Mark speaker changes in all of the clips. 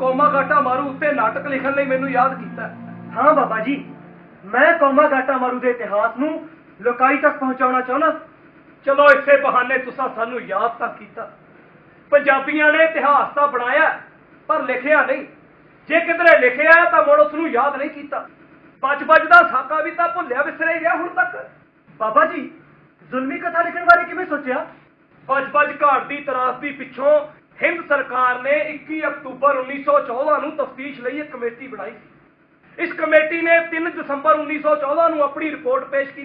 Speaker 1: Comma गाटा मारू उत्ते नाटक लिखण लई मैनू याद कीता।
Speaker 2: हाँ बाबा जी, मैं कौमा गाटा मारू दे इतिहास नू लोकाई तक पहुंचाना चाहना।
Speaker 1: चलो इसे बहाने तुसा सानू याद तक कीता। पंजाबियां ने इतिहास तो बनाया पर लिखिया नहीं। जे किधरे लिखिया तो मुड़ उसनू याद नहीं कीता। बच बच दा साका भी तो भुलिया विसरे ही रहा हुण तक।
Speaker 2: बाबा जी, जुल्मी कथा लिखण बारे किवें सोचिया?
Speaker 1: बच बच घाट दी त्रासदी पिछों हिंद सरकार ने 21 अक्तूबर 1914 ਨੂੰ तफ्तीश ਲਈ एक कमेटी बनाई सी। इस कमेटी ने 3 ਦਸੰਬਰ 1914 ਨੂੰ अपनी रिपोर्ट पेश की।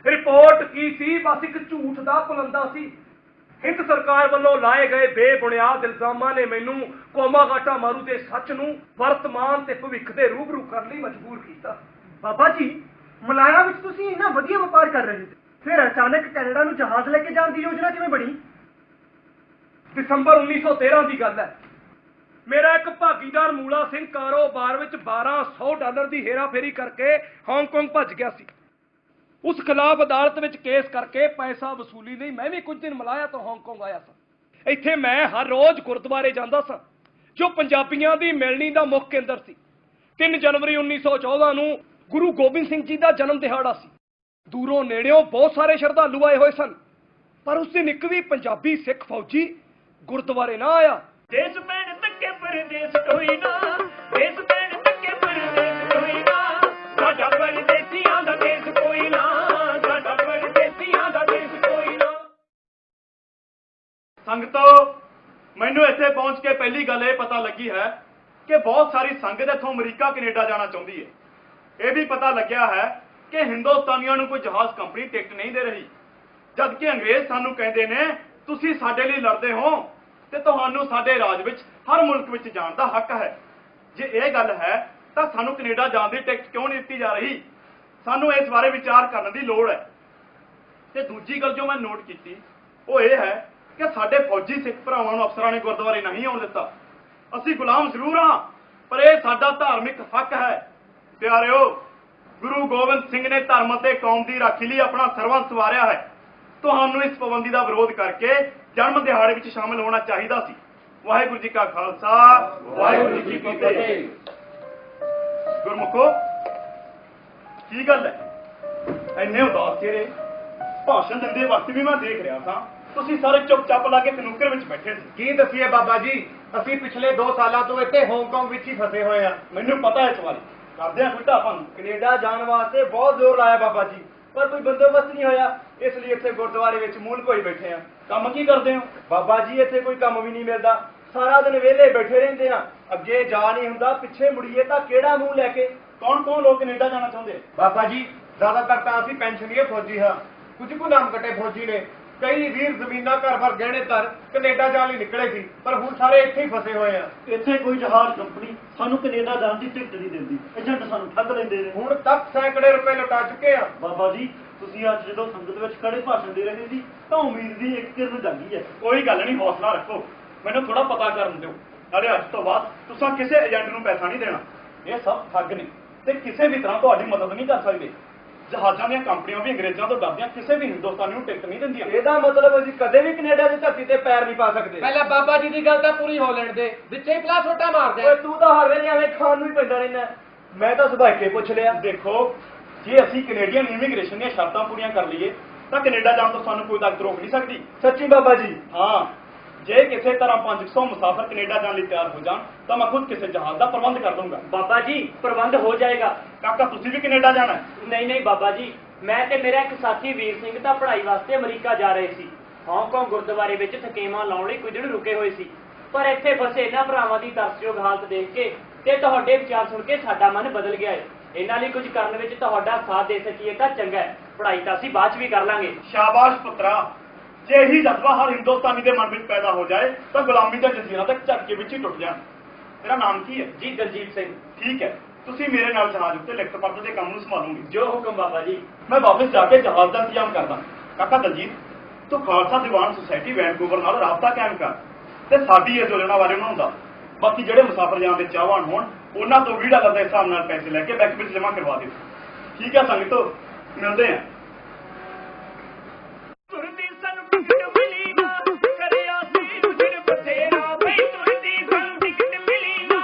Speaker 1: रिपोर्ट की सी? बस एक झूठ का पुलंदा सी। हिंद सरकार वालों लाए गए बेबुनियाद इल्जामां ने मैनू कौमा गाटा मारू के सच नू वर्तमान ते भविख के रूबरू करने ਲਈ मजबूर किया।
Speaker 2: बाबा जी, मलाया विच तुसीं इन्ना वधिया व्यापार कर रहे थे, फिर अचानक कैनेडा नू जहाज लेके जाने की योजना किवें बनी?
Speaker 1: दिसंबर 1913 की गल है। मेरा एक भागीदार मूला सिंह कारोबार में $1200 की हेरा फेरी करके हांगकांग भज गया सी। उस खिलाफ अदालत में केस करके पैसा वसूली नहीं मैं भी कुछ दिन मलाया तो हांगकांग आया सा। इत्थे मैं हर रोज गुरुद्वारे जांदा सा जो पंजाबियों की मिलनी का मुख केंद्र सी। 3 जनवरी 1914 ਨੂੰ गुरु गोबिंद सिंह जी का जन्म दिहाड़ा सी। दूरों नेड़ियों बहुत सारे श्रद्धालु आए हुए सन, पर उस दिन एक भी पंजाबी सिख फौजी गुरुद्वारे ना आया।
Speaker 3: देश भैन तके परदेस कोई ना, देश भैन तके परदेस कोई ना, साडा परदेसियां दा देश कोई ना, साडा परदेसियां दा देश कोई ना।
Speaker 4: संगतो, मैनू इत्थे पहुंच के पहली गल ये पता लगी है कि बहुत सारी संगत इत्थों अमरीका कनेडा जाना चाहती है। यह भी पता लग्या है कि हिंदुस्तानियों को कोई जहाज कंपनी टिकट नहीं दे रही, जबकि अंग्रेज सानू कहते ने तुसी साडे लई लड़दे हो ते तुहानू साडे राज विच हर मुल्क विच जाण दा हक है। जे यह गल है तो सानू कनेडा जाण दी टिकट क्यों नहीं दी जा रही? सानू इस बारे विचार करने की लोड़ है। ते दूजी गल जो मैं नोट की वो ये है कि साडे फौजी सिख भरावां नू अफसरां ने गुरुद्वारे नहीं आउण दिता। असीं गुलाम जरूर हाँ, पर यह साडा धार्मिक हक है। प्यारिओ, गुरु गोबिंद सिंह ने धर्म ते कौम की राखी लिए अपना सरबंस वारिया है। तुहानू इस पाबंदी का विरोध करके जन्म दिहाड़े विच शामिल होना चाहिए सी। वाहिगुरू जी का खालसा, वाहिगुरू जी की फतेह। गुरमुखो, की गल है इन्ने उदास चेहरे? भाषण दिंदे वक्त भी मैं देख रहा था तुसीं सारे चुप-चाप ला के कनूकर विच बैठे सी।
Speaker 1: की दसीए बाबा जी, असीं पिछले 2 सालों तो इत्थे हांगकांग विच ही फसे हुए हैं।
Speaker 4: मैनू पता है इस बारे। करदे आ कोई ढापन।
Speaker 2: कनेडा जाने वास्ते बहुत जोर लाया बाबा जी, पर कोई बंदोबस्त नहीं होया, इसलिए इत्थे गुरुद्वारे विच मूल होई बैठे हैं।
Speaker 4: काम की करदे हो?
Speaker 2: बाबा जी, इत्थे कोई काम भी नहीं मिलता, सारा दिन वेले बैठे रहंदे आ। अगे जा नहीं हुंदा, पिछे मुड़ीए तां केड़ा मूंह लैके?
Speaker 4: कौन कौन लोग कनेडा जाना चाहते?
Speaker 2: बाबा जी, ज्यादातर तां असीं पेंशनीय फौजी हाँ, कुछ को नाम कटे फौजी ने। कई वीर जमीना घर भर गहने तर कनेडा जाने लई निकले सी, पर हुण सारे इत्थे ही फसे हुए हैं।
Speaker 5: इत्थे कोई जहाज कंपनी सानू कनेडा जाण दी टिकट नहीं दिंदी, एजेंट सानू ठग लैंदे ने।
Speaker 2: हुण तक सैकड़े रुपए लुटा चुके हैं।
Speaker 5: बाबा जी, तुसीं अज जदों संगत विच खड़े भाषण दे रहे सी तां उम्मीद दी एक किरण जागी है।
Speaker 4: कोई गल नहीं, हौसला रखो, मैनू थोड़ा पता करन दिओ। नाले अज तो बाद तुसां किसी एजेंट नूं पैसा नहीं देना। ये सब ठग ने ते किसी भी तरह तुहाडी मदद नहीं कर सकदे। जहाज़ां दीआं कंपनियां भी अंग्रेज़ां तो डरदियां किसी भी हिंदुस्तानी नूं टिकट नहीं दिंदियां।
Speaker 2: ਇਹਦਾ मतलब ਅਸੀਂ ਕਦੇ ਵੀ ਕੈਨੇਡਾ ਦੀ ਧਰਤੀ ਤੇ ਪੈਰ ਨਹੀਂ ਪਾ ਸਕਦੇ।
Speaker 1: ਪਹਿਲਾਂ ਬਾਬਾ ਜੀ ਦੀ ਗੱਲ ਤਾਂ ਪੂਰੀ ਹੋ ਲੈਣ ਦੇ, ਵਿੱਚੇ ਹੀ ਪਲਾ ਛੋਟਾ ਮਾਰ ਦੇ।
Speaker 2: ਓਏ ਤੂੰ ਤਾਂ ਹਰ ਵੇਲੇ ਐਵੇਂ ਖਾਣ ਨੂੰ ਹੀ ਪੈਂਦਾ ਰਹਿੰਦਾ। ਮੈਂ ਤਾਂ ਸੁਭਾਅ ਕੇ ਪੁੱਛ ਲਿਆ।
Speaker 4: देखो, जे असीं कनेडियन इमीग्रेशन ਦੀਆਂ ਸ਼ਰਤਾਂ ਪੂਰੀਆਂ ਕਰ ਲਈਏ ਤਾਂ ਕੈਨੇਡਾ ਜਾਣ ਤੋਂ ਸਾਨੂੰ ਕੋਈ ਤਾਕਤ ਰੋਕ ਨਹੀਂ ਸਕਦੀ।
Speaker 2: ਸੱਚੀ ਬਾਬਾ ਜੀ?
Speaker 4: ਹਾਂ, ਜੇ ਕਿਸੇ ਤਰ੍ਹਾਂ 500 ਮੁਸਾਫਰ ਕੈਨੇਡਾ ਜਾਣ ਲਈ ਤਿਆਰ ਹੋ ਜਾਣ ਤਾਂ ਮੈਂ ਖੁਦ ਕਿਸੇ ਜਹਾਜ਼ ਦਾ ਪ੍ਰਬੰਧ ਕਰ ਦੂੰਗਾ।
Speaker 3: ਬਾਬਾ ਜੀ ਪ੍ਰਬੰਧ ਹੋ ਜਾਏਗਾ।
Speaker 4: ਕਾਕਾ ਤੁਸੀਂ ਵੀ ਕੈਨੇਡਾ ਜਾਣਾ ਹੈ?
Speaker 3: ਨਹੀਂ ਬਾਬਾ ਜੀ, ਮੈਂ ਤੇ ਮੇਰਾ ਇੱਕ ਸਾਥੀ ਵੀਰ ਸਿੰਘ ਤਾਂ ਪੜ੍ਹਾਈ ਵਾਸਤੇ ਅਮਰੀਕਾ ਜਾ ਰਹੇ ਸੀ। ਹਾਂਗਕਾਂਗ ਗੁਰਦੁਆਰੇ ਵਿੱਚ ਥਕੇਵਾਂ ਲਾਉਣ ਲਈ ਕੁਝ ਦਿਨ ਰੁਕੇ ਹੋਏ ਸੀ, ਪਰ ਇੱਥੇ ਫਸੇ ਇਹਨਾਂ ਭਰਾਵਾਂ ਦੀ ਤਰਸਯੋਗ ਹਾਲਤ ਦੇਖ ਕੇ ਤੇ ਤੁਹਾਡੇ ਵਿਚਾਰ ਸੁਣ ਕੇ ਸਾਡਾ ਮਨ ਬਦਲ ਗਿਆ ਹੈ। ਇਹਨਾਂ ਲਈ ਕੁਝ ਕਰਨ ਵਿੱਚ ਤੁਹਾਡਾ ਸਾਥ ਦੇ ਸਕੀਏ ਤਾਂ ਚੰਗਾ ਹੈ, ਪੜ੍ਹਾਈ ਤਾਂ ਅਸੀਂ ਬਾਅਦ 'ਚ ਵੀ ਕਰ ਲਾਂਗੇ।
Speaker 4: ਸ਼ਾਬਾਸ਼ ਪੁੱਤਰਾ, ਜੇ ਇਹੀ ਜਜ਼ਬਾ ਹਰ ਹਿੰਦੁਸਤਾਨੀ ਦੇ ਮਨ ਵਿੱਚ ਪੈਦਾ ਹੋ ਜਾਏ ਤਾਂ ਗੁਲਾਮੀ ਦਾ ਜਜ਼ੀਰਾ ਤੱਕ ਝਟਕੇ ਵਿੱਚ ਹੀ ਟੁੱਟ ਜਾਣ। ਤੇਰਾ ਨਾਮ ਕੀ ਹੈ?
Speaker 3: ਜੀ ਦਲਜੀਤ ਸਿੰਘ।
Speaker 4: ਠੀਕ ਹੈ, ਤੁਸੀਂ ਮੇਰੇ ਨਾਲ ਜਹਾਜ਼ ਉੱਤੇ ਲਿਖਤ ਪੜ੍ਹਨ ਦੇ ਕੰਮ ਨੂੰ ਸੰਭਾਲੋਗੇ।
Speaker 3: ਜੋ ਹੁਕਮ ਬਾਬਾ ਜੀ।
Speaker 4: ਮੈਂ ਵਾਪਸ ਜਾ ਕੇ ਜਹਾਜ਼ ਦਾ ਇੰਤਜ਼ਾਮ ਕਰਦਾ। ਕਾਕਾ ਦਲਜੀਤ, ਤੂੰ ਖਾਲਸਾ ਦੀਵਾਨ ਸੁਸਾਇਟੀ ਵੈਨਕੂਵਰ ਨਾਲ ਰਾਬਤਾ ਕਾਇਮ ਕਰ ਤੇ ਸਾਡੀ ਇਹ ਯੋਜਨਾ ਬਾਰੇ ਉਹਨਾਂ ਨੂੰ ਦੱਸ। ਬਾਕੀ ਜਿਹੜੇ ਮੁਸਾਫਰ ਜਾਣ ਦੇ ਚਾਹਵਾਨ ਹੋਣ ਉਹਨਾਂ ਤੋਂ $20 ਦੇ ਹਿਸਾਬ ਨਾਲ ਪੈਸੇ ਲੈ ਕੇ ਬੈਂਕ ਵਿੱਚ ਜਮ੍ਹਾਂ ਕਰਵਾ ਦਿਓ। ਠੀਕ ਹੈ ਸੰਗਤੋ, ਮਿਲਦੇ ਹਾਂ।
Speaker 3: ਤੁਰਦੀ ਸਾਨੂੰ ਟਿਕਟ ਮਿਲੀ ਨਾ, ਕਰਿਆ ਸੀ ਉਜੜ ਬਥੇਰਾ ਬਈ ਤੁਰਦੀ ਸਾਨੂੰ ਟਿਕਟ ਮਿਲੀ ਨਾ,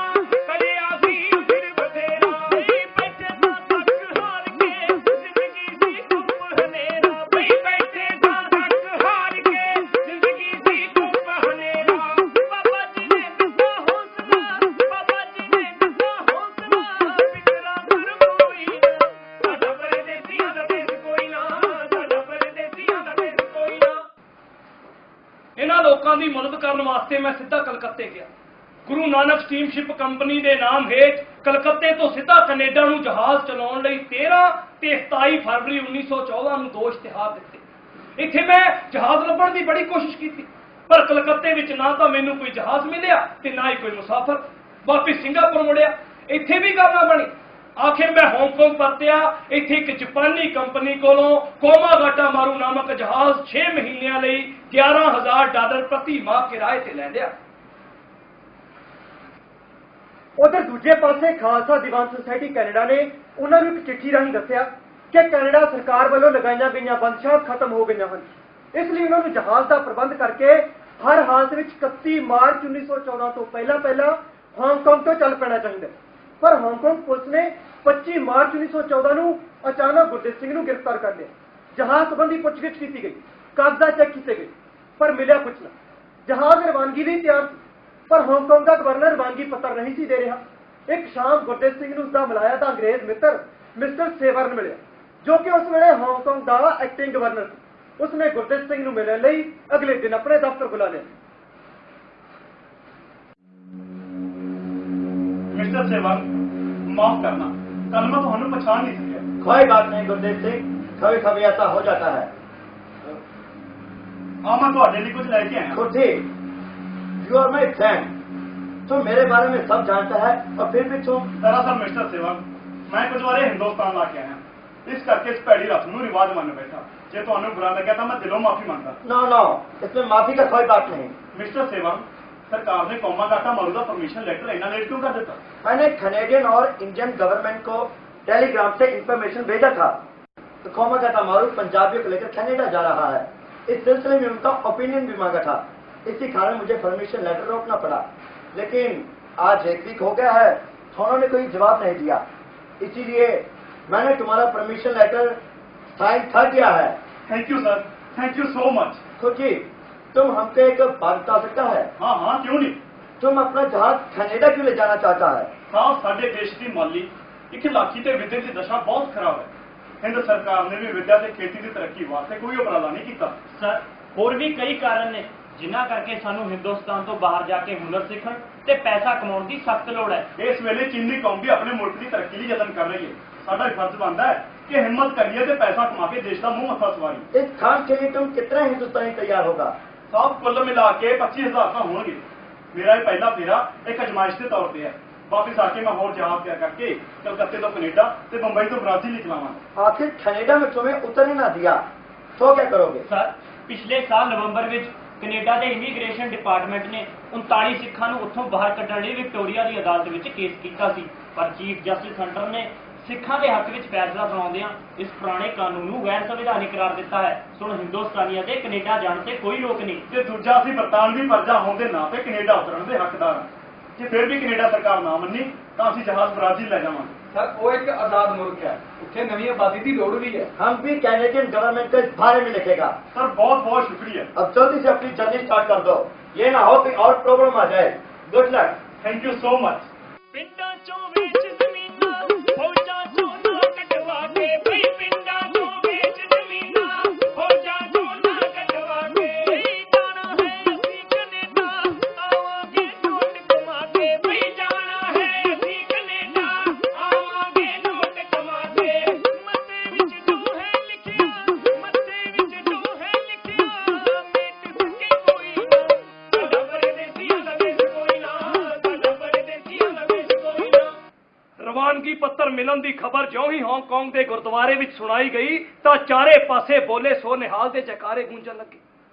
Speaker 3: ਕਰਿਆ ਸੀ ਉਜੜ ਬਥੇਰਾ ਬਈ ਬੈਠੇ ਸਾਂ ਥੱਕ ਹਾਰ ਕੇ ਜ਼ਿੰਦਗੀ ਸੀ ਧੁੱਪ ਹਨੇਰਾ ਬਈ ਬੈਠੇ ਸਾਂ ਥੱਕ ਹਾਰ ਕੇ ਜ਼ਿੰਦਗੀ ਸੀ ਧੁੱਪ ਹਨੇਰਾ। ਬਾਬਾ ਜੀ ਨੇ ਦਿੱਤਾ ਹੌਸਲਾ, ਬਾਬਾ ਜੀ ਨੇ ਦਿੱਤਾ ਹੌਸਲਾ, ਫਿਕਰਾਂ ਕਰ ਕੋਈ ਨਾ, ਸਾਡਾ ਪਰਦੇਸੀਆਂ ਦਾ ਦੇਸ਼ ਕੋਈ ਨਾ, ਸਾਡਾ ਪਰਦੇਸੀਆਂ ਦਾ ਦੇਸ਼ ਕੋਈ ਨਾ।
Speaker 1: ਇਹਨਾਂ ਲੋਕਾਂ ਦੀ ਮਦਦ ਕਰਨ ਵਾਸਤੇ ਮੈਂ ਸਿੱਧਾ ਕਲਕੱਤੇ ਗਿਆ। ਗੁਰੂ ਨਾਨਕ ਸਟੀਮਸ਼ਿਪ ਕੰਪਨੀ ਦੇ ਨਾਮ ਹੇਠ ਕਲਕੱਤੇ ਤੋਂ ਸਿੱਧਾ ਕੈਨੇਡਾ ਨੂੰ ਜਹਾਜ਼ ਚਲਾਉਣ ਲਈ 13 ਤੇ 27 ਫਰਵਰੀ 1914 ਨੂੰ 2 ਇਸ਼ਤਿਹਾਰ ਦਿੱਤੇ। ਇੱਥੇ ਮੈਂ ਜਹਾਜ਼ ਲੱਭਣ ਦੀ ਬੜੀ ਕੋਸ਼ਿਸ਼ ਕੀਤੀ, ਪਰ ਕਲਕੱਤੇ ਵਿੱਚ ਨਾ ਤਾਂ ਮੈਨੂੰ ਕੋਈ ਜਹਾਜ਼ ਮਿਲਿਆ ਤੇ ਨਾ ਹੀ ਕੋਈ ਮੁਸਾਫਰ। ਵਾਪਸ ਸਿੰਗਾਪੁਰ ਮੁੜਿਆ, ਇੱਥੇ ਵੀ ਗੱਲ ਨਾ ਬਣੀ। ਆਖਿਰ ਮੈਂ ਹਾਂਗਕਾਂਗ ਪਰਤਿਆ। ਇੱਥੇ ਇੱਕ ਜਾਪਾਨੀ ਕੰਪਨੀ ਕੋਲੋਂ ਕੋਮਾਗਾਟਾ ਮਾਰੂ ਨਾਮਕ ਜਹਾਜ਼ 6 ਮਹੀਨਿਆਂ ਲਈ $11,000 ਪ੍ਰਤੀ ਮਾਹ ਕਿਰਾਏ ਤੇ ਲੈ ਲਿਆ।
Speaker 2: ਉਧਰ ਦੂਜੇ ਪਾਸੇ ਖਾਲਸਾ ਦੀਵਾਨ ਸੁਸਾਇਟੀ ਕੈਨੇਡਾ ਨੇ ਉਹਨਾਂ ਨੂੰ ਇੱਕ ਚਿੱਠੀ ਰਾਹੀਂ ਦੱਸਿਆ ਕਿ ਕੈਨੇਡਾ ਸਰਕਾਰ ਵੱਲੋਂ ਲਗਾਈਆਂ ਗਈਆਂ ਬੰਦਸ਼ਾਂ ਖਤਮ ਹੋ ਗਈਆਂ ਹਨ। ਇਸ ਲਈ ਉਹਨਾਂ ਨੂੰ ਜਹਾਜ਼ ਦਾ ਪ੍ਰਬੰਧ ਕਰਕੇ ਹਰ ਹਾਲਤ ਵਿੱਚ 31 ਮਾਰਚ 1914 ਤੋਂ ਪਹਿਲਾਂ ਹਾਂਗਕਾਂਗ ਤੋਂ ਚੱਲ ਪੈਣਾ ਚਾਹੀਦਾ। ਪਰ ਹਾਂਗਕਾਂਗ ਪੁਲਿਸ ਨੇ 25 ਮਾਰਚ 1914 ਨੂੰ ਅਚਾਨਕ ਗੁਰਦੇਵ ਸਿੰਘ ਨੂੰ ਗ੍ਰਿਫਤਾਰ ਕਰ ਲਿਆ। ਜਹਾਜ਼ ਸੰਬੰਧੀ ਪੁੱਛਗਿੱਛ ਕੀਤੀ ਗਈ, ਕਾਗਜ਼ਾਤ ਚੈੱਕ ਕੀਤੇ ਗਏ, ਪਰ ਮਿਲਿਆ ਕੁਝ ਨਾ। ਜਹਾਜ਼ ਰਵਾਨਗੀ ਲਈ ਤਿਆਰ ਸੀ, ਪਰ ਹਾਂਗਕਾਂਗ ਦਾ ਗਵਰਨਰ ਰਵਾਨਗੀ ਪੱਤਰ ਨਹੀਂ ਸੀ ਦੇ ਰਿਹਾ। ਇੱਕ ਸ਼ਾਮ ਗੁਰਦੇਵ ਸਿੰਘ ਨੂੰ ਉਸਦਾ ਮਿਲਾਇਆ ਤਾਂ ਅੰਗਰੇਜ਼ ਮਿੱਤਰ ਮਿਸਟਰ ਸੇਵਰਨ ਮਿਲਿਆ, ਜੋ ਕਿ ਉਸ ਵੇਲੇ ਹਾਂਗਕਾਂਗ ਦਾ ਐਕਟਿੰਗ ਗਵਰਨਰ ਸੀ। ਉਸਨੇ ਗੁਰਦੇਵ ਸਿੰਘ ਨੂੰ ਮਿਲਣ ਲਈ ਅਗਲੇ ਦਿਨ ਆਪਣੇ ਦਫ਼ਤਰ ਬੁਲਾ ਲਿਆ।
Speaker 4: ਮਿਸਟਰ ਸੇਵਕ, माफ करना, कल मैं ਤੁਹਾਨੂੰ पहचान नहीं सकिया।
Speaker 5: कोई बात नहीं गुरदेव सिंह, कभी कभी ऐसा हो जाता है।
Speaker 4: हाँ, मैं ਤੁਹਾਡੇ ਲਈ ਕੁਝ ਲੈ ਕੇ ਆਇਆ।
Speaker 5: खुशी, यू आर माई फ्रेंड, तुम मेरे बारे में सब जानता है और फिर भी तुम।
Speaker 4: दरअसल मिस्टर सेवक, मैं कुछ वारे हिंदुस्तान ला के आया, इस करके इस भैड़ी रस्म ਨੂੰ ਰਿਵਾਜ ਮੰਨ ਬੈਠਾ। ਜੇ ਤੁਹਾਨੂੰ ਬੁਰਾ ਲੱਗਿਆ ਤਾਂ ਮੈਂ ਦਿਲੋਂ ਮਾਫੀ ਮੰਗਦਾ।
Speaker 5: नो नो, इसमें माफी का कोई बात नहीं।
Speaker 4: मिस्टर सेवक, सरकार ने कोमागाटा मारू का परमिशन लेटर इतना लेट क्यों कर देता?
Speaker 5: मैंने कैनेडियन और इंडियन गवर्नमेंट को टेलीग्राम से इंफॉर्मेशन भेजा था तो कोमागाटा मारू पंजाबियों को लेकर कनाडा जा रहा है। इस सिलसिले में उनका ओपिनियन भी मांगा था, इसी कारण मुझे परमिशन लेटर रोकना पड़ा। लेकिन आज 1 वीक हो गया है तो उन्होंने कोई जवाब नहीं दिया, इसीलिए मैंने तुम्हारा परमिशन लेटर साइन कर दिया है।
Speaker 4: Thank you sir, thank you so much.
Speaker 5: खुशी, तुम हमको एक बात बता सकता है,
Speaker 4: हाँ हाँ, क्यों नहीं।
Speaker 5: तुम अपना जहाज कनाडा क्यों ले जाना चाहता है?
Speaker 4: साहब, साडे देश की माली इखलाकी ते विद्या की दशा बहुत खराब है। हिंद सरकार ने भी विद्या ते खेती की तरक्की वास्ते कोई उपराला नहीं किया।
Speaker 3: ਸਰ ਹੋਰ ਵੀ ਕਈ ਕਾਰਨ ਨੇ ਜਿਨ੍ਹਾਂ ਕਰਕੇ ਸਾਨੂੰ ਹਿੰਦੁਸਤਾਨ ਤੋਂ ਬਾਹਰ ਜਾ ਕੇ ਹੁਨਰ ਸਿੱਖਣ ਤੇ ਪੈਸਾ ਕਮਾਉਣ ਦੀ ਸਖਤ ਲੋੜ ਹੈ।
Speaker 4: इस वेले चीनी कौम भी अपने मुल्क की तरक्की लिए यत्न कर रही है। साडा फर्ज बनता है कि हिम्मत करिए ते पैसा कमा के देश का मुंह मत्था सवारी।
Speaker 5: इस काम के लिए तुम कितना हिंदुस्तानी तैयार होगा?
Speaker 4: साहब, कुल मिला के 25,000 का होंगे। मेरा ये पहला फेरा एक अजमाइश के तौर पर है। वापिस आके मैं होर जहाज तैयार करके कलकत्ते तो कनेडा ते बंबई तो ब्राजील ही चलावा।
Speaker 5: आखिर कनाडा में तुम्हें उतरने ना दिया तो क्या करोगे?
Speaker 3: ਸਰ ਪਿਛਲੇ ਸਾਲ ਨਵੰਬਰ ਵਿੱਚ ਕੈਨੇਡਾ ਦੇ ਇਮੀਗ੍ਰੇਸ਼ਨ ਡਿਪਾਰਟਮੈਂਟ ਨੇ 39 ਸਿੱਖਾਂ ਨੂੰ ਉੱਥੋਂ ਬਾਹਰ ਕੱਢਣ ਲਈ ਵਿਕਟੋਰੀਆ ਦੀ ਅਦਾਲਤ ਵਿੱਚ ਕੇਸ ਕੀਤਾ ਸੀ, ਪਰ ਚੀਫ ਜਸਟਿਸ ਹੰਟਰ ਨੇ ਸਿੱਖਾਂ ਦੇ ਹੱਕ ਵਿੱਚ ਫੈਸਲਾ ਸੁਣਾਉਂਦਿਆਂ ਇਸ ਪੁਰਾਣੇ ਕਾਨੂੰਨ ਨੂੰ ਗੈਰ ਸੰਵਿਧਾਨਿਕ ਕਰਾਰ ਦਿੱਤਾ ਹੈ। ਹੁਣ ਹਿੰਦੁਸਤਾਨੀਆਂ ਦੇ ਕੈਨੇਡਾ ਜਾਣ ਤੇ ਕੋਈ ਰੋਕ ਨਹੀਂ।
Speaker 4: ਤੇ ਦੂਜਾ ਅਸੀਂ ਬਰਤਾਨਵੀ ਪਰਜਾ ਹੋਣ ਦੇ ਨਾਤੇ ਕੈਨੇਡਾ ਉਤਰਨ ਦੇ ਹੱਕਦਾਰ ਹਾਂ। ਜੇ ਫਿਰ ਵੀ ਕੈਨੇਡਾ ਸਰਕਾਰ ਨਾ ਮੰਨੀ ਤਾਂ ਅਸੀਂ ਜਹਾਜ਼ ਬ੍ਰਾਜ਼ੀਲ ਲੈ ਜਾਵਾਂਗੇ।
Speaker 1: सर वो एक आजाद मुल्क है, उत्थे नवी आबादी की लोड़ भी है।
Speaker 5: हम भी कैनेडियन गवर्नमेंट को इस बारे में लिखेगा।
Speaker 4: सर बहुत बहुत शुक्रिया।
Speaker 5: अब जल्दी से अपनी जर्नी स्टार्ट कर दो, ये ना हो कि और प्रॉब्लम आ जाए। Good luck.
Speaker 4: Thank you so much.
Speaker 3: ਪਿੰਡਾਂ ਚੋਂ ਵੇਚ ਜ਼ਮੀਨਾਂ ਫੌਜਾਂ ਚੋਂ ਨਾ ਕਟਵਾ ਕੇ ਬਈ ਪਿੰਡਾਂ ਚੋਂ ਵੇਚ ਜ਼ਮੀਨਾਂ ਫੌਜਾਂ ਚੋਂ ਨਾ ਕਟਵਾ ਕੇ ਜਾਣਾ ਹੈ ਅਸੀਂ ਕੈਨੇਡਾ ਆਵਾਂਗੇ ਨੋਟ ਕਮਾ ਕੇ ਬਈ ਜਾਣਾ ਹੈ ਅਸੀਂ ਕੈਨੇਡਾ ਆਵਾਂਗੇ ਨੋਟ ਕਮਾ ਕੇ ਮੱਥੇ ਵਿੱਚ ਜੋ ਹੈ ਲਿਖਿਆ ਮੱਥੇ ਵਿੱਚ ਜੋ ਹੈ ਲਿਖਿਆ ਮੇਟ ਸਕੇ ਕੋਈ ਨਾ ਸਾਡਾ ਪਰਦੇਸੀਆਂ ਦਾ ਦੇਸ਼ ਕੋਈ ਨਾ ਸਾਡਾ ਪਰਦੇਸੀਆਂ ਦਾ ਦੇਸ਼ ਕੋਈ ਨਾ।
Speaker 1: ਰਵਾਨਗੀ ਪੱਤਰ ਮਿਲਣ ਦੀ ਖਬਰ ਜਿਉਂ ਹੀ ਹਾਂਗਕਾਂਗ ਦੇ ਗੁਰਦੁਆਰੇ ਵਿੱਚ ਸੁਣਾਈ ਗਈ ਤਾਂ ਚਾਰੇ ਪਾਸੇ ਬੋਲੇ ਸੋ ਨਿਹਾਲ ਦੇ ਜੈਕਾਰੇ ਗੂੰਜਣ ਲੱਗੇ।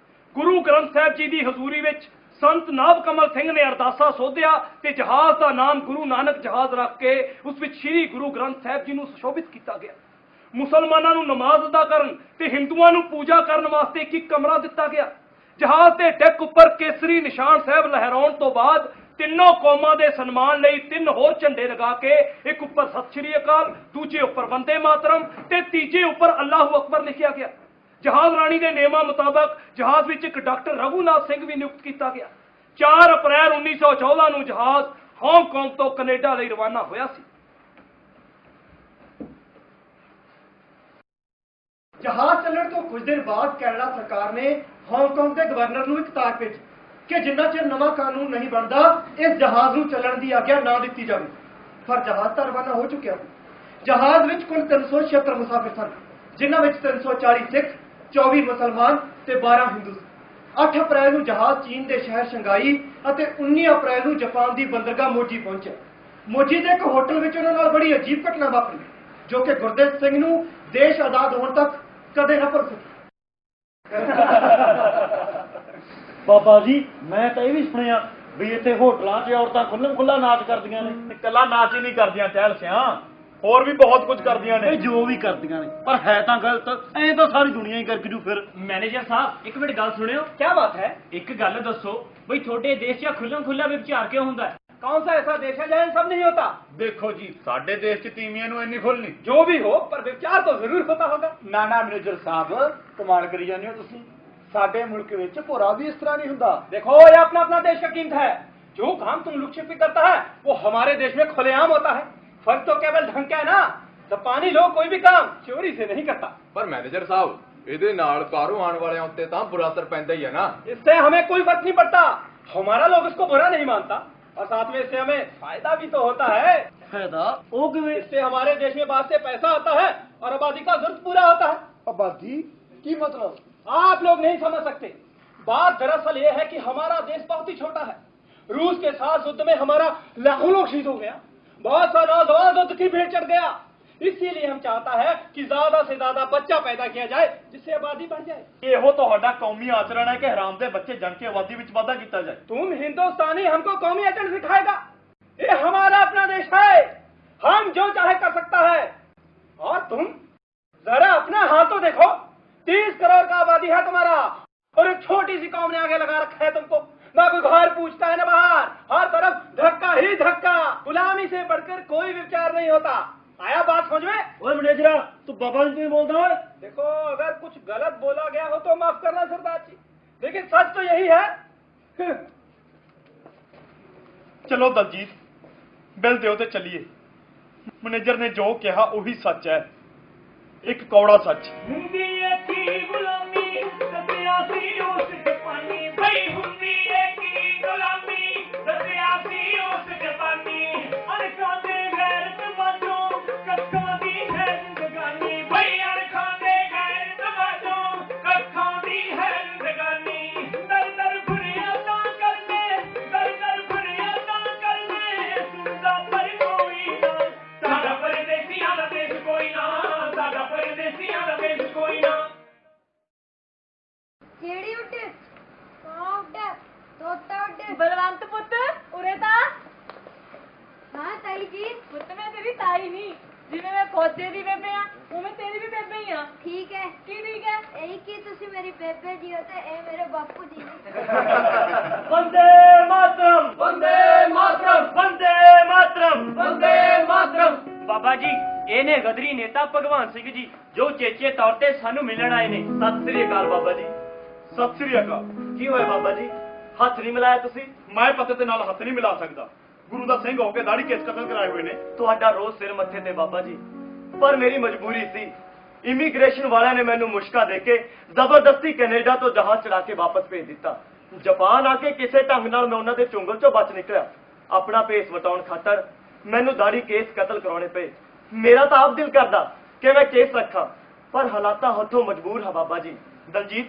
Speaker 1: ਗੁਰੂ ਗ੍ਰੰਥ ਸਾਹਿਬ ਜੀ ਦੀ ਹਜ਼ੂਰੀ ਵਿੱਚ ਸੰਤ ਨਾਭ ਕਮਲ ਸਿੰਘ ਨੇ ਅਰਦਾਸਾ ਸੋਧਿਆ ਤੇ ਜਹਾਜ਼ ਦਾ ਨਾਮ ਗੁਰੂ ਨਾਨਕ ਜਹਾਜ਼ ਰੱਖ ਕੇ ਉਸ ਵਿੱਚ ਸ੍ਰੀ ਗੁਰੂ ਗ੍ਰੰਥ ਸਾਹਿਬ ਜੀ ਨੂੰ ਸੁਸ਼ੋਭਿਤ ਕੀਤਾ ਗਿਆ। ਮੁਸਲਮਾਨਾਂ ਨੂੰ ਨਮਾਜ਼ ਅਦਾ ਕਰਨ ਤੇ ਹਿੰਦੂਆਂ ਨੂੰ ਪੂਜਾ ਕਰਨ ਵਾਸਤੇ ਇੱਕ ਕਮਰਾ ਦਿੱਤਾ ਗਿਆ। ਜਹਾਜ਼ ਦੇ ਡੈਕ ਉੱਪਰ ਕੇਸਰੀ ਨਿਸ਼ਾਨ ਸਾਹਿਬ ਲਹਿਰਾਉਣ ਤੋਂ ਬਾਅਦ ਤਿੰਨੋਂ ਕੌਮਾਂ ਦੇ ਸਨਮਾਨ ਲਈ 3 ਹੋਰ ਝੰਡੇ ਲਗਾ ਕੇ ਇੱਕ ਉੱਪਰ ਸਤਿ ਸ਼੍ਰੀ ਅਕਾਲ, ਦੂਜੇ ਉੱਪਰ ਵੰਦੇ ਮਾਤਰਮ ਤੇ ਤੀਜੇ ਉੱਪਰ ਅੱਲਾਹੂ ਅਕਬਰ ਲਿਖਿਆ ਗਿਆ। ਜਹਾਜ਼ ਰਾਣੀ ਦੇ ਨਿਯਮਾਂ ਮੁਤਾਬਕ ਜਹਾਜ਼ ਵਿੱਚ ਇੱਕ ਡਾਕਟਰ ਰਘੂਨਾਥ ਸਿੰਘ ਵੀ ਨਿਯੁਕਤ ਕੀਤਾ ਗਿਆ। 4 ਅਪ੍ਰੈਲ 1914 ਨੂੰ ਜਹਾਜ਼ ਹਾਂਗਕਾਂਗ ਤੋਂ ਕੈਨੇਡਾ ਲਈ ਰਵਾਨਾ ਹੋਇਆ ਸੀ।
Speaker 2: ਜਹਾਜ਼ ਚੱਲਣ ਤੋਂ ਕੁਝ ਦਿਨ ਬਾਅਦ ਕੈਨੇਡਾ ਸਰਕਾਰ ਨੇ ਹਾਂਗਕਾਂਗ ਦੇ ਗਵਰਨਰ ਨੂੰ ਇੱਕ ਤਾਰ ਭੇਜੀ ਕਿ ਜਿੰਨਾ ਚਿਰ ਨਵਾਂ ਕਾਨੂੰਨ ਨਹੀਂ ਬਣਦਾ ਇਸ ਜਹਾਜ਼ ਨੂੰ ਚੱਲਣ ਦੀ ਆਗਿਆ ਨਾ ਦਿੱਤੀ ਜਾਵੇ। ਪਰ ਜਹਾਜ਼ ਤਾਂ ਰਵਾਨਾ ਹੋ ਚੁੱਕਿਆ ਸੀ। ਜਹਾਜ਼ ਵਿੱਚ ਕੁੱਲ 376 ਮੁਸਾਫਿਰ ਸਨ, ਜਿਨ੍ਹਾਂ ਵਿੱਚ 340 ਸਿੱਖ, 24 ਮੁਸਲਮਾਨ ਤੇ 12 ਹਿੰਦੂ ਸਨ। 8 ਅਪ੍ਰੈਲ ਨੂੰ ਜਹਾਜ਼ ਚੀਨ ਦੇ ਸ਼ਹਿਰ ਸ਼ੰਘਾਈ ਅਤੇ 19 ਅਪ੍ਰੈਲ ਨੂੰ ਜਾਪਾਨ ਦੀ ਬੰਦਰਗਾਹ ਮੋਜੀ ਪਹੁੰਚਿਆ। ਮੋਜੀ ਦੇ ਇੱਕ ਹੋਟਲ ਵਿੱਚ ਉਹਨਾਂ ਨਾਲ ਬੜੀ ਅਜੀਬ ਘਟਨਾ ਵਾਪਰੀ ਜੋ ਕਿ ਗੁਰਦੇਵ ਸਿੰਘ ਨੂੰ ਦੇਸ਼ ਆਜ਼ਾਦ ਹੋਣ ਤੱਕ ਕਦੇ ਨਾ ਭੁੱਲ ਸਕੀ।
Speaker 6: ਬਾਬਾ ਜੀ ਮੈਂ ਤਾਂ ਇਹ ਵੀ ਸੁਣਿਆ ਵੀ ਇੱਥੇ ਹੋਟਲਾਂ 'ਚ ਔਰਤਾਂ ਖੁੱਲ੍ਹਮ ਖੁੱਲ੍ਹਾ ਨਾਚ ਕਰਦੀਆਂ ਨੇ।
Speaker 4: ਇਕੱਲਾ ਨਾਚ ਹੀ ਨਹੀਂ ਕਰਦੀਆਂ ਟਹਿਲ ਸਿਆਂ, ਹੋਰ ਵੀ ਬਹੁਤ ਕੁਝ ਕਰਦੀਆਂ ਨੇ।
Speaker 6: ਇਹ ਜੋ ਵੀ ਕਰਦੀਆਂ ਨੇ ਪਰ ਹੈ ਤਾਂ ਗਲਤ। ਐਂ ਤਾਂ ਸਾਰੀ ਦੁਨੀਆ ਹੀ ਕਰਕੇ ਜੂ ਫਿਰ।
Speaker 7: ਮੈਨੇਜਰ ਸਾਹਿਬ ਇੱਕ ਮਿੰਟ ਗੱਲ ਸੁਣਿਓ।
Speaker 2: क्या बात है?
Speaker 7: ਇੱਕ ਗੱਲ ਦੱਸੋ ਬਈ ਤੁਹਾਡੇ ਦੇਸ਼ 'ਚ ਖੁੱਲ੍ਹਮ ਖੁੱਲ੍ਹਾ ਵਿਚਾਰ ਕਿਉਂ ਹੁੰਦਾ ਹੈ?
Speaker 2: कौन सा ऐसा देश है जहाँ सब नहीं होता?
Speaker 4: ਦੇਖੋ ਜੀ ਸਾਡੇ ਦੇਸ਼ 'ਚ ਤੀਵੀਆਂ ਨੂੰ ਇੰਨੀ ਖੁੱਲ੍ਹ ਨਹੀਂ।
Speaker 2: जो भी हो पर विचार तो जरूर होता होगा।
Speaker 6: ਨਾ ਨਾ ਮੈਨੇਜਰ ਸਾਹਿਬ ਕਮਾਲ ਕਰੀ ਜਾਂਦੇ ਹੋ ਤੁਸੀਂ। ਸਾਡੇ ਮੁਲਕ ਵਿੱਚ ਭੋਰਾ ਵੀ ਇਸ ਤਰ੍ਹਾਂ ਨਹੀਂ ਹੁੰਦਾ।
Speaker 2: देखो ये अपना अपना देश का कीमत है। जो काम तुम लुक छिपी करता है वो हमारे देश में खुलेआम होता है। फर्क तो केवल ढंग का है ना। जापानी लोग कोई भी काम चोरी से नहीं करता।
Speaker 8: ਪਰ ਮੈਨੇਜਰ ਸਾਹਿਬ ਇਹਦੇ ਨਾਲ ਬਾਹਰੋਂ ਆਉਣ ਵਾਲਿਆਂ ਉੱਤੇ ਤਾਂ ਬੁਰਾ ਅਸਰ ਪੈਂਦਾ ਹੀ ਹੈ ਨਾ।
Speaker 2: इससे हमें कोई फर्क नहीं पड़ता। हमारा लोग इसको बुरा नहीं मानता और साथ में इससे हमें फायदा भी तो होता है।
Speaker 6: ਫਾਇਦਾ ਉਹ ਕਿਵੇਂ?
Speaker 2: इससे हमारे देश में बाहर से पैसा आता है और आबादी का जरूरत पूरा होता है।
Speaker 6: ਆਬਾਦੀ ਕੀ ਮਤਲਬ?
Speaker 2: आप लोग नहीं समझ सकते। बात दरअसल ये है कि हमारा देश बहुत ही छोटा है। रूस के साथ युद्ध में हमारा लाखों लोग शहीद हो गया, बहुत सा नौजवान युद्ध की भीड़ चढ़ गया। इसीलिए हम चाहता है कि ज्यादा से ज्यादा बच्चा पैदा किया जाए जिससे आबादी बढ़ जाए।
Speaker 4: ਇਹੋ ਤੁਹਾਡਾ ਕੌਮੀ ਆਚਰਣ ਹੈ ਕਿ ਹਰਾਮ ਦੇ ਬੱਚੇ ਜਨ ਕੇ ਆਬਾਦੀ ਵਿੱਚ ਵਾਧਾ ਕੀਤਾ ਜਾਏ।
Speaker 2: तुम हिंदुस्तानी हमको कौमी आचरण सिखाएगा? ये हमारा अपना देश है, हम जो चाहे कर सकता है। और तुम जरा अपना हाल तो देखो, 30 करोड़ का आबादी है तुम्हारा और एक छोटी सी कौम ने आगे लगा रखा है तुमको। ना कोई घर पूछता है ना बाहर, हर तरफ धक्का ही धक्का। गुलामी से बढ़कर कोई विचार नहीं होता। आया बात समझ में?
Speaker 6: ਓਏ ਮੈਨੇਜਰਾ ਤੂੰ ਬਾਬਾ ਜੀ ਕਿਵੇਂ ਬੋਲਦਾ ਓਏ?
Speaker 2: देखो अगर कुछ गलत बोला गया हो तो माफ करना सरदार जी, लेकिन सच तो यही है।
Speaker 4: ਚਲੋ ਦਲਜੀਤ ਬਿੱਲ ਦਿਓ ਤੇ ਚੱਲੀਏ। ਮੈਨੇਜਰ ਨੇ ਜੋ ਕਿਹਾ ਉਹੀ ਸੱਚ ਹੈ, ਇੱਕ ਕੌੜਾ ਸੱਚ।
Speaker 3: ਹੁੰਦੀ ਏ ਕੀ ਗੁਲਾਮੀ ਦੱਸਿਆ ਸੀ ਉਸ ਜਪਾਨੀ ਬਈ ਹੁੰਦੀ ਏ ਕੀ ਗੁਲਾਮੀ ਦੱਸਿਆ ਸੀ ਉਸ ਜਪਾਨੀ ਅਣਖਾਂ ਦੇ ਗੈਰਤ ਵਾਜੋਂ ਕੱਖਾਂ ਦੀ ਹੈ ਜ਼ਿੰਦਗਾਨੀ ਬਈ ਅਣਖਾਂ ਦੇ ਗੈਰਤ ਵਾਜੋਂ ਕੱਖਾਂ ਦੀ ਹੈ ਜ਼ਿੰਦਗਾਨੀ ਦਰ ਦਰ ਫੁਰਿਆ ਤਾਂ ਕਰਨੇ ਦਰ ਦਰ ਫੁਰਿਆ ਤਾਂ ਕਰਨੇ ਸੁਣਦਾ ਪਰ ਕੋਈ ਨਾ ਸਾਡਾ ਪਰਦੇਸੀਆਂ ਦਾ ਦੇਸ਼ ਕੋਈ ਨਾ ਸਾਡਾ ਪਰਦੇਸੀਆਂ ਦਾ ਦੇਸ਼ ਕੋਈ ਨਾ।
Speaker 9: ਕਿਹੜੀ ਉੱਡ ਕੌਣ ਉੱਡ ਤੋਤਾ ਉੱਡ ਬਲਵੰਤ ਪੁੱਤ ਉਰੇ ਤਾਂ ਹਾਂ ਤਾਈ ਜੀ ਪੁੱਤ ਮੈਂ ਤੇਰੀ ਤਾਈ ਨਹੀਂ ਜਿਵੇਂ ਮੈਂ ਖੋਜੇ ਦੀ ਬੇਬੇ ਆ ਉਵੇਂ ਤੇਰੀ ਵੀ ਬੇਬੇ ਹੀ ਆ। ਠੀਕ ਹੈ ਕੀ ਠੀਕ ਹੈ ਇਹੀ ਕਿ ਤੁਸੀਂ ਮੇਰੀ ਬੇਬੇ ਜੀ ਹੋ ਤੇ ਇਹ ਮੇਰੇ ਬਾਪੂ ਜੀ ਨੇ।
Speaker 6: ਵੰਦੇ ਮਾਤਰਮ
Speaker 7: ਵੰਦੇ ਮਾਤਰਮ
Speaker 6: ਵੰਦੇ ਮਾਤਰਮ
Speaker 7: ਵੰਦੇ ਮਾਤਰਮ। ਬਾਬਾ ਜੀ ਇਹ ਨੇ ਗਦਰੀ ਨੇਤਾ ਭਗਵਾਨ ਸਿੰਘ ਜੀ ਜੋ ਚੇਚੇ ਤੌਰ ਤੇ ਸਾਨੂੰ ਮਿਲਣ ਆਏ ਨੇ।
Speaker 4: ਸਤਿ ਸ੍ਰੀ ਅਕਾਲ ਬਾਬਾ ਜੀ। ਸਤਿ ਸ੍ਰੀ ਅਕਾਲ।
Speaker 2: ਕੀ ਹੋਇਆ ਬਾਬਾ ਜੀ, ਹੱਥ ਨਹੀਂ ਮਿਲਾਇਆ ਤੁਸੀਂ?
Speaker 4: ਮੈਂ ਪਤੇ ਤੇ ਨਾਲ ਹੱਥ ਨਹੀਂ ਮਿਲਾ ਸਕਦਾ। ਗੁਰੂ ਦਾ ਸਿੰਘ ਹੋ ਕੇ ਦਾੜੀ ਕੇਸ ਕਤਲ ਕਰਾਏ ਹੋਏ ਨੇ।
Speaker 2: ਤੁਹਾਡਾ ਰੋਜ਼ ਸਿਰ ਮੱਥੇ ਤੇ ਬਾਬਾ ਜੀ, ਪਰ ਮੇਰੀ ਮਜਬੂਰੀ ਸੀ। ਇਮੀਗ੍ਰੇਸ਼ਨ ਵਾਲਿਆਂ ਨੇ ਮੈਨੂੰ ਮੁਸ਼ਕਾ ਦੇ ਕੇ ਜ਼ਬਰਦਸਤੀ ਕੈਨੇਡਾ ਤੋਂ ਜਹਾਜ਼ ਚੜਾ ਕੇ ਵਾਪਸ ਭੇਜ ਦਿੱਤਾ। ਜਾਪਾਨ ਆ ਕੇ ਕਿਸੇ ਢੰਗ ਨਾਲ ਮੈਂ ਉਹਨਾਂ ਦੇ ਚੁੰਗਲ ਚੋਂ ਬਚ ਨਿਕਲਿਆ। ਆਪਣਾ ਭੇਸ ਵਟਾਉਣ ਖਾਤਰ ਮੈਨੂੰ ਦਾੜੀ ਕੇਸ ਕਤਲ ਕਰਾਉਣੇ ਪਏ। ਮੇਰਾ ਤਾਂ ਆਪ ਦਿਲ ਕਰਦਾ ਕਿ ਮੈਂ ਕੇਸ ਰੱਖਾਂ, ਪਰ ਹਾਲਾਤਾਂ ਹੱਥੋਂ ਮਜਬੂਰ ਹਾਂ ਬਾਬਾ ਜੀ।
Speaker 4: ਦਲਜੀਤ,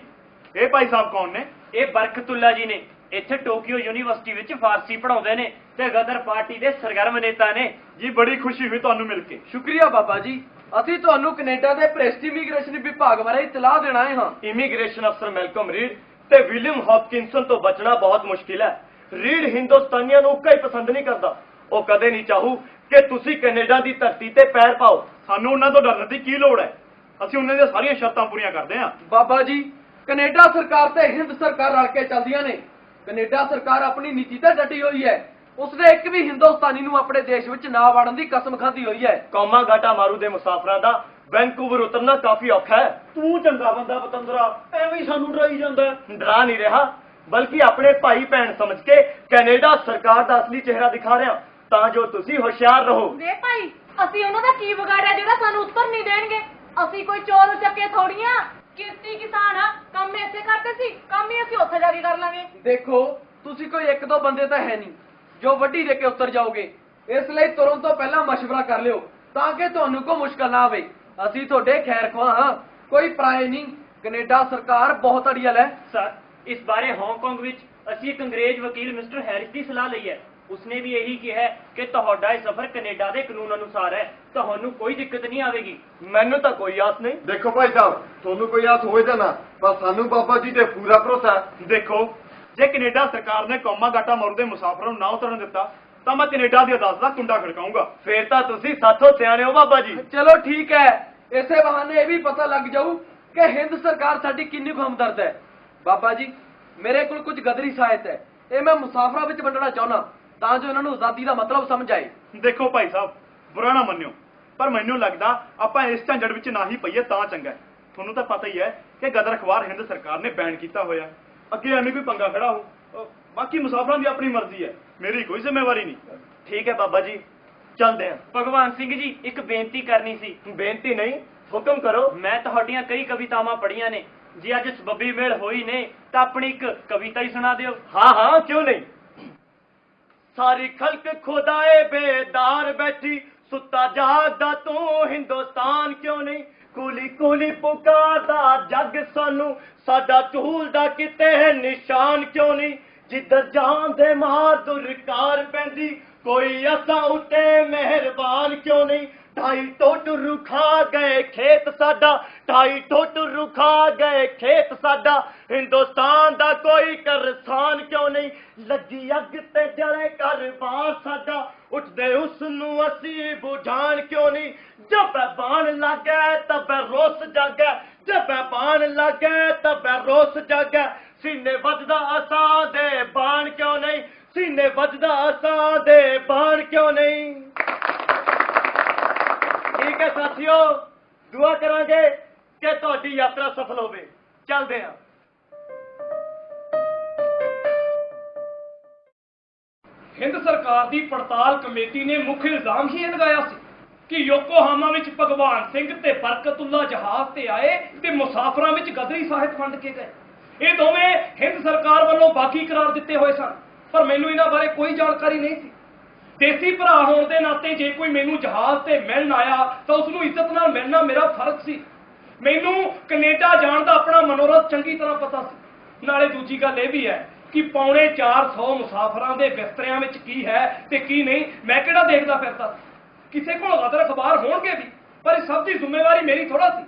Speaker 4: ਇਹ ਭਾਈ ਸਾਹਿਬ ਕੌਣ ਨੇ?
Speaker 7: ਇਹ ਬਰਕਤੁੱਲਾ ਜੀ ਨੇ। ਇੱਥੇ ਟੋਕੀਓ ਯੂਨੀਵਰਸਿਟੀ ਵਿੱਚ ਫਾਰਸੀ ਪੜ੍ਹਾਉਂਦੇ ਨੇ ਤੇ ਗਦਰ ਪਾਰਟੀ ਦੇ ਸਰਗਰਮ ਨੇਤਾ ਨੇ।
Speaker 4: ਜੀ ਬੜੀ ਖੁਸ਼ੀ ਹੋਈ ਤੁਹਾਨੂੰ ਮਿਲ ਕੇ।
Speaker 1: ਸ਼ੁਕਰੀਆ ਬਾਬਾ ਜੀ। ਅਸੀਂ ਤੁਹਾਨੂੰ ਕੈਨੇਡਾ ਦੇ ਪ੍ਰੈਸਟ ਇਮੀਗ੍ਰੇਸ਼ਨ ਵਿਭਾਗ ਬਾਰੇ ਇਤਲਾਹ ਦੇਣਾ ਆਏ ਹਾਂ।
Speaker 2: ਇਮੀਗ੍ਰੇਸ਼ਨ ਅਫਸਰ ਮੈਲਕਮ ਰੀਡ ਤੇ ਵਿਲੀਅਮ ਹੌਪਕਿੰਸਨ ਤੋਂ ਬਚਣਾ ਬਹੁਤ ਮੁਸ਼ਕਿਲ ਹੈ। ਰੀਡ ਹਿੰਦੁਸਤਾਨੀਆਂ ਨੂੰ ਕਈ ਪਸੰਦ ਨਹੀਂ ਕਰਦਾ। ਉਹ ਕਦੇ ਨਹੀਂ ਚਾਹੂ ਕਿ ਤੁਸੀਂ ਕੈਨੇਡਾ ਦੀ ਧਰਤੀ ਤੇ ਪੈਰ ਪਾਓ।
Speaker 4: ਸਾਨੂੰ ਉਹਨਾਂ ਤੋਂ ਡਰਨ ਦੀ ਕੀ ਲੋੜ ਹੈ? ਅਸੀਂ ਉਹਨਾਂ ਦੀਆਂ ਸਾਰੀਆਂ ਸ਼ਰਤਾਂ ਪੂਰੀਆਂ ਕਰਦੇ ਹਾਂ।
Speaker 1: ਬਾਬਾ ਜੀ, ਕੈਨੇਡਾ ਸਰਕਾਰ ਤੇ ਹਿੰਦ ਸਰਕਾਰ ਰਲ ਕੇ ਚੱਲਦੀਆਂ ਨੇ। ਕੈਨੇਡਾ ਸਰਕਾਰ ਆਪਣੀ ਨੀਤੀ ਤੇ ਡਟੀ ਹੋਈ ਹੈ। ਉਸਨੇ ਇੱਕ ਵੀ ਹਿੰਦੁਸਤਾਨੀ ਨੂੰ ਆਪਣੇ ਦੇਸ਼ ਵਿੱਚ ਨਾ ਵੜਨ ਦੀ ਕਸਮ ਖਾਧੀ ਹੋਈ ਹੈ।
Speaker 2: ਕੌਮਾ ਘਾਟਾ ਮਾਰੂ ਦੇ ਮੁਸਾਫਰਾਂ ਦਾ ਵੈਨਕੂਵਰ ਉਤਰਨਾ ਕਾਫੀ ਔਖਾ ਹੈ।
Speaker 6: ਤੂੰ ਚੰਗਾ ਬੰਦਾ ਪਤੰਦਰਾ, ਐਵੇਂ ਹੀ ਸਾਨੂੰ ਡਰਾਈ ਜਾਂਦਾ।
Speaker 2: ਡਰਾ ਨਹੀਂ ਰਿਹਾ, ਬਲਕਿ ਆਪਣੇ ਭਾਈ ਭੈਣ ਸਮਝ ਕੇ ਕੈਨੇਡਾ ਸਰਕਾਰ ਦਾ ਅਸਲੀ ਚਿਹਰਾ ਦਿਖਾ ਰਿਹਾ, ਤਾਂ ਜੋ ਤੁਸੀਂ ਹੁਸ਼ਿਆਰ ਰਹੋ।
Speaker 9: ਵੇ ਭਾਈ, ਅਸੀਂ ਉਹਨਾਂ ਦਾ ਕੀ ਵਿਗਾੜਿਆ ਜਿਹੜਾ ਸਾਨੂੰ ਉੱਤਰ ਨਹੀਂ ਦੇਣਗੇ? ਅਸੀਂ ਕੋਈ ਚੋਰ ਚੱਕੇ ਥੋੜੀਆਂ, ਕਿਰਤੀ ਕਿਸਾਨ ਆ। ਕੰਮ ਇੱਥੇ ਕਰਦੇ ਸੀ, ਕੰਮ ਹੀ ਅਸੀਂ ਉੱਥੇ ਜਾ ਕੇ ਕਰ ਲਾਂਗੇ।
Speaker 1: ਦੇਖੋ, ਤੁਸੀਂ ਕੋਈ ਇੱਕ ਦੋ ਬੰਦੇ ਤਾਂ ਹੈ ਨਹੀਂ ਜੋ ਵੱਡੀ ਦੇ ਕੇ ਉੱਤਰ ਜਾਓਗੇ। ਇਸ ਲਈ ਤੁਰਨ ਤੋਂ ਪਹਿਲਾਂ ਮਸ਼ਵਰਾ ਕਰ ਲਿਓ ਤਾਂ ਕਿ ਤੁਹਾਨੂੰ ਕੋਈ ਮੁਸ਼ਕਲ ਨਾ ਆਵੇ। ਅਸੀਂ ਤੁਹਾਡੇ ਖੈਰ ਖਵਾਹ ਹਾਂ, ਕੋਈ ਪਰਾਏ ਨਹੀਂ। ਕੈਨੇਡਾ ਸਰਕਾਰ ਬਹੁਤ ਅੜੀਅਲ ਹੈ।
Speaker 7: ਸਰ, ਇਸ ਬਾਰੇ ਹਾਂਗਕਾਂਗ ਵਿੱਚ ਅਸੀਂ ਇੱਕ ਅੰਗਰੇਜ਼ ਵਕੀਲ ਮਿਸਟਰ ਹੈਰਿਸ ਦੀ ਸਲਾਹ ਲਈ ਹੈ। ਉਸਨੇ ਵੀ ਇਹੀ ਕਿਹਾ ਹੈ ਕਿ ਤੁਹਾਡਾ ਇਹ ਸਫ਼ਰ ਕੈਨੇਡਾ ਦੇ ਕਾਨੂੰਨ ਅਨੁਸਾਰ ਹੈ, ਤੁਹਾਨੂੰ ਕੋਈ ਦਿੱਕਤ ਨਹੀਂ ਆਵੇਗੀ।
Speaker 2: ਮੈਨੂੰ ਤਾਂ ਕੋਈ ਆਸ ਨਹੀਂ।
Speaker 10: ਦੇਖੋ ਭਾਈ ਸਾਹਿਬ, ਤੁਹਾਨੂੰ ਕੋਈ ਆਸ ਹੋਵੇ ਜਾਂ ਨਾ, ਪਰ ਸਾਨੂੰ ਬਾਬਾ ਜੀ ਤੇ ਪੂਰਾ ਭਰੋਸਾ ਹੈ।
Speaker 4: ਦੇਖੋ, ਜੇ ਕੈਨੇਡਾ ਸਰਕਾਰ ਨੇ ਕੌਮਾ ਘਾਟਾ ਮਾਰੂ ਦੇ ਮੁਸਾਫਰਾਂ ਨੂੰ ਨਾ ਉਤਰਨ ਦਿੱਤਾ ਤਾਂ ਮੈਂ ਕੈਨੇਡਾ ਦੀ ਅਦਾਲਤ ਦਾ ਕੁੰਡਾ ਖੜਕਾਊਂਗਾ।
Speaker 2: ਫੇਰ ਤਾਂ ਤੁਸੀਂ ਸਾਥੋਂ ਸਿਆਣੇ ਹੋ ਬਾਬਾ ਜੀ।
Speaker 1: ਚਲੋ ਠੀਕ ਹੈ, ਇਸੇ ਬਹਾਨੇ ਇਹ ਵੀ ਪਤਾ ਲੱਗ ਜਾਊ ਕਿ ਹਿੰਦ ਸਰਕਾਰ ਸਾਡੀ ਕਿੰਨੀ ਕੁ ਹਮਦਰਦ ਹੈ। ਬਾਬਾ ਜੀ, ਮੇਰੇ ਕੋਲ ਕੁਝ ਗਦਰੀ ਸਾਹਿਤ ਹੈ, ਇਹ ਮੈਂ ਮੁਸਾਫਰਾਂ ਵਿੱਚ ਵੰਡਣਾ ਚਾਹੁੰਦਾ ਤਾਂ ਜੋ ਇਹਨਾਂ ਨੂੰ ਆਜ਼ਾਦੀ ਦਾ ਮਤਲਬ ਸਮਝ ਆਏ।
Speaker 4: ਦੇਖੋ ਭਾਈ ਸਾਹਿਬ, ਬੁਰਾ ਨਾ ਮੰਨਿਓ, ਪਰ ਮੈਨੂੰ ਲੱਗਦਾ ਆਪਾਂ ਇਸ ਝੰਜੜ ਵਿੱਚ ਨਾ ਹੀ ਪਈਏ ਤਾਂ ਚੰਗਾ ਹੈ। ਤੁਹਾਨੂੰ ਤਾਂ ਪਤਾ ਹੀ ਹੈ ਕਿ ਗਦਰ ਅਖਬਾਰ ਹਿੰਦ ਸਰਕਾਰ ਨੇ ਬੈਨ ਕੀਤਾ ਹੋਇਆ। ਅੱਗੇ ਐਵੇਂ ਕੋਈ ਪੰਗਾ ਖੜਾ ਹੋ, ਬਾਕੀ ਮੁਸਾਫਰਾਂ ਦੀ ਆਪਣੀ ਮਰਜ਼ੀ ਹੈ, ਮੇਰੀ ਕੋਈ ਜ਼ਿੰਮੇਵਾਰੀ ਨਹੀਂ।
Speaker 2: ਠੀਕ ਹੈ ਬਾਬਾ ਜੀ, ਚੱਲਦੇ ਹਾਂ।
Speaker 7: ਭਗਵਾਨ ਸਿੰਘ ਜੀ, ਇੱਕ ਬੇਨਤੀ ਕਰਨੀ ਸੀ।
Speaker 2: ਬੇਨਤੀ ਨਹੀਂ, ਹੁਕਮ ਕਰੋ।
Speaker 7: ਮੈਂ ਤੁਹਾਡੀਆਂ ਕਈ ਕਵਿਤਾਵਾਂ ਪੜ੍ਹੀਆਂ ਨੇ, ਜੇ ਅੱਜ ਸਬੱਬੀ ਮੇਲ ਹੋਈ ਨੇ ਤਾਂ ਆਪਣੀ ਇੱਕ ਕਵਿਤਾ ਹੀ ਸੁਣਾ ਦਿਓ।
Speaker 2: ਹਾਂ ਹਾਂ, ਕਿਉਂ ਨਹੀਂ। ਸਾਰੀ ਖਲਕ ਖੁਦਾਏ ਬੇਦਾਰ ਬੈਠੀ, ਸੁੱਤਾ ਜਾਗਦਾ ਤੂੰ ਹਿੰਦੁਸਤਾਨ ਕਿਉਂ ਨਹੀਂ। ਕੂਲੀ ਕੂਲੀ ਪੁਕਾਰਦਾ ਜੱਗ ਸਾਨੂੰ, ਸਾਡਾ ਝੂਲਦਾ ਕਿਤੇ ਨਿਸ਼ਾਨ ਕਿਉਂ ਨਹੀਂ। ਜਿੱਧਰ ਜਾਨ ਦੇ ਮਾਰ ਦੁਰਕਾਰ ਪੈਂਦੀ, ਕੋਈ ਅਸਾਂ ਉੱਤੇ ਮਿਹਰਬਾਨ ਕਿਉਂ ਨਹੀਂ। ਢਾਈ ਟੁੱਟ ਰੁਖਾ ਗਏ ਖੇਤ ਸਾਡਾ, ਢਾਈ ਟੁੱਟ ਰੁਖਾ ਗਏ ਖੇਤ ਸਾਡਾ, ਹਿੰਦੁਸਤਾਨ ਦਾ ਕੋਈ ਕਿਸਾਨ ਕਿਉਂ ਨਹੀਂ। ਲੱਗੀ ਅੱਗ ਤੇ ਜਲੇ ਘਰ-ਬਾਰ ਸਾਡਾ, ਉੱਠਦੇ ਉਸ ਨੂੰ ਅਸੀਂ ਬੁਝਾਣ ਕਿਉਂ ਨਹੀਂ। ਜਬ ਬਾਣ ਲੱਗੇ ਤਬ ਰੋਸ ਜਾਗੇ, ਜਬ ਬਾਣ ਲੱਗੇ ਤਬ ਰੋਸ ਜਾਗੇ, ਸੀਨੇ ਵੱਜਦਾ ਅਸਾਂ ਦੇ ਬਾਣ ਕਿਉਂ ਨਹੀਂ, ਸੀਨੇ ਵੱਜਦਾ ਅਸਾਂ ਦੇ ਬਾਣ ਕਿਉਂ ਨਹੀਂ। ਠੀਕ ਹੈ ਸਾਥੀਓ, ਦੁਆ ਕਰਾਂਗੇ ਕਿ ਤੁਹਾਡੀ ਯਾਤਰਾ ਸਫਲ ਹੋਵੇ। ਚੱਲਦੇ ਹਾਂ।
Speaker 1: ਹਿੰਦ ਸਰਕਾਰ ਦੀ ਪੜਤਾਲ ਕਮੇਟੀ ਨੇ ਮੁੱਖ ਇਲਜ਼ਾਮ ਹੀ ਇਹ ਲਗਾਇਆ ਸੀ ਕਿ ਯੋਕੋਹਾਮਾ ਵਿੱਚ ਭਗਵਾਨ ਸਿੰਘ ਤੇ ਬਰਕਤੁੱਲਾ ਜਹਾਜ਼ ਤੇ ਆਏ ਤੇ ਮੁਸਾਫਰਾਂ ਵਿੱਚ ਗਦਰੀ ਸਾਹਿਤ ਵੰਡ ਕੇ ਗਏ। ਇਹ ਦੋਵੇਂ ਹਿੰਦ ਸਰਕਾਰ ਵੱਲੋਂ ਬਾਕੀ ਕਰਾਰ ਦਿੱਤੇ ਹੋਏ ਸਨ, ਪਰ ਮੈਨੂੰ ਇਹਨਾਂ ਬਾਰੇ ਕੋਈ ਜਾਣਕਾਰੀ ਨਹੀਂ ਸੀ। ਦੇਸੀ ਭਰਾ ਹੋਣ ਦੇ ਨਾਤੇ ਜੇ ਕੋਈ ਮੈਨੂੰ ਜਹਾਜ਼ ਤੇ ਮਿਲਣ ਆਇਆ ਤਾਂ ਉਸ ਨੂੰ ਇੱਜ਼ਤ ਨਾਲ ਮਿਲਣਾ ਮੇਰਾ ਫਰਜ਼ ਸੀ। ਮੈਨੂੰ ਕੈਨੇਡਾ ਜਾਣ ਦਾ ਆਪਣਾ ਮਨੋਰਥ ਚੰਗੀ ਤਰ੍ਹਾਂ ਪਤਾ ਸੀ। ਨਾਲੇ ਦੂਜੀ ਗੱਲ ਇਹ ਵੀ ਹੈ ਕਿ ਪੌਣੇ 400 ਮੁਸਾਫਰਾਂ ਦੇ ਬਿਸਤਰਿਆਂ ਵਿੱਚ ਕੀ ਹੈ ਤੇ ਕੀ ਨਹੀਂ ਮੈਂ ਕਿਹੜਾ ਦੇਖਦਾ ਫਿਰਦਾ। ਕਿਸੇ ਕੋਲ ਗਦਰ ਅਖਬਾਰ ਹੋਣਗੇ ਵੀ, ਪਰ ਇਹ ਸਭ ਦੀ ਜ਼ਿੰਮੇਵਾਰੀ ਮੇਰੀ ਥੋੜਾ ਸੀ।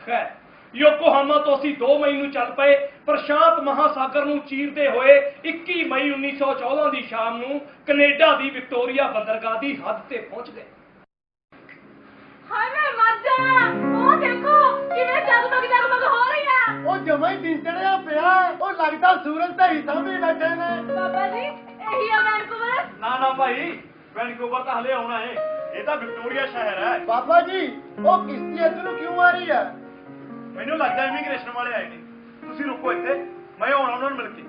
Speaker 1: ਖੈਰ, ਯੋਕੋਹਾਮਾ ਤੋਂ ਅਸੀਂ 2 ਮਈ ਨੂੰ ਚੱਲ ਪਏ। ਪ੍ਰਸ਼ਾਂਤ ਮਹਾਸਾਗਰ ਨੂੰ ਚੀਰਦੇ ਹੋਏ 21 ਮਈ 1914 ਦੀ ਸ਼ਾਮ ਨੂੰ ਕੈਨੇਡਾ ਦੀ ਵਿਕਟੋਰੀਆ ਬੰਦਰਗਾਹ ਦੀ ਹੱਦ ਤੇ ਪਹੁੰਚ ਗਏ।
Speaker 9: ਹਾਏ ਮੈਂ ਮਰ ਜਾ, ਉਹ ਦੇਖੋ ਕਿਵੇਂ ਜਗਮਗ ਹੋ ਰਹੀ ਆ।
Speaker 5: ਉਹ ਜਮਾਂ ਹੀ ਦਿਨ ਚੜਿਆ ਪਿਆ, ਉਹ ਲੱਗਦਾ ਸੂਰਜ ਤਾਂ ਹੀ ਸਾਹਮਣੇ ਬੈਠੇ ਨੇ।
Speaker 9: ਬਾਬਾ ਜੀ, ਇਹੀ ਆ ਵੈਨਕੂਵਰ।
Speaker 4: ਨਾ ਨਾ ਭਾਈ, ਵੈਨਕੂਵਰ ਤਾਂ ਹਲੇ ਆਉਣਾ ਹੈ, ਇਹ ਤਾਂ ਵਿਕਟੋਰੀਆ ਸ਼ਹਿਰ ਹੈ।
Speaker 2: ਬਾਬਾ ਜੀ ਉਹ ਕਿਸ਼ਤੀ ਇੱਧਰ ਨੂੰ ਕਿਉਂ ਆ ਰਹੀ ਹੈ?
Speaker 4: ਮੈਨੂੰ ਲੱਗਦਾ ਇਮੀਗ੍ਰੇਸ਼ਨ ਵਾਲੇ ਆਏ ਨੇ। ਤੁਸੀਂ ਰੁਕੋ ਇੱਥੇ, ਮੈਂ ਆਉਣਾ ਉਹਨਾਂ ਨੂੰ ਮਿਲ ਕੇ।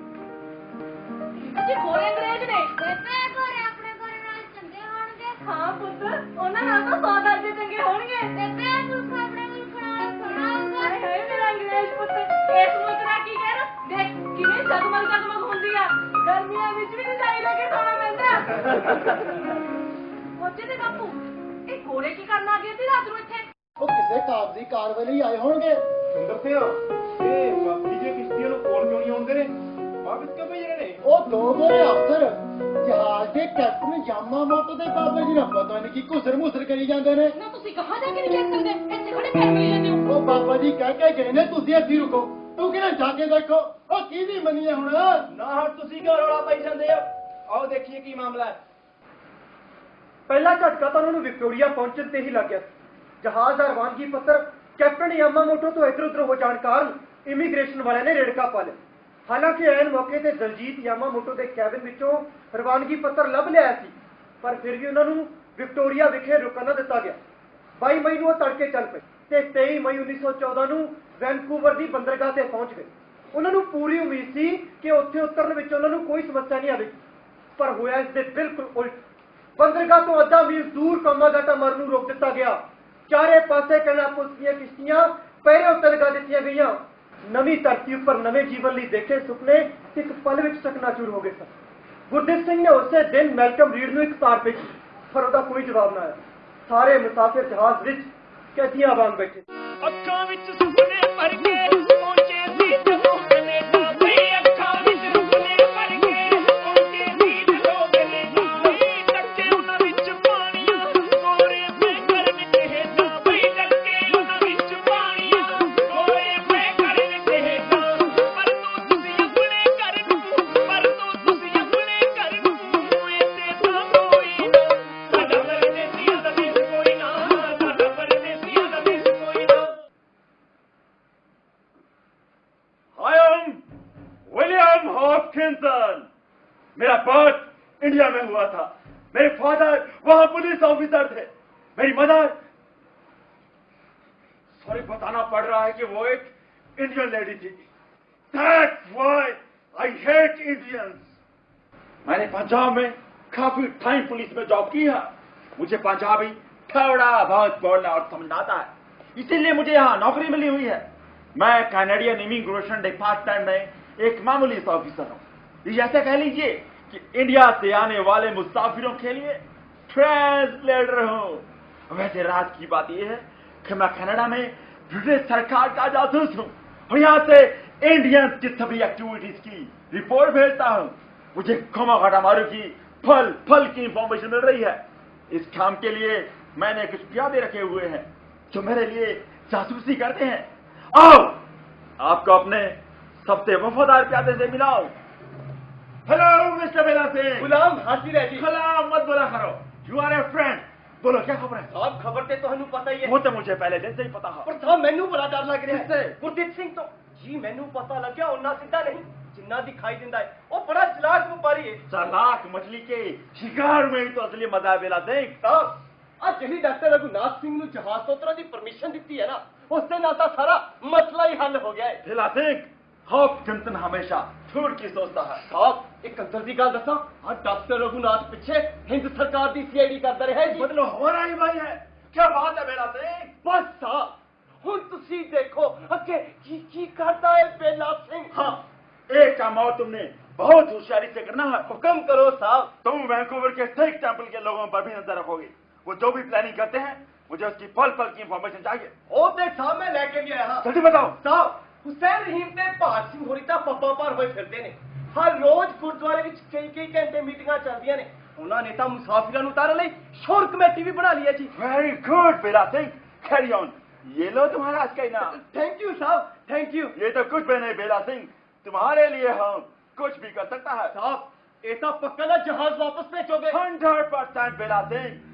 Speaker 9: ਜੀ ਕੋਲੇ ਅੰਗਰੇਜ਼ ਨੇ
Speaker 11: ਬੇਬੇ ਘਰੇ ਆਪਣੇ ਘਰੇ ਨਾਲ ਚੰਗੇ ਹੋਣਗੇ।
Speaker 9: ਹਾਂ ਪੁੱਤ, ਉਹਨਾਂ ਨਾਲ ਤਾਂ 100 ਦਰਜੇ ਚੰਗੇ ਹੋਣਗੇ।
Speaker 11: ਬੇਬੇ ਤੂੰ ਆਪਣੇ ਮੁਲਕ ਨਾਲ ਖੜਾਉਂਗਾ।
Speaker 9: ਹਾਏ ਹਾਏ ਮੇਰਾ ਅੰਗਰੇਜ਼ ਪੁੱਤ, ਇਸ ਮੁਲਕ ਦਾ ਕੀ ਕਹਿਣਾ? ਦੇਖ ਕਿਵੇਂ ਜਗਮਗ ਜਗਮਗ ਹੁੰਦੀ ਆ, ਗਰਮੀਆਂ ਵਿੱਚ ਵੀ ਰਜਾਈ ਲੈ ਕੇ ਸੌਣਾ ਪੈਂਦਾ। ਮੋਚੇ ਦੇ ਬਾਪੂ, ਇਹ ਘੋੜੇ ਕੀ ਕਰਨ ਆ ਗਏ ਸੀ ਰਾਤ ਨੂੰ ਇੱਥੇ?
Speaker 2: ਉਹ ਕਿਸੇ ਕਾਗਜ਼ੀ ਕਾਰਵਾਈ ਲਈ ਆਏ ਹੋਣਗੇ।
Speaker 10: ਸੁੰਦਰ ਸਿਆ ਇਹ ਬਾਕੀ ਜੇ ਕਿਸ਼ਤੀਆਂ ਨੂੰ ਕੋਲ ਕਿਉਂ ਨਹੀਂ ਆਉਂਦੇ ਨੇ? ਵਾਪਸ ਕਿਉਂ ਭੇਜ ਰਹੇ ਨੇ?
Speaker 2: ਉਹ ਦੋ ਗੋਰੇ ਅਫਸਰ ਜਹਾਜ਼ ਦੇ ਕੈਪਟਨ ਯਾਮਾਮੋਟੋ ਦੇ ਬਾਬਾ ਜੀ ਨਾਲ ਪਤਾ ਨਹੀਂ ਕੀ ਘੁਸਰ ਮੁਸਰ ਕਰੀ ਜਾਂਦੇ ਨੇ।
Speaker 9: ਨਾ ਤੁਸੀਂ ਕਹਾਂ ਜਾ ਕੇ ਨਹੀਂ ਚੈੱਕ ਕਰਦੇ, ਇੱਥੇ ਖੜੇ ਪੈਰ ਮਿਲ ਜਾਂਦੇ ਹੋ।
Speaker 2: ਉਹ ਬਾਬਾ ਜੀ ਕਹਿ ਕੇ ਗਏ ਨੇ ਤੁਸੀਂ ਇੱਥੇ ਰੁਕੋ। ਤੂੰ ਕਿਹਨਾਂ ਜਾ ਕੇ ਦੇਖੋ ਉਹ ਕੀ ਵੀ ਮੰਨੀਏ ਹੁਣ।
Speaker 5: ਨਾ ਹੁਣ ਤੁਸੀਂ ਕਿਉਂ ਰੌਲਾ ਪਾਈ ਜਾਂਦੇ ਹੋ? ਆਓ ਦੇਖੀਏ ਕੀ ਮਾਮਲਾ ਹੈ।
Speaker 2: ਪਹਿਲਾ ਝਟਕਾ ਤਾਂ ਉਹਨਾਂ ਨੂੰ ਵਿਕਟੋਰੀਆ ਪਹੁੰਚਣ ਤੇ ਹੀ ਲੱਗ ਗਿਆ। ਜਹਾਜ਼ ਦਾ ਰਵਾਨਗੀ ਪੱਤਰ ਕੈਪਟਨ ਯਾਮਾਮੋਟੋ ਤੋਂ ਇੱਧਰ ਉੱਧਰ ਹੋ ਜਾਣ ਕਾਰਨ ਇਮੀਗ੍ਰੇਸ਼ਨ ਵਾਲਿਆਂ ਨੇ ਰੇੜਕਾ ਪਾ ਲਿਆ। ਹਾਲਾਂਕਿ ਐਨ ਮੌਕੇ ਤੇ ਦਲਜੀਤ ਯਾਮਾਮੋਟੋ ਦੇ ਕੈਬਿਨ ਵਿੱਚੋਂ ਰਵਾਨਗੀ ਪੱਤਰ ਲੱਭ ਲਿਆ ਸੀ, ਪਰ ਫਿਰ ਵੀ ਉਹਨਾਂ ਨੂੰ ਵਿਕਟੋਰੀਆ ਵਿਖੇ ਰੁਕਣ ਨਾ ਦਿੱਤਾ ਗਿਆ। 22 ਮਈ ਨੂੰ ਉਹ ਤੜਕੇ ਚੱਲ ਪਏ ਤੇ 23 ਮਈ 1914 ਨੂੰ ਵੈਨਕੂਵਰ ਦੀ ਬੰਦਰਗਾਹ ਤੇ ਪਹੁੰਚ ਗਏ। ਉਹਨਾਂ ਨੂੰ ਪੂਰੀ ਉਮੀਦ ਸੀ ਕਿ ਉੱਥੇ ਉਤਰਨ ਵਿੱਚ ਉਹਨਾਂ ਨੂੰ ਕੋਈ ਸਮੱਸਿਆ ਨਹੀਂ ਆਵੇਗੀ, ਪਰ ਹੋਇਆ ਇਸ ਦੇ ਬਿਲਕੁਲ ਉਲਟ। ਬੰਦਰਗਾਹ ਤੋਂ ਅੱਧਾ ਮੀਲ ਦੂਰ ਕਾਮਾਗਾਟਾ ਮਰ ਨੂੰ ਰੋਕ ਦਿੱਤਾ ਗਿਆ। ਚਾਰੇ ਪਾਸੇ ਕੈਨੇਡਾ ਪੁਲਿਸ ਦੀਆਂ ਕਿਸ਼ਤੀਆਂ ਪਹਿਰੇ ਉੱਤੇ ਲਗਾ ਦਿੱਤੀਆਂ ਗਈਆਂ। ਨਵੀਂ ਧਰਤੀ ਉੱਪਰ ਨਵੇਂ ਜੀਵਨ ਲਈ ਦੇਖੇ ਸੁਪਨੇ ਇੱਕ ਪਲ ਵਿੱਚ ਚਕਨਾਚੂਰ ਹੋ ਗਏ ਸਨ। ਗੁਰਦੀਪ ਸਿੰਘ ਨੇ ਉਸੇ ਦਿਨ ਮੈਲਕਮ ਰੀਡ ਨੂੰ ਇੱਕ ਤਾਰ ਭੇਜੀ, ਪਰ ਉਹਦਾ ਕੋਈ ਜਵਾਬ ਨਾ ਆਇਆ। ਸਾਰੇ ਮੁਸਾਫਿਰ ਜਹਾਜ਼ ਵਿੱਚ ਕੈਦੀਆਂ ਵਾਂਗ ਬੈਠੇ।
Speaker 3: ਅੱਖਾਂ ਵਿੱਚ ਸੁਪਨੇ ਭਰ ਕੇ ਪਹੁੰਚੇ ਸੀ ਜਦੋਂ ਕੈਨੇਡਾ। ਬਈ ਅੱਖਾਂ ਵਿੱਚ ਸੁਪਨੇ ਭਰ ਕੇ ਪਹੁੰਚੇ ਸੀ ਜਦੋਂ ਕੈਨੇਡਾ। ਬਈ ਟੱਕੇ ਉਹਨਾਂ ਵਿੱਚ ਪਾਣੀਆਂ ਗੋਰੇ ਮੈਂ ਕਰਨ ਚਾਹੇਦਾ। ਬਈ ਟੱਕੇ ਉਹਨਾਂ ਵਿੱਚ ਪਾਣੀਆਂ ਗੋਰੇ ਮੈਂ ਕਰਨ ਚਾਹੇਦਾ। ਪਰ ਤੂੰ ਤੁਸੀਂ ਆਪਣੇ ਘਰ ਨੂੰ, ਪਰ ਤੁਸੀਂ ਆਪਣੇ ਘਰ ਨੂੰ ਇੱਥੇ ਤਾਂ ਕੋਈ ਨਾ। ਸਾਡਾ ਪਰਦੇਸੀਆਂ ਦਾ ਦੇਸ਼ ਕੋਈ ਨਾ, ਸਾਡਾ ਪਰਦੇਸੀਆਂ ਦਾ ਦੇਸ਼ ਕੋਈ ਨਾ।
Speaker 4: I am William Hopkinson. मेरा बर्थ इंडिया में हुआ था। मेरे फादर वहां पुलिस ऑफिसर थे। मेरी मदर, सॉरी बताना पड़ रहा है कि वो एक इंडियन लेडी थी। That's why I hate Indians। मैंने पंजाब में काफी टाइम पुलिस में जॉब की है। मुझे पंजाबी थोड़ा बहुत बोलना और समझना आता है, इसीलिए मुझे यहाँ नौकरी मिली हुई है। मैं कैनेडियन इमिग्रेशन डिपार्टमेंट में एक मामूली ऑफिसर हूँ। ऐसा कह लीजिए कि इंडिया से आने वाले मुसाफिरों के लिए ट्रांसलेटर हूँ। वैसे राज की बात यह है कि मैं कनाडा में ब्रिटिश सरकार का जासूस हूँ और यहाँ से इंडियंस की सभी एक्टिविटीज की रिपोर्ट भेजता हूँ। मुझे कामागाटामारू की फल की इंफॉर्मेशन मिल रही है। इस काम के लिए मैंने कुछ प्यादे रखे हुए हैं जो मेरे लिए जासूसी करते हैं। आओ आपको अपने सबसे वफादार प्यादे से मिलाओ। हेलो मिस्टर बेला सिंह।
Speaker 2: गुलाम हाजिर है जी।
Speaker 4: गुलाम मत बोला करो, यू आर ए फ्रेंड। बोलो क्या खबर है?
Speaker 2: साहब खबर ते ਤੁਹਾਨੂੰ ਪਤਾ ਹੀ ਹੈ।
Speaker 4: वो तो मुझे पहले दिन से ही पता है।
Speaker 2: ਪਰ ਸਾਹਿਬ ਮੈਨੂੰ ਬੜਾ ਡਰ ਲੱਗ ਰਿਹਾ
Speaker 4: किससे?
Speaker 2: ਹੈ। ਗੁਰਦੀਪ ਸਿੰਘ ਤੋਂ ਜੀ ਮੈਨੂੰ ਪਤਾ ਲੱਗਿਆ ਉਹਨਾਂ ਸਿੱਧਾ ਨਹੀਂ ਜਿੰਨਾ ਦਿਖਾਈ ਦਿੰਦਾ ਹੈ। ਉਹ ਬੜਾ ਚਲਾਕ ਵਪਾਰੀ ਹੈ।
Speaker 4: चालाक मछली के शिकार में ही तो असली मजा है बेला सिंह।
Speaker 2: ਸਾਹਿਬ ਆ ਜਿਹੜੀ ਡਾਕਟਰ ਰਘੁਨਾਥ ਸਿੰਘ ਨੂੰ ਜਹਾਜ਼ ਤੋਂ ਉਤਰਨ ਦੀ ਪਰਮਿਸ਼ਨ ਦਿੱਤੀ ਹੈ ਨਾ, उससे ना तो सारा मसला ही हल हो गया है।
Speaker 4: बेला सिंह, हॉपकिंसन हमेशा झूठ की सोचता है।
Speaker 2: साहब एक अंदर की गल दसा, हाँ डॉक्टर रघुनाथ पिछे हिंद सरकार की सीआईडी करता रहा है जी।
Speaker 4: मतलब हमारा ही भाई है। क्या बात है बेला सिंह?
Speaker 2: बस साहब हुन तुसी देखो अगे की करता है बेला सिंह।
Speaker 4: हाँ, एक काम और तुमने बहुत होशियारी से करना है।
Speaker 2: हुक्म करो साहब।
Speaker 4: तुम वैंकूवर के सिख टेंपल के लोगों पर भी नजर रखोगे। वो जो भी प्लानिंग करते हैं मुझे उसकी पल की इंफॉर्मेशन चाहिए।
Speaker 2: ओ ते साहब मैं लेके भी आया।
Speaker 4: जल्दी बताओ।
Speaker 2: साहब हुसैन रहीम ते भाट सिंह होरी ता पप्पा पर होए फिरदे ने। हर रोज गुरुद्वारे विच कई घंटे मीटिंगां चलदियां ने। उन्हां ने ता मुसाफिरां नूं उतारन लई शोर कमेटी भी बना ली है जी।
Speaker 4: Very good Bela Singh, carry on. ये लो तुम्हारा आज का इनाम।
Speaker 2: थैंक यू साहब, थैंक यू।
Speaker 4: ये तो कुछ भी नहीं बेला सिंह, तुम्हारे लिए हम कुछ भी कर सकता है।
Speaker 2: साहब ये तो पक्का ना जहाज वापस भेजोगे?
Speaker 4: 100% बेला सिंह।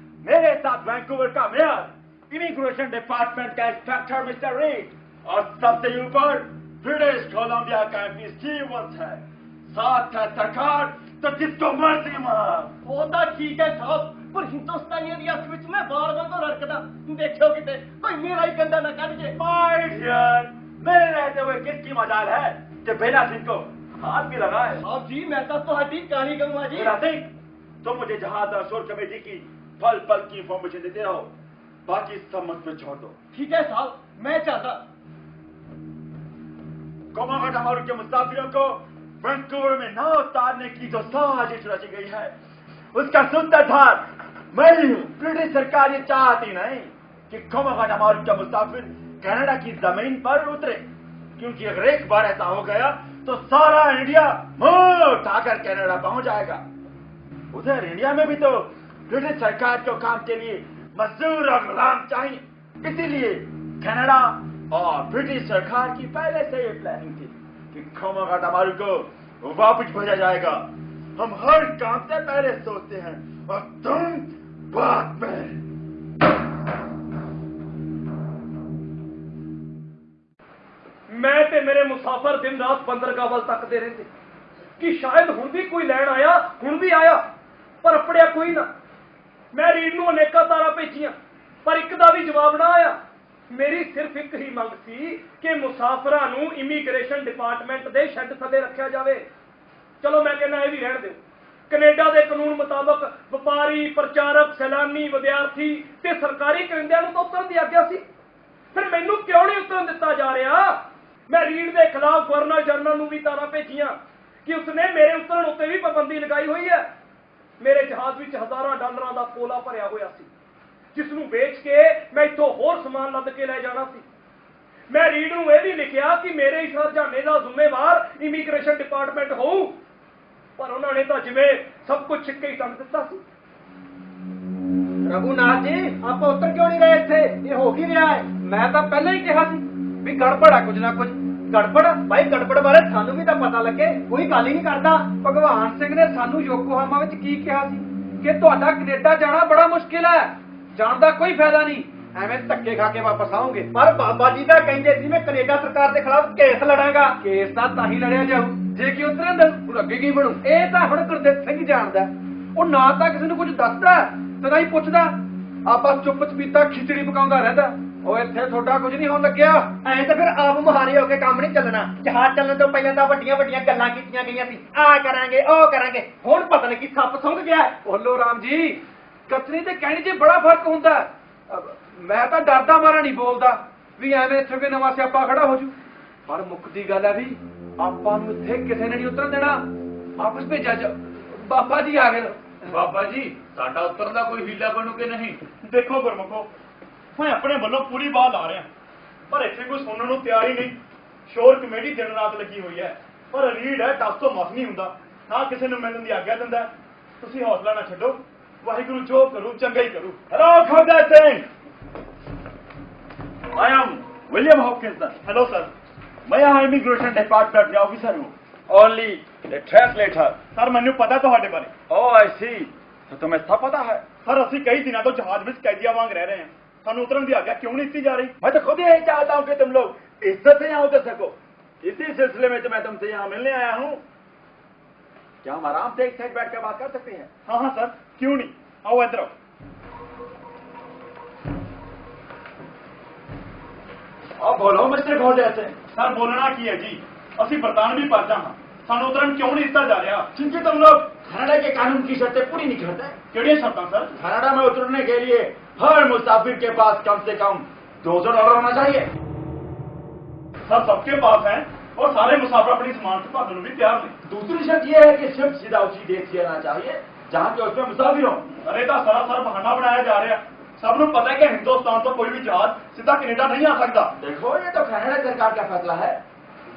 Speaker 4: मेरे साथ वैंकूवर का मेयर, इमिग्रेशन डिपार्टमेंट का इंस्पेक्टर मिस्टर रीड और सबसे ऊपर ब्रिटिश कोलंबिया का एमपी स्टीवंस है। साथ है सरकार तो जिसको मर्जी मार।
Speaker 2: वो तो ठीक है साहब, पर हिंदुस्तानियों की अख विच मैं बाल वांगू रड़कदा देखियो किते कोई मेरा ही गंदा ना कढ जे।
Speaker 5: माय डियर, मेरे रहते हुए किसकी मजाल है कि बेला सिंह को हाथ भी लगाए?
Speaker 2: साहब जी मैं तो तुहाडी कहानी कहूंगा जी।
Speaker 5: बेला सिंह, तुम मुझे जहाज और शोर कमेटी की पल पल की इंफॉर्मेशन देते रहो, बाकी सब मुझ पे छोड़ दो।
Speaker 2: ठीक है साहब, मैं चाहता
Speaker 5: कोमागट हमारे के मुसाफिरों को वैंकूवर में न उतारने की जो साजिश रची गई है, उसका सूत्रधार मैं ही हूँ। ब्रिटिश सरकार ये चाहती नहीं कि कोमागट हमारे के मुसाफिर कनाडा की जमीन पर उतरे, क्योंकि अगर एक बार ऐसा हो गया तो सारा इंडिया मुंह उठाकर कनाडा पहुंच जाएगा। उधर इंडिया में भी तो ब्रिटिश सरकार को काम के लिए मजदूर और गुलाम चाहिए, इसीलिए कनाडा और ब्रिटिश सरकार की पहले से ये प्लानिंग थी कि कोमागट हमारे को वापस भेजा जाएगा। हम हर काम से पहले सोचते हैं और तुम बाद में।
Speaker 1: मैं ते मेरे मुसाफर दिन रात बंदरगाह वल तकते रहते कि शायद हुण भी कोई लैन आया, हुण भी आया, पर अपड़िया कोई ना। मैं रीड नूं अनेका तारा भेजियां, पर एक दा भी जवाब ना आया। मेरी सिर्फ एक ही मंग सी कि मुसाफरां नूं इमीग्रेशन डिपार्टमेंट दे शैड थल्ले रखिया जावे। चलो मैं कहना ये भी रहण दिओ। कनेडा दे कानून मुताबक व्यापारी, प्रचारक, सैलानी, विद्यार्थी ते सरकारी करिंदिਆਂ ਨੂੰ ਤਾਂ उतरन दी आग्या सी, फिर मैनू क्यों नहीं उतरन दिता जा रहा? मैं रीड के खिलाफ गवर्नर जनरल नूं भी तारा भेजियां कि उसने मेरे उतरन उत्ते भी पाबंदी लगाई हुई है। मेरे जहाज विच हज़ारां डॉलरां दा पोला भरिया होया सी, जिसनूं बेच के मैं इत्थों होर समान लद के लै जाना सी। मैं रीड नूं यह भी लिखिया कि मेरे इस हरजाने का जिम्मेवार इमीग्रेशन डिपार्टमेंट होऊ, पर उन्होंने तो जिवें सब कुछ छिक्के ही कर दिता सी।
Speaker 2: रघुनाथ जी आप उतर क्यों नहीं गए इत्थे? ये हो की रहा है?
Speaker 1: मैं तो पहले ही कहा सी भी गड़बड़ है कुछ ना कुछ।
Speaker 2: गड़बड़ भाई, गड़बड़ बारे सानू भी तो पता लगे, कोई गल ही नहीं करता।
Speaker 1: भगवान सिंह ने सानू योकोहामा विच की कहा सी कि तुहाडा कनेडा जाना बड़ा मुश्किल है, जाण दा कोई फायदा नहीं, एवें धक्के खा के वापस आओगे।
Speaker 2: पर बाबा जी दा कहंदे सी मैं कनेडा सरकार के खिलाफ केस लड़ांगा।
Speaker 1: केस तां ही लड़िया जाऊ जे कि उतरे अंदर हुण अगे की बनू। ਇਹ ਤਾਂ ਹੁਣ ਗੁਰਦੇਵ ਸਿੰਘ ਜਾਣਦਾ, ਉਹ ਨਾ ਤਾਂ ਕਿਸੇ ਨੂੰ ਕੁਝ ਦੱਸਦਾ ਤੇ ਨਾ ਹੀ ਪੁੱਛਦਾ, ਆਪਸ ਚੁੱਪ ਚਪੀਤਾ ਖਿਚੜੀ ਪਕਾਉਂਦਾ ਰਹਿੰਦਾ। ਉਹ ਇੱਥੇ ਤੁਹਾਡਾ ਕੁਝ ਨਹੀਂ ਹੋਣ ਲੱਗਿਆ।
Speaker 2: ਐਂ ਤਾਂ ਫਿਰ ਆਪ ਮੁਹਾਰੇ ਹੋ ਕੇ ਕੰਮ ਨਹੀਂ ਚੱਲਣਾ। ਜਹਾਜ਼ ਚੱਲਣ ਤੋਂ ਪਹਿਲਾਂ ਤਾਂ ਵੱਡੀਆਂ ਵੱਡੀਆਂ ਗੱਲਾਂ ਕੀਤੀਆਂ ਗਈਆਂ ਸੀ, ਆ ਕਰਾਂਗੇ ਉਹ ਕਰਾਂਗੇ, ਹੁਣ ਪਤਾ ਨਹੀਂ ਕੀ ਸੱਪ ਸੁੰਘ ਗਿਆ।
Speaker 1: ਬੋਲੋ ਰਾਮ ਜੀ, ਕਥਨੀ ਤੇ ਕਹਿਣੀ 'ਚ ਬੜਾ ਫਰਕ ਹੁੰਦਾ। ਮੈਂ ਤਾਂ ਡਰਦਾ ਮਾਰਾ ਨਹੀਂ ਬੋਲਦਾ ਵੀ ਐਵੇਂ ਇੱਥੇ ਕੋਈ ਨਵਾਂ ਸਿਆਪਾ ਖੜਾ ਹੋ ਜੂ, ਪਰ ਮੁੱਕਦੀ ਗੱਲ ਹੈ ਵੀ ਆਪਾਂ ਨੂੰ ਇੱਥੇ ਕਿਸੇ ਨੇ ਨਹੀਂ ਉਤਰਨ ਦੇਣਾ। ਵਾਪਸ ਭੇਜਿਆ ਜਾ। ਬਾਬਾ ਜੀ ਆ ਗਏ।
Speaker 4: ਬਾਬਾ ਜੀ ਸਾਡਾ ਉਤਰਨ ਦਾ ਕੋਈ ਹੀਲਾ ਬਣੂ ਕਿ ਨਹੀਂ? ਦੇਖੋ ਗੁਰਮੁਖੋ, ਮੈਂ ਆਪਣੇ ਵੱਲੋਂ ਪੂਰੀ ਬਾਹ ਲਾ ਰਿਹਾ, ਪਰ ਇੱਥੇ ਕੋਈ ਸੁਣਨ ਨੂੰ ਤਿਆਰ ਹੀ ਨਹੀਂ। ਸ਼ੋਰ ਕਮੇਟੀ ਦਿਨ ਰਾਤ ਲੱਗੀ ਹੋਈ ਹੈ, ਪਰ ਰੀਡ ਹੈ ਟੱਸ ਤੋਂ ਮਸ ਨਹੀਂ ਹੁੰਦਾ, ਨਾ ਕਿਸੇ ਨੂੰ ਮਿਲਣ ਦੀ ਆਗਿਆ ਦਿੰਦਾ। ਤੁਸੀਂ ਹੌਸਲਾ ਨਾ ਛੱਡੋ, ਵਾਹਿਗੁਰੂ ਜੋ ਕਰੂ ਚੰਗਾ ਹੀ ਕਰੂ।
Speaker 5: हेलो खबरदार Singh, I am William Hoskinson.
Speaker 4: Hello sir.
Speaker 5: मैं यहाँ इमिग्रेशन डिपार्टमेंट का ऑफिसर हूँ, ओनली ए ट्रांसलेटर।
Speaker 4: ਸਰ ਮੈਨੂੰ ਪਤਾ ਤੁਹਾਡੇ ਬਾਰੇ।
Speaker 5: ओह आई सी, तो तुम्हें सब पता है?
Speaker 4: ਸਰ ਅਸੀਂ ਕਈ ਦਿਨਾਂ ਤੋਂ ਜਹਾਜ਼ ਵਿੱਚ ਕੈਦੀਆਂ ਵਾਂਗ ਰਹਿ ਰਹੇ ਹਾਂ, ਸਾਨੂੰ उतरन की आज्ञा क्यों नहीं दी जा रही?
Speaker 5: मैं तो खुद यही चाहता हूँ कि तुम लोग इज्जत से यहाँ उतर सको। इसी सिलसिले में तो मैं तुमसे यहाँ मिलने आया हूँ। क्या हम आराम से एक साइड बैठ कर बात कर सकते हैं?
Speaker 4: हाँ हाँ सर, क्यों नहीं, आओ इधर आओ।
Speaker 5: अब बोलो मिस्टर घोड़े से।
Speaker 4: सर बोलना की है जी, ਅਸੀਂ ਬਰਤਾਨਵੀ ਪਰਜਾ ਹਾਂ, ਸਾਨੂੰ ਉਤਰਨ ਕਿਉਂ ਨਹੀਂ ਦਿੱਤਾ ਜਾ ਰਿਹਾ?
Speaker 5: क्योंकि तुम लोग कनाडा के कानून की शर्तें पूरी नहीं करते।
Speaker 4: ਕਿਹੜੀਆਂ ਸ਼ਰਤਾਂ ਸਰ?
Speaker 5: कनाडा में उतरने के लिए हर मुसाफिर के पास कम से कम $200 होना चाहिए।
Speaker 4: सर सबके पास है और सारे मुसाफिर अपनी जमानत भरने को भी तैयार नहीं।
Speaker 5: दूसरी शर्त यह है कि शिप सीधा उसी देश से आना चाहिए जहाँ के उसमें मुसाफिर हो।
Speaker 4: अरे तो सरासर बहाना बनाया जा रहा है, सबको पता है कि हिंदुस्तान तो कोई भी जहाज सीधा कनेडा नहीं आ सकता।
Speaker 5: देखो ये तो कनाडा सरकार का फैसला है,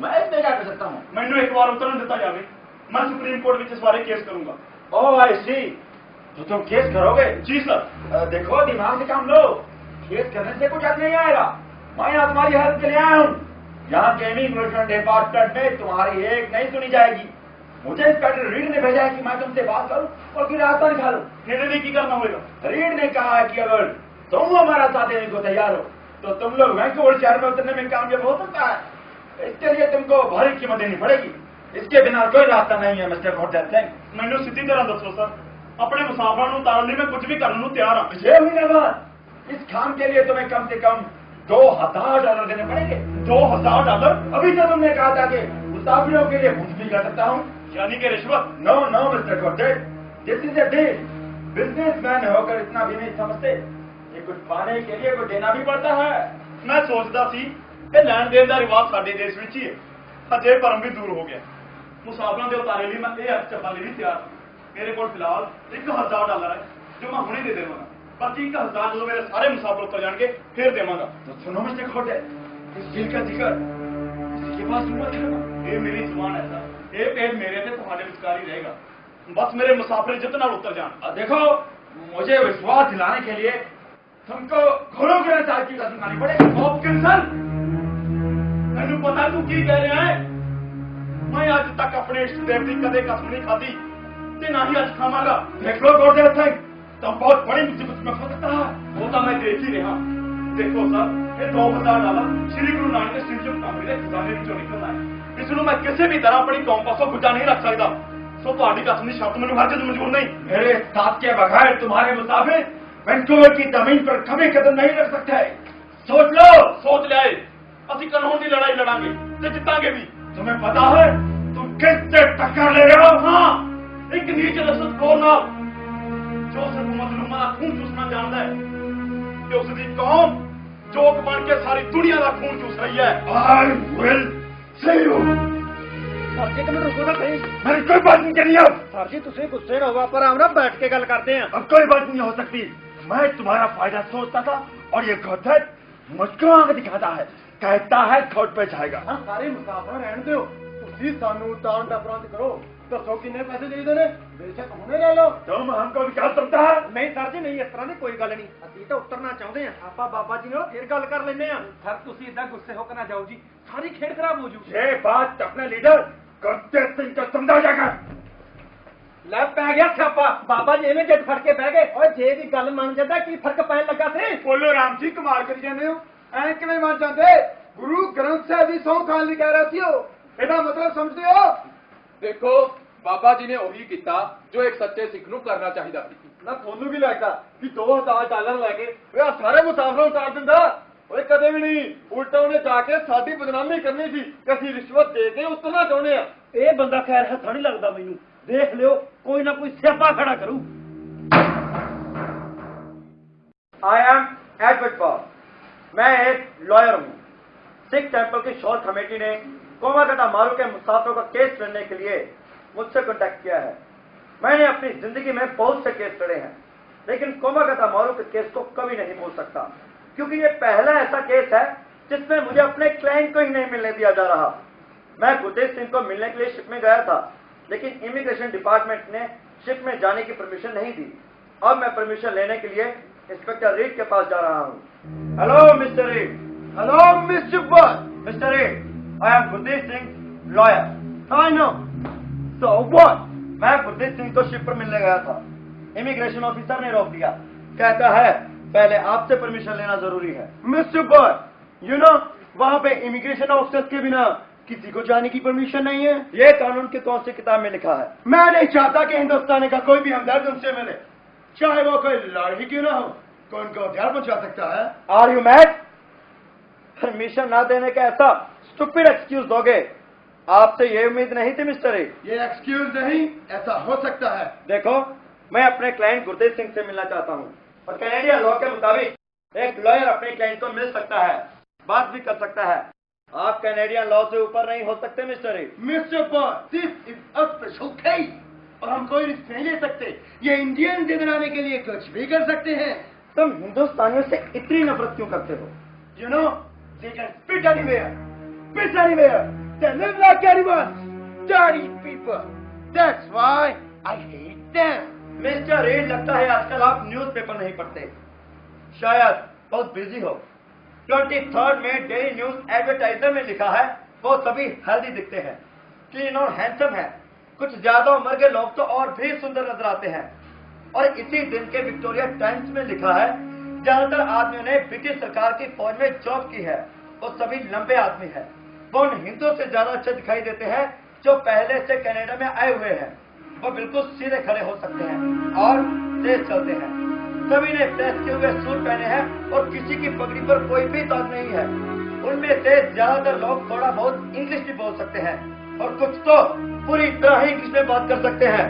Speaker 5: मैं इसमें क्या कर सकता हूँ?
Speaker 4: मैंने एक बार उतरन दिता जाए, मैं सुप्रीम कोर्ट में इस बारे केस करूंगा।
Speaker 5: ओह आई सी, तो तुम केस करोगे?
Speaker 4: जी सर।
Speaker 5: देखो दिमाग से काम लो, केस करने से कुछ अर्थ नहीं आएगा। मैं यहाँ तुम्हारी हेल्प के लिए आया हूँ। यहाँ के इमिग्रेशन डिपार्टमेंट में तुम्हारी एक नहीं सुनी जाएगी। मुझे इंस्पेक्टर रीड ने भेजा है कि मैं तुमसे बात करूं और फिर रास्ता निकालूं।
Speaker 4: निर्णय की करना होगा।
Speaker 5: रीड ने कहा है कि अगर तुम हमारा साथ देने को तैयार हो तो तुम लोग वैंकूवर शहर में उतरने में कामयाब हो सकता है। इसके लिए तुमको भारी कीमत देनी पड़ेगी। इसके बिना कोई रास्ता नहीं है मिस्टर घोड़े सिंह।
Speaker 4: मैंने सीधी तरह दसो सर, अपने मुसाफिरों को उतारने में मैं कुछ भी करने को तैयार हाँ।
Speaker 5: 6 महीने बाद इस काम के लिए तुम्हें कम से कम $2000 देने पड़ेंगे।
Speaker 4: $2000?
Speaker 5: अभी तो तुमने कहा था कि मुसाफिरों के लिए कुछ भी कर सकता हूँ।
Speaker 4: यानी कि रिश्वत?
Speaker 5: No no mister Cortez, this is a deal. Businessman होकर इतना भी नहीं समझते, ये कुछ पाने के लिए कुछ देना भी पड़ता है।
Speaker 4: मैं सोचता सी कि लैन देन का रिवाज साडे देश विच ही है, हजे भरम भी दूर हो गया। मुसाफिरों के उतारे लिए मैं ये चप्पल भी तैयार हूं। मेरे को फिलहाल $1000 है जो मैं हुणे दे देवांगा। बाकी 1000 जो मेरे सारे मुसाफिर उतर जाएंगे फिर देवांगा।
Speaker 5: तो सुनो मिस्टर कॉर्टेज, इस डील का जिक्र किसी के पास मत करना।
Speaker 4: ये मेरी जुबान है सर, ये पेड़ मेरे से तुम्हारे विचकार ही रहेगा। बस मेरे मुसाफिर जितना उतर जान।
Speaker 5: देखो, मुझे विश्वास दिलाने के लिए तुमको घोड़ों के नचाल की कसम खानी पड़ेगी।
Speaker 4: हॉपकिंसन, मैनू पता तू की कह रहा है। मैं आज तक अपने इष्ट देव की कदे कसम नहीं खाती ते ना ही आज खावांगा।
Speaker 5: देख लो कॉर्टेज सिंह, तुम बहुत बड़ी मुसीबत में फंस सकता है।
Speaker 4: वो तो मैं देख ही रहा। देखो सर, ये $2000 श्री गुरु नानक देव इंस्टीट्यूट कंपनी के खजाने ਵਿੱਚੋਂ निकलना है। इसनू मैं किसी भी तरह अपनी कौम पासों गुजा नहीं रख सकता। सो ਤੁਹਾਡੀ कसम की शर्त मैनू हरगिज़ मंजूर नहीं।
Speaker 5: मेरे साथ के बगैर तुम्हारे मुसाफिर वैंकूवर की जमीन पर कभी कदम नहीं रख सकते। सोच लो।
Speaker 4: सोच लिया है, असि कानून की लड़ाई लड़ांगे ते जितांगे भी।
Speaker 5: तुम्हें पता है तुम किससे टक्कर ले रहे हो?
Speaker 4: हाँ, एक नीच रसदखोर नाल जो सिर्फ मजलूमां दा खून चूसना जानता है कि उसकी कौम जोक बन के सारी दुनिया का खून चूस रही है।
Speaker 5: I will see you।
Speaker 2: Sir ji, एक मिनट रुको ना सही।
Speaker 5: मैंने कोई बात नहीं करनी अब।
Speaker 2: सर जी, तुम गुस्से ना हो, पर हम ना बैठ के गल करते हैं।
Speaker 5: अब कोई बात नहीं हो सकती। मैं तुम्हारा फायदा सोचता था और ये घोटत मुझको आंख दिखाता है, कहता है खोट पे जाएगा।
Speaker 2: सारे मुसाफिर रहने दो, तुसी सानू तान टपरां करो। दसो किन्ने पैसे चाहिए ने, बेशक हुणे ले लो।
Speaker 5: तुम हमको विकास समझता है?
Speaker 2: नहीं सर जी, नहीं, इस तरह की कोई गल नहीं। ਅਸੀਂ ਤਾਂ ਉਤਰਨਾ ਚਾਹੁੰਦੇ ਆ। ਆਪਾਂ ਬਾਬਾ ਜੀ ਨਾਲ ਫਿਰ ਗੱਲ ਕਰ ਲੈਨੇ ਆ।
Speaker 1: ਸਰ ਤੁਸੀਂ ਇਦਾਂ ਗੁੱਸੇ ਹੋ ਕੇ ਨਾ ਜਾਓ ਜੀ, ਸਾਰੀ ਖੇਡ ਖਰਾਬ ਹੋ ਜੂ।
Speaker 5: ये बात अपने लीडर गुरतेज सिंह को समझा जाकर।
Speaker 2: ਲੈ ਪੈ ਗਿਆ ਸਿਆਪਾ। ਬਾਬਾ ਜੀ ਐਵੇਂ ਜਿੱਦ ਫੜ ਕੇ ਬਹਿ ਗਏ। ਓਏ ਜੇ ਦੀ ਗੱਲ ਮੰਨ ਜਾਂਦਾ ਕੀ ਫਰਕ ਪੈਣ ਲੱਗਾ ਸੀ?
Speaker 10: ਬੋਲੋ ਰਾਮ ਜੀ, ਕਮਾਲ ਕਰੀ ਜਾਂਦੇ ਹੋ। ਐ ਕਿਵੇਂ ਮੰਨ ਜਾਂਦੇ? ਗੁਰੂ ਗ੍ਰੰਥ ਸਾਹਿਬ ਦੀ ਸਹੁੰ ਖਾਣ ਲਈ ਕਹਿ ਰਿਹਾ ਸੀ ਉਹ। ਇਹਦਾ ਮਤਲਬ ਸਮਝਦੇ ਹੋ?
Speaker 8: ਦੇਖੋ ਬਾਬਾ ਜੀ ਨੇ ਉਹੀ ਕੀਤਾ ਜੋ ਇੱਕ ਸੱਚੇ ਸਿੱਖ ਨੂੰ ਕਰਨਾ ਚਾਹੀਦਾ ਸੀ।
Speaker 2: ਨਾ ਤੁਹਾਨੂੰ ਵੀ ਲੱਗਦਾ ਕਿ $2000 ਲੈ ਕੇ ਓਏ ਆ ਸਾਰੇ ਮੁਸਾਫਰਾਂ ਉਤਾਰ ਦਿੰਦਾ? ਓਏ ਕਦੇ ਵੀ ਨਹੀਂ। ਉਲਟਾ ਉਹਨੇ ਜਾ ਕੇ ਸਾਡੀ ਬਦਨਾਮੀ ਕਰਨੀ ਸੀ ਕਿ ਅਸੀਂ ਰਿਸ਼ਵਤ ਦੇ ਕੇ ਉਤਰਨਾ ਚਾਹੁੰਦੇ ਆ। ਇਹ ਬੰਦਾ ਖੈਰ ਹੱਥਾਂ ਨਹੀਂ ਲੱਗਦਾ ਮੈਨੂੰ। ਦੇਖ ਲਿਓ, ਕੋਈ ਨਾ ਕੋਈ ਸਿਆਪਾ ਖੜਾ ਕਰੂ।
Speaker 5: I am Edward Paul। मैं एक लॉयर हूँ। सिख टेंपल की शोर कमेटी ने कोमागटा मारू के मुसाफिरों का केस लड़ने के लिए मुझसे कांटेक्ट किया है। मैंने अपनी जिंदगी में बहुत से केस लड़े हैं, लेकिन कोमागटा मारू के केस को कभी नहीं भूल सकता, क्योंकि ये पहला ऐसा केस है जिसमें मुझे अपने क्लाइंट को ही नहीं मिलने दिया जा रहा। मैं गुरतेज सिंह को मिलने के लिए शिप में गया था, लेकिन इमिग्रेशन डिपार्टमेंट ने शिप में जाने की परमिशन नहीं दी। अब मैं परमिशन लेने के लिए इंस्पेक्टर रीड के पास जा रहा हूँ। Hello mister read.
Speaker 10: Hello mister but.
Speaker 5: Mister read, I am Gurtej Singh, lawyer. I know. So what? मैं गुरतेज सिंह को शिप पर मिलने गया था। इमिग्रेशन ऑफिसर ने रोक दिया, कहता है पहले आपसे परमिशन लेना जरूरी है।
Speaker 2: मिस्टर बट, यू नो वहाँ पे इमिग्रेशन ऑफिसर्स के बिना किसी को जाने की परमिशन नहीं है।
Speaker 5: ये कानून की कौन सी किताब में लिखा है?
Speaker 2: मैं नहीं चाहता कि हिंदुस्तान का कोई भी हमदर्द उनसे मिले, चाहे वो कोई लड़ ही क्यों ना हो। कौन को हथियार पहुंचा सकता है?
Speaker 5: Are you mad? परमिशन ना देने का ऐसा स्टूपिड एक्सक्यूज दोगे? आपसे ये उम्मीद नहीं थी मिस्टर रीड।
Speaker 2: ये एक्सक्यूज नहीं, ऐसा हो सकता है।
Speaker 5: देखो, मैं अपने क्लाइंट गुरतेज सिंह से मिलना चाहता हूँ, और कैनेडियन लॉ के मुताबिक एक लॉयर अपने क्लाइंट को मिल सकता है, बात भी कर सकता है। आप कैनेडियन लॉ से ऊपर नहीं हो सकते mister read.
Speaker 2: Mister but, this is a special case और हम कोई रिस्क नहीं ले सकते। ये इंडियन से डराने के लिए कुछ भी कर सकते हैं।
Speaker 5: तुम हिंदुस्तानियों से इतनी नफरत क्यों करते हो?
Speaker 2: You know, they can spit anywhere, piss anywhere. They live like animals, dirty people. That's why I hate them.
Speaker 5: Mister read, लगता है आजकल आप न्यूज़पेपर नहीं पढ़ते, शायद बहुत बिजी हो। 23rd में डेली न्यूज एडवर्टाइजर में लिखा है वो सभी हेल्दी दिखते हैं, क्लीन और हैंडसम है। कुछ ज्यादा उम्र के लोग तो और भी सुंदर नजर आते हैं। और इसी दिन के विक्टोरिया टाइम्स में लिखा है ज्यादातर आदमियों ने ब्रिटिश सरकार की फौज में जॉब की है, वो सभी लंबे आदमी हैं। वो उन हिंदुओं से ज्यादा अच्छे दिखाई देते हैं जो पहले से कनाडा में आए हुए हैं। वो बिल्कुल सीधे खड़े हो सकते हैं और तेज चलते हैं। सभी ने प्रेस किए हुए सूट पहने हैं और किसी की पगड़ी पर कोई भी दाग नहीं है। उनमें से ज्यादातर लोग थोड़ा बहुत इंग्लिश भी बोल सकते हैं और कुछ तो पूरी तरह ही इंग्लिश में बात कर सकते हैं।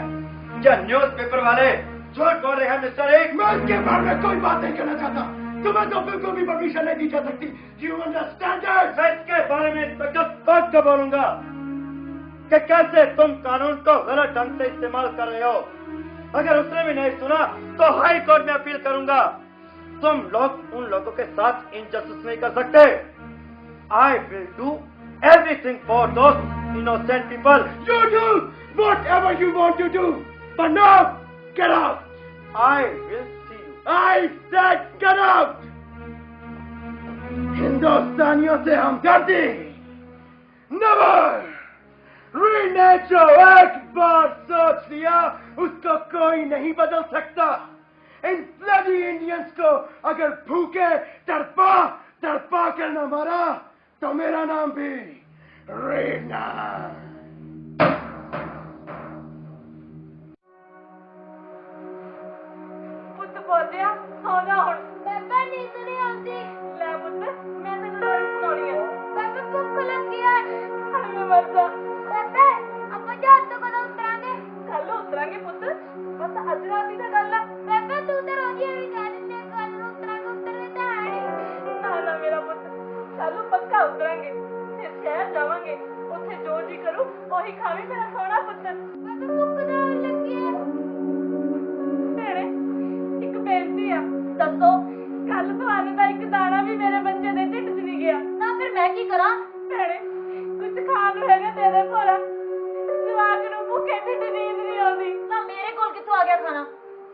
Speaker 5: क्या न्यूज़पेपर वाले झूठ बोल रहे हैं मिस्टर एक?
Speaker 10: मैं इसके बारे में कोई बात नहीं करना चाहता। तुम्हें तो बिल्कुल भी परमिशन नहीं दी जा सकती। You understand?
Speaker 2: मैं इसके बारे में बात का बोलूंगा कि कैसे तुम कानून को गलत ढंग से इस्तेमाल कर रहे हो। अगर उसने भी नहीं सुना तो हाई कोर्ट में अपील करूंगा। तुम लोग उन लोगों के साथ इनजस्टिस नहीं कर सकते। I will do everything for those innocent people.
Speaker 10: You do whatever you want to do, but now get out.
Speaker 2: I will see you.
Speaker 10: I said get out. हिंदुस्तानियों से हम डरते never. रीने जो एक बार सोच लिया उसको कोई नहीं बदल सकता। इन bloody Indians को अगर भूखे तड़पा कर न मारा तो मेरा नाम भी रीना।
Speaker 9: ਪੁੱਤ ਬੋਲਿਆ ਸੌਣਾ ਹੁਣ।
Speaker 11: ਬੇਬੇ ਨੀਂਦ ਨਹੀਂ ਆਉਂਦੀ।
Speaker 9: ਲੈ ਪੁੱਤ ਮੈਂ ਤੈਨੂੰ ਰੋਟੀ ਸੁਣਾਉਣੀ ਹੈ।
Speaker 11: ਬੇਬੇ ਭੁੱਖ ਲੱਗੀ ਹੈ।
Speaker 9: ਹਾਏ ਮੈਂ ਮਰ ਜਾ।
Speaker 11: ਬੇਬੇ ਆਪਾਂ ਜਹਾਜ਼ ਤੋਂ ਕਦੋਂ ਉਤਰਾਂਗੇ?
Speaker 9: ਕੱਲ ਉਤਰਾਂਗੇ ਪੁੱਤ, ਬਸ ਅੱਜ ਰਾਤ ਦੀ ਤਾਂ ਗੱਲ ਆ।
Speaker 11: ਬੇਬੇ ਤੂੰ ਤਾਂ ਰੋਜ਼ ਹੀ ਐਵੇਂ ਕਹਿ ਦਿੰਦੀ ਹੈ ਕੱਲ ਨੂੰ ਉਤਰਾਂਗੇ, ਉਤਰਦੇ ਤਾਂ ਹੈ ਨਹੀਂ।
Speaker 9: ਨਾ ਨਾ ਮੇਰਾ ਪੁੱਤ, ਕੱਲ ਨੂੰ ਪੱਕਾ ਉਤਰਾਂਗੇ, ਫਿਰ ਸ਼ਹਿਰ ਜਾਵਾਂਗੇ, ਉੱਥੇ ਜੋ ਜੀ ਕਰੂ ਉਹੀ ਖਾਵੀਂ ਮੇਰਾ ਸੋਹਣਾ ਪੁੱਤ।
Speaker 11: ਬੇਬੇ ਭੁੱਖ ਤਾਂ ਹੋਣ ਲੱਗੀ ਹੈ।
Speaker 9: ਭੈਣੇ ਇੱਕ ਬੇਨਤੀ ਆ, ਦੱਸੋ ਕੱਲ ਤੁਹਾਨੂੰ ਦਾ ਇੱਕ ਦਾਣਾ ਵੀ ਮੇਰੇ ਬੱਚੇ ਦੇ ਢਿੱਡ 'ਚ ਨਹੀਂ ਗਿਆ।
Speaker 11: ਨਾ ਫਿਰ ਮੈਂ ਕੀ ਕਰਾਂ?
Speaker 9: ਭੈਣੇ ਕੁਝ ਖਾਣ ਨੂੰ ਹੈਗਾ ਦੇ ਦੇ ਭੋਰਾ, ਜਵਾਕ ਨੂੰ ਭੁੱਖੇ ਢਿੱਡ ਨੀਂਦ ਨਹੀਂ ਆਉਂਦੀ।
Speaker 11: ਨਾ ਮੇਰੇ ਕੋਲ ਕਿੱਥੋਂ ਆ ਗਿਆ ਖਾਣਾ?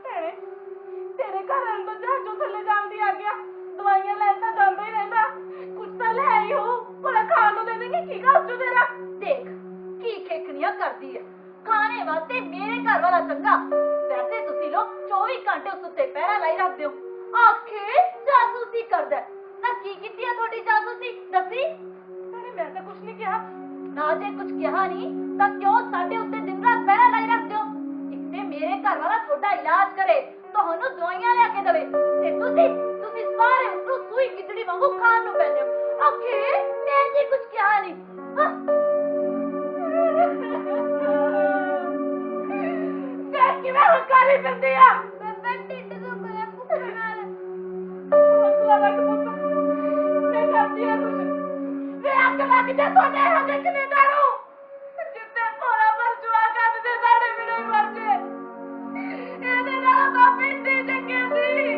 Speaker 9: ਭੈਣੇ ਤੇਰੇ ਘਰ ਵਾਲੇ ਤੋਂ ਜਹਾਜ਼ੋਂ ਥੱਲੇ ਜਾਣ ਦੀ ਆ ਗਿਆ, ਦਵਾਈਆਂ ਲੈਣ ਤਾਂ ਜਾਂਦਾ ਹੀ ਰਹਿੰਦਾ, ਕੁਝ ਤਾਂ ਲੈ ਆਈ ਹੋ, ਭੋਰਾ ਖਾਣ ਨੂੰ ਦੇ ਦੇਂਗੇ। ਕੀ ਗੱਲ ਚੋ ਤੇਰਾ?
Speaker 11: ਦੇਖ ਕੀ ਖੇਖਣੀਆਂ ਕਰਦੀ ਹੈ। ਖਾਣੇ ਵਾਸਤੇ ਮੇਰੇ ਘਰ ਵਾਲਾ ਚੰਗਾ। ਵੈਸੇ ਤੁਸੀਂ ਲੋਕ 24 ਘੰਟੇ ਉਸ ਉੱਤੇ ਪਹਿਰਾ ਲਾਈ ਰੱਖਦੇ ਹੋ। ਆਖੇ ਜਾਸੂਸੀ ਕਰਦਾ। ਨਾ ਕੀ ਕੀਤੀ ਹੈ ਤੁਹਾਡੀ ਜਾਸੂਸੀ? ਦੱਸੀ।
Speaker 9: ਭੈਣੇ ਮੈਂ ਤਾਂ ਕੁਝ ਨਹੀਂ ਕਿਹਾ।
Speaker 11: ਨਾ ਜੇ ਕੁਝ ਕਿਹਾ ਨਹੀਂ ਤਾਂ ਕਿਉਂ ਸਾਡੇ ਉੱਤੇ ਦਿਨ ਰਾਤ ਪਹਿਰਾ ਲਾਈ ਰੱਖਦੇ ਹੋ? ਇੱਕ ਤੇ ਮੇਰੇ ਘਰ ਵਾਲਾ ਤੁਹਾਡਾ ਇਲਾਜ ਕਰੇ, ਤੁਹਾਨੂੰ ਦਵਾਈਆਂ ਲਿਆ ਕੇ ਦੇਵੇ, ਤੇ ਤੁਸੀਂ ਸਾਰੇ ਉਸਨੂੰ ਸੂਈ ਖਿਚੜੀ ਵਾਂਗੂ ਖਾਣ ਨੂੰ ਪੈਂਦੇ ਹੋ। ਆਖੇ ਮੈਂ ਜੀ ਕੁਝ ਕਿਹਾ ਨਹੀਂ।
Speaker 9: ਦੇਖ ਕਿਵੇਂ ਹੰਕਾਰੀ ਫਿਰਦੀ ਆ।
Speaker 11: ਬੇਬੇ ਢਿੱਡ ਦੁਖਦਾ ਭੁੱਖ ਨਾਲ।
Speaker 9: ਹੌਸਲਾ ਰੱਖ ਪੁੱਤ, ਮੈਂ ਕਰਦੀ ਆ ਕੁਝ। ਵੇ ਅੱਗ ਲੱਗ ਜਾ ਤੁਹਾਡੇ ਹੱਥ ਕੈਨੇਡਾ ਨੂੰ, ਜਿੱਤੇ ਭੋਰਾ ਮਰ ਜੁਆ ਕੱਢ ਦੇ ਸਾਡੇ ਵੀਰੇ ਮਰ ਜੇ। ਇਹਦੇ ਨਾਲ ਤਾਂ ਪਿੰਡੀ ਚੰਗੇ ਸੀ।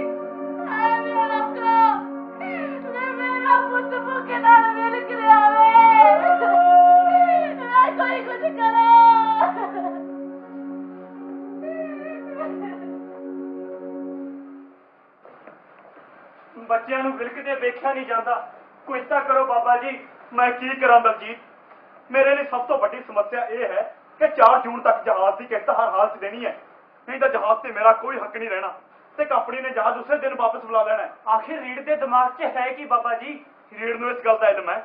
Speaker 9: ਆਏ ਮੇਰਾ ਰੱਖੋ, ਵੇ ਮੇਰਾ ਪੁੱਤ ਭੁੱਖੇ ਨਾਲ ਮਿਲ ਕੇ ਆਵੇ। ਕੋਈ ਕੁਝ ਕਰੋ।
Speaker 4: ਬੱਚਿਆਂ ਨੂੰ ਵਿਲਕਦੇ ਵੇਖਿਆ ਨਹੀਂ ਜਾਂਦਾ, ਕੁਝ ਤਾਂ ਕਰੋ ਬਾਬਾ ਜੀ। ਮੈਂ ਕੀ ਕਰਾਂ ਦਲਜੀਤ? ਮੇਰੇ ਲਈ ਸਭ ਤੋਂ ਵੱਡੀ ਸਮੱਸਿਆ ਇਹ ਹੈ ਕਿ 4 ਜੂਨ ਤੱਕ ਜਹਾਜ਼ ਦੀ ਕਿਸ਼ਤ ਹਰ ਹਾਲ 'ਚ ਦੇਣੀ ਹੈ, ਨਹੀਂ ਤਾਂ ਜਹਾਜ਼ ਤੇ ਮੇਰਾ ਕੋਈ ਹੱਕ ਨਹੀਂ ਰਹਿਣਾ ਤੇ ਕੰਪਨੀ ਨੇ ਜਹਾਜ਼ ਉਸੇ ਦਿਨ ਵਾਪਸ ਬੁਲਾ ਲੈਣਾ ਹੈ।
Speaker 7: ਆਖਿਰ ਰੀੜ ਦੇ ਦਿਮਾਗ 'ਚ ਹੈ ਕੀ ਬਾਬਾ ਜੀ?
Speaker 4: ਰੀੜ ਨੂੰ ਇਸ ਗੱਲ ਦਾ ਇਲਮ ਹੈ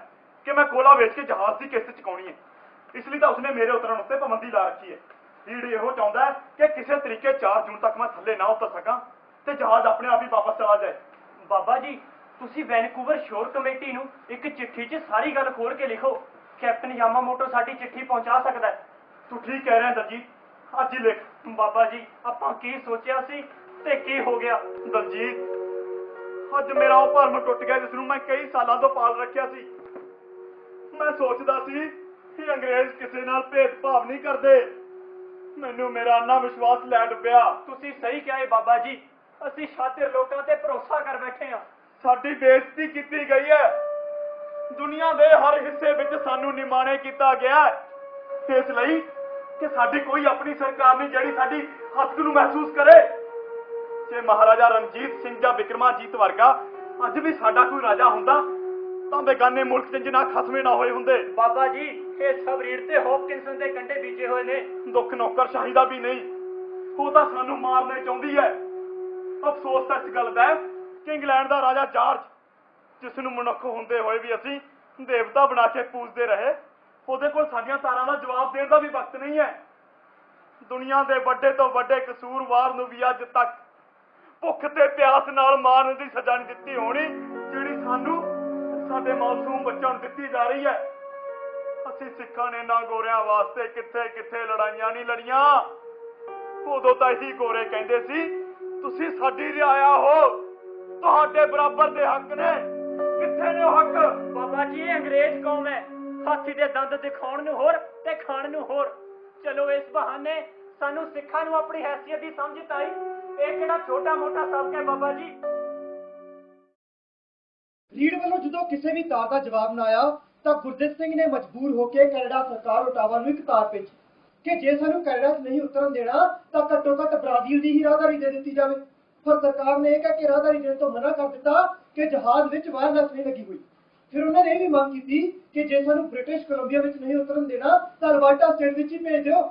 Speaker 4: ਕਿ ਮੈਂ ਕੋਲਾ ਵੇਚ ਕੇ ਜਹਾਜ਼ ਦੀ ਕਿਸ਼ਤ ਚੁਕਾਉਣੀ ਹੈ, ਇਸ ਲਈ ਤਾਂ ਉਸਨੇ ਮੇਰੇ ਉਤਰਨ ਉੱਤੇ ਪਾਬੰਦੀ ਲਾ ਰੱਖੀ ਹੈ। ਰੀੜ ਇਹੋ ਚਾਹੁੰਦਾ ਹੈ ਕਿ ਕਿਸੇ ਤਰੀਕੇ 4 ਜੂਨ ਤੱਕ ਮੈਂ ਥੱਲੇ ਨਾ ਉਤਰ ਸਕਾਂ ਤੇ ਜਹਾਜ਼ ਆਪਣੇ ਆਪ ਹੀ ਵਾਪਸ ਚਲਾ ਜਾਏ।
Speaker 7: ਬਾਬਾ ਜੀ ਤੁਸੀਂ ਵੈਨਕੂਵਰ ਸ਼ੋਰ ਕਮੇਟੀ ਨੂੰ ਇੱਕ ਚਿੱਠੀ 'ਚ ਸਾਰੀ ਗੱਲ ਖੋਲ ਕੇ ਲਿਖੋ। ਕੈਪਟਨ ਯਾਮਾਮੋਟੋ ਸਾਡੀ ਚਿੱਠੀ ਪਹੁੰਚਾ ਸਕਦਾ ਹੈ।
Speaker 4: ਤੂੰ ਠੀਕ ਕਹਿ ਰਿਹਾ ਦਲਜੀਤ, ਅੱਜ ਹੀ ਲਿਖ।
Speaker 7: ਬਾਬਾ ਜੀ ਆਪਾਂ ਕੀ ਸੋਚਿਆ ਸੀ ਤੇ ਕੀ ਹੋ ਗਿਆ?
Speaker 4: ਦਲਜੀਤ ਅੱਜ ਮੇਰਾ ਉਹ ਭਰਮ ਟੁੱਟ ਗਿਆ ਜਿਸ ਨੂੰ ਮੈਂ ਕਈ ਸਾਲਾਂ ਤੋਂ ਪਾਲ ਰੱਖਿਆ ਸੀ। ਮੈਂ ਸੋਚਦਾ ਸੀ ਕਿ ਅੰਗਰੇਜ਼ ਕਿਸੇ ਨਾਲ ਭੇਦਭਾਵ ਨਹੀਂ ਕਰਦੇ। ਮੈਨੂੰ ਮੇਰਾ ਅੰਨਾ ਵਿਸ਼ਵਾਸ ਲੈ ਡੁੱਬਿਆ।
Speaker 7: ਤੁਸੀਂ ਸਹੀ ਕਿਹਾ ਏ ਬਾਬਾ ਜੀ, ਅਸੀਂ ਸ਼ਾਤਿਰ ਲੋਕਾਂ ਤੇ ਭਰੋਸਾ ਕਰ ਬੈਠੇ ਹਾਂ।
Speaker 4: ਸਾਡੀ ਬੇਇੱਜ਼ਤੀ ਕੀਤੀ ਗਈ ਹੈ। ਦੁਨੀਆ ਦੇ ਹਰ ਹਿੱਸੇ ਵਿੱਚ ਸਾਨੂੰ ਨਿਮਾਣੇ ਕੀਤਾ ਗਿਆ ਹੈ, ਇਸ ਲਈ ਕਿ ਸਾਡੀ ਕੋਈ ਆਪਣੀ ਸਰਕਾਰ ਨਹੀਂ ਜਿਹੜੀ ਸਾਡੀ ਹੱਕ ਨੂੰ ਮਹਿਸੂਸ ਕਰੇ। ਜੇ ਮਹਾਰਾਜਾ ਰਣਜੀਤ ਸਿੰਘ ਜਾਂ ਵਿਕਰਮਾਜੀਤ ਵਰਗਾ ਅੱਜ ਵੀ ਸਾਡਾ ਕੋਈ ਰਾਜਾ ਹੁੰਦਾ ਤਾਂ ਬੇਗਾਨੇ ਮੁਲਕ 'ਚ ਜਿੰਨਾ ਖਸਮੇ ਨਾ ਹੋਏ ਹੁੰਦੇ।
Speaker 7: ਬਾਬਾ ਜੀ ਇਹ ਸਭ ਰੀੜ ਤੇ ਹੌਪਕਿੰਸਨ ਦੇ ਕੰਢੇ ਬੀਜੇ ਹੋਏ ਨੇ।
Speaker 4: ਦੁੱਖ ਨੌਕਰਸ਼ਾਹੀ ਦਾ ਵੀ ਨਹੀਂ, ਉਹ ਤਾਂ ਸਾਨੂੰ ਮਾਰਨੇ ਚਾਹੁੰਦੀ ਹੈ। ਅਫਸੋਸ ਤਾਂ ਇਸ ਗੱਲ ਦਾ ਹੈ ਕਿ ਇੰਗਲੈਂਡ ਦਾ ਰਾਜਾ ਜਾਰਜ, ਜਿਸ ਨੂੰ ਮਨੁੱਖ ਹੁੰਦੇ ਹੋਏ ਵੀ ਅਸੀਂ ਦੇਵਤਾ ਬਣਾ ਕੇ ਪੂਜਦੇ ਰਹੇ, ਉਹਦੇ ਕੋਲ ਸਾਡੀਆਂ ਤਾਰਾਂ ਦਾ ਜਵਾਬ ਦੇਣ ਦਾ ਵੀ ਵਕਤ ਨਹੀਂ ਹੈ। ਦੁਨੀਆ ਦੇ ਵੱਡੇ ਤੋਂ ਵੱਡੇ ਕਸੂਰਵਾਰ ਨੂੰ ਵੀ ਅੱਜ ਤੱਕ ਭੁੱਖ ਤੇ ਪਿਆਸ ਨਾਲ ਮਾਰਨ ਦੀ ਸਜ਼ਾ ਨਹੀਂ ਦਿੱਤੀ ਹੋਣੀ ਜਿਹੜੀ ਸਾਨੂੰ ਸਾਡੇ ਮਾਸੂਮ ਬੱਚਿਆਂ ਨੂੰ ਦਿੱਤੀ ਜਾ ਰਹੀ ਹੈ। ਅਸੀਂ ਸਿੱਖਾਂ ਨੇ ਨਾ ਗੋਰਿਆਂ ਵਾਸਤੇ ਕਿੱਥੇ ਕਿੱਥੇ ਲੜਾਈਆਂ ਨਹੀਂ ਲੜੀਆਂ। ਉਦੋਂ ਤਾਂ ਇਹੀ ਗੋਰੇ ਕਹਿੰਦੇ ਸੀ ਤੁਸੀਂ ਸਾਡੀ ਰਿਆਇਆ ਹੋ, ਤੁਹਾਡੇ ਬਰਾਬਰ ਦੇ ਹੱਕ ਨੇ। ਕਿੱਥੇ ਨੇ ਉਹ ਹੱਕ?
Speaker 7: ਬਾਬਾ ਜੀ ਇਹ ਅੰਗਰੇਜ਼ ਕੌਮ ਹੈ, ਹਾਥੀ ਦੇ ਦੰਦ ਦਿਖਾਉਣ ਨੂੰ ਹੋਰ ਤੇ ਖਾਣ ਨੂੰ ਹੋਰ। ਚਲੋ ਇਸ ਬਹਾਨੇ ਸਾਨੂੰ ਸਿੱਖਾਂ ਨੂੰ ਆਪਣੀ ਹੈਸੀਅਤ ਦੀ ਸਮਝ ਤਾਂ ਆਈ। ਇਹ ਕਿਹੜਾ ਛੋਟਾ ਮੋਟਾ ਸਬਕ ਹੈ ਬਾਬਾ ਜੀ।
Speaker 2: ਰੀਡ ਵੱਲੋਂ ਜਦੋਂ ਕਿਸੇ ਵੀ ਤਾਰ ਦਾ ਜਵਾਬ ਨਾ ਆਇਆ ਤਾਂ ਗੁਰਦਿੱਤ ਸਿੰਘ ਨੇ ਮਜਬੂਰ ਹੋ ਕੇ ਕੈਨੇਡਾ ਸਰਕਾਰ ਓਟਾਵਾ ਨੂੰ ਇੱਕ ਤਾਰ ਭੇਜੀ ਕਿ ਜੇ ਸਾਨੂੰ ਕੈਨੇਡਾ 'ਚ ਨਹੀਂ ਉਤਰਨ ਦੇਣਾ ਤਾਂ ਘੱਟੋ ਘੱਟ ਬ੍ਰਾਜ਼ੀਲ ਦੀ ਹੀ ਰਾਹਦਾਰੀ ਦੇ ਦਿੱਤੀ ਜਾਵੇ। ਪਰ ਸਰਕਾਰ ਨੇ ਇਹ ਕਹਿ ਕੇ ਰਾਹਦਾਰੀ ਦੇਣ ਤੋਂ ਮਨਾ ਕਰ ਦਿੱਤਾ ਕਿ ਜਹਾਜ਼ ਵਿੱਚ ਵਾਇਰਲੈਸ ਨਹੀਂ ਲੱਗੀ ਹੋਈ। ਫਿਰ ਉਹਨਾਂ ਨੇ ਇਹ ਵੀ ਮੰਗ ਕੀਤੀ ਕਿ ਜੇ ਸਾਨੂੰ ਬ੍ਰਿਟਿਸ਼ ਕੋਲੰਬੀਆ ਵਿੱਚ ਨਹੀਂ ਉਤਰਨ ਦੇਣਾ ਤਾਂ ਅਲਬਰਟਾ ਸਟੇਟ ਵਿੱਚ ਹੀ ਭੇਜ ਦਿਓ,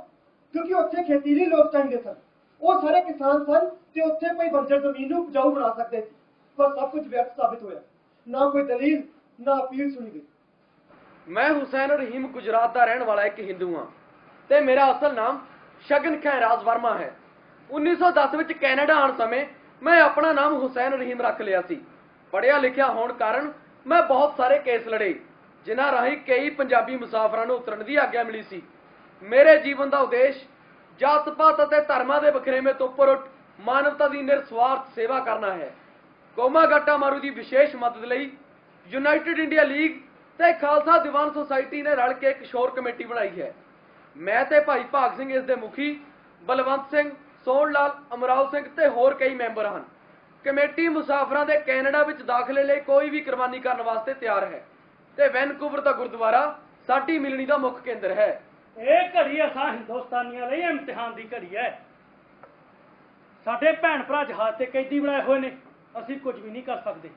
Speaker 2: ਕਿਉਂਕਿ ਉੱਥੇ ਖੇਤੀ ਲਈ ਲੋਕ ਚਾਹੀਦੇ ਸਨ। ਉਹ ਸਾਰੇ ਕਿਸਾਨ ਸਨ ਤੇ ਉੱਥੇ ਕੋਈ ਬੰਜਰ ਜ਼ਮੀਨ ਨੂੰ ਉਪਜਾਊ ਬਣਾ ਸਕਦੇ ਸੀ। ਪਰ ਸਭ ਕੁਝ ਵਿਅਰਥ ਸਾਬਿਤ ਹੋਇਆ। ਨਾ ਕੋਈ ਦਲੀਲ ਨਾ ਅਪੀਲ ਸੁਣੀ ਗਈ।
Speaker 12: ਮੈਂ ਹੁਸੈਨ ਰਹੀਮ ਗੁਜਰਾਤ ਦਾ ਰਹਿਣ ਵਾਲਾ ਇੱਕ ਹਿੰਦੂ ਹਾਂ ਤੇ ਮੇਰਾ ਅਸਲ ਨਾਮ ਸ਼ਗਨ ਖੈਰਾਜ਼ ਵਰਮਾ ਹੈ। 1910 ਵਿੱਚ ਕੈਨੇਡਾ ਆਉਣ ਸਮੇਂ ਮੈਂ ਆਪਣਾ ਨਾਮ ਹੁਸੈਨ ਰਹੀਮ ਰੱਖ ਲਿਆ ਸੀ। ਪੜ੍ਹਿਆ ਲਿਖਿਆ ਹੋਣ ਕਾਰਨ ਮੈਂ ਬਹੁਤ ਸਾਰੇ ਕੇਸ ਲੜੇ ਜਿਨ੍ਹਾਂ ਰਾਹੀਂ ਕਈ ਪੰਜਾਬੀ ਮੁਸਾਫਰਾਂ ਨੂੰ ਉਤਰਨ ਦੀ ਆਗਿਆ ਮਿਲੀ ਸੀ। ਮੇਰੇ ਜੀਵਨ ਦਾ ਉਦੇਸ਼ ਜਾਤ ਪਾਤ ਅਤੇ ਧਰਮਾਂ ਦੇ ਵਖਰੇਵੇਂ ਤੋਂ ਉੱਪਰ ਉੱਠ ਮਾਨਵਤਾ ਦੀ ਨਿਰਸਵਾਰਥ ਸੇਵਾ ਕਰਨਾ ਹੈ। ਕੋਮਾ ਗਾਟਾ ਮਾਰੂ ਦੀ ਵਿਸ਼ੇਸ਼ ਮਦਦ ਲਈ ਯੂਨਾਈਟਿਡ ਇੰਡੀਆ ਲੀਗ ਤੇ ਖਾਲਸਾ ਦੀਵਾਨ ਸੁਸਾਇਟੀ ਨੇ ਰਲ ਕੇ ਇੱਕ ਸ਼ੋਰ ਕਮੇਟੀ ਬਣਾਈ ਹੈ। ਮੈਂ ਤੇ ਭਾਈ ਭਾਗ ਸਿੰਘ ਇਸ ਦੇ ਮੁਖੀ, ਬਲਵੰਤ ਸਿੰਘ, ਸੋਹਣ ਲਾਲ, ਅਮਰਾਓ ਸਿੰਘ ਤੇ ਹੋਰ ਕਈ ਮੈਂਬਰ ਹਨ। ਕਮੇਟੀ ਮੁਸਾਫਰਾਂ ਦੇ ਕੈਨੇਡਾ ਵਿੱਚ ਦਾਖਲੇ ਲਈ ਕੋਈ ਵੀ ਕੁਰਬਾਨੀ ਕਰਨ ਵਾਸਤੇ ਤਿਆਰ ਹੈ ਤੇ ਵੈਨਕੂਵਰ ਦਾ ਗੁਰਦੁਆਰਾ ਸਾਡੀ ਮਿਲਣੀ ਦਾ ਮੁੱਖ ਕੇਂਦਰ ਹੈ।
Speaker 6: ਇਹ ਘੜੀ ਅਸਾਂ ਹਿੰਦੁਸਤਾਨੀਆਂ ਲਈ ਇਮਤਿਹਾਨ ਦੀ ਘੜੀ ਹੈ। ਸਾਡੇ ਭੈਣ ਭਰਾ ਜਹਾਜ਼ ਤੇ ਕੈਦੀ ਬਣਾਏ ਹੋਏ ਨੇ, ਅਸੀਂ ਕੁਝ ਵੀ ਨਹੀਂ ਕਰ ਸਕਦੇ।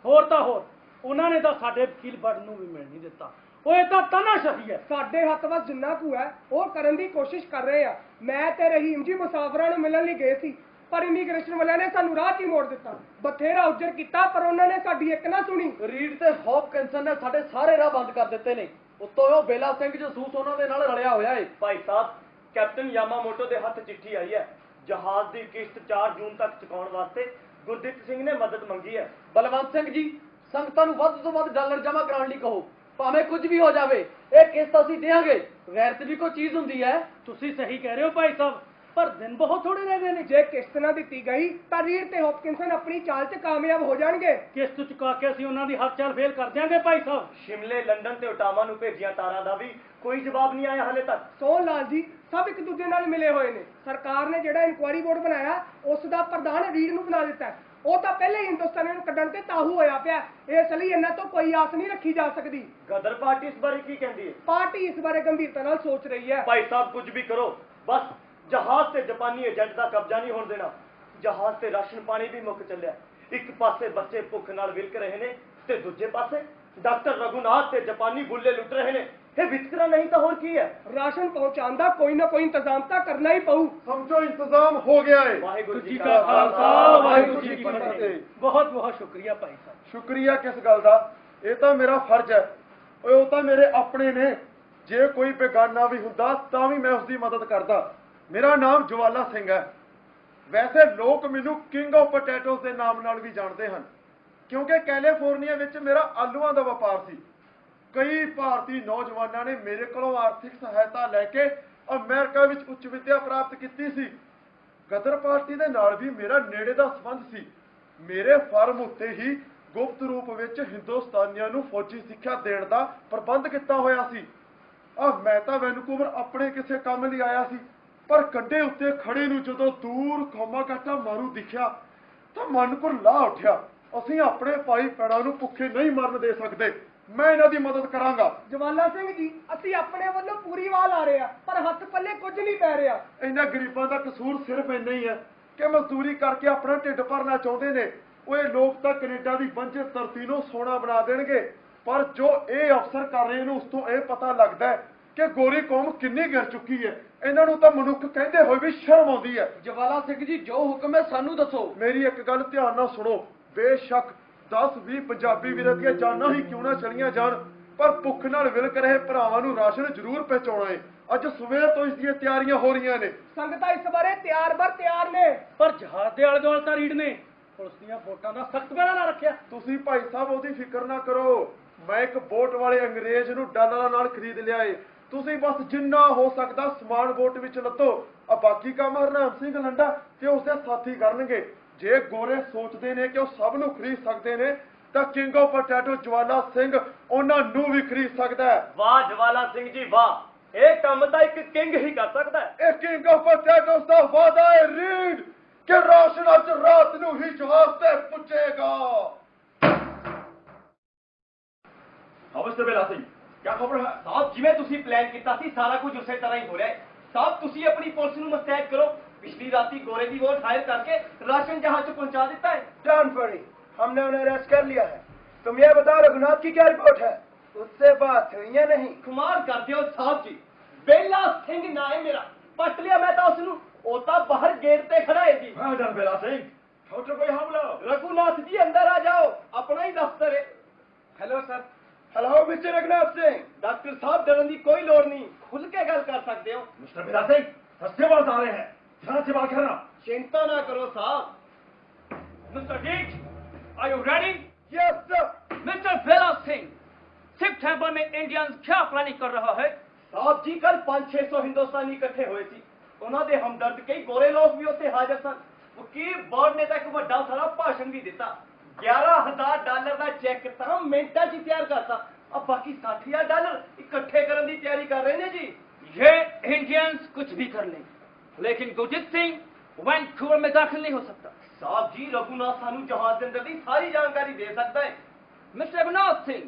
Speaker 6: ਹੋਰ ਤਾਂ ਹੋਰ ਉਹਨਾਂ ਨੇ ਤਾਂ ਸਾਡੇ ਵਕੀਲ ਬਣਨ ਨੂੰ ਵੀ ਮਿਲ ਨਹੀਂ ਦਿੱਤਾ। ਉਹ ਇਹ ਤਾਂ ਤਾਨਾਸ਼ਾਹੀ ਹੈ।
Speaker 1: ਸਾਡੇ ਹੱਥ ਵਿੱਚ ਜਿੰਨਾ ਕੁ ਹੈ ਉਹ ਕਰਨ ਦੀ ਕੋਸ਼ਿਸ਼ ਕਰ ਰਹੇ ਆ। ਮੈਂ ਤੇ ਰਹੀਮ ਜੀ ਮੁਸਾਫਰਾਂ ਨੂੰ ਮਿਲਣ ਲਈ ਗਏ ਸੀ ਪਰ ਇਮੀਗ੍ਰੇਸ਼ਨ ਵਾਲਿਆਂ ਨੇ ਸਾਨੂੰ ਰਾਹ 'ਚ ਹੀ ਮੋੜ ਦਿੱਤਾ। ਬਥੇਰਾ ਉੱਜਰ ਕੀਤਾ ਪਰ ਉਹਨਾਂ ਨੇ ਸਾਡੀ ਇੱਕ ਨਾ ਸੁਣੀ।
Speaker 12: ਰੀਡ ਤੇ ਹੌਪਕਿੰਸਨ ਨੇ ਸਾਡੇ ਸਾਰੇ ਰਾਹ ਬੰਦ ਕਰ ਦਿੱਤੇ ਨੇ। ਉੱਤੋਂ ਉਹ ਬੇਲਾ ਸਿੰਘ ਜਸੂਸ ਉਹਨਾਂ ਦੇ ਨਾਲ ਰਲਿਆ ਹੋਇਆ ਏ।
Speaker 7: ਭਾਈ ਸਾਹਿਬ, ਕੈਪਟਨ ਯਾਮਾਮੋਟੋ ਦੇ ਹੱਥ ਚਿੱਠੀ ਆਈ ਹੈ। ਜਹਾਜ਼ ਦੀ ਕਿਸ਼ਤ 4 ਜੂਨ ਤੱਕ ਚੁਕਾਉਣ ਵਾਸਤੇ ਗੁਰਦਿੱਤ ਸਿੰਘ ਨੇ ਮਦਦ ਮੰਗੀ ਹੈ।
Speaker 12: ਬਲਵੰਤ ਸਿੰਘ ਜੀ, ਸੰਗਤਾਂ ਨੂੰ ਵੱਧ ਤੋਂ ਵੱਧ ਡਾਲਰ ਜਮ੍ਹਾਂ ਕਰਾਉਣ ਲਈ ਕਹੋ, ਭਾਵੇਂ ਕੁਝ ਵੀ ਹੋ ਜਾਵੇ। ਇਹ ਕਿਸ਼ਤ ਅਸੀਂ ਦੇਵਾਂਗੇ। ਗੈਰਤ ਵੀ ਕੋਈ ਚੀਜ਼ ਹੁੰਦੀ ਹੈ।
Speaker 6: ਤੁਸੀਂ ਸਹੀ ਕਹਿ ਰਹੇ ਹੋ ਭਾਈ ਸਾਹਿਬ, ਪਰ ਦਿਨ ਬਹੁਤ ਥੋੜੇ ਰਹਿ ਗਏ ਨੇ।
Speaker 1: ਜੇ ਕਿਸ਼ਤ ਨਾ ਦਿੱਤੀ ਗਈ ਤਾਂ ਰੀਡ ਤੇ ਹੌਪਕਿੰਸਨ ਆਪਣੀ ਚਾਲ 'ਚ ਕਾਮਯਾਬ ਹੋ ਜਾਣਗੇ।
Speaker 6: ਕਿਸ਼ਤ ਚੁਕਾ ਕੇ ਅਸੀਂ ਉਹਨਾਂ ਦੀ ਹਰ ਚਾਲ ਫੇਲ ਕਰ ਦਿਆਂਗੇ ਭਾਈ ਸਾਹਿਬ।
Speaker 7: ਸ਼ਿਮਲੇ, ਲੰਡਨ ਤੇ ਓਟਾਵਾ ਨੂੰ ਭੇਜੀਆਂ ਤਾਰਾਂ ਦਾ ਵੀ ਕੋਈ ਜਵਾਬ ਨਹੀਂ ਆਇਆ ਹਾਲੇ ਤੱਕ।
Speaker 1: ਸੋਹਣ ਲਾਲ ਜੀ, ਸਭ ਇੱਕ ਦੂਜੇ ਨਾਲ ਮਿਲੇ ਹੋਏ ਨੇ। ਸਰਕਾਰ ਨੇ ਜਿਹੜਾ ਇਨਕੁਆਇਰੀ ਬੋਰਡ ਬਣਾਇਆ ਉਸ ਦਾ ਪ੍ਰਧਾਨ ਰੀਡ ਨੂੰ ਬਣਾ ਦਿੱਤਾ। ਉਹ ਤਾਂ ਪਹਿਲੇ ਹੀ ਹਿੰਦੁਸਤਾਨੀਆਂ ਨੂੰ ਕੱਢਣ ਤੇ ਤਾਹੂ ਹੋਇਆ ਪਿਆ। ਇਸ ਲਈ ਇਹਨਾਂ ਤੋਂ ਕੋਈ ਆਸ ਨਹੀਂ ਰੱਖੀ ਜਾ ਸਕਦੀ।
Speaker 7: ਗਦਰ ਪਾਰਟੀ ਇਸ ਬਾਰੇ ਕੀ ਕਹਿੰਦੀ ਹੈ?
Speaker 1: ਪਾਰਟੀ ਇਸ ਬਾਰੇ ਗੰਭੀਰਤਾ ਨਾਲ ਸੋਚ ਰਹੀ ਹੈ।
Speaker 7: ਭਾਈ ਸਾਹਿਬ, ਕੁਝ ਵੀ ਕਰੋ, ਬਸ ਜਹਾਜ਼ ਤੇ ਜਾਪਾਨੀ ਏਜੰਟ ਦਾ ਕਬਜ਼ਾ ਨਹੀਂ ਹੋਣ ਦੇਣਾ। ਜਹਾਜ਼ ਤੇ ਰਾਸ਼ਨ ਪਾਣੀ ਵੀ ਮੁੱਕ ਚੱਲਿਆ। ਇੱਕ ਪਾਸੇ ਬੱਚੇ ਭੁੱਖ ਨਾਲ ਵਿਲਕ ਰਹੇ ਨੇ ਤੇ ਦੂਜੇ ਪਾਸੇ ਡਾਕਟਰ ਰਘੁਨਾਥ ਤੇ ਜਾਪਾਨੀ ਬੁੱਲੇ ਲੁੱਟ ਰਹੇ ਨੇ। ਇਹ ਵਿਤਕਰਾ ਨਹੀਂ ਤਾਂ ਹੋਰ ਕੀ ਹੈ?
Speaker 1: ਰਾਸ਼ਨ ਪਹੁੰਚਾਉਣ ਦਾ ਕੋਈ ਨਾ ਕੋਈ ਇੰਤਜ਼ਾਮ ਤਾਂ ਕਰਨਾ ਹੀ ਪਊ।
Speaker 10: ਸਮਝੋ ਇੰਤਜ਼ਾਮ ਹੋ ਗਿਆ ਹੈ।
Speaker 7: ਵਾਹਿਗੁਰੂ ਜੀ
Speaker 6: ਕਾ ਖਾਲਸਾ, ਵਾਹਿਗੁਰੂ ਜੀ ਕੀ ਫਤਿਹ। ਬਹੁਤ ਬਹੁਤ ਸ਼ੁਕਰੀਆ ਭਾਈ ਸਾਹਿਬ।
Speaker 10: ਸ਼ੁਕਰੀਆ ਕਿਸ ਗੱਲ ਦਾ? ਇਹ ਤਾਂ ਮੇਰਾ ਫਰਜ਼ ਹੈ। ਓਏ ਉਹ ਤਾਂ ਮੇਰੇ ਆਪਣੇ ਨੇ। ਜੇ ਕੋਈ ਬੇਗਾਨਾ ਵੀ ਹੁੰਦਾ ਤਾਂ ਵੀ ਮੈਂ ਉਸ ਦੀ ਮਦਦ ਕਰਦਾ। ਮੇਰਾ ਨਾਮ ਜਵਾਲਾ ਸਿੰਘ ਹੈ। ਵੈਸੇ ਲੋਕ ਮੈਨੂੰ ਕਿੰਗ ਆਫ ਪੋਟੈਟੋਸ ਦੇ ਨਾਮ ਨਾਲ ਵੀ ਜਾਣਦੇ ਹਨ ਕਿਉਂਕਿ ਕੈਲੀਫੋਰਨੀਆ ਵਿੱਚ ਮੇਰਾ ਆਲੂਆਂ ਦਾ ਵਪਾਰ ਸੀ। ਕਈ ਭਾਰਤੀ ਨੌਜਵਾਨਾਂ ਨੇ ਮੇਰੇ ਕੋਲੋਂ ਆਰਥਿਕ ਸਹਾਇਤਾ ਲੈ ਕੇ ਅਮਰੀਕਾ ਵਿੱਚ ਉੱਚ ਵਿੱਦਿਆ ਪ੍ਰਾਪਤ ਕੀਤੀ ਸੀ। ਗਦਰ ਪਾਰਟੀ ਦੇ ਨਾਲ ਵੀ ਮੇਰਾ ਨੇੜੇ ਦਾ ਸੰਬੰਧ ਸੀ। ਮੇਰੇ ਫਾਰਮ ਉੱਤੇ ਹੀ ਗੁਪਤ ਰੂਪ ਵਿੱਚ ਹਿੰਦੁਸਤਾਨੀਆਂ ਨੂੰ ਫੌਜੀ ਸਿੱਖਿਆ ਦੇਣ ਦਾ ਪ੍ਰਬੰਧ ਕੀਤਾ ਹੋਇਆ ਸੀ। ਮੈਂ ਤਾਂ ਵੈਨਕੂਵਰ ਆਪਣੇ ਕਿਸੇ ਕੰਮ ਲਈ ਆਇਆ ਸੀ, ਪਰ ਕੰਢੇ ਉੱਤੇ ਖੜੇ ਨੂੰ ਜਦੋਂ ਦੂਰ ਕੋਮਾ ਗਾਟਾ ਮਾਰੂ ਦਿਖਿਆ ਤਾਂ ਮਨ ਕੋਲ ਲਾਹ ਉੱਠਿਆ। ਅਸੀਂ ਆਪਣੇ ਭਾਈ ਭੈਣਾਂ ਨੂੰ ਭੁੱਖੇ ਨਹੀਂ ਮਰਨ ਦੇ ਸਕਦੇ। ਮੈਂ ਇਹਨਾਂ ਦੀ ਮਦਦ ਕਰਾਂਗਾ।
Speaker 1: ਜਵਾਲਾ ਸਿੰਘ ਜੀ, ਅਸੀਂ ਆਪਣੇ ਵੱਲੋਂ ਪੂਰੀ ਵਾਲ ਆ ਰਹੇ ਆ ਪਰ ਹੱਥ ਪੱਲੇ ਕੁਝ ਨਹੀਂ ਪੈ ਰਿਹਾ।
Speaker 10: ਇਹਨਾਂ ਗਰੀਬਾਂ ਦਾ ਕਸੂਰ ਸਿਰਫ ਇੰਨਾ ਹੀ ਹੈ ਕਿ ਮਜ਼ਦੂਰੀ ਕਰਕੇ ਆਪਣਾ ਢਿੱਡ ਭਰਨਾ ਚਾਹੁੰਦੇ ਨੇ। ਉਹ ਇਹ ਲੋਕ ਤਾਂ ਕੈਨੇਡਾ ਦੀ ਬੰਜਰ ਧਰਤੀ ਨੂੰ ਸੋਨਾ ਬਣਾ ਦੇਣਗੇ, ਪਰ ਜੋ ਇਹ ਅਫਸਰ ਕਰ ਰਹੇ ਨੇ ਉਸ ਤੋਂ ਇਹ ਪਤਾ ਲੱਗਦਾ ਹੈ ਕਿ ਗੋਰੀ ਕੌਮ ਕਿੰਨੀ ਗਿਰ ਚੁੱਕੀ ਹੈ। ਇਹਨਾਂ ਨੂੰ ਤਾਂ ਮਨੁੱਖ ਕਹਿੰਦੇ ਹੋਏ ਵੀ ਸ਼ਰਮ ਆਉਂਦੀ ਹੈ।
Speaker 12: ਜਵਾਲਾ ਸਿੰਘ ਜੀ, ਜੋ ਹੁਕਮ ਹੈ ਸਾਨੂੰ ਦੱਸੋ।
Speaker 10: ਮੇਰੀ ਇੱਕ ਗੱਲ ਧਿਆਨ ਨਾਲ ਸੁਣੋ। ਬੇਸ਼ੱਕ 10-20 ਪੰਜਾਬੀ ਵੀਰਾਂ ਦੀਆਂ ਜਾਨਾਂ ਹੀ ਕਿਉਂ ਨਾ ਚਲੀਆਂ ਜਾਣ, ਪਰ ਭੁੱਖ ਨਾਲ ਵਿਲਕ ਰਹੇ ਭਰਾਵਾਂ ਨੂੰ ਰਾਸ਼ਨ ਜ਼ਰੂਰ ਪਹੁੰਚਾਉਣਾ ਹੈ। ਅੱਜ ਸਵੇਰ ਤੋਂ ਇਸ ਦੀਆਂ ਤਿਆਰੀਆਂ ਹੋ ਰਹੀਆਂ ਨੇ।
Speaker 1: ਸੰਗਤਾਂ ਇਸ ਬਾਰੇ ਤਿਆਰ ਬਰ ਤਿਆਰ ਨੇ,
Speaker 6: ਪਰ ਜਹਾਜ਼ ਦੇ ਆਲੇ ਦੁਆਲੇ ਤਾਂ ਰੀੜ ਨੇ। ਪੁਲਿਸ ਦੀਆਂ ਵੋਟਾਂ ਦਾ ਸਖਤ ਬੇੜਾ ਨਾ ਰੱਖਿਆ।
Speaker 10: ਤੁਸੀਂ ਭਾਈ ਸਾਹਿਬ ਉਹਦੀ ਫਿਕਰ ਨਾ ਕਰੋ, ਮੈਂ ਇੱਕ ਵੋਟ ਵਾਲੇ ਅੰਗਰੇਜ਼ ਨੂੰ ਡਾਲਰਾਂ ਨਾਲ ਖਰੀਦ ਲਿਆ ਏ। ਤੁਸੀਂ ਬਸ ਜਿੰਨਾ ਹੋ ਸਕਦਾ ਸਮਾਨ ਵੋਟ ਵਿੱਚ ਲੱਤੋ। ਆ ਬਾਕੀ ਕੰਮ ਹਰਨਾਮ ਸਿੰਘ ਲੰਡਾ ਤੇ ਉਸਦੇ ਸਾਥੀ ਕਰਨਗੇ। ਜੇ ਗੋਰੇ ਸੋਚਦੇ ਨੇ ਕਿ ਉਹ ਸਭ ਨੂੰ ਖਰੀਦ ਸਕਦੇ ਨੇ ਤਾਂ ਕਿੰਗ ਆਫ ਪੋਟੈਟੋ ਜਵਾਲਾ ਸਿੰਘ ਉਹਨਾਂ ਨੂੰ ਵੀ ਖਰੀਦ ਸਕਦਾ ਹੈ।
Speaker 7: ਵਾਹ ਜਵਾਲਾ ਸਿੰਘ ਜੀ ਵਾਹ, ਇਹ ਕੰਮ ਤਾਂ ਇੱਕ ਕਿੰਗ ਹੀ ਕਰ ਸਕਦਾ ਹੈ।
Speaker 10: ਇਹ ਕਿੰਗ ਆਫ ਪੋਟੈਟੋ ਦਾ ਵਾਅਦਾ ਹੈ ਰੀਡ ਕਿ ਰਾਸ਼ਨ ਅੱਜ ਰਾਤ ਨੂੰ ਹੀ ਜਹਾਜ਼ ਤੇ ਪੁੱਜੇਗਾ।
Speaker 7: ਅਵਸਥਾ ਬੇਲਾ ਸਿੰਘ ਕੀ ਖਬਰ ਹੈ? ਸਾਹਿਬ ਜਿਵੇਂ ਤੁਸੀਂ ਪਲਾਨ ਕੀਤਾ ਸੀ ਸਾਰਾ ਕੁਝ ਉਸੇ ਤਰ੍ਹਾਂ ਹੀ ਹੋ ਰਿਹਾ ਹੈ। ਸਾਹਿਬ ਤੁਸੀਂ ਆਪਣੀ ਪੁਲਿਸ ਨੂੰ ਮੁस्तैद ਕਰੋ। पिछली रात गोरे की वोट हायर करके राशन जहाज से पहुंचा देता है।
Speaker 10: डोंट वरी, हमने उन्हें अरेस्ट कर लिया है। तुम ये बताओ रघुनाथ की क्या रिपोर्ट है? उससे बात हुई या नहीं?
Speaker 7: कमाल करते हो साहब जी, बेला सिंह ना है मेरा, पट लिया मैं तो उसनू, ओ तां बाहर गेट पे खड़ा है जी।
Speaker 10: हाँ डर बेला सिंह, छोटे कोई हमला।
Speaker 7: रघुनाथ जी अंदर आ जाओ, अपना ही दफ्तर है।
Speaker 1: Hello sir.
Speaker 10: Hello mister Raghunath Singh.
Speaker 7: Doctor साहब डरन की कोई लोड़ नहीं, खुल के गल कर सकते हो।
Speaker 10: मिस्टर बेला सिंह सस्ते बात आ रहे हैं, ध्यान से बात करना।
Speaker 7: चिंता ना करो साहब।
Speaker 3: Mr. Deeds, are you ready?
Speaker 10: Yes sir।
Speaker 3: Mr. Bela Singh, सितंबर में इंडियंस क्या प्लानिंग कर रहा है?
Speaker 7: साहब जी कल 500-600 हिंदुस्तानी इकट्ठे हुए सी, उन्हां दे हमदर्द कई गोरे लोग भी उत्थे हाਜ਼ਰ सन। वकील बोर्ड ने तक ਵੱਡਾ ਸਾਰਾ ਭਾਸ਼ਣ ਵੀ ਦਿੱਤਾ। $11,000 ਦਾ ਚੈੱਕ ਤਾਂ ਮਿੰਟਾਂ 'ਚ ਤਿਆਰ ਕਰਤਾ। अब बाकी $60,000 इकट्ठे करने की तैयारी कर रहे हैं जी।
Speaker 3: ये इंडियंस कुछ भी कर लें, लेकिन गुरजीत सिंह वैंकूवर में दाखिल नहीं हो सकता।
Speaker 7: साहब जी रघुनाथ सानू जहाज के अंदर की सारी जानकारी दे सकता है।
Speaker 3: मिस्टर रघुनाथ सिंह,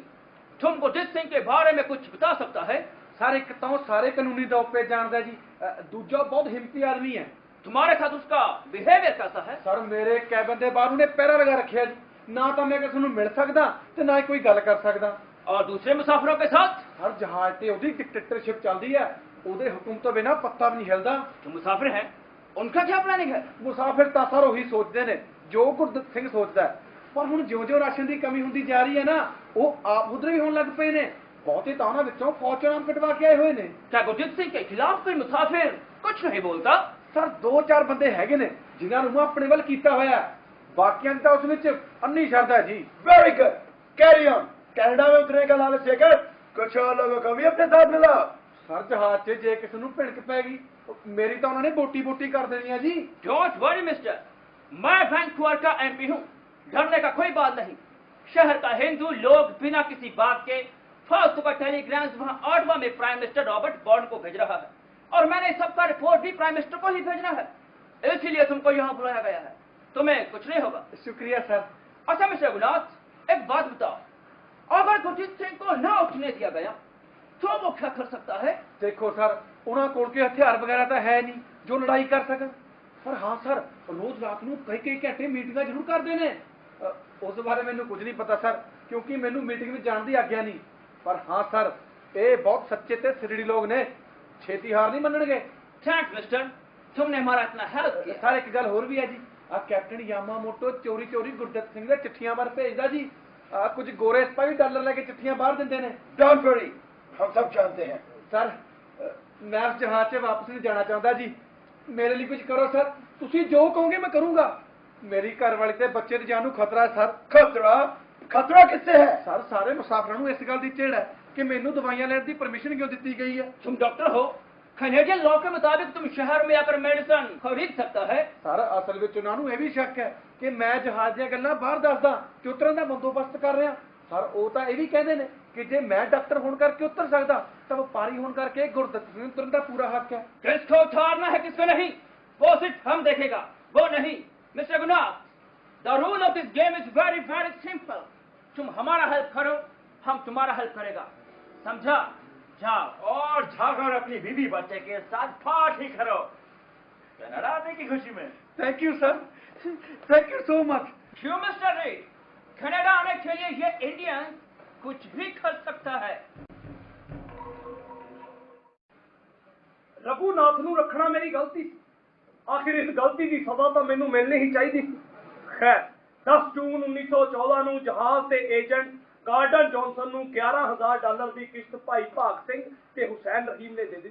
Speaker 3: तुम गुरजीत सिंह के बारे में कुछ बता सकता है?
Speaker 1: सर एक तो सारे कानूनी तौर पे जानता जी, दूजा बहुत हिम्मती आदमी है।
Speaker 3: तुम्हारे साथ उसका बिहेवियर कैसा है?
Speaker 1: सर मेरे कैबिन के बाहर उन्हें पैरा लगा रखा जी, ना तो मैं किसी मिल सकता ते ना ही कोई गल कर सकता।
Speaker 3: और दूसरे मुसाफिरों के साथ?
Speaker 1: हर जहाज ते ओदी डिक्टेटरशिप चलती है, ओदे हुक्म तो बिना पत्ता भी नहीं हिलदा।
Speaker 3: जो मुसाफिर हैं उनका क्या प्लानिंग है?
Speaker 1: मुसाफिर तो सर वही सोचते ने जो गुरदीप सिंह सोचता है, पर हुण ज्यों-ज्यों राशन की कमी होंदी जा रही है ना, वो आप उधर ही होने लग पे ने। बहुते तो उन्हां विचों फौज नाम कटवा के आए हुए ने।
Speaker 3: क्या गुरजीत सिंह के खिलाफ कोई मुसाफिर कुछ नहीं बोलता?
Speaker 1: सर 2-4 बंदे हैगे ने जिन्हां नूं अपने वल कीता होया, बाकियां दा उस विच अन्नी शरदा जी।
Speaker 10: Very good, carry on. Canada में उतरने का लालच देकर कुछ और लोगों को भी अपने साथ मिला।
Speaker 1: सर जहाज से जे किसी नूं भिड़क पैगी मेरी तो उन्होंने बोटी कर देनी है जी।
Speaker 3: डोंट वरी मिस्टर, मैं वैंकूवर का एमपी हूँ, डरने का कोई बात नहीं। शहर का हिंदू लोग बिना किसी बात के फालतू का टेलीग्राम्स वहाँ ऑटवा में प्राइम मिनिस्टर रॉबर्ट बॉर्न को भेज रहा है, और मैंने सबका रिपोर्ट भी प्राइम मिनिस्टर को ही भेजना है, इसीलिए तुमको यहाँ बुलाया गया है। तुम्हें कुछ नहीं होगा।
Speaker 1: शुक्रिया सर।
Speaker 3: अच्छा मिस्टर रघुनाथ, एक बात बताओ, अगर गुरजीत सिंह को न उठने दिया गया तो वो क्या कर सकता है?
Speaker 1: देखो सर उन्होंने कोल के हथियार वगैरह तो है नहीं जो लड़ाई कर सके, पर हाँ सर रोज रात को कई घंटे मीटिंग जरूर करते हैं। उस बारे मैंने कुछ नहीं पता सर, क्योंकि मैंने मीटिंग में जाने की आज्ञा नहीं। पर हाँ सर ये बहुत सच्चे ते सिरड़ी लोग ने, छेती हार नहीं मनणगे।
Speaker 3: थैंक्स मिस्टर, तुमने हमारा इतना हेल्प किया।
Speaker 1: सर एक गल होर भी है जी, आ कैप्टन यामामोटो चोरी गुरदीप सिंह दे चिट्ठियां बार भेजदा जी। कुछ गोरे सिपाही डॉलर लेके चिट्ठियां बाहर दिंदे ने।
Speaker 10: डोंट वरी, हम सब जानते हैं।
Speaker 1: सर मैं उस जहाज से वापस नहीं जाना चाहता जी, मेरे लिए कुछ करो सर, तुसी जो कहोगे मैं करूंगा। मेरी घरवाली ते बच्चे दी जान नूं खतरा है सर।
Speaker 10: खतरा किससे है?
Speaker 1: सर सारे मुसाफिरां नूं इस गल दी चिड़ है कि मैनूं दवाइयां लेने दी परमिशन क्यों दी गई है।
Speaker 3: तुम डॉक्टर हो, कैनेडियन लॉ के मुताबिक तुम शहर में आकर मेडिसिन खरीद सकता है।
Speaker 1: सर असल में उन्होंने यह भी शक है कि मैं जहाज दी गल्लां बाहर दसदा कि उतरन दा बंदोबस्त कर रहा। सर वो तो यह भी कहते हैं कि जे मैं डॉक्टर होने करके उतर सकता तो व्यापारी होने करके गुरदीप सिंह उतरन का पूरा हक है।
Speaker 3: किसको उतारना है किसको नहीं, वो सिर्फ हम देखेगा, वो नहीं। Mister Raghunath, the rule of this game is very very simple. तुम हमारा हेल्प करो, हम तुम्हारा हेल्प करेगा, समझा? जाओ और जाकर अपनी बीवी बच्चे के साथ पार्टी करो कनाडा आने की खुशी में।
Speaker 1: Thank you sir, thank you so much.
Speaker 3: क्यों मिस्टर रे, कनाडा आने के लिए ये इंडियन कुछ भी कर सकता है।
Speaker 1: रघुनाथ नूं रखना मेरी गलती सी, आखिर इस गलती की सजा तो मैनूं मिलनी ही चाहिए थी। खैर 10 जून 1914 नूं जहाज के एजेंट गार्डन जॉनसन नूं $11,000 की किश्त भाई भाग सिंह ते हुसैन रहीम ने दे दी।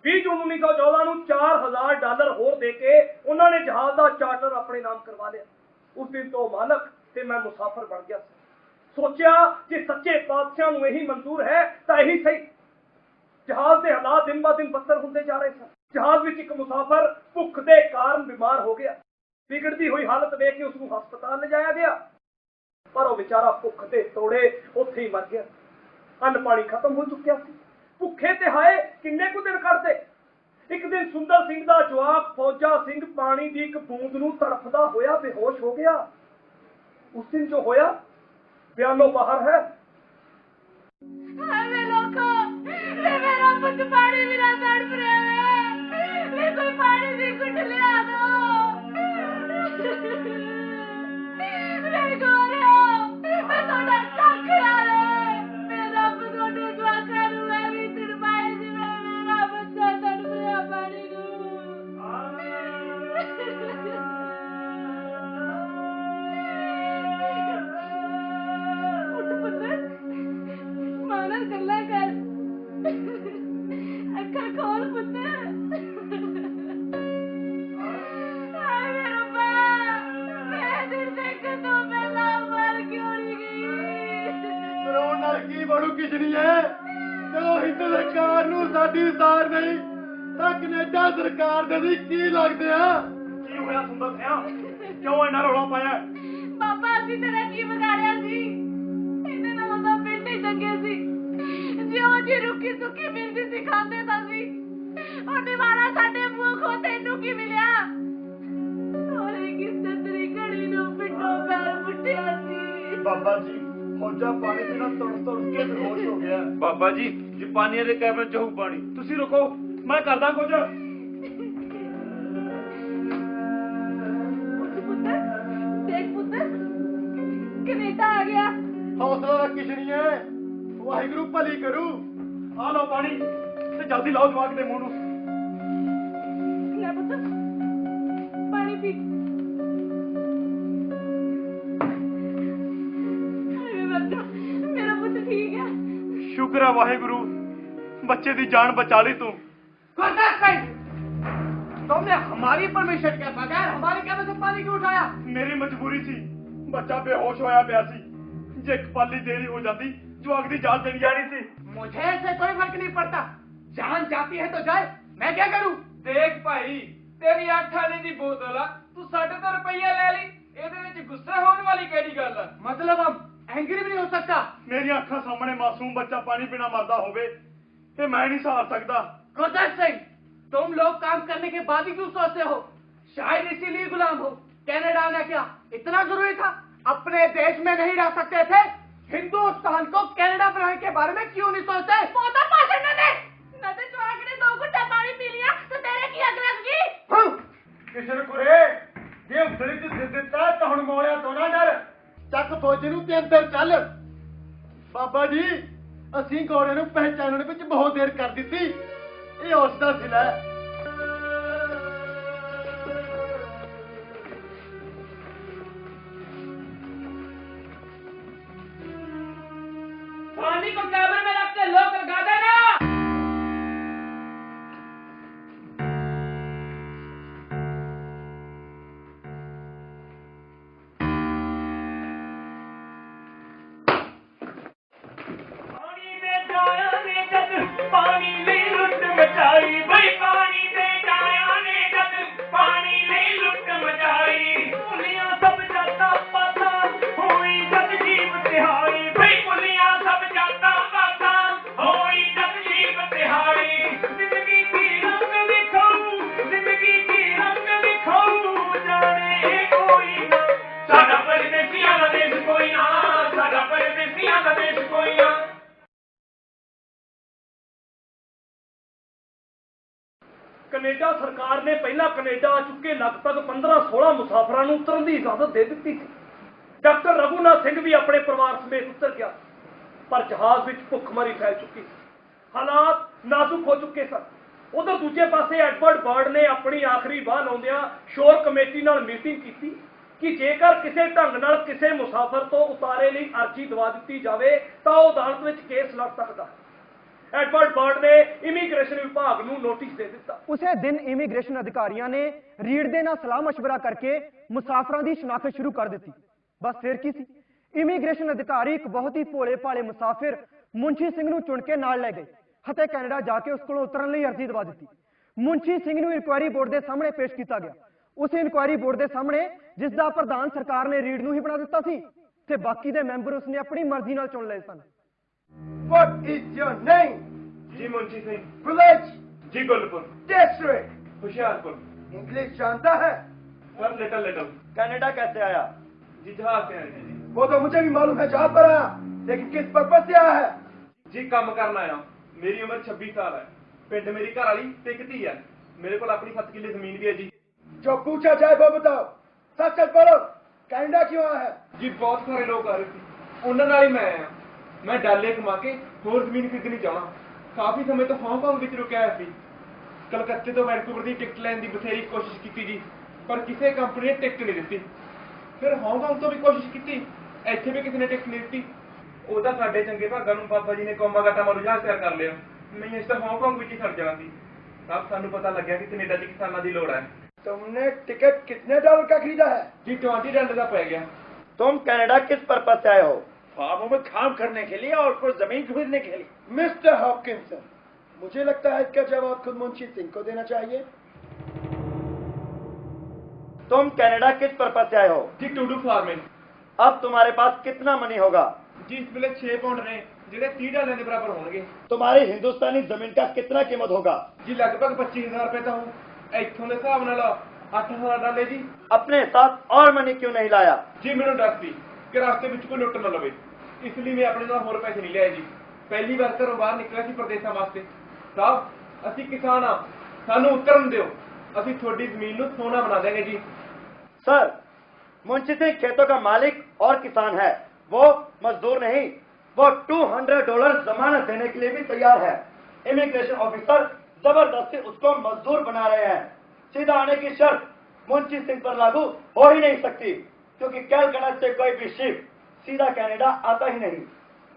Speaker 1: 20 ਜੂਨ 1914 ਨੂੰ $4000 ਹੋਰ ਦੇ ਕੇ ਉਹਨਾਂ ਨੇ ਜਹਾਜ਼ ਦਾ ਚਾਰਟਰ ਆਪਣੇ ਨਾਮ ਕਰਵਾ ਲਿਆ। ਉਸ ਦਿਨ ਤੋਂ ਮਾਲਕ ਤੇ ਮੈਂ ਮੁਸਾਫਰ ਬਣ ਗਿਆ ਸੀ। ਸੋਚਿਆ ਕਿ ਸੱਚੇ ਪਾਤਸ਼ਾਹ ਨੂੰ ਇਹੀ ਮਨਜ਼ੂਰ ਹੈ ਤਾਂ ਇਹੀ ਸਹੀ। ਜਹਾਜ਼ ਦੇ ਹਾਲਾਤ ਦਿਨ ਬ ਦਿਨ ਬੱਤਰ ਹੁੰਦੇ ਜਾ ਰਹੇ ਸਨ। ਜਹਾਜ਼ ਵਿੱਚ ਇੱਕ ਮੁਸਾਫਰ ਭੁੱਖ ਦੇ ਕਾਰਨ ਬਿਮਾਰ ਹੋ ਗਿਆ। ਵਿਗੜਦੀ ਹੋਈ ਹਾਲਤ ਵੇਖ ਕੇ ਉਸ ਨੂੰ ਹਸਪਤਾਲ ਲਿਜਾਇਆ ਗਿਆ, ਪਰ ਉਹ ਵਿਚਾਰਾ ਭੁੱਖ ਦੇ ਤੋੜੇ ਉੱਥੇ ਹੀ ਮਰ ਗਿਆ। ਅੰਨ ਪਾਣੀ ਖਤਮ ਹੋ ਚੁੱਕਿਆ ਸੀ। ਭੁੱਖੇ ਤੇ ਹਾਏ ਕਿੰਨੇ ਕੁ ਦਿਨ ਕੱਢਦੇ। ਇੱਕ ਦਿਨ ਸੁੰਦਰ ਸਿੰਘ ਦਾ ਜਵਾਕ ਫੌਜਾ ਸਿੰਘ ਪਾਣੀ ਦੀ ਇੱਕ ਬੂੰਦ ਨੂੰ ਤੜਫਦਾ ਹੋਇਆ ਬੇਹੋਸ਼ ਹੋ ਗਿਆ। ਉਸ ਦਿਨ ਜੋ ਹੋਇਆ ਬਿਆਨੋਂ ਬਾਹਰ ਹੈ।
Speaker 9: ਹਾਏ ਲੋਕੋ, ਵੇ ਮੇਰਾ ਪੁੱਤ ਪਾਣੀ ਬਿਨਾਂ ਤੜਫ ਰਿਹਾ ਵੇ। ਵੇ ਕੋਈ ਪਾਣੀ ਦੀ ਘੁੱਟ ਲਿਆ ਦੋ। ਵੇ ਗੋਰਿਓ, ਮੈਂ ਤੁਹਾਡਾ ਕੱਖ ਵੇ। ਮੇਰਾ ਪੁੱਤ ਤੁਹਾਡੇ ਜਵਾਕਾਂ ਨੂੰ ਮੈਂ ਵੀ ਤੜਪਾਏ ਜਿਵੇਂ ਮੇਰਾ ਬੱਚਾ ਤੜਫ ਰਿਹਾ ਪਾਣੀ ਨੂੰ। ਉੱਠ ਪੁੱਤ, ਮਾਂ ਨਾਲ ਗੱਲਾਂ ਕਰ। ਅੱਖਾਂ ਖੋਲ ਪੁੱਤ। ਹਾਏ ਵੇ ਰੱਬਾ, ਮੈਂ ਦਿਨ ਦੇਖ ਤੋਂ ਪਹਿਲਾਂ ਮਰ ਕਿਉਂ ਨਹੀਂ ਗਈ।
Speaker 10: ਰੋਣ ਨਾਲ ਕੀ ਬਣੂ ਕਿਸ਼ਨੀਏ, ਜਦੋਂ ਹਿੰਦੂ ਸਰਕਾਰ ਨੂੰ ਸਾਡੀ ਸਾਰ ਨਹੀਂ ਤਾਂ ਕੈਨੇਡਾ ਸਰਕਾਰ ਦੇ ਵੀ ਕੀ ਲੱਗਦੇ ਆ।
Speaker 4: ਕੀ ਹੋਇਆ ਸੁੰਦਰ ਸਿਆ, ਕਿਉਂ ਇੰਨਾ ਰੌਲਾ ਪਾਇਆ?
Speaker 9: ਬਾਬਾ ਅਸੀਂ ਤੇਰਾ ਕੀ ਵਿਗਾੜਿਆ ਸੀ? ਇਹਦੇ ਨਾਲ ਤਾਂ ਪਿੰਡ ਹੀ ਚੰਗੇ ਸੀ। ਜਿਉਂ ਜੀ ਰੁੱਖੀ ਸੁੱਕੀ ਮਿਲਦੀ ਸੀ ਖਾਂਦੇ ਤਾਂ ਸੀ। ਉਹਨੇ ਵਾਲਾ ਸਾਡੇ ਮੂੰਹ ਖੋ ਤੈਨੂੰ ਕੀ ਮਿਲਿਆ? ਸੋਰੇ ਕਿਸ ਤਰੀ ਘੜੀ ਨੂੰ ਪਿੱਟੋ ਪੈਰ ਪੁੱਟਿਆ ਸੀ।
Speaker 4: ਬਾਬਾ ਜੀ, ਫੌਜਾ ਪਾਣੀ ਬਿਨਾਂ ਤੁੜ ਕੇ ਬੇਹੋਸ਼ ਹੋ ਗਿਆ। ਬਾਬਾ ਜੀ, ਜਾਪਾਨੀਆਂ ਦੇ ਕੈਬਨ ਚ ਹੋਊ ਪਾਣੀ। ਤੁਸੀਂ ਰੁਕੋ, ਮੈਂ ਕਰਦਾ ਕੁਝ।
Speaker 9: ਪੁੱਤ ਦੇਖ ਪੁੱਤ, ਕੈਨੇਡਾ ਆ ਗਿਆ।
Speaker 10: ਹੌਸਲਾ ਰੱਖ ਕਿਸ਼ਨੀਏ, ਵਾਹਿਗੁਰੂ ਭਲੀ ਕਰੂ।
Speaker 4: ਆ ਲਓ ਪਾਣੀ ਤੇ ਜਲਦੀ ਲਾਓ ਜਵਾਕ ਦੇ ਮੂੰਹ ਨੂੰ।
Speaker 9: ਲੈ ਪੁੱਤ ਪਾਣੀ ਪੀ। ਅਰੇ ਬੱਚਾ, ਮੇਰਾ ਪੁੱਤ ਠੀਕ ਹੈ।
Speaker 4: ਸ਼ੁਕਰ ਹੈ ਵਾਹਿਗੁਰੂ, बच्चे की जान बचा ली तू।
Speaker 12: तुमने हमारी परमिशन के बगैर हमारे कैमरे से पानी क्यों उठाया?
Speaker 4: मेरी मजबूरी थी, बच्चा बेहोश होया पिया सी। जे एक पाली देरी हो जाती जो अगली जान चली जानी थी।
Speaker 12: मुझे ऐसे कोई फर्क नहीं पड़ता, जान जाती है तो जाए, मैं क्या करूं?
Speaker 8: देख भाई, तेरी 8 आने की बोतल आ, तू 1.5 रुपया ले ली, ਇਹਦੇ ਵਿੱਚ ਗੁੱਸੇ ਹੋਣ ਵਾਲੀ ਕਿਹੜੀ ਗੱਲ ਹੈ?
Speaker 12: मतलब हम एंग्री भी नहीं हो सकता।
Speaker 4: मेरी आंखों सामने मासूम बच्चा पानी बिना मरदा होवे ते मैं नहीं सहार सकता।
Speaker 12: गुरदत्त सिंह, तुम लोग काम करने के बाद ही क्यों सोचते हो? शायद इसीलिए गुलाम हो। कनाडा आना क्या इतना जरूरी था? अपने देश में नहीं रह सकते थे? हिंदुस्तान को कनाडा बनाने के बारे में क्यों नहीं सोचते?
Speaker 9: पोता भाषण न दे। न तो जवाक ने 2 घुट्टा पानी पी लिया तो तेरे की अग लग गई।
Speaker 10: किशन कुरे जे उधड़ी च दे दिता तो हुण मौलिया तो ना डर। ਚੱਕ ਫੌਜੀ ਨੂੰ ਤੇ ਅੰਦਰ ਚੱਲ। ਬਾਬਾ ਜੀ, ਅਸੀਂ ਘੋੜੇ ਨੂੰ ਪਹਿਚਾਨਣ ਵਿੱਚ ਬਹੁਤ ਦੇਰ ਕਰ ਦਿੱਤੀ। ਇਹ ਉਸ ਦਾ ਜ਼ਿਲ੍ਹਾ ਹੈ।
Speaker 8: पानी को कैमरे में रख के लोग लगा देना।
Speaker 3: पानी ले लुट मचाई भाई, पानी दे जाया ने जद पानी ले लुट मचाई। पुलियां सब जाता पाता होई जद जीव तिहाई भाई, पुलियां सब जाता पाता होई जद जीव तिहाई। जिंदगी की रंग दिखाऊं, जिंदगी की रंग दिखाऊं, जाने कोई ना साडा परदेसियां दा देश कोई ना, साडा परदेसियां दा देश कोई ना।
Speaker 1: ਕੈਨੇਡਾ ਸਰਕਾਰ ਨੇ ਪਹਿਲਾਂ ਕੈਨੇਡਾ ਆ ਚੁੱਕੇ ਲਗਭਗ 15-16 ਮੁਸਾਫਰਾਂ ਨੂੰ ਉਤਰਨ ਦੀ ਇਜਾਜ਼ਤ ਦੇ ਦਿੱਤੀ ਸੀ। ਡਾਕਟਰ ਰਘੂਨਾਥ ਸਿੰਘ ਵੀ ਆਪਣੇ ਪਰਿਵਾਰ ਸਮੇਤ ਉਤਰ ਗਿਆ, ਪਰ ਜਹਾਜ਼ ਵਿੱਚ ਭੁੱਖਮਰੀ ਫੈਲ ਚੁੱਕੀ ਸੀ। ਹਾਲਾਤ ਨਾਜ਼ੁਕ ਹੋ ਚੁੱਕੇ ਸਨ। ਉਧਰ ਦੂਜੇ ਪਾਸੇ ਐਡਵਰਡ ਬਰਡ ਨੇ ਆਪਣੀ ਆਖਰੀ ਬਾਹ ਲਾਉਂਦਿਆਂ ਸ਼ੋਰ ਕਮੇਟੀ ਨਾਲ ਮੀਟਿੰਗ ਕੀਤੀ ਕਿ ਜੇਕਰ ਕਿਸੇ ਢੰਗ ਨਾਲ ਕਿਸੇ ਮੁਸਾਫਰ ਤੋਂ ਉਤਾਰੇ ਲਈ ਅਰਜ਼ੀ ਦਵਾ ਦਿੱਤੀ ਜਾਵੇ ਤਾਂ ਉਹ ਅਦਾਲਤ ਵਿੱਚ ਕੇਸ ਲੜ ਸਕਦਾ। ਐਡਵਰਡ ਬਰਡ ਨੇ ਇਮੀਗ੍ਰੇਸ਼ਨ ਵਿਭਾਗ ਨੂੰ ਨੋਟਿਸ ਦੇ ਦਿੱਤਾ।
Speaker 2: ਉਸੇ ਦਿਨ ਇਮੀਗ੍ਰੇਸ਼ਨ ਅਧਿਕਾਰੀਆਂ ਨੇ ਰੀੜ ਦੇ ਨਾਲ ਸਲਾਹ ਮਸ਼ਵਰਾ ਕਰਕੇ ਮੁਸਾਫਰਾਂ ਦੀ ਸ਼ਨਾਖਤ ਸ਼ੁਰੂ ਕਰ ਦਿੱਤੀ। ਬਸ ਫਿਰ ਕੀ ਸੀ, ਇਮੀਗ੍ਰੇਸ਼ਨ ਅਧਿਕਾਰੀ ਇੱਕ ਬਹੁਤ ਹੀ ਭੋਲੇ ਭਾਲੇ ਮੁਸਾਫਿਰ ਮੁੰਸ਼ੀ ਸਿੰਘ ਨੂੰ ਚੁਣ ਕੇ ਨਾਲ ਲੈ ਗਏ ਅਤੇ ਕੈਨੇਡਾ ਜਾ ਕੇ ਉਸ ਕੋਲੋਂ ਉਤਰਨ ਲਈ ਅਰਜ਼ੀ ਦਵਾ ਦਿੱਤੀ। ਮੁੰਸ਼ੀ ਸਿੰਘ ਨੂੰ ਇਨਕੁਆਇਰੀ ਬੋਰਡ ਦੇ ਸਾਹਮਣੇ ਪੇਸ਼ ਕੀਤਾ ਗਿਆ। ਉਸ ਇਨਕੁਆਇਰੀ ਬੋਰਡ ਦੇ ਸਾਹਮਣੇ, ਜਿਸ ਦਾ ਪ੍ਰਧਾਨ ਸਰਕਾਰ ਨੇ ਰੀੜ ਨੂੰ ਹੀ ਬਣਾ ਦਿੱਤਾ ਸੀ, ਤੇ ਬਾਕੀ ਦੇ ਮੈਂਬਰ ਉਸਨੇ ਆਪਣੀ ਮਰਜ਼ੀ ਨਾਲ ਚੁਣ ਲਏ ਸਨ।
Speaker 10: What is your name?
Speaker 1: ਜੀ ਮੁੰਸ਼ੀ ਸਿੰਘ।
Speaker 10: Village?
Speaker 1: ਜੀ ਗੁਲਪੁਰ।
Speaker 10: District?
Speaker 1: ਹੁਸ਼ਿਆਰपुर।
Speaker 10: English जानता है?
Speaker 1: Sir little little.
Speaker 7: कनाडा कैसे आया?
Speaker 1: जी जहाज से आए जी।
Speaker 10: वो तो मुझे भी मालूम है जहाज पर आया, लेकिन किस पर्पज से आया है?
Speaker 1: जी काम करना आया। मेरी उम्र 26 साल है। पिंड मेरी घर वाली ते एक धी है। मेरे को अपनी 7 किले जमीन भी है जी।
Speaker 10: जो पूछा जाए वो बताओ, सच सच बोलो, कनाडा क्यों आया है?
Speaker 1: जी बहुत सारे लोग आ रहे थे, उन्होंने नाल ही मैं आया। मैं डाले कमा के होर जमीन खरीदनी चाहना। काफी समय तो हांगकांग विच रुकिया होया सी। कलकत्ते तो वैनकूवर की टिकट लैन की बथेरी कोशिश की जी, पर किसी कंपनी ने टिकट नहीं दी। फिर हांगकांग तो भी कोशिश की, ਇੱਥੇ भी किसी ने टिकट नहीं दी। ਉਹ ਤਾਂ ਸਾਡੇ ਚੰਗੇ ਭਾਗਾਂ ਨੂੰ ਬਾਬਾ ਜੀ ਨੇ ਕੋਮਾ ਗਾਟਾ ਮਾਰੂ ਜਹਾਜ਼ ਤਿਆਰ ਕਰ ਲਿਆ। ਨਹੀਂ ਇਸ ਤਾਂ ਹਾਂਗਕਾਂਗ ਵਿੱਚ ਹੀ ਸੜ ਜਾਣਾ ਸੀ। ਸਭ ਸਾਨੂੰ ਪਤਾ ਲੱਗਿਆ ਕਿ ਕੈਨੇਡਾ 'ਚ ਕਿਸਾਨਾਂ ਦੀ ਲੋੜ ਹੈ।
Speaker 10: तुमने टिकट कितने डॉलर का खरीदा है?
Speaker 1: जी $20 का पड़ गया।
Speaker 7: तुम कनाडा किस पर्पज से आए हो?
Speaker 10: फार्मों में काम करने के लिए और कुछ जमीन खरीदने के लिए। मिस्टर हॉपकिंसन, मुझे लगता है इसका जवाब खुद मुंशी सिंह को देना चाहिए।
Speaker 7: तुम कनाडा किस पर्पज से आए हो?
Speaker 1: जी टू डू फार्मिंग।
Speaker 7: अब तुम्हारे पास कितना मनी होगा?
Speaker 1: जी इस वेले 6 पाउंड ने, ਜਿਹੜੇ $30 के बराबर होंगे।
Speaker 7: तुम्हारी हिंदुस्तानी जमीन का कितना कीमत होगा?
Speaker 1: जी लगभग 25,000 रुपए तो हो। इत्थों के हिसाब नाल $8,000 जी।
Speaker 7: अपने साथ और मनी क्यों नहीं लाया?
Speaker 1: जी मैंने डर सी कि रास्ते ਵਿੱਚ ਕੋਈ ਲੁੱਟ ਨਾ ਲਵੇ, इसलिए मैं अपने ਨਾਲ ਹੋਰ ਪੈਸੇ नहीं ਲਿਆਏ जी। ਪਹਿਲੀ ਵਾਰ ਘਰੋਂ ਬਾਹਰ ਨਿਕਲਿਆ ਸੀ ਪ੍ਰਦੇਸ਼ਾਂ ਵਾਸਤੇ। ਸਾਹਿਬ ਅਸੀਂ ਕਿਸਾਨ ਆ, ਸਾਨੂੰ ਉਤਰਨ ਦਿਓ, ਅਸੀਂ ਤੁਹਾਡੀ ਜ਼ਮੀਨ ਨੂੰ ਸੋਨਾ ਬਣਾ ਦੇंगे जी।
Speaker 7: सर, मुंशी सिंह खेतों का मालिक और किसान है, वो मजदूर नहीं। वो $200 जमानत देने के लिए भी तैयार है। इमिग्रेशन ऑफिसर जबरदस्ती उसको मजदूर बना रहे हैं। सीधा आने की शर्त मुंशी सिंह पर लागू हो ही नहीं सकती, क्योंकि कैलकटा से कोई भी शिप सीधा कनाडा आता ही नहीं।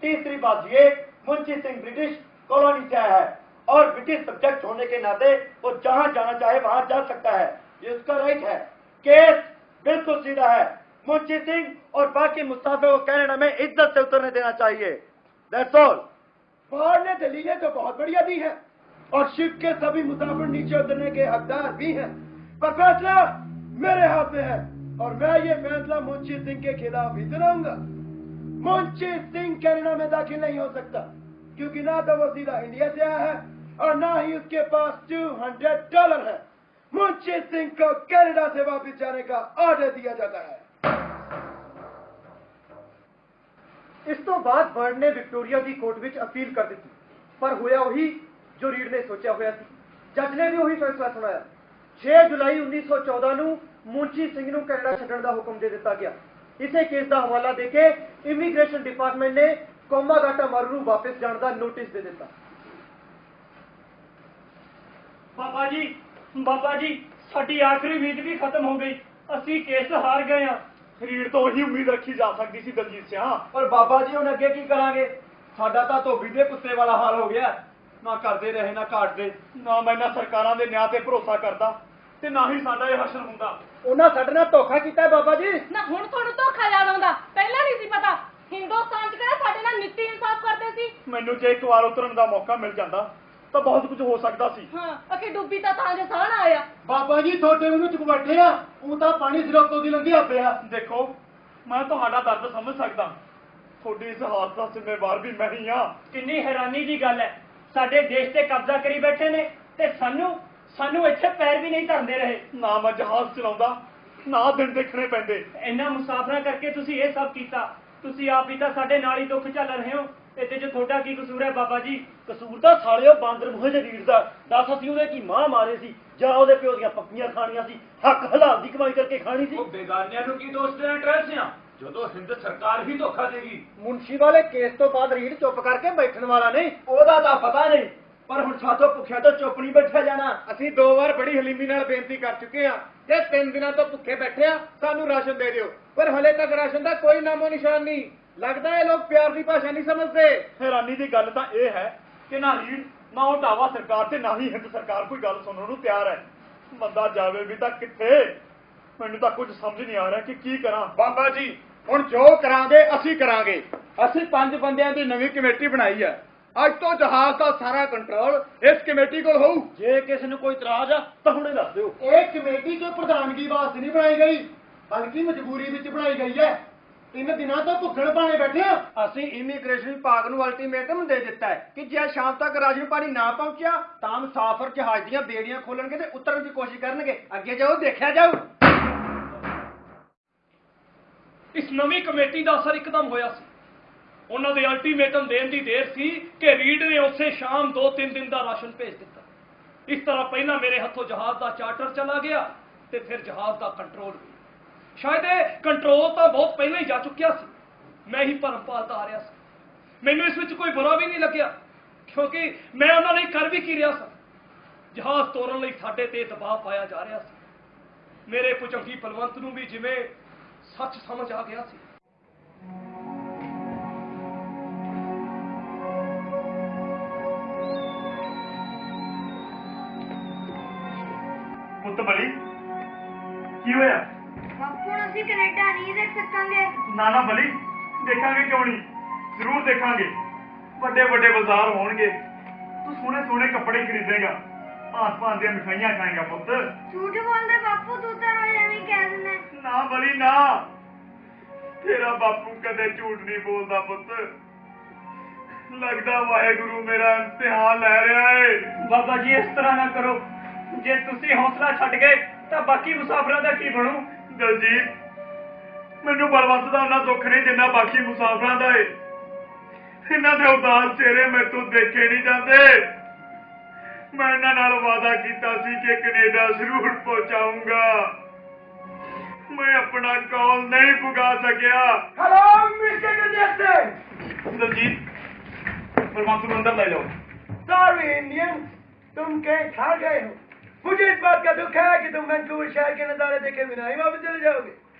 Speaker 7: तीसरी बात ये, मुंशी सिंह ब्रिटिश कॉलोनी से आया है और ब्रिटिश सब्जेक्ट होने के नाते वो जहां जाना चाहे वहां जा सकता है, ये उसका राइट है। केस बिल्कुल सीधा है। मुंशी सिंह और बाकी मुसाफिर को कनाडा में इज्जत से उतरने देना चाहिए। That's all।
Speaker 10: बाहर ने दलीलें तो बहुत बढ़िया दी है और शिप के सभी मुसाफिर नीचे उतरने के हकदार भी हैं, पर फैसला मेरे हाथ में है और मैं ये फैसला मुंशी सिंह के खिलाफ ही सुनाऊंगा। मुंशी सिंह कनाडा में दाखिल नहीं हो सकता, क्योंकि ना तो वो सीधा इंडिया से आया है और ना ही उसके पास $200 है। मुंशी सिंह को कनाडा से वापस जाने का ऑर्डर दिया जाता है।
Speaker 2: ਇਸ ਤੋਂ ਬਾਅਦ ਬਰਡ ਨੇ ਵਿਕਟੋਰੀਆ ਦੀ ਕੋਰਟ ਵਿੱਚ ਅਪੀਲ ਕਰ ਦਿੱਤੀ, ਪਰ ਹੋਇਆ ਉਹੀ ਜੋ ਰੀਡ ਨੇ ਸੋਚਿਆ ਹੋਇਆ ਸੀ। ਜੱਜ ਨੇ ਵੀ ਉਹੀ ਫੈਸਲਾ ਸੁਣਾਇਆ। 6 ਜੁਲਾਈ 1914 ਨੂੰ ਮੁੰਸ਼ੀ ਸਿੰਘ ਨੂੰ ਕੈਨੇਡਾ ਛੱਡਣ ਦਾ ਹੁਕਮ ਦੇ ਦਿੱਤਾ ਗਿਆ। ਇਸੇ ਕੇਸ ਦਾ ਹਵਾਲਾ ਦੇ ਕੇ ਇਮੀਗ੍ਰੇਸ਼ਨ ਡਿਪਾਰਟਮੈਂਟ ਨੇ ਕੋਮਾਗਾਟਾ ਮਾਰੂ ਨੂੰ ਵਾਪਸ ਜਾਣ ਦਾ ਨੋਟਿਸ ਦੇ ਦਿੱਤਾ।
Speaker 6: ਬਾਬਾ ਜੀ ਸਾਡੀ ਆਖਰੀ ਉਮੀਦ ਵੀ ਖਤਮ ਹੋ ਗਈ। ਅਸੀਂ ਕੇਸ ਹਾਰ ਗਏ ਆ।
Speaker 4: ਰੀੜ ਤੋਂ ਉਹੀ ਉਮੀਦ ਰੱਖੀ ਜਾ ਸਕਦੀ ਸੀ ਦਲਜੀਤ ਸਿਆ।
Speaker 12: ਪਰ ਬਾਬਾ ਜੀ ਹੁਣ ਅੱਗੇ ਕੀ ਕਰਾਂਗੇ? ਸਾਡਾ ਤਾਂ ਧੋਬੀ ਦੇ ਕੁੱਤੇ ਵਾਲਾ ਹਾਲ ਹੋ ਗਿਆ। ਨਾ ਕਰਦੇ ਰਹੇ ਨਾ ਘਾਟਦੇ।
Speaker 4: ਨਾ ਮੈਂ ਇਹਨਾਂ ਸਰਕਾਰਾਂ ਦੇ ਨਿਆਂ ਤੇ ਭਰੋਸਾ ਕਰਦਾ ਤੇ ਨਾ ਹੀ ਸਾਡਾ ਇਹ ਹਸ਼ਰ ਹੁੰਦਾ।
Speaker 2: ਉਹਨਾਂ ਸਾਡੇ ਨਾਲ ਧੋਖਾ ਕੀਤਾ ਬਾਬਾ ਜੀ।
Speaker 9: ਨਾ ਹੁਣ ਤੁਹਾਨੂੰ ਧੋਖਾ ਯਾਦ ਆਉਂਦਾ, ਪਹਿਲਾਂ ਨਹੀਂ ਸੀ ਪਤਾ। ਹਿੰਦੁਸਤਾਨ 'ਚ ਕਿਹੜਾ ਸਾਡੇ ਨਾਲ ਨੀਤੀ ਇਨਸਾਫ ਕਰਦੇ ਸੀ।
Speaker 4: ਮੈਨੂੰ ਜੇ ਇੱਕ ਵਾਰ ਉਤਰਨ ਦਾ ਮੌਕਾ ਮਿਲ ਜਾਂਦਾ ਤਾਂ ਬਹੁਤ ਕੁਝ ਹੋ ਸਕਦਾ ਸੀ।
Speaker 9: ਹਾਂ ਅਕੇ ਡੁੱਬੀ ਤਾਂ ਜੇ ਸਾਹ ਨਾ ਆਇਆ।
Speaker 10: ਬਾਬਾ ਜੀ ਤੁਹਾਡੇ ਉਹਨੂੰ ਚੁੱਕ ਬੈਠੇ ਆ, ਉਹ ਤਾਂ ਪਾਣੀ ਸਿਰੋਂ ਤੋਂ ਦੀ ਲੰਘਿਆ ਪਿਆ।
Speaker 4: ਦੇਖੋ ਮੈਂ ਤੁਹਾਡਾ ਦਰਦ ਸਮਝ ਸਕਦਾ, ਤੁਹਾਡੀ ਇਸ ਹਾਲਤ ਦਾ ਜ਼ਿੰਮੇਵਾਰ ਵੀ ਮੈਂ ਹੀ ਹਾਂ।
Speaker 6: ਕਿੰਨੀ ਹੈਰਾਨੀ ਦੀ ਗੱਲ ਹੈ, ਸਾਡੇ ਦੇਸ਼ ਤੇ ਕਬਜ਼ਾ ਕਰੀ ਬੈਠੇ ਨੇ ਤੇ ਸਾਨੂੰ ਇੱਥੇ ਪੈਰ ਵੀ ਨਹੀਂ ਧਰਦੇ ਰਹੇ।
Speaker 4: ਨਾ ਮੈਂ ਜਹਾਜ਼ ਚਲਾਉਂਦਾ, ਨਾ ਦਿਨ ਦੇਖਣੇ ਪੈਂਦੇ।
Speaker 6: ਇੰਨਾ ਮੁਸਾਫਰਾਂ ਕਰਕੇ ਤੁਸੀਂ ਇਹ ਸਭ ਕੀਤਾ। ਤੁਸੀਂ ਆਪ ਵੀ ਤਾਂ ਸਾਡੇ ਨਾਲ ਹੀ ਦੁੱਖ ਝੱਲ ਰਹੇ ਹੋ। ਇਹਦੇ 'ਚ ਤੁਹਾਡਾ ਕੀ ਕਸੂਰ ਹੈ ਬਾਬਾ ਜੀ?
Speaker 7: ਕਸੂਰ ਤਾਂ ਸਾਲਿਓ ਬਾਂਦਰ ਮੂਹੇ ਦੇ ਰੀੜ ਦਾ। ਦੱਸ ਅਸੀਂ ਉਹਦੇ ਕੀ ਮਾਂ ਮਾਰੇ ਸੀ ਜਾਂ ਉਹਦੇ ਪਿਓ ਦੀਆਂ ਪੱਕੀਆਂ ਖਾਣੀਆਂ ਸੀ? ਹੱਕ ਹਲਾਲ ਦੀ ਕਮਾਈ ਕਰਕੇ ਖਾਣੀ ਸੀ।
Speaker 12: ਉਹ ਬੇਗਾਨਿਆਂ ਨੂੰ ਕੀ ਦੋਸ਼ ਦੇਣਾ ਟਰੈਸ ਆ, ਜਦੋਂ ਹਿੰਦ ਸਰਕਾਰ ਹੀ ਧੋਖਾ ਦੇਗੀ।
Speaker 2: ਮੁਨਸ਼ੀ ਵਾਲੇ ਕੇਸ ਤੋਂ ਬਾਅਦ ਰੀੜ ਚੁੱਪ ਕਰਕੇ ਬੈਠਣ ਵਾਲਾ ਨਹੀਂ।
Speaker 12: ਉਹਦਾ ਤਾਂ ਪਤਾ ਨਹੀਂ, ਪਰ ਹੁਣ ਸਾਥੋਂ ਭੁੱਖਿਆ ਤੋਂ ਚੁੱਪ ਨਹੀਂ ਬੈਠਿਆ ਜਾਣਾ।
Speaker 1: ਅਸੀਂ 2 ਵਾਰ ਬੜੀ ਹਲੀਮੀ ਨਾਲ ਬੇਨਤੀ ਕਰ ਚੁੱਕੇ ਆ ਕਿ 3 ਦਿਨਾਂ ਤੋਂ ਭੁੱਖੇ ਬੈਠੇ ਆ, ਸਾਨੂੰ ਰਾਸ਼ਨ ਦੇ ਦਿਓ, ਪਰ ਹਲੇ ਤੱਕ ਰਾਸ਼ਨ ਦਾ ਕੋਈ ਨਾਮੋ ਨਿਸ਼ਾਨ ਨਹੀਂ। ਲੱਗਦਾ ਇਹ ਲੋਕ ਪਿਆਰ ਦੀ ਭਾਸ਼ਾ ਨਹੀਂ ਸਮਝਦੇ।
Speaker 4: ਹੈਰਾਨੀ ਦੀ ਗੱਲ ਤਾਂ ਇਹ ਹੈ ਕਿ ਨਾ ਰੀੜ ਨਾ ਉਹ ਢਾਵਾ ਸਰਕਾਰ ਤੇ ਨਾ ਹੀ ਹਿੰਦ ਸਰਕਾਰ ਕੋਈ ਗੱਲ ਸੁਣਨ ਨੂੰ ਤਿਆਰ ਹੈ। ਬੰਦਾ ਜਾਵੇ ਵੀ ਤਾਂ ਕਿੱਥੇ? ਮੈਨੂੰ ਤਾਂ ਕੁਝ ਸਮਝ ਨਹੀਂ ਆ ਰਿਹਾ ਕਿ ਕੀ ਕਰਾਂ।
Speaker 13: ਬਾਬਾ ਜੀ ਹੁਣ ਜੋ ਕਰਾਂਗੇ ਅਸੀਂ ਕਰਾਂਗੇ। ਅਸੀਂ 5 ਬੰਦਿਆਂ ਦੀ ਨਵੀਂ ਕਮੇਟੀ ਬਣਾਈ ਹੈ। ਅੱਜ ਤੋਂ ਜਹਾਜ਼ ਦਾ ਸਾਰਾ ਕੰਟਰੋਲ ਇਸ ਕਮੇਟੀ ਕੋਲ ਹੋਊ।
Speaker 7: ਜੇ ਕਿਸੇ ਨੂੰ ਕੋਈ ਇਤਰਾਜ਼ ਆ ਤਾਂ ਹੁਣੇ ਦੱਸ ਦਿਓ।
Speaker 10: ਇਹ ਕਮੇਟੀ ਕੋਈ ਪ੍ਰਧਾਨਗੀ ਵਾਸਤੇ ਨਹੀਂ ਬਣਾਈ ਗਈ, ਬਲਕਿ ਮਜਬੂਰੀ ਵਿੱਚ ਬਣਾਈ ਗਈ ਹੈ। 3 ਦਿਨਾਂ ਤੋਂ ਭੁੱਖਣ ਭਾਣੇ ਬੈਠੇ ਆ।
Speaker 2: ਅਸੀਂ ਇਮੀਗ੍ਰੇਸ਼ਨ ਵਿਭਾਗ ਨੂੰ ਅਲਟੀਮੇਟਮ ਦੇ ਦਿੱਤਾ ਹੈ ਕਿ ਜੇ ਸ਼ਾਮ ਤੱਕ ਰਾਸ਼ਨ ਪਾਣੀ ਨਾ ਪਹੁੰਚਿਆ ਤਾਂ ਮੁਸਾਫਰ ਜਹਾਜ਼ ਦੀਆਂ ਬੇੜੀਆਂ ਖੋਲਣਗੇ ਤੇ ਉਤਰਨ ਦੀ ਕੋਸ਼ਿਸ਼ ਕਰਨਗੇ। ਅੱਗੇ ਜਾਓ, ਦੇਖਿਆ ਜਾਊ।
Speaker 1: ਇਸ ਨਵੀਂ ਕਮੇਟੀ ਦਾ ਅਸਰ ਇੱਕਦਮ ਹੋਇਆ ਸੀ। ਉਹਨਾਂ ਦੇ ਅਲਟੀਮੇਟਮ ਦੇਣ ਦੀ ਦੇਰ ਸੀ ਕਿ ਰੀਡ ਨੇ ਉਸੇ ਸ਼ਾਮ 2-3 ਦਿਨ ਦਾ ਰਾਸ਼ਨ ਭੇਜ ਦਿੱਤਾ। ਇਸ ਤਰ੍ਹਾਂ ਪਹਿਲਾਂ ਮੇਰੇ ਹੱਥੋਂ ਜਹਾਜ਼ ਦਾ ਚਾਰਟਰ ਚਲਾ ਗਿਆ ਤੇ ਫਿਰ ਜਹਾਜ਼ ਦਾ ਕੰਟਰੋਲ ਵੀ। ਸ਼ਾਇਦ ਇਹ ਕੰਟਰੋਲ ਤਾਂ ਬਹੁਤ ਪਹਿਲਾਂ ਹੀ ਜਾ ਚੁੱਕਿਆ ਸੀ, ਮੈਂ ਹੀ ਭਰਮ ਪਾਲਦਾ ਆ ਰਿਹਾ ਸੀ। ਮੈਨੂੰ ਇਸ ਵਿੱਚ ਕੋਈ ਬੁਰਾ ਵੀ ਨਹੀਂ ਲੱਗਿਆ, ਕਿਉਂਕਿ ਮੈਂ ਉਹਨਾਂ ਲਈ ਕਰ ਵੀ ਕੀ ਰਿਹਾ ਸਾਂ। ਜਹਾਜ਼ ਤੋਰਨ ਲਈ ਸਾਡੇ ਤੇ ਦਬਾਅ ਪਾਇਆ ਜਾ ਰਿਹਾ ਸੀ। ਮੇਰੇ ਭੁਜੰਗੀ ਬਲਵੰਤ ਨੂੰ ਵੀ ਜਿਵੇਂ ਸੱਚ ਸਮਝ ਆ ਗਿਆ ਸੀ।
Speaker 4: ਪੁੱਤ ਬਲੀ ਕੀ ਹੋਇਆ?
Speaker 9: ਬਾਪੂ ਹੁਣ ਅਸੀਂ ਕੈਨੇਡਾ ਨਹੀਂ ਦੇਖ ਸਕਾਂਗੇ।
Speaker 4: ਨਾ ਨਾ ਬਲੀ, ਦੇਖਾਂਗੇ ਕਿਉਂ ਨਹੀਂ, ਜ਼ਰੂਰ ਦੇਖਾਂਗੇ। ਵੱਡੇ ਵੱਡੇ ਬਾਜ਼ਾਰ ਹੋਣਗੇ, ਤੂੰ ਸੋਹਣੇ ਸੋਹਣੇ ਕੱਪੜੇ ਖਰੀਦੇਗਾ, ਭਾਂਤ ਭਾਂਤ ਦੀਆਂ ਮਿਠਾਈਆਂ ਖਾਏਗਾ ਪੁੱਤ।
Speaker 9: ਝੂਠ ਬੋਲਦੇ ਬਾਪੂ, ਤੂੰ ਤਾਂ ਰੋਜ਼ ਐਵੇਂ ਹੀ ਕਹਿ ਦਿੰਦਾ।
Speaker 4: ਨਾ ਬਲੀ ਨਾ, ਤੇਰਾ ਬਾਪੂ ਕਦੇ ਝੂਠ ਨਹੀਂ ਬੋਲਦਾ ਪੁੱਤ। ਲੱਗਦਾ ਵਾਹਿਗੁਰੂ ਮੇਰਾ ਇਮਤਿਹਾਨ ਲੈ ਰਿਹਾ ਏ।
Speaker 3: ਬਾਬਾ ਜੀ ਇਸ ਤਰ੍ਹਾਂ ਨਾ ਕਰੋ, ਜੇ ਤੁਸੀਂ ਹੌਸਲਾ ਛੱਡ ਗਏ ਤਾਂ ਬਾਕੀ ਮੁਸਾਫਰਾਂ ਦਾ ਕੀ ਬਣੂ?
Speaker 4: ਦਲਜੀਤ, ਮੈਨੂੰ ਬਲਵੰਤ ਦਾ ਉਹਨਾਂ ਦੁੱਖ ਨਹੀਂ ਜਿੰਨਾ ਬਾਕੀ ਮੁਸਾਫਰਾਂ ਦਾ ਏ। ਇਹਨਾਂ ਦੇ ਉਦਾਸ ਚਿਹਰੇ ਮੈਥੋਂ ਦੇਖੇ ਨਹੀਂ ਜਾਂਦੇ। ਮੈਂ ਇਹਨਾਂ ਨਾਲ ਵਾਅਦਾ ਕੀਤਾ ਸੀ ਕਿ ਕੈਨੇਡਾ ਜ਼ਰੂਰ ਪਹੁੰਚਾਊਂਗਾ। ਮੈਂ ਆਪਣਾ ਕੌਲ ਨਹੀਂ ਪੁਗਾ ਸਕਿਆ।
Speaker 10: Hello mister Gadget Singh.
Speaker 4: Daljit, Balwant को अंदर ले लो।
Speaker 10: सॉरी इंडियंस, तुम कहीं खा गए हो। मुझे इस बात का दुख है कि तुम वैंकूवर शहर के नजारे देखे बिना ही वापस चले जाओगे।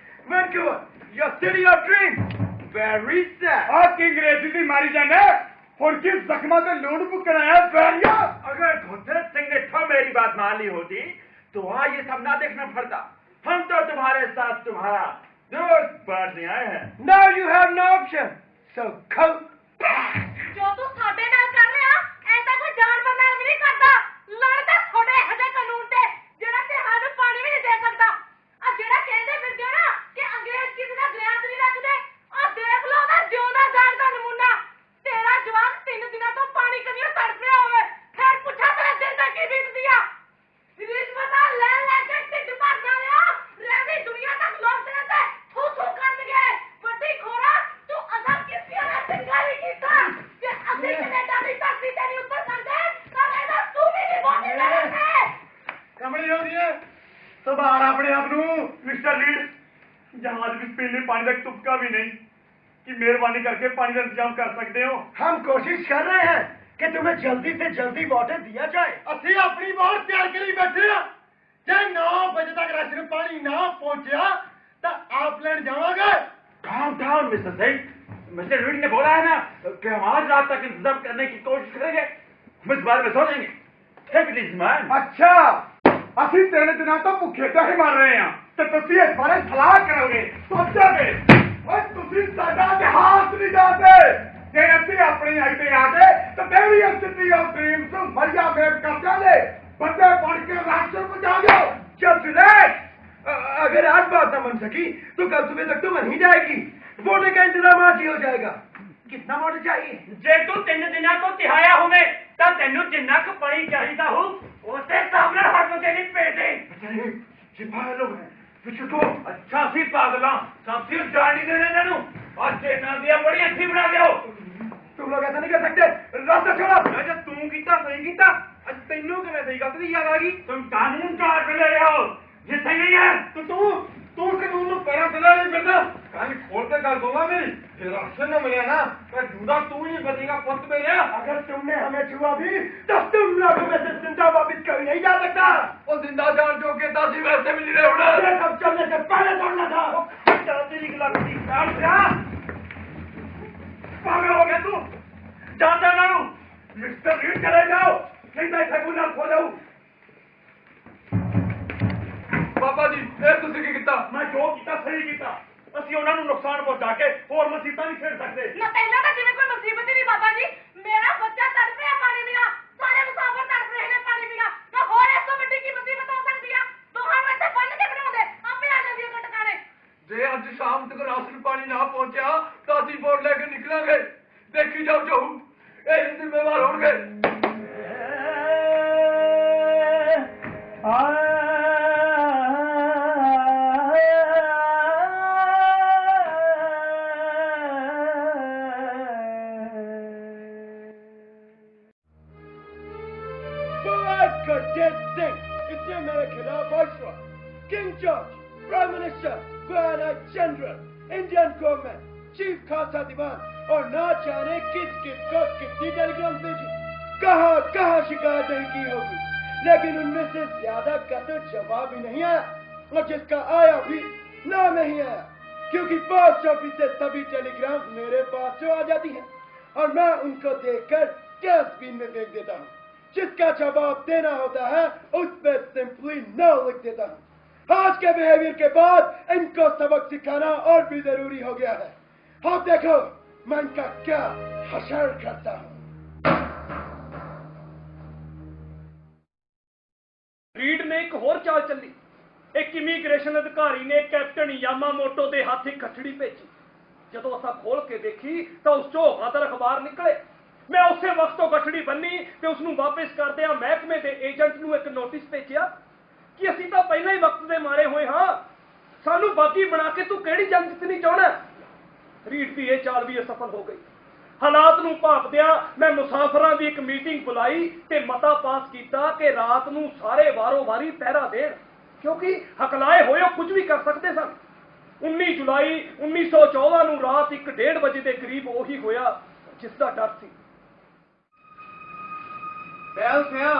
Speaker 10: Vancouver, your city of dreams, very sad।
Speaker 13: आपकी अंग्रेजी की मारी जाने और किस जख्मा से लूट पुकना है बैरिया।
Speaker 3: अगर घुसरत सिंह ने तो मेरी बात मान ली होती तो वहां ये सब ना देखना पड़ता। हम तो तुम्हारे साथ तुम्हारा दोस्त बांटने आए हैं।
Speaker 10: Now you have no option, so come।
Speaker 11: ਜੋ ਤੂੰ ਸਾਡੇ ਨਾਲ ਕਰ ਰਿਹਾ ਐਸਾ ਕੋਈ ਜਾਨਵਰ ਨਾਲ ਵੀ ਨਹੀਂ ਕਰਦਾ। ਲੜਦਾ ਤੁਹਾਡੇ ਇਹੋ ਜਿਹੇ ਕਾਨੂੰਨ ਤੇ ਜਿਹੜਾ ਤੇ ਸਾਨੂੰ ਪਾਣੀ ਵੀ ਨਹੀਂ ਦੇ ਸਕਦਾ। ਆ ਜਿਹੜਾ ਕਹਿੰਦੇ ਫਿਰਦੇ ਹੋ ਨਾ ਕਿ ਅੰਗਰੇਜ਼ ਕਿਸੇ ਦਾ ਗ੍ਰਿਆਂਤ ਨਹੀਂ ਰੱਖਦੇ, ਆ ਦੇਖ ਲਓ ਉਹਦਾ ਜਿਉਂਦਾ ਜਾਗਦਾ ਨਮੂਨਾ। ਤੇਰਾ ਜਵਾਨ 3 ਦਿਨਾਂ ਤੋਂ ਪਾਣੀ ਕਨੀਓ ਤੜਫਿਆ ਹੋਵੇ, ਫਿਰ ਪੁੱਛਾ ਤੇਰੇ ਦਿਲ ਤੇ ਕੀ ਬੀਤਦੀ ਆ। ਰਿਸ਼ਵਤਾਂ ਲੈ ਲੈ ਕੇ ਢਿੱਡ ਭਰ ਲਿਆ, ਰਹਿੰਦੀ ਦੁਨੀਆ ਤੱਕ ਲੋਕ ਤੇਰੇ ਤੇ ਥੂ ਥੂ ਕਰਨਗੇ। ਵੱਡੀ ਖੋਰਾ, ਤੂੰ ਅਸਲ ਕਿਸ ਨੇ ਚੰਗਾਈ ਕੀਤਾ ਕਿ ਅਸੀਂ ਕੈਨੇਡਾ ਦੀ ਧਰਤੀ ਤੇ ਨਹੀਂ ਉੱਤਰ ਸਕਦੇ ਤਾਂ ਇਹਦਾ ਤੂੰ ਵੀ ਨਹੀਂ ਬੋਲਦੇ ਰਹੇ।
Speaker 4: ਕਮਲੀ ਹੋ ਰਹੀ ਹੈ, ਸੰਭਾਲ ਆਪਣੇ ਆਪ ਨੂੰ। ਮਿਸਟਰ ਰੀਡ, जहाज में पीने पानी का तुपका भी नहीं कि मेहरबानी करके पानी का इंतजाम कर सकते हो।
Speaker 10: हम कोशिश कर रहे हैं कि तुम्हें जल्दी से जल्दी वाटर दिया जाए। ਅਸੀਂ ਆਪਣੀ ਬਹੁਤ ਤਿਆਰ ਕਰੀ ਬੈਠੇ ਆ। ਜੇ 9 ਵਜੇ ਤੱਕ ਰਾਸ਼ਨ ਪਾਣੀ ਨਾ ਪਹੁੰਚਿਆ ਤਾਂ ਆਪ ਲੈਣ ਜਾਵਾਂਗੇ।
Speaker 3: Calm down, Mr. Singh। Mister read ने बोला है ना कि हम आज रात तक इंतजाम करने की कोशिश करेंगे। हम इस बारे में सोचेंगे। Take it easy, man।
Speaker 13: अच्छा, ਅਸੀਂ 3 ਦਿਨਾਂ ਤੋਂ ਭੁੱਖੇ ਤਾਂ ਹੀ ਮਰ ਰਹੇ ਹਾਂ ਤੇ ਤੁਸੀਂ ਇਸ ਬਾਰੇ ਸਲਾਹ ਕਰੋਗੇ, ਸੋਚੋਗੇ। ਓਏ ਤੁਸੀਂ ਸਾਡਾ ਜਹਾਜ਼ ਨਹੀਂ ਜਾਂਦੇ। ਜੇ ਅਸੀਂ ਆਪਣੀ ਆਈ ਤੇ ਆ ਗਏ ਤਾਂ ਤੇਰੀ ਸਿਟੀ ਆਫ ਡ੍ਰੀਮਸ ਨੂੰ ਮਰਿਆ ਮੇਟ ਕਰ ਜਾਗੇ। ਬੰਦੇ ਬਣ ਕੇ ਰਾਸ਼ਨ ਪਹੁੰਚਾ ਦਿਓ।
Speaker 10: Just relax। अगर आज बात न बन सकी तो कल सुबह तक तो बन ही जाएगी। वोटर का इंतजाम आज ही हो जाएगा। कितना वोटर चाहिए?
Speaker 3: जे तू 3 दिना तो तिहाया होवे ਤਾਂ ਤੈਨੂੰ ਜਿੰਨਾ ਕੁ ਪਾਣੀ ਚਾਹੀਦਾ ਹੋ ਉਸੇ ਹਿਸਾਬ ਨਾਲ ਹਰ ਬੰਦੇ ਨੂੰ ਭੇਜ ਦੇ।
Speaker 10: ये पागल लोग हैं, पीछे को।
Speaker 3: ਅੱਛਾ ਸੀ ਪਾਗਲਾਂ, ਸਾਥੀ ਜਾਣ ਨਹੀਂ ਦੇਣਾ ਇਹਨਾਂ ਨੂੰ। ਅੱਜ ਇਹਨਾਂ ਦੀਆਂ ਬੜੀਆਂ ਅੱਖੀ ਬਣਾ ਦਿਓ।
Speaker 10: तुम लोग ऐसा नहीं कर सकते। रास्ता छोड़ो।
Speaker 2: ਜੇ ਤੂੰ ਕੀਤਾ ਸਹੀ ਕੀਤਾ, ਅੱਜ ਤੈਨੂੰ ਕਿਵੇਂ ਸਹੀ ਗੱਲ ਦੀ ਯਾਦ ਆ ਗਈ?
Speaker 3: तुम कानून का हाथ में ले रहे हो जिससे नहीं है।
Speaker 2: ਤੂੰ ਕਾਨੂੰਨ ਨੂੰ ਪੈਰਾਂ ਥੱਲੇ ਨਹੀਂ ਫਿਰਦਾ। ਕੰਨ ਖੋਲ ਕੇ ਗੱਲ ਦੋਗਾ ਮੇਰੀ। ਜੇ ਰਾਸ਼ਨ ਨਾ ਮਿਲਿਆ ਨਾ ਤਾਂ ਜੂਦਾ ਤੂੰ ਹੀ ਬਚੇਗਾ ਪੁੱਤ ਮੇਰਾ।
Speaker 10: अगर तुमने हमें छुआ भी तो तुम लोगों में से जिंदा वापिस कभी नहीं जा सकता।
Speaker 2: ਉਹ ਜ਼ਿੰਦਾ ਜਾਣ ਜੋਗੇ ਤਾਂ ਅਸੀਂ ਵੈਸੇ ਵੀ ਨਹੀਂ ਰਹੇ ਹੁਣ।
Speaker 10: ये सब चलने से पहले छोड़ना था।
Speaker 3: तेरी गुलामी काट जा। पागल हो गया तू। जानता ना
Speaker 13: मिस्टर रीड चले जाओ, नहीं तो इसे गुनाह खो जाऊं।
Speaker 1: ਬਾਬਾ ਜੀ ਇਹ ਤੁਸੀਂ ਕੀ ਕੀਤਾ?
Speaker 13: मैं जो किया सही किया। ਅਸੀਂ ਉਹਨਾਂ ਨੂੰ ਨੁਕਸਾਨ ਪਹੁੰਚਾ ਕੇ ਹੋਰ ਮੁਸੀਬਤਾਂ ਨਹੀਂ ਛੇੜ ਸਕਦੇ।
Speaker 9: ਨਾ ਪਹਿਲਾਂ ਤਾਂ ਜਿਵੇਂ ਕੋਈ ਮੁਸੀਬਤ ਹੀ ਨਹੀਂ ਬਾਬਾ ਜੀ। ਮੇਰਾ ਬੱਚਾ ਤੜਪ ਰਿਹਾ ਪਾਣੀ ਬਿਨਾ, ਸਾਰੇ ਮੁਸਾਫਰ ਤੜਪ ਰਹੇ ਨੇ ਪਾਣੀ ਬਿਨਾ। ਤਾਂ ਹੋਰ ਇਸ ਤੋਂ ਵੱਡੀ ਕੀ ਮੁਸੀਬਤ ਹੋ ਸਕਦੀ ਆ? ਦੋਹਾਂ ਨੂੰ ਇੱਥੇ ਬੰਨ ਕੇ ਬਣਾਉਂਦੇ, ਆਪੇ ਆ ਜਾਂਦੀ ਹੈ ਟਿਕਾਣੇ।
Speaker 1: ਜੇ ਅੱਜ ਸ਼ਾਮ ਤੱਕ ਰਾਸ਼ਨ ਪਾਣੀ ਨਾ ਪਹੁੰਚਿਆ ਤਾਂ ਅਸੀਂ ਵੋਟ ਲੈ ਕੇ ਨਿਕਲਾਂਗੇ। ਦੇਖੀ ਜਾਓ ਜਾਊ, ਇਹ ਜ਼ਿੰਮੇਵਾਰ ਹੋਣਗੇ।
Speaker 10: इसने मेरे खिलाफ viceroy, king George, prime minister, governor general, Indian government, chief खासा दीवान और ना जाने किस को कितनी टेलीग्राम भेजी, कहाँ शिकायत नहीं की होगी, लेकिन उनमें से ज्यादा का तो जवाब ही नहीं आया और जिसका आया भी नाम नहीं आया, क्योंकि पोस्ट ऑफिस से सभी टेलीग्राम मेरे पास जो आ जाती है और मैं उनको देखकर डस्टबिन में फेंक देता हूँ। जिसका जवाब देना होता है उस पर सिंपली नो लिख देता हूँ। आज के बिहेवियर के बाद इनको सबक सिखाना और भी जरूरी हो गया है। आप देखो मैं इनका क्या हशर करता हूँ।
Speaker 1: ਰੀਡ ਨੇ ਇੱਕ ਹੋਰ ਚਾਲ ਚੱਲੀ। ਇੱਕ ਇਮੀਗ੍ਰੇਸ਼ਨ ਅਧਿਕਾਰੀ ਨੇ ਕੈਪਟਨ ਯਾਮਾਮੋਟੋ ਦੇ ਹੱਥ ਇੱਕ ਖੱਟੜੀ ਭੇਜੀ। ਜਦੋਂ ਅਸਾਂ ਖੋਲ ਕੇ ਦੇਖੀ ਤਾਂ ਉਸ ਚੋਂ ਗਦਰ ਅਖਬਾਰ ਨਿਕਲੇ। ਮੈਂ ਉਸੇ ਵਕਤ ਤੋਂ ਗੱਠੜੀ ਬੰਨੀ ਤੇ ਉਸ ਨੂੰ ਵਾਪਸ ਕਰਦਿਆਂ ਮਹਿਕਮੇ ਦੇ ਏਜੰਟ ਨੂੰ ਇੱਕ ਨੋਟਿਸ ਭੇਜਿਆ ਕਿ ਅਸੀਂ ਤਾਂ ਪਹਿਲਾਂ ਹੀ ਵਕਤ ਦੇ ਮਾਰੇ ਹੋਏ ਹਾਂ, ਸਾਨੂੰ ਬਾਗੀ ਬਣਾ ਕੇ ਤੂੰ ਕਿਹੜੀ ਜੰਗ ਜਿੱਤਣੀ ਚਾਹੁੰਦਾ। ਰੀਡ ਦੀ ਇਹ ਚਾਲ ਵੀ ਅਸਫਲ ਹੋ ਗਈ। ਹਾਲਾਤ ਨੂੰ ਭਾਂਪਦਿਆਂ ਮੈਂ ਮੁਸਾਫਰਾਂ ਦੀ ਇੱਕ ਮੀਟਿੰਗ ਬੁਲਾਈ ਤੇ ਮਤਾ ਪਾਸ ਕੀਤਾ ਕਿ ਰਾਤ ਨੂੰ ਸਾਰੇ ਵਾਰੋ-ਵਾਰੀ ਪਹਿਰਾ ਦੇਣ, ਕਿਉਂਕਿ ਹਕਲਾਏ ਹੋਏ ਉਹ ਕੁਝ ਵੀ ਕਰ ਸਕਦੇ ਸਨ। 19 ਜੁਲਾਈ 1914 ਨੂੰ ਰਾਤ 1:30 ਵਜੇ ਦੇ ਕਰੀਬ ਉਹੀ ਹੋਇਆ ਜਿਸ ਦਾ ਡਰ ਸੀ।
Speaker 12: ਬੈਲ ਸਿਆ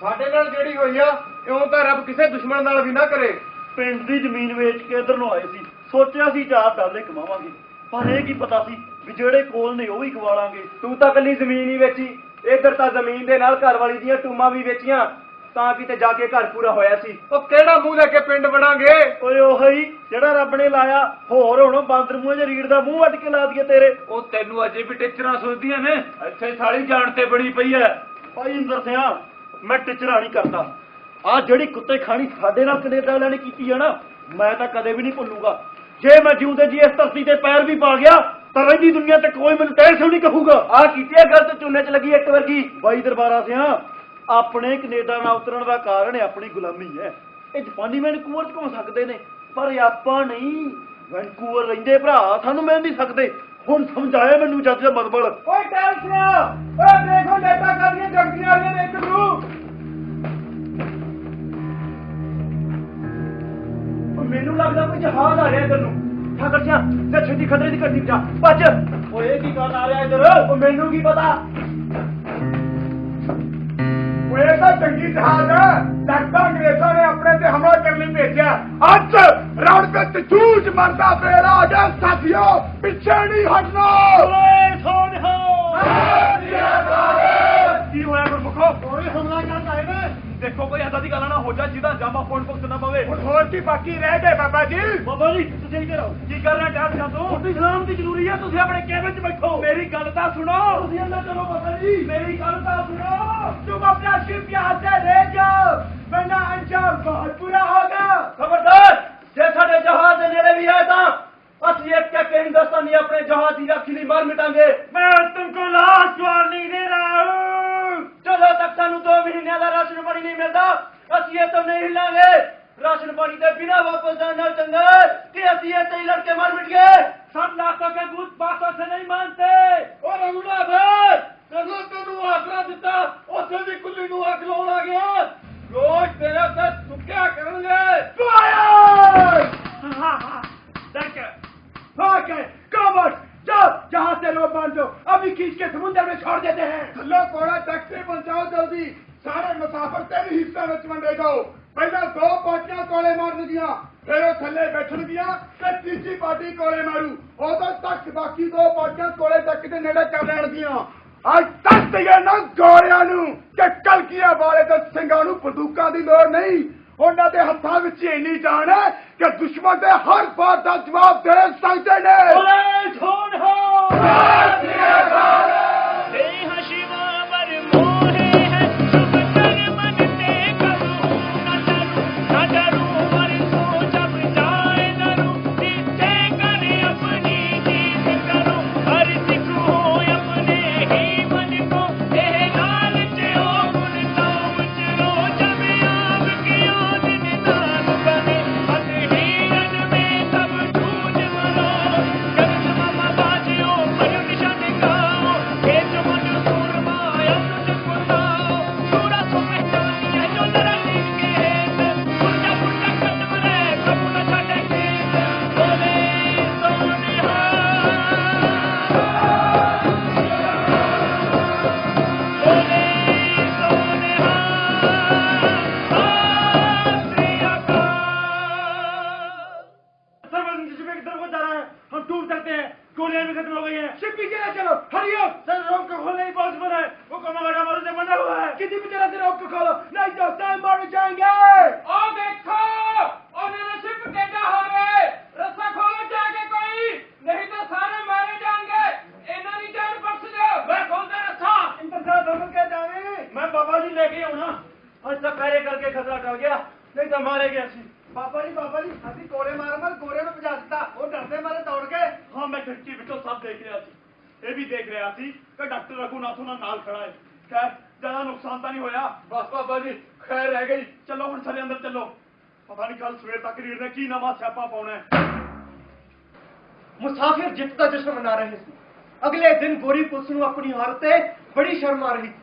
Speaker 12: ਸਾਡੇ ਨਾਲ ਜਿਹੜੀ ਹੋਈ ਆ ਇਉਂ ਤਾਂ ਰੱਬ ਕਿਸੇ ਦੁਸ਼ਮਣ ਨਾਲ ਵੀ ਨਾ ਕਰੇ।
Speaker 7: ਪਿੰਡ ਦੀ ਜ਼ਮੀਨ ਵੇਚ ਕੇ ਇੱਧਰ ਨੂੰ ਆਏ ਸੀ, ਸੋਚਿਆ ਸੀ 4 ਡਾਲੇ ਕਮਾਵਾਂਗੇ, ਪਰ ਇਹ ਕੀ ਪਤਾ ਸੀ ਵੀ ਜਿਹੜੇ ਕੋਲ ਨੇ ਉਹ ਵੀ ਗਵਾ ਲਾਂਗੇ।
Speaker 2: ਤੂੰ ਤਾਂ ਕੱਲੀ ਜ਼ਮੀਨ ਹੀ ਵੇਚੀ, ਇੱਧਰ ਤਾਂ ਜ਼ਮੀਨ ਦੇ ਨਾਲ ਘਰ ਵਾਲੀ ਦੀਆਂ ਟੂਮਾਂ ਵੀ ਵੇਚੀਆਂ, ਤਾਂ ਕਿਤੇ ਜਾ ਕੇ ਘਰ ਪੂਰਾ ਹੋਇਆ ਸੀ।
Speaker 12: ਉਹ ਕਿਹੜਾ ਮੂੰਹ ਲੈ ਕੇ ਪਿੰਡ ਬਣਾਂਗੇ?
Speaker 7: ਓਏ ਉਹੀ ਜਿਹੜਾ ਰੱਬ ਨੇ ਲਾਇਆ, ਹੋਰ ਹੁਣ ਬਾਂਦਰ ਮੂੰਹ 'ਚ ਰੀੜ ਦਾ ਮੂੰਹ ਵੱਟ ਕੇ ਲਾ ਦਈਏ ਤੇਰੇ।
Speaker 1: ਉਹ ਤੈਨੂੰ ਅਜੇ ਵੀ ਟਿਚਰਾਂ ਸੁਣਦੀਆਂ ਨੇ, ਇੱਥੇ ਸਾਲੀ ਜਾਣ ਤੇ ਬੜੀ ਪਈ ਐ।
Speaker 7: ਭਾਈ ਇੰਦਰ ਸਿਆ ਮੈਂ ਟਿਚਰਾ ਨਹੀਂ ਕਰਦਾ। ਆਹ ਜਿਹੜੀ ਕੁੱਤੇ ਖਾਣੀ ਸਾਡੇ ਨਾਲ ਕੈਨੇਡਾ ਵਾਲਿਆਂ ਨੇ ਕੀਤੀ ਹੈ ਨਾ, ਮੈਂ ਤਾਂ ਕਦੇ ਵੀ ਨਹੀਂ ਭੁੱਲੂਗਾ। ਜੇ ਮੈਂ ਜਿਉਂਦੇ ਜੀ ਇਸ ਧਰਤੀ ਤੇ ਪੈਰ ਵੀ ਪਾ ਗਿਆ ਤਾਂ ਰਹਿੰਦੀ ਦੁਨੀਆ ਤੇ ਕੋਈ ਮੈਨੂੰ ਟਹਿਲ ਸੋ ਨਹੀਂ ਕਹੂਗਾ।
Speaker 2: ਆਹ ਕੀਤੀ ਹੈ ਗਲਤ, ਚੂਨੇ 'ਚ ਲੱਗੀ ਇੱਟ ਵਰਗੀ।
Speaker 7: ਬਾਈ ਦਰਬਾਰਾ ਸਿਆ ਆਪਣੇ ਕੈਨੇਡਾ ਨਾਲ ਉਤਰਨ ਦਾ ਕਾਰਨ ਆਪਣੀ ਗੁਲਾਮੀ ਹੈ। ਇਹ ਜਾਪਾਨੀ ਵੈਨਕੂਵਰ 'ਚ ਘੁੰਮ ਸਕਦੇ ਨੇ, ਪਰ ਆਪਾਂ ਨਹੀਂ। ਵੈਨਕੂਵਰ ਰਹਿੰਦੇ ਭਰਾ ਸਾਨੂੰ ਮਿਲ ਨਹੀਂ ਸਕਦੇ। ਹੁਣ ਸਮਝਾਇਆ ਮੈਨੂੰ ਜੱਜ ਮਦਬਲ।
Speaker 10: ਓਏ ਟੈਂਸਿਆ, ਓਏ ਦੇਖੋ ਨੇਤਾ ਕਾਦੀਆਂ ਜੰਗੀਆਂ ਵਾਲੀਆਂ ਨੇ ਇੱਧਰ ਨੂੰ।
Speaker 2: ਮੈਨੂੰ ਲੱਗਦਾ ਕੋਈ ਜਹਾਜ਼ ਆ ਰਿਹਾ ਇੱਧਰ ਨੂੰ। ਠਾਕਰ ਸਿਆ ਤੇ ਛੇਤੀ ਖਤਰੇ ਦੀ ਘੜੀ ਜਾ, ਭੱਜ।
Speaker 7: ਓਏ ਕੀ ਕਰਨ ਆ ਰਿਹਾ ਇੱਧਰ?
Speaker 2: ਉਹ ਮੈਨੂੰ ਕੀ ਪਤਾ।
Speaker 13: ਇਹ ਤਾਂ ਚੰਗੀ ਜਹਾਜ਼ ਹੈ, ਲੱਗਦਾ ਅੰਗਰੇਜ਼ਾਂ ਨੇ ਆਪਣੇ ਤੇ ਹਮਲਾ ਕਰਨ ਲਈ ਭੇਜਿਆ। ਅੱਜ ਰਣ ਵਿੱਚ ਜੂਝ ਮਰਦਾ ਫੇਰਾ ਆ ਗਿਆ ਸਾਥੀਓ, ਪਿੱਛੇ ਨਹੀਂ ਹਟਣਾ।
Speaker 7: ਓਏ ਸੋਨਿਹਾ
Speaker 13: ਕੀ ਹੋਇਆ ਗੁਰਮੁਖੋ?
Speaker 7: ਓਏ ਹਮਲਾ ਕਰਨ ਆਏ ਨੇ।
Speaker 4: ਦੇਖੋ ਕੋਈ ਏਦਾਂ ਦੀ ਗੱਲ ਨਾ ਹੋ ਜਾ ਜਿਹਦਾ ਜਾਮਾ ਫੋਨ ਫੁਕਤ ਨਾ ਪਵੇ।
Speaker 13: ਹੁਣ ਹੋਰ ਕੀ ਬਾਕੀ ਰਹਿ ਗਏ ਬਾਬਾ ਜੀ?
Speaker 7: ਬਾਬਾ ਜੀ ਤੁਸੀਂ ਇੱਧਰ ਆਓ।
Speaker 4: ਕੀ ਕਰ ਰਿਹਾ ਟਾਈਮ ਜਾਂ ਤੂੰ?
Speaker 7: ਤੁਹਾਡੀ ਸਲਾਮ ਦੀ ਜ਼ਰੂਰੀ ਹੈ, ਤੁਸੀਂ ਆਪਣੇ ਕੈਬਿਨ 'ਚ ਬੈਠੋ।
Speaker 4: ਮੇਰੀ ਗੱਲ ਤਾਂ ਸੁਣੋ।
Speaker 7: ਤੁਸੀਂ ਅੰਦਰ ਚਲੋ ਬਾਬਾ ਜੀ।
Speaker 4: ਮੇਰੀ ਗੱਲ ਤਾਂ ਸੁਣੋ।
Speaker 10: तुम अपना शिप यहाँ से ले जाओ, वरना अंजाम बहुत बुरा होगा।
Speaker 2: खबरदार, जे साडे जहाज दे नेड़े भी आए तां असली एक क्या हिंदुस्तानी अपने जहाज की राखी नहीं मार मिटांगे।
Speaker 7: मैं तुमको लास्ट वार्निंग दे रहा हूँ।
Speaker 2: चलो तक सानू 2 महीने का राशन पानी नहीं मिलता, असि ये तो नहीं हिलांगे। राशन पानी के बिना वापस जाना चंगा कि असि ये ही लड़के मार मिट गए।
Speaker 6: सब लाखों के भूत बातों से नहीं मानते।
Speaker 10: और रघुनाथ भाई, ਜਦੋਂ ਤੈਨੂੰ ਆਸਰਾ ਦਿੱਤਾ ਉਸੇ ਦੀ ਕੁੱਲੀ ਨੂੰ ਅੱਗ ਲਾਉਣ ਆ ਗਿਆ। ਰੋਜ਼ ਤੇਰੇ ਤੇ ਸੁੱਕਿਆ ਕਰਨਗੇ। ਫਾਇਰ! कॉमर्स जाओ, जहां से लोग मान दो, अभी खींच के समुद्र में छोड़ देते हैं।
Speaker 13: थल्लो कोड़ा टैक्सी पहुंचाओ जल्दी। सारे मुसाफिर 3 हिस्से में वंडे जाओ। पहले 2 पार्टियां कोले मारन दिया, फिर वो थल्ले बैठन दिया ते तीसरी पार्टी कोले मारू। उदों तक बाकी 2 पार्टियां कोले तक के नेड़े कर लैण दिया। ਅੱਜ ਤੱਕ ਤੇ ਨਾ ਗੋਰਿਆਂ ਨੂੰ ਕਿ ਕਲਕੀਆਂ ਵਾਲੇ ਤੇ ਸਿੰਘਾਂ ਨੂੰ ਬੰਦੂਕਾਂ ਦੀ ਲੋੜ ਨਹੀਂ। ਉਹਨਾਂ ਦੇ ਹੱਥਾਂ ਵਿੱਚ ਇੰਨੀ ਜਾਨ ਹੈ ਕਿ ਦੁਸ਼ਮਣ ਦੇ ਹਰ ਬਾਤ ਦਾ ਜਵਾਬ ਦੇ ਸਕਦੇ ਨੇ।
Speaker 3: ਬੋਲੇ ਸੋਨ ਹੋ
Speaker 2: मुसाफिर जित का जश्न मना रहे थे। अगले दिन गोरी पुलिस नूं अपनी हार ते बड़ी शर्म आ रही थी।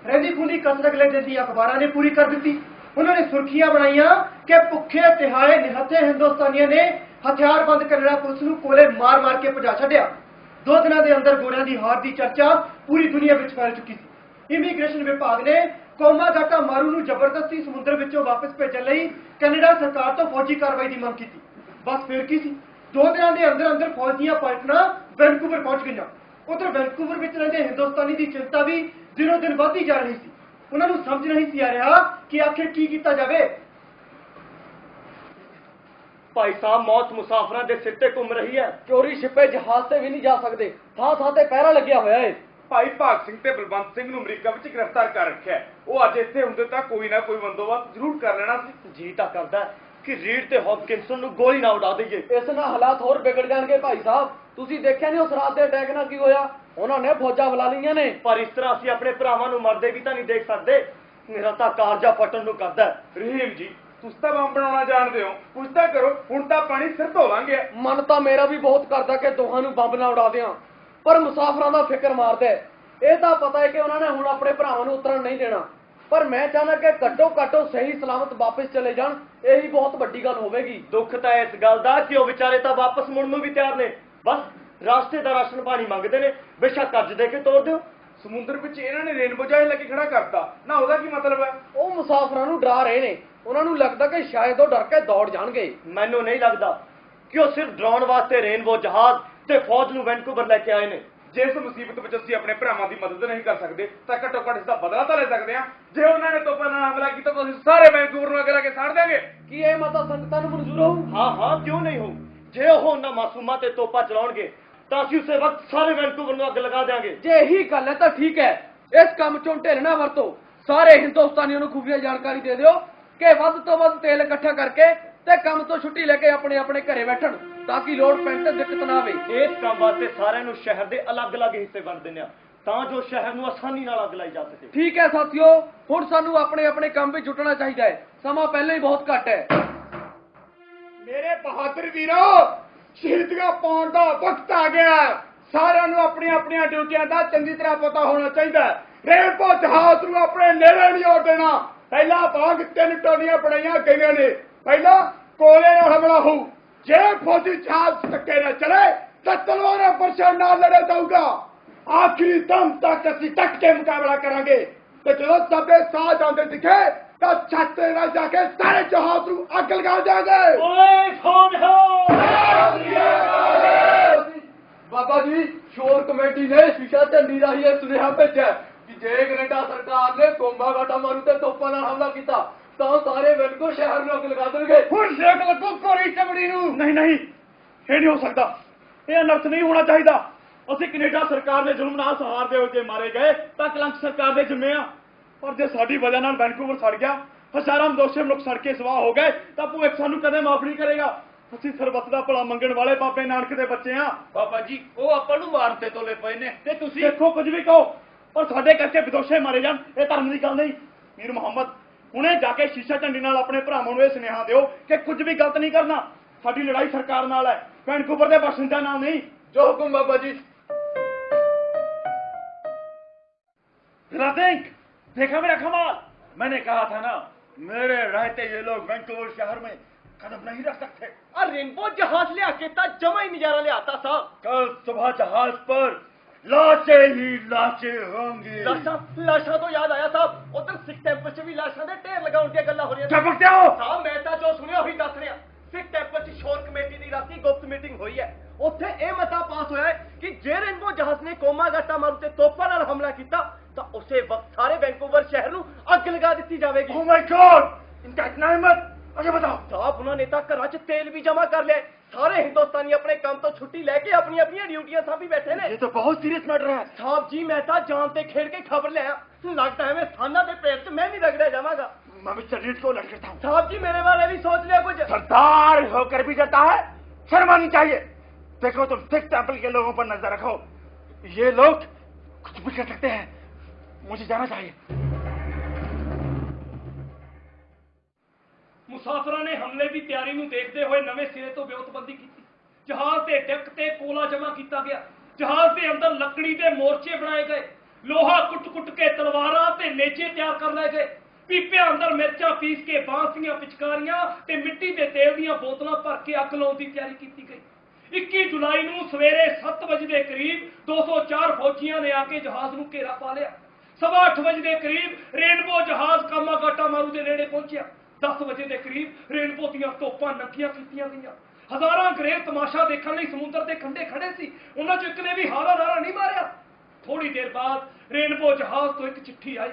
Speaker 2: रैंदी खूनी कसर अगले दिन दी अखबारां ने पूरी कर दी। उन्होंने सुर्खियां बनाईयां कि भुखे तिहाए निहत्थे हिंदुस्तानियों ने हथियारबंद कनेडा पुलिस नूं कोले मार मार के भजा छड्डिया। 2 दिनां दे अंदर गोरियां दी हार दी चर्चा पूरी दुनिया विच फैल चुकी थी। इमीग्रेशन विभाग ने कोमागाटा मारू नूं जबरदस्ती समुद्र विचों वापस भेजण लई कनेडा सरकार तो फौजी कार्रवाई की मांग की। बस फिर की सी 2 दिनों के अंदर अंदर फौजियां पलटना वैनकूवर पहुंच गई। उधर वैनकूवर में रहते हिंदुस्तानी की चिंता भी दिनों दिन बढ़ती जा रही थी। उन्होंने समझ नहीं सी आ रहा कि आखिर की किया जाए।
Speaker 7: भाई साहब मौत मुसाफिरां दे सिर ते घूम रही है।
Speaker 12: चोरी छिपे जहाज से भी नहीं जा सकते। थां थां ते पहरा लग्या होया है।
Speaker 13: भाई भाग सिंह ते बलवंत सिंह नूं अमरीका विच गिरफ्तार कर रखिया है। वो अज इत्थे हुंदे तां कोई ना कोई बंदोबस्त जरूर कर लेना सी।
Speaker 7: जी तां करदा कि रीड ते हॉपकिंसन नूं गोली ना उड़ा दईए।
Speaker 12: इस नाल हालात होर बिगड़ जाणगे भाई साहब। तुसीं देखिया नहीं उस रात दे अटैक नाल की होया। उन्होंने फौजा बुला लईआं ने।
Speaker 7: पर इस तरह असीं अपने भरावां नूं मरदे भी तां नहीं देख सकदे। मेरा तां कारजा फटण नूं करदा है।
Speaker 13: रहीम जी तुसीं तां बंब बनाउणा जाणदे हो। कुछ तां करो हुण तां पानी सिर धो लांगे।
Speaker 12: मन तां मेरा भी बहुत करदा कि दोहां नूं बंब ना उड़ा दियां, पर मुसाफिरां दा फिक्र मारदा है। ਇਹ ਤਾਂ ਪਤਾ ਹੈ ਕਿ ਉਹਨਾਂ ਨੇ ਹੁਣ ਆਪਣੇ ਭਰਾਵਾਂ ਨੂੰ ਉਤਰਨ ਨਹੀਂ ਦੇਣਾ, ਪਰ ਮੈਂ ਚਾਹਨਾ ਕਿ ਘੱਟੋ ਘੱਟ ਸਹੀ ਸਲਾਮਤ ਵਾਪਸ ਚਲੇ ਜਾਣ। ਇਹੀ ਬਹੁਤ ਵੱਡੀ ਗੱਲ ਹੋਵੇਗੀ।
Speaker 7: ਦੁੱਖ ਤਾਂ ਇਸ ਗੱਲ ਦਾ ਕਿ ਉਹ ਵਿਚਾਰੇ ਤਾਂ ਵਾਪਸ ਮੁੜਨ ਨੂੰ ਵੀ ਤਿਆਰ ਨੇ। ਬਸ ਰਾਸਤੇ ਦਾ ਰਾਸ਼ਨ ਪਾਣੀ ਮੰਗਦੇ ਨੇ। ਬੇਸ਼ੱਕ ਅੱਜ ਦੇ ਕੇ ਤੋਰ ਦਿਓ।
Speaker 13: ਸਮੁੰਦਰ ਵਿੱਚ ਇਹਨਾਂ ਨੇ ਰੇਨਬੋ ਜਾਹੇ ਲੈ ਕੇ ਖੜਾ ਕਰਤਾ ਨਾ। ਉਹਦਾ ਕੀ ਮਤਲਬ ਹੈ?
Speaker 12: ਉਹ ਮੁਸਾਫਰਾਂ ਨੂੰ ਡਰਾ ਰਹੇ ਨੇ। ਉਹਨਾਂ ਨੂੰ ਲੱਗਦਾ ਕਿ ਸ਼ਾਇਦ ਉਹ ਡਰ ਕੇ ਦੌੜ ਜਾਣਗੇ।
Speaker 7: ਮੈਨੂੰ ਨਹੀਂ ਲੱਗਦਾ ਕਿ ਉਹ ਸਿਰਫ ਡਰਾਉਣ ਵਾਸਤੇ ਰੇਨਬੋ ਜਹਾਜ਼ ਤੇ ਫੌਜ ਨੂੰ ਵੈਨਕੂਵਰ ਲੈ ਕੇ ਆਏ ਨੇ।
Speaker 13: ਜੇ ਇਸ ਮੁਸੀਬਤ ਵਿੱਚ ਅਸੀਂ ਆਪਣੇ ਭਰਾਵਾਂ ਦੀ ਮਦਦ ਨਹੀਂ ਕਰ ਸਕਦੇ ਤਾਂ ਘੱਟੋ ਘੱਟ ਇਸ ਦਾ ਬਦਲਾ ਤਾਂ ਲੈ ਸਕਦੇ ਹਾਂ। ਜੇ ਉਹਨਾਂ ਨੇ ਤੋਪਾਂ ਨਾਲ ਹਮਲਾ ਕੀਤਾ ਤਾਂ ਅਸੀਂ ਸਾਰੇ ਵੈਨਕੂਵਰ ਨੂੰ ਅੱਗੇ ਲਾ ਕੇ ਸਾੜ ਦੇਵਾਂਗੇ।
Speaker 12: ਕੀ ਇਹ ਮਤਾ ਸੰਗਤਾਂ ਨੂੰ ਮਨਜ਼ੂਰ ਹੋਊ?
Speaker 7: ਹਾਂ ਹਾਂ ਕਿਉਂ ਨਹੀਂ ਹੋਊ। ਜੇ ਉਹ ਉਹਨਾਂ ਮਾਸੂਮਾਂ ਤੇ ਤੋਪਾਂ ਚਲਾਉਣਗੇ ਤਾਂ ਅਸੀਂ ਉਸੇ ਵਕਤ ਸਾਰੇ ਵੈਨਕੂਵਰ ਨੂੰ ਅੱਗ ਲਗਾ ਦੇਵਾਂਗੇ।
Speaker 12: ਜੇ ਇਹੀ ਗੱਲ ਹੈ ਤਾਂ ਠੀਕ ਹੈ। ਇਸ ਕੰਮ ਚੋਂ ਢਿੱਲ ਨਾ ਵਰਤੋ। ਸਾਰੇ ਹਿੰਦੁਸਤਾਨੀਆਂ ਨੂੰ ਖੁਫੀਆ ਜਾਣਕਾਰੀ ਦੇ ਦਿਓ ਕਿ ਵੱਧ ਤੋਂ ਵੱਧ ਤੇਲ ਇਕੱਠਾ ਕਰਕੇ ਤੇ ਕੰਮ ਤੋਂ ਛੁੱਟੀ ਲੈ ਕੇ ਆਪਣੇ ਆਪਣੇ ਘਰੇ ਬੈਠਣ ਤਾਂ ਕਿ ਲੋੜ ਪੈਣ ਤੇ ਦਿੱਕਤ ਨਾ ਆਵੇ।
Speaker 7: ਇਸ ਕੰਮ ਵਾਸਤੇ ਸਾਰਿਆਂ ਨੂੰ ਸ਼ਹਿਰ ਦੇ ਅਲੱਗ-ਅਲੱਗ ਹਿੱਸੇ ਵੰਡ ਦਿੰਦੇ ਆ ਤਾਂ ਜੋ ਸ਼ਹਿਰ ਨੂੰ ਆਸਾਨੀ ਨਾਲ ਅੱਗ ਲਾਈ ਜਾ ਸਕੇ।
Speaker 12: ਠੀਕ ਹੈ ਸਾਥੀਓ, ਹੁਣ ਸਾਨੂੰ ਆਪਣੇ ਆਪਣੇ ਕੰਮ ਵਿੱਚ ਜੁਟਣਾ ਚਾਹੀਦਾ ਹੈ। ਸਮਾਂ ਪਹਿਲਾਂ ਹੀ ਬਹੁਤ ਘੱਟ ਹੈ।
Speaker 13: ਮੇਰੇ ਬਹਾਦਰ ਵੀਰੋ, ਸ਼ਹੀਦੀਆਂ ਪਾਉਣ ਦਾ ਵਕਤ ਆ ਗਿਆ। ਸਾਰਿਆਂ ਨੂੰ ਆਪਣੀਆਂ ਆਪਣੀਆਂ ਡਿਊਟੀਆਂ ਦਾ ਚੰਗੀ ਤਰ੍ਹਾਂ ਪਤਾ ਹੋਣਾ ਚਾਹੀਦਾ। ਰੇਨਬੋ ਜਹਾਜ਼ ਨੂੰ ਆਪਣੇ ਨੇੜੇ ਨਹੀਂ ਆਉਣ ਦੇਣਾ। ਪਹਿਲਾਂ ਵਾਂਗ 3 ਟੋਲੀਆਂ ਬਣਾਈਆਂ ਗਈਆਂ ਨੇ। ਪਹਿਲਾਂ ਕੋਲੇ ਨਾਲ ਹਮਲਾ ਹੋਊ। ਜੇ ਫੌਜੀ ਜਹਾਜ਼ ਧੱਕੇ ਨਾਲ ਚਲੇ ਤਾਂ ਤਲਵਾਰਾਂ ਬਰਛਾ ਨਾਲ ਲੜਿਆ ਜਾਊਗਾ। ਆਖਰੀ ਦਮ ਤੱਕ ਅਸੀਂ ਡਟ ਕੇ ਮੁਕਾਬਲਾ ਕਰਾਂਗੇ ਤੇ ਜਦੋਂ ਸਭੇ ਸਾਹ ਜਾਂਦੇ ਦਿਖੇ ਤਾਂ ਛੱਤ ਨਾਲ ਜਾ ਕੇ ਸਾਰੇ ਜਹਾਜ਼ ਨੂੰ ਅੱਗ ਲਗਾ ਦਿਆਂਗੇ।
Speaker 3: ਓਏ ਸੋਨ ਹੋ
Speaker 12: ਬਾਬਾ ਜੀ ਸ਼ੋਰ ਕਮੇਟੀ ਨੇ ਸ਼ੀਸ਼ਾ ਝੰਡੀ ਰਾਹੀਂ ਇਹ ਸੁਨੇਹਾ ਭੇਜਿਆ ਕਿ ਜੇ ਕੈਨੇਡਾ ਸਰਕਾਰ ਨੇ ਕੋਂਬਾ ਗਾਟਾ ਮਾਰੂ ਤੇ ਤੋਪਾਂ ਨਾਲ ਹਮਲਾ ਕੀਤਾ ਤਾਂ ਸਾਰੇ ਵੈਨਕੋ ਸ਼ਹਿਰ ਨੂੰ ਅੱਗ ਲਗਾ ਦੇਣਗੇ।
Speaker 13: ਹੁਣ ਸ਼ੇਕ ਲੱਗੂ ਕੋਰੀ ਚਮੜੀ ਨੂੰ।
Speaker 4: ਨਹੀਂ ਨਹੀਂ, ਇਹ ਨਹੀਂ ਹੋ ਸਕਦਾ, ਇਹ ਅਨਰਥ ਨਹੀਂ ਹੋਣਾ ਚਾਹੀਦਾ। ਅਸੀਂ ਕੈਨੇਡਾ ਸਰਕਾਰ ਦੇ ਜ਼ੁਲਮ ਨਾਲ ਸਹਾਰਦੇ ਹੋਏ ਜੇ ਮਾਰੇ ਗਏ ਤਾਂ ਕਲੰਕ ਸਰਕਾਰ ਦੇ ਜ਼ਿੰਮੇ ਆ, ਪਰ ਜੇ ਸਾਡੀ ਵਜ੍ਹਾ ਨਾਲ ਵੈਨਕੂਵਰ ਸੜ ਗਿਆ, ਹਜ਼ਾਰਾਂ ਦੋਸ਼ੀ ਮਨੁੱਖ ਸੜ ਕੇ ਸਵਾਹ ਹੋ ਗਏ ਤਾਂ ਭਵਿੱਖ ਸਾਨੂੰ ਕਦੇ ਮਾਫ ਨਹੀਂ ਕਰੇਗਾ। ਅਸੀਂ ਸਰਬੱਤ ਦਾ ਭਲਾ ਮੰਗਣ ਵਾਲੇ ਬਾਬੇ ਨਾਨਕ ਦੇ ਬੱਚੇ ਆ।
Speaker 3: ਬਾਬਾ ਜੀ ਉਹ ਆਪਾਂ ਨੂੰ ਮਾਰਨ ਤੇ ਤੋਲੇ ਪਏ ਨੇ ਤੇ ਤੁਸੀਂ
Speaker 4: ਦੇਖੋ ਕੁਝ ਵੀ ਕਹੋ, ਪਰ ਸਾਡੇ ਕਰਕੇ ਵਿਦੋਸ਼ੇ ਮਾਰੇ ਜਾਣ ਇਹ ਧਰਮ ਦੀ ਗੱਲ ਨਹੀਂ। ਮੀਰ ਮੁਹੰਮਦ ਹੁਣੇ ਜਾ ਕੇ ਸ਼ੀਸ਼ਾ ਝੰਡੀ ਨਾਲ ਆਪਣੇ ਭਰਾਵਾਂ ਨੂੰ ਇਹ ਸੁਨੇਹਾ ਦਿਓ ਕਿ ਕੁਝ ਵੀ ਗਲਤ ਨਹੀਂ ਕਰਨਾ। ਸਾਡੀ ਲੜਾਈ ਸਰਕਾਰ ਨਾਲ ਹੈ, ਵੈਨਕੂਵਰ ਦੇ ਬਾਸ਼ਿੰਦਿਆਂ ਨਾਲ ਨਹੀਂ।
Speaker 12: ਜੋ ਹੁਕਮ ਬਾਬਾ जी।
Speaker 4: देखा मेरा कमाल, मैंने कहा था ना मेरे रहते ये लोग वैंकूवर शहर में कदम नहीं रख सकते।
Speaker 7: और रेनबो जहाज ले आके ता जमा ही नजारा ले आता साहब।
Speaker 4: कल सुबह जहाज पर लाशें ही लाशें होंगी।
Speaker 7: लाशा तो याद आया साहब, उधर सिख टेंपल च भी लाशा दे ढेर लगाउण दी गल्लां हो रही
Speaker 4: झपकते हो
Speaker 7: साहब। मैं तां जो सुनिया ਉਹੀ ਦੱਸ ਰਿਹਾ। सिख टेंपल च शोर कमेटी ਦੀ ਰਾਤੀ ਗੁਪਤ ਮੀਟਿੰਗ ਹੋਈ ਹੈ। ਉੱਥੇ ਇਹ ਮਤਾ ਪਾਸ ਹੋਇਆ ਹੈ ਕਿ ਜੇ ਰੇਨਬੋ ਜਹਾਜ਼ ਨੇ ਕੋਮਾ ਗਾਟਾ ਮਾਰੂ ਤੇ ਤੋਪਾਂ ਨਾਲ ਹਮਲਾ ਕੀਤਾ ਤਾਂ ਉਸੇ ਵਕਤ ਸਾਰੇ ਵੈਨਕੂਵਰ ਸ਼ਹਿਰ ਨੂੰ ਅੱਗ ਲਗਾ ਦਿੱਤੀ ਜਾਵੇਗੀ।
Speaker 4: Oh my God! इनका इतना हिम्मत! आगे बताओ।
Speaker 7: साहब ਉਹਨਾਂ ਨੇ ਤਾਂ ਘਰਾਂ 'ਚ ਤੇਲ ਵੀ ਜਮਾ ਕਰ ਲਿਆ। ਸਾਰੇ ਹਿੰਦੁਸਤਾਨੀ ਆਪਣੇ ਕੰਮ ਤੋਂ ਛੁੱਟੀ ਲੈ ਕੇ ਆਪਣੀਆਂ ਆਪਣੀਆਂ ਡਿਊਟੀਆਂ ਸਾਂਭੀ ਬੈਠੇ ਨੇ।
Speaker 4: ये तो बहुत सीरियस मैटर है
Speaker 7: साहब जी। मैं ਤਾਂ ਜਾਨ ਤੇ ਖੇਡ ਕੇ ਖਬਰ ਲਿਆ, ਲੱਗਦਾ है मैं थाना ਦੇ पेट 'ਚ मैं भी रगड़ਿਆ जावांगा।
Speaker 4: मैं मिस्टर रीड को लड़ करता हूँ।
Speaker 7: साहब जी मेरे बारे भी सोच लिया कुछ।
Speaker 13: सरदार होकर भी जाता है, शर्म आनी चाहिए। देखो तुम सिख टेंपल के लोगों पर नजर रखो, ये लोग कुछ भी कर सकते हैं। मुझे जाना चाहिए।
Speaker 1: ਮੁਸਾਫਰਾਂ ਨੇ ਹਮਲੇ ਦੀ ਤਿਆਰੀ ਨੂੰ ਦੇਖਦੇ ਹੋਏ ਨਵੇਂ ਸਿਰੇ ਤੋਂ ਵਿਉਂਤਬੰਦੀ ਕੀਤੀ। ਜਹਾਜ਼ ਦੇ ਡੈਕ ਤੇ ਕੋਲਾ ਜਮ੍ਹਾਂ ਕੀਤਾ ਗਿਆ। ਜਹਾਜ਼ ਦੇ ਅੰਦਰ ਲੱਕੜੀ ਦੇ ਮੋਰਚੇ ਬਣਾਏ ਗਏ। ਲੋਹਾ ਕੁੱਟ-ਕੁੱਟ ਕੇ ਤਲਵਾਰਾਂ ਤੇ ਨੇਜੇ ਤਿਆਰ ਕਰ ਲਏ ਗਏ। ਪੀਪਿਆਂ ਅੰਦਰ ਮਿਰਚਾਂ ਪੀਸ ਕੇ ਬਾਂਸ ਦੀਆਂ ਪਿਚਕਾਰੀਆਂ ਤੇ ਮਿੱਟੀ ਦੇ ਤੇਲ ਦੀਆਂ ਬੋਤਲਾਂ ਭਰ ਕੇ ਅੱਗ ਲਾਉਣ ਦੀ ਤਿਆਰੀ ਕੀਤੀ ਗਈ। 21 ਜੁਲਾਈ ਨੂੰ ਸਵੇਰੇ 7 ਵਜੇ ਦੇ ਕਰੀਬ 204 ਫੌਜੀਆਂ ਨੇ ਆ ਕੇ ਜਹਾਜ਼ ਨੂੰ ਘੇਰਾ ਪਾ ਲਿਆ। 8:15 ਵਜੇ ਦੇ ਕਰੀਬ ਰੇਨਬੋ ਜਹਾਜ਼ ਕਾਮਾਗਾਟਾ ਮਾਰੂ ਦੇ ਨੇੜੇ ਪਹੁੰਚਿਆ। 10 ਵਜੇ ਦੇ ਕਰੀਬ ਰੇਨਬੋ ਦੀਆਂ ਤੋਪਾਂ ਨੱਕੀਆਂ ਕੀਤੀਆਂ ਗਈਆਂ। ਹਜ਼ਾਰਾਂ ਅੰਗਰੇਜ਼ ਤਮਾਸ਼ਾ ਦੇਖਣ ਲਈ ਸਮੁੰਦਰ ਦੇ ਕੰਢੇ ਖੜੇ ਸੀ। ਉਹਨਾਂ ਚੋਂ ਇੱਕ ਨੇ ਵੀ ਹਾਰਾ ਨਾਰਾ ਨਹੀਂ ਮਾਰਿਆ। ਥੋੜੀ ਦੇਰ ਬਾਅਦ ਰੇਨਬੋ ਜਹਾਜ਼ ਤੋਂ ਇੱਕ ਚਿੱਠੀ ਆਈ।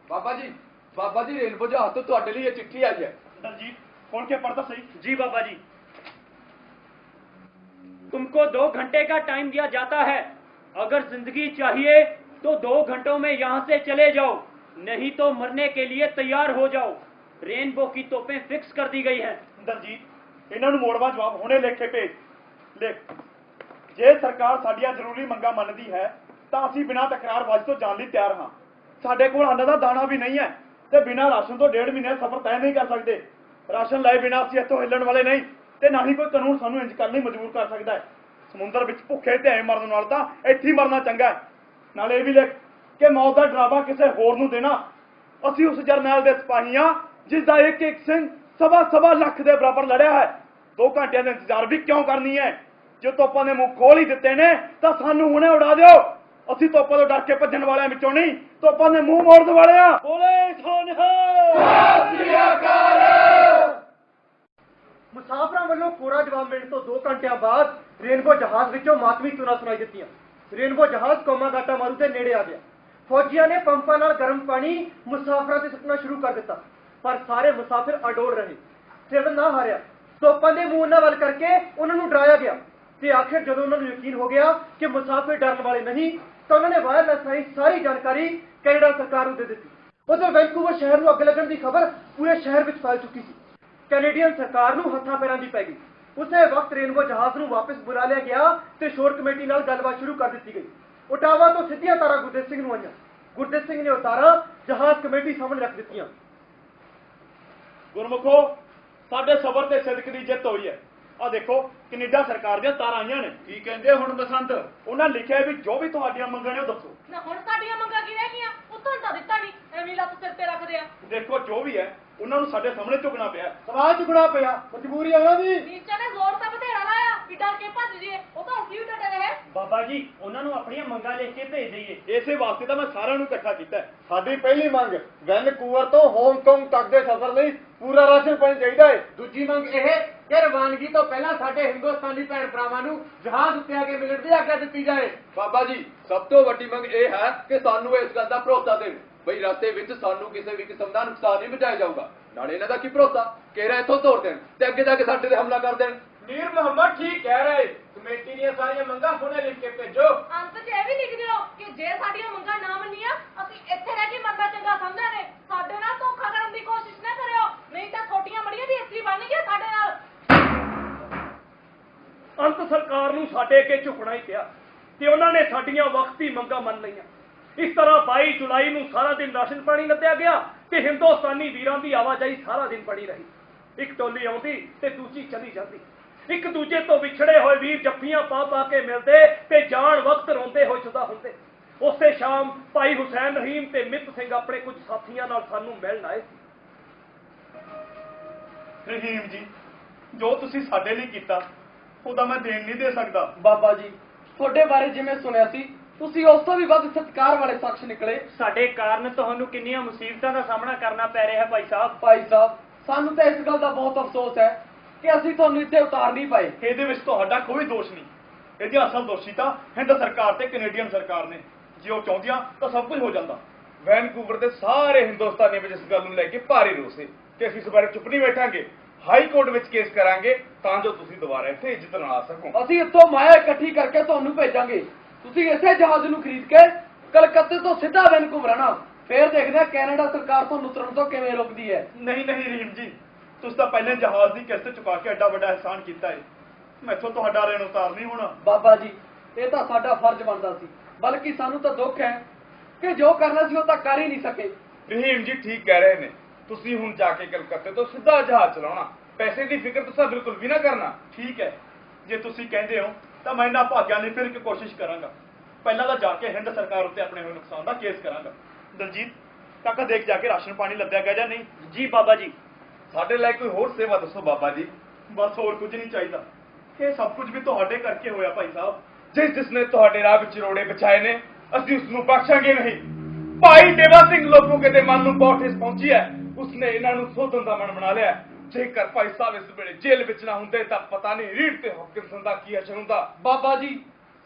Speaker 12: बाबा जी रेनबो जहाज तो ਤੁਹਾਡੇ ਲਈ ਇਹ ਚਿੱਠੀ ਆਈ ਹੈ।
Speaker 4: दलजीत खोल के पढ़ता सही।
Speaker 6: जी बाबा जी। तुमको 2 घंटे का टाइम दिया जाता है। अगर जिंदगी चाहिए तो 2 घंटों में यहाँ से चले जाओ, नहीं तो मरने के लिए तैयार हो जाओ। रेनबो की तोपें फिक्स कर दी गई हैं।
Speaker 4: दलजीत ਇਹਨਾਂ ਨੂੰ ਮੋੜਵਾ ਜਵਾਬ ਹੁਣੇ ਲਿਖ ਕੇ ਭੇਜ। ਲਿਖ, ਜੇ ਸਰਕਾਰ ਸਾਡੀਆਂ ਜ਼ਰੂਰੀ ਮੰਗਾਂ ਮੰਨਦੀ ਹੈ ਤਾਂ ਅਸੀਂ ਬਿਨਾਂ ਤਕਰਾਰਬਾਜ਼ੀ ਤੋਂ ਜਾਣ ਲਈ ਤਿਆਰ ਹਾਂ। ਸਾਡੇ ਕੋਲ ਅੰਨ ਦਾ ਦਾਣਾ ਵੀ ਨਹੀਂ ਹੈ ਤੇ ਬਿਨਾਂ ਰਾਸ਼ਨ ਤੋਂ 1.5 ਮਹੀਨੇ ਸਫ਼ਰ ਤੈਅ ਨਹੀਂ ਕਰ ਸਕਦੇ। ਰਾਸ਼ਨ ਲਏ ਬਿਨਾਂ ਅਸੀਂ ਇੱਥੋਂ ਹਿੱਲਣ ਵਾਲੇ ਨਹੀਂ ਤੇ ਨਾ ਹੀ ਕੋਈ ਕਾਨੂੰਨ ਸਾਨੂੰ ਇੰਜ ਕਰਨ ਲਈ ਮਜਬੂਰ ਕਰ ਸਕਦਾ ਹੈ। ਸਮੁੰਦਰ ਵਿੱਚ ਭੁੱਖੇ ਤੇ ਐਂ ਮਰਨ ਨਾਲ ਤਾਂ ਇੱਥੇ ਹੀ ਮਰਨਾ ਚੰਗਾ ਹੈ। ਨਾਲੇ ਇਹ ਵੀ ਲਿਖ ਕਿ ਮੌਤ ਦਾ ਡਰਾਵਾ ਕਿਸੇ ਹੋਰ ਨੂੰ ਦੇਣਾ। ਅਸੀਂ ਉਸ ਜਰਨੈਲ ਦੇ ਸਿਪਾਹੀ ਹਾਂ ਜਿਸ ਦਾ ਇੱਕ ਇੱਕ ਸਿੰਘ ਸਵਾ ਲੱਖ ਦੇ ਬਰਾਬਰ ਲੜਿਆ ਹੈ। 2 ਘੰਟਿਆਂ ਦਾ ਇੰਤਜ਼ਾਰ ਵੀ ਕਿਉਂ ਕਰਨੀ ਹੈ? ਜੇ ਤੋਪਾਂ ਦੇ ਮੂੰਹ ਖੋਲ ਹੀ ਦਿੱਤੇ ਨੇ ਤਾਂ ਸਾਨੂੰ ਹੁਣੇ ਉਡਾ ਦਿਓ। ਅਸੀਂ ਤੋਪਾਂ ਤੋਂ ਡਰ ਕੇ ਭੱਜਣ ਵਾਲਿਆਂ ਵਿੱਚੋਂ ਨਹੀਂ, ਤੋਪਾਂ ਦੇ ਮੂੰਹ ਮੋੜਨ ਵਾਲਿਆਂ। ਬੋਲੇ
Speaker 2: ਮੁਸਾਫਰਾਂ ਵੱਲੋਂ ਕੋਰਾ ਜਵਾਬ ਮਿਲਣ ਤੋਂ 2 ਘੰਟਿਆਂ ਬਾਅਦ ਰੇਨਬੋ ਜਹਾਜ਼ ਵਿੱਚੋਂ ਮਾਤਮੀ ਧੁਨਾਂ ਸੁਣਾਈ ਦਿੱਤੀਆਂ। ਰੇਨਬੋ ਜਹਾਜ਼ ਕੋਮਾਗਾਟਾ ਮਾਰੂ ਦੇ ਨੇੜੇ ਆ ਗਿਆ। ਫੌਜੀਆਂ ਨੇ ਪੰਪਾਂ ਨਾਲ ਗਰਮ ਪਾਣੀ ਮੁਸਾਫਰਾਂ ਤੇ ਸੁੱਟਣਾ ਸ਼ੁਰੂ ਕਰ ਦਿੱਤਾ, ਪਰ ਸਾਰੇ ਮੁਸਾਫਿਰ ਅਡੋਲ ਰਹੇ। ਸਿਰ ਨਾ ਹਾਰਿਆ। ਤੋਪਾਂ ਦੇ ਮੂੰਹ ਉਹਨਾਂ ਵੱਲ ਕਰਕੇ ਉਹਨਾਂ ਨੂੰ ਡਰਾਇਆ ਗਿਆ ਤੇ ਆਖਿਰ ਜਦੋਂ ਉਹਨਾਂ ਨੂੰ ਯਕੀਨ ਹੋ ਗਿਆ ਕਿ ਮੁਸਾਫਿਰ ਡਰਨ ਵਾਲੇ ਨਹੀਂ ਤਾਂ ਉਹਨਾਂ ਨੇ ਵਾਇਰਲੈਸ ਰਾਹੀਂ ਸਾਰੀ ਜਾਣਕਾਰੀ ਕੈਨੇਡਾ ਸਰਕਾਰ ਨੂੰ ਦੇ ਦਿੱਤੀ। ਉਧਰ ਵੈਨਕੂਵਰ ਸ਼ਹਿਰ ਨੂੰ ਅੱਗ ਲੱਗਣ ਦੀ ਖਬਰ ਪੂਰੇ ਸ਼ਹਿਰ ਵਿੱਚ ਫੈਲ ਚੁੱਕੀ ਸੀ। ਕੈਨੇਡੀਅਨ ਸਰਕਾਰ ਨੂੰ ਹੱਥਾਂ ਪੈਰਾਂ ਦੀ ਪੈ ਗਈ। ਉਸੇ ਵਕਤ ਰੇਨਬੋ ਜਹਾਜ਼ ਨੂੰ ਵਾਪਸ ਬੁਲਾ ਲਿਆ ਗਿਆ ਤੇ ਸ਼ੋਰ ਕਮੇਟੀ ਨਾਲ ਗੱਲਬਾਤ ਸ਼ੁਰੂ ਕਰ ਦਿੱਤੀ ਗਈ। ਓਟਾਵਾ ਤੋਂ ਸਿੱਧੀਆਂ ਤਾਰਾਂ ਗੁਰਦੇਵ ਸਿੰਘ ਨੂੰ ਆਈਆਂ। ਗੁਰਦੇਵ ਸਿੰਘ ਨੇ ਉਹ ਤਾਰਾਂ ਜਹਾਜ਼ ਕਮੇਟੀ ਸਾਹਮਣੇ ਰੱਖ ਦਿੱਤੀਆਂ।
Speaker 4: ਗੁਰਮੁਖੋ, ਸਾਡੇ ਸਬਰ ਤੇ ਸਿਦਕ ਦੀ ਜਿੱਤ ਹੋਈ ਹੈ। ਆ ਦੇਖੋ ਕੈਨੇਡਾ ਸਰਕਾਰ ਦੀਆਂ ਤਾਰਾਂ ਆਈਆਂ ਨੇ। ਕੀ ਕਹਿੰਦੇ ਹੁਣ ਬਸੰਤ? ਉਹਨਾਂ ਲਿਖਿਆ ਵੀ ਜੋ ਵੀ ਤੁਹਾਡੀਆਂ ਮੰਗਾਂ ਨੇ ਉਹ ਦੱਸੋ।
Speaker 11: ਨਾ ਹੁਣ ਸਾਡੀਆਂ ਮੰਗਾਂ ਕੀ ਰਹਿ ਗਈਆਂ? ਉੱਤੋਂ ਤਾਂ ਦਿੱਤਾ ਨਹੀਂ, ਐਵੇਂ ਲੱਤ ਸਿਰ ਤੇ ਰੱਖਦੇ ਆ।
Speaker 4: ਦੇਖੋ ਜੋ ਵੀ ਹੈ ਉਹਨਾਂ ਨੂੰ ਸਾਡੇ ਸਾਹਮਣੇ ਝੁਕਣਾ ਪਿਆ।
Speaker 2: ਸਵਾਲ ਚੁਕਣਾ ਪਿਆ, ਮਜਬੂਰੀ ਆ ਉਹਨਾਂ ਦੀ।
Speaker 11: ਨੀਚਾ ਨੇ ਜ਼ੋਰ ਤਾਂ ਬਥੇਰਾ ਲਾਇਆ,
Speaker 9: ਕਿ ਡਰ ਕੇ ਭੱਜ ਜੀਏ, ਉਹ ਤਾਂ ਅਸੀਂ ਵੀ ਡਟੇ ਰਹੇ।
Speaker 7: ਬਾਬਾ ਜੀ ਉਹਨਾਂ ਨੂੰ ਆਪਣੀਆਂ ਮੰਗਾਂ ਲਿਖ ਕੇ ਭੇਜ ਦਈਏ।
Speaker 4: ਇਸੇ ਵਾਸਤੇ ਤਾਂ ਮੈਂ ਸਾਰਿਆਂ ਨੂੰ ਇਕੱਠਾ ਕੀਤਾ ਹੈ।
Speaker 2: ਸਾਡੀ ਪਹਿਲੀ ਮੰਗ ਵੈਨਕੂਵਰ ਤੋਂ ਹਾਂਗਕਾਂਗ ਤੱਕ ਦੇ ਸਫ਼ਰ ਲਈ ਪੂਰਾ ਰਾਸ਼ਨ ਪਾਣੀ ਚਾਹੀਦਾ ਹੈ। ਦੂਜੀ ਮੰਗ ਇਹ ਕਿ ਰਵਾਨਗੀ ਤੋਂ ਪਹਿਲਾਂ ਸਾਡੇ ਹਿੰਦੁਸਤਾਨੀ ਭੈਣ ਭਰਾਵਾਂ ਨੂੰ ਜਹਾਜ਼ ਉੱਤੇ ਆ ਕੇ ਮਿਲਣ ਦੀ ਆਗਿਆ ਦਿੱਤੀ ਜਾਏ।
Speaker 12: ਬਾਬਾ ਜੀ ਸਭ ਤੋਂ ਵੱਡੀ ਮੰਗ ਇਹ ਹੈ ਕਿ ਸਾਨੂੰ ਇਸ ਗੱਲ ਦਾ ਭਰੋਸਾ ਦੇਣ ਬਈ ਰਸਤੇ ਵਿੱਚ ਸਾਨੂੰ ਕਿਸੇ ਵੀ ਕਿਸਮ ਦਾ ਨੁਕਸਾਨ ਨਹੀਂ ਪਹੁੰਚਾਇਆ ਜਾਊਗਾ। ਨਾਲੇ ਇਹਨਾਂ ਦਾ ਕੀ ਭਰੋਸਾ ਕਿ ਇਹ ਇੱਥੋਂ ਤੋੜ ਦੇਣ ਤੇ ਅੱਗੇ ਜਾ ਕੇ ਸਾਡੇ ਤੇ ਹਮਲਾ ਕਰ ਦੇਣ।
Speaker 8: ਮੀਰ ਮੁਹੰਮਦ ਠੀਕ ਕਹਿ ਰਹੇ, ਕਮੇਟੀ ਦੀਆਂ ਸਾਰੀਆਂ ਮੰਗਾਂ ਹੁਣੇ ਲਿਖ ਕੇ ਭੇਜੋ।
Speaker 9: ਅੰਤ 'ਚ ਇਹ ਵੀ ਲਿਖ ਦਿਓ ਕਿ ਜੇ ਸਾਡੀਆਂ ਮੰਗਾਂ ਨਾ ਮੰਨੀਆਂ ਅਸੀਂ ਇੱਥੇ ਰਹਿ ਕੇ ਮਰਨਾ ਚੰਗਾ ਸਮਝਦੇ ਨੇ। ਸਾਡੇ ਨਾਲ ਧੋਖਾ ਕਰਨ ਦੀ ਕੋਸ਼ਿਸ਼ ਨਾ ਕਰਿਓ, ਨਹੀਂ ਤਾਂ ਛੋਟੀਆਂ ਮੜੀਆਂ ਦੀ ਇਸਤਰੀ ਬਣਨਗੀਆਂ ਸਾਡੇ ਨਾਲ।
Speaker 1: ਅੰਤ ਸਰਕਾਰ ਨੂੰ ਸਾਡੇ ਅੱਗੇ ਝੁਕਣਾ ਹੀ ਪਿਆ ਤੇ ਉਹਨਾਂ ਨੇ ਸਾਡੀਆਂ ਵਕਤੀ ਮੰਗਾਂ ਮੰਨ ਲਈਆਂ। ਇਸ ਤਰ੍ਹਾਂ 22 ਜੁਲਾਈ ਨੂੰ ਸਾਰਾ ਦਿਨ ਰਾਸ਼ਨ ਪਾਣੀ ਲੱਦਿਆ ਗਿਆ ਤੇ ਹਿੰਦੁਸਤਾਨੀ ਵੀਰਾਂ ਦੀ ਆਵਾਜਾਈ ਸਾਰਾ ਦਿਨ ਬਣੀ ਰਹੀ। ਇੱਕ ਟੋਲੀ ਆਉਂਦੀ ਤੇ ਦੂਜੀ ਚਲੀ ਜਾਂਦੀ। ਇੱਕ ਦੂਜੇ ਤੋਂ ਵਿਛੜੇ ਹੋਏ ਵੀਰ ਜੱਫੀਆਂ ਪਾ ਪਾ ਕੇ ਮਿਲਦੇ ਤੇ ਜਾਣ ਵਕਤ ਰੋਂਦੇ ਹੋਏ ਜੁਦਾ ਹੁੰਦੇ। ਉਸੇ ਸ਼ਾਮ ਭਾਈ ਹੁਸੈਨ ਰਹੀਮ ਤੇ ਮਿੱਤ ਸਿੰਘ ਆਪਣੇ ਕੁਝ ਸਾਥੀਆਂ ਨਾਲ ਸਾਨੂੰ ਮਿਲਣ ਆਏ ਸੀ।
Speaker 4: ਰਹੀਮ ਜੀ, ਜੋ ਤੁਸੀਂ ਸਾਡੇ ਲਈ ਕੀਤਾ ਉਹਦਾ ਮੈਂ ਦੇਣ ਨਹੀਂ ਦੇ ਸਕਦਾ।
Speaker 12: ਬਾਬਾ ਜੀ ਤੁਹਾਡੇ ਬਾਰੇ ਜਿਵੇਂ ਸੁਣਿਆ ਸੀ ਤੁਸੀਂ ਉਸ ਤੋਂ ਵੀ ਵੱਧ ਸਤਿਕਾਰ ਵਾਲੇ ਸ਼ਖਸ ਨਿਕਲੇ।
Speaker 7: ਸਾਡੇ ਕਾਰਨ ਤੁਹਾਨੂੰ ਕਿੰਨੀਆਂ ਮੁਸੀਬਤਾਂ ਦਾ ਸਾਹਮਣਾ ਕਰਨਾ ਪੈ ਰਿਹਾ ਭਾਈ ਸਾਹਿਬ।
Speaker 12: ਭਾਈ ਸਾਹਿਬ ਸਾਨੂੰ ਤਾਂ ਇਸ ਗੱਲ ਦਾ ਬਹੁਤ ਅਫਸੋਸ ਹੈ ਕਿ ਅਸੀਂ ਤੁਹਾਨੂੰ ਇੱਥੇ ਉਤਾਰ ਨਹੀਂ ਪਾਏ।
Speaker 4: ਇਹਦੇ ਵਿੱਚ ਤੁਹਾਡਾ ਕੋਈ ਦੋਸ਼ ਨਹੀਂ। ਇਹਦੀ ਅਸਲ ਦੋਸ਼ੀ ਤਾਂ ਹਿੰਦ ਸਰਕਾਰ ਤੇ ਕੈਨੇਡੀਅਨ ਸਰਕਾਰ ਨੇ। ਜੇ ਉਹ ਚਾਹੁੰਦੀਆਂ ਤਾਂ ਸਭ ਕੁਝ ਹੋ ਜਾਂਦਾ।
Speaker 13: ਵੈਨਕੂਵਰ ਦੇ ਸਾਰੇ ਹਿੰਦੁਸਤਾਨੀ ਵਿੱਚ ਇਸ ਗੱਲ ਨੂੰ ਲੈ ਕੇ ਭਾਰੀ ਰੋਸ ਹੈ ਕਿ ਅਸੀਂ ਇਸ ਬਾਰੇ ਚੁੱਪ ਨਹੀਂ ਬੈਠਾਂਗੇ। ਹਾਈ ਕੋਰਟ ਵਿੱਚ ਕੇਸ ਕਰਾਂਗੇ ਤਾਂ ਜੋ ਤੁਸੀਂ ਦੁਬਾਰਾ ਇੱਥੇ ਇੱਜ਼ਤ ਨਾਲ ਆ ਸਕੋ।
Speaker 12: ਅਸੀਂ ਇੱਥੋਂ ਮਾਇਆ ਇਕੱਠੀ ਕਰਕੇ ਤੁਹਾਨੂੰ ਭੇਜਾਂਗੇ। ਤੁਸੀਂ ਇਸੇ ਜਹਾਜ਼ ਨੂੰ ਖਰੀਦ ਕੇ ਕਲਕੱਤੇ ਤੋਂ ਸਿੱਧਾ ਵੈਨਕੂਵਰ ਆਣਾ। ਫੇਰ ਦੇਖਦੇ ਹਾਂ ਕੈਨੇਡਾ ਸਰਕਾਰ ਤੁਹਾਨੂੰ ਉਤਰਨ ਤੋਂ ਕਿਵੇਂ ਰੋਕਦੀ ਹੈ।
Speaker 4: ਨਹੀਂ ਨਹੀਂ ਰਹੀਮ ਜੀ, ਤੁਸੀਂ ਤਾਂ ਪਹਿਲੇ ਜਹਾਜ਼ ਦੀ ਕਿਸ਼ਤ ਚੁਕਾ ਕੇ ਐਡਾ ਵੱਡਾ ਅਹਿਸਾਨ ਕੀਤਾ ਹੈ। ਮੈਥੋਂ ਤੁਹਾਡਾ ਰੇਣ ਉਤਾਰ ਨਹੀਂ ਹੋਣਾ।
Speaker 12: ਬਾਬਾ ਜੀ ਇਹ ਤਾਂ ਸਾਡਾ ਫਰਜ਼ ਬਣਦਾ ਸੀ, ਬਲਕਿ ਸਾਨੂੰ ਤਾਂ ਦੁੱਖ ਹੈ ਕਿ ਜੋ ਕਰਨਾ ਸੀ ਉਹ ਤਾਂ ਕਰ ਹੀ ਨਹੀਂ ਸਕੇ।
Speaker 13: ਰਹੀਮ ਜੀ ਠੀਕ ਕਹਿ ਰਹੇ ਨੇ। ਤੁਸੀਂ ਹੁਣ ਜਾ ਕੇ ਕਲਕੱਤੇ ਤੋਂ ਸਿੱਧਾ ਜਹਾਜ਼ ਚਲਾਉਣਾ। ਪੈਸੇ ਦੀ ਫਿਕਰ ਤੁਸੀਂ ਬਿਲਕੁਲ ਵੀ ਨਾ ਕਰਨਾ।
Speaker 4: ਠੀਕ ਹੈ, ਜੇ ਤੁਸੀਂ ਕਹਿੰਦੇ ਹੋ ਤਾਂ ਮੈਂ ਇਹਨਾਂ ਭਾਗਿਆਂ ਲਈ ਫਿਰ ਇੱਕ ਕੋਸ਼ਿਸ਼ ਕਰਾਂਗਾ। ਪਹਿਲਾਂ ਤਾਂ ਜਾ ਕੇ ਹਿੰਦ ਸਰਕਾਰ ਉੱਤੇ ਆਪਣੇ ਹੋਏ ਨੁਕਸਾਨ ਦਾ ਕੇਸ ਕਰਾਂਗਾ। ਦਲਜੀਤ ਕਾਕਾ ਦੇਖ ਜਾ ਕੇ ਰਾਸ਼ਨ ਪਾਣੀ ਲੱਦਿਆ ਗਿਆ ਜਾਂ ਨਹੀਂ।
Speaker 7: ਜੀ ਬਾਬਾ ਜੀ।
Speaker 13: ਸਾਡੇ ਲਈ ਕੋਈ ਹੋਰ ਸੇਵਾ ਦੱਸੋ ਬਾਬਾ ਜੀ।
Speaker 4: ਬਸ ਹੋਰ ਕੁਝ ਨਹੀਂ ਚਾਹੀਦਾ। ਇਹ ਸਭ ਕੁਝ ਵੀ ਤੁਹਾਡੇ ਕਰਕੇ ਹੋਇਆ ਭਾਈ ਸਾਹਿਬ।
Speaker 13: ਜਿਸ ਨੇ ਤੁਹਾਡੇ ਰਾਹ ਵਿੱਚ ਰੋੜੇ ਵਿਛਾਏ ਨੇ ਅਸੀਂ ਉਸ ਨੂੰ ਬਖਸ਼ਾਂਗੇ ਨਹੀਂ। ਭਾਈ ਦੇਵਾ ਸਿੰਘ ਲੋਕੋਕੇ ਦੇ ਮਨ ਨੂੰ ਬਹੁਤ ਠੇਸ ਪਹੁੰਚੀ ਹੈ। ਉਸਨੇ ਇਹਨਾਂ ਨੂੰ ਸੋਧਣ ਦਾ ਮਨ ਬਣਾ ਲਿਆ। ਜੇਕਰ ਭਾਈ ਸਾਹਿਬ ਇਸ ਵੇਲੇ ਜੇਲ੍ਹ ਵਿੱਚ ਨਾ ਹੁੰਦੇ ਤਾਂ ਪਤਾ ਨਹੀਂ ਰੀੜ ਤੇ ਹੌਕਿੰਸਨ ਦਾ ਕੀ ਅਸਰ ਹੁੰਦਾ।
Speaker 12: ਬਾਬਾ ਜੀ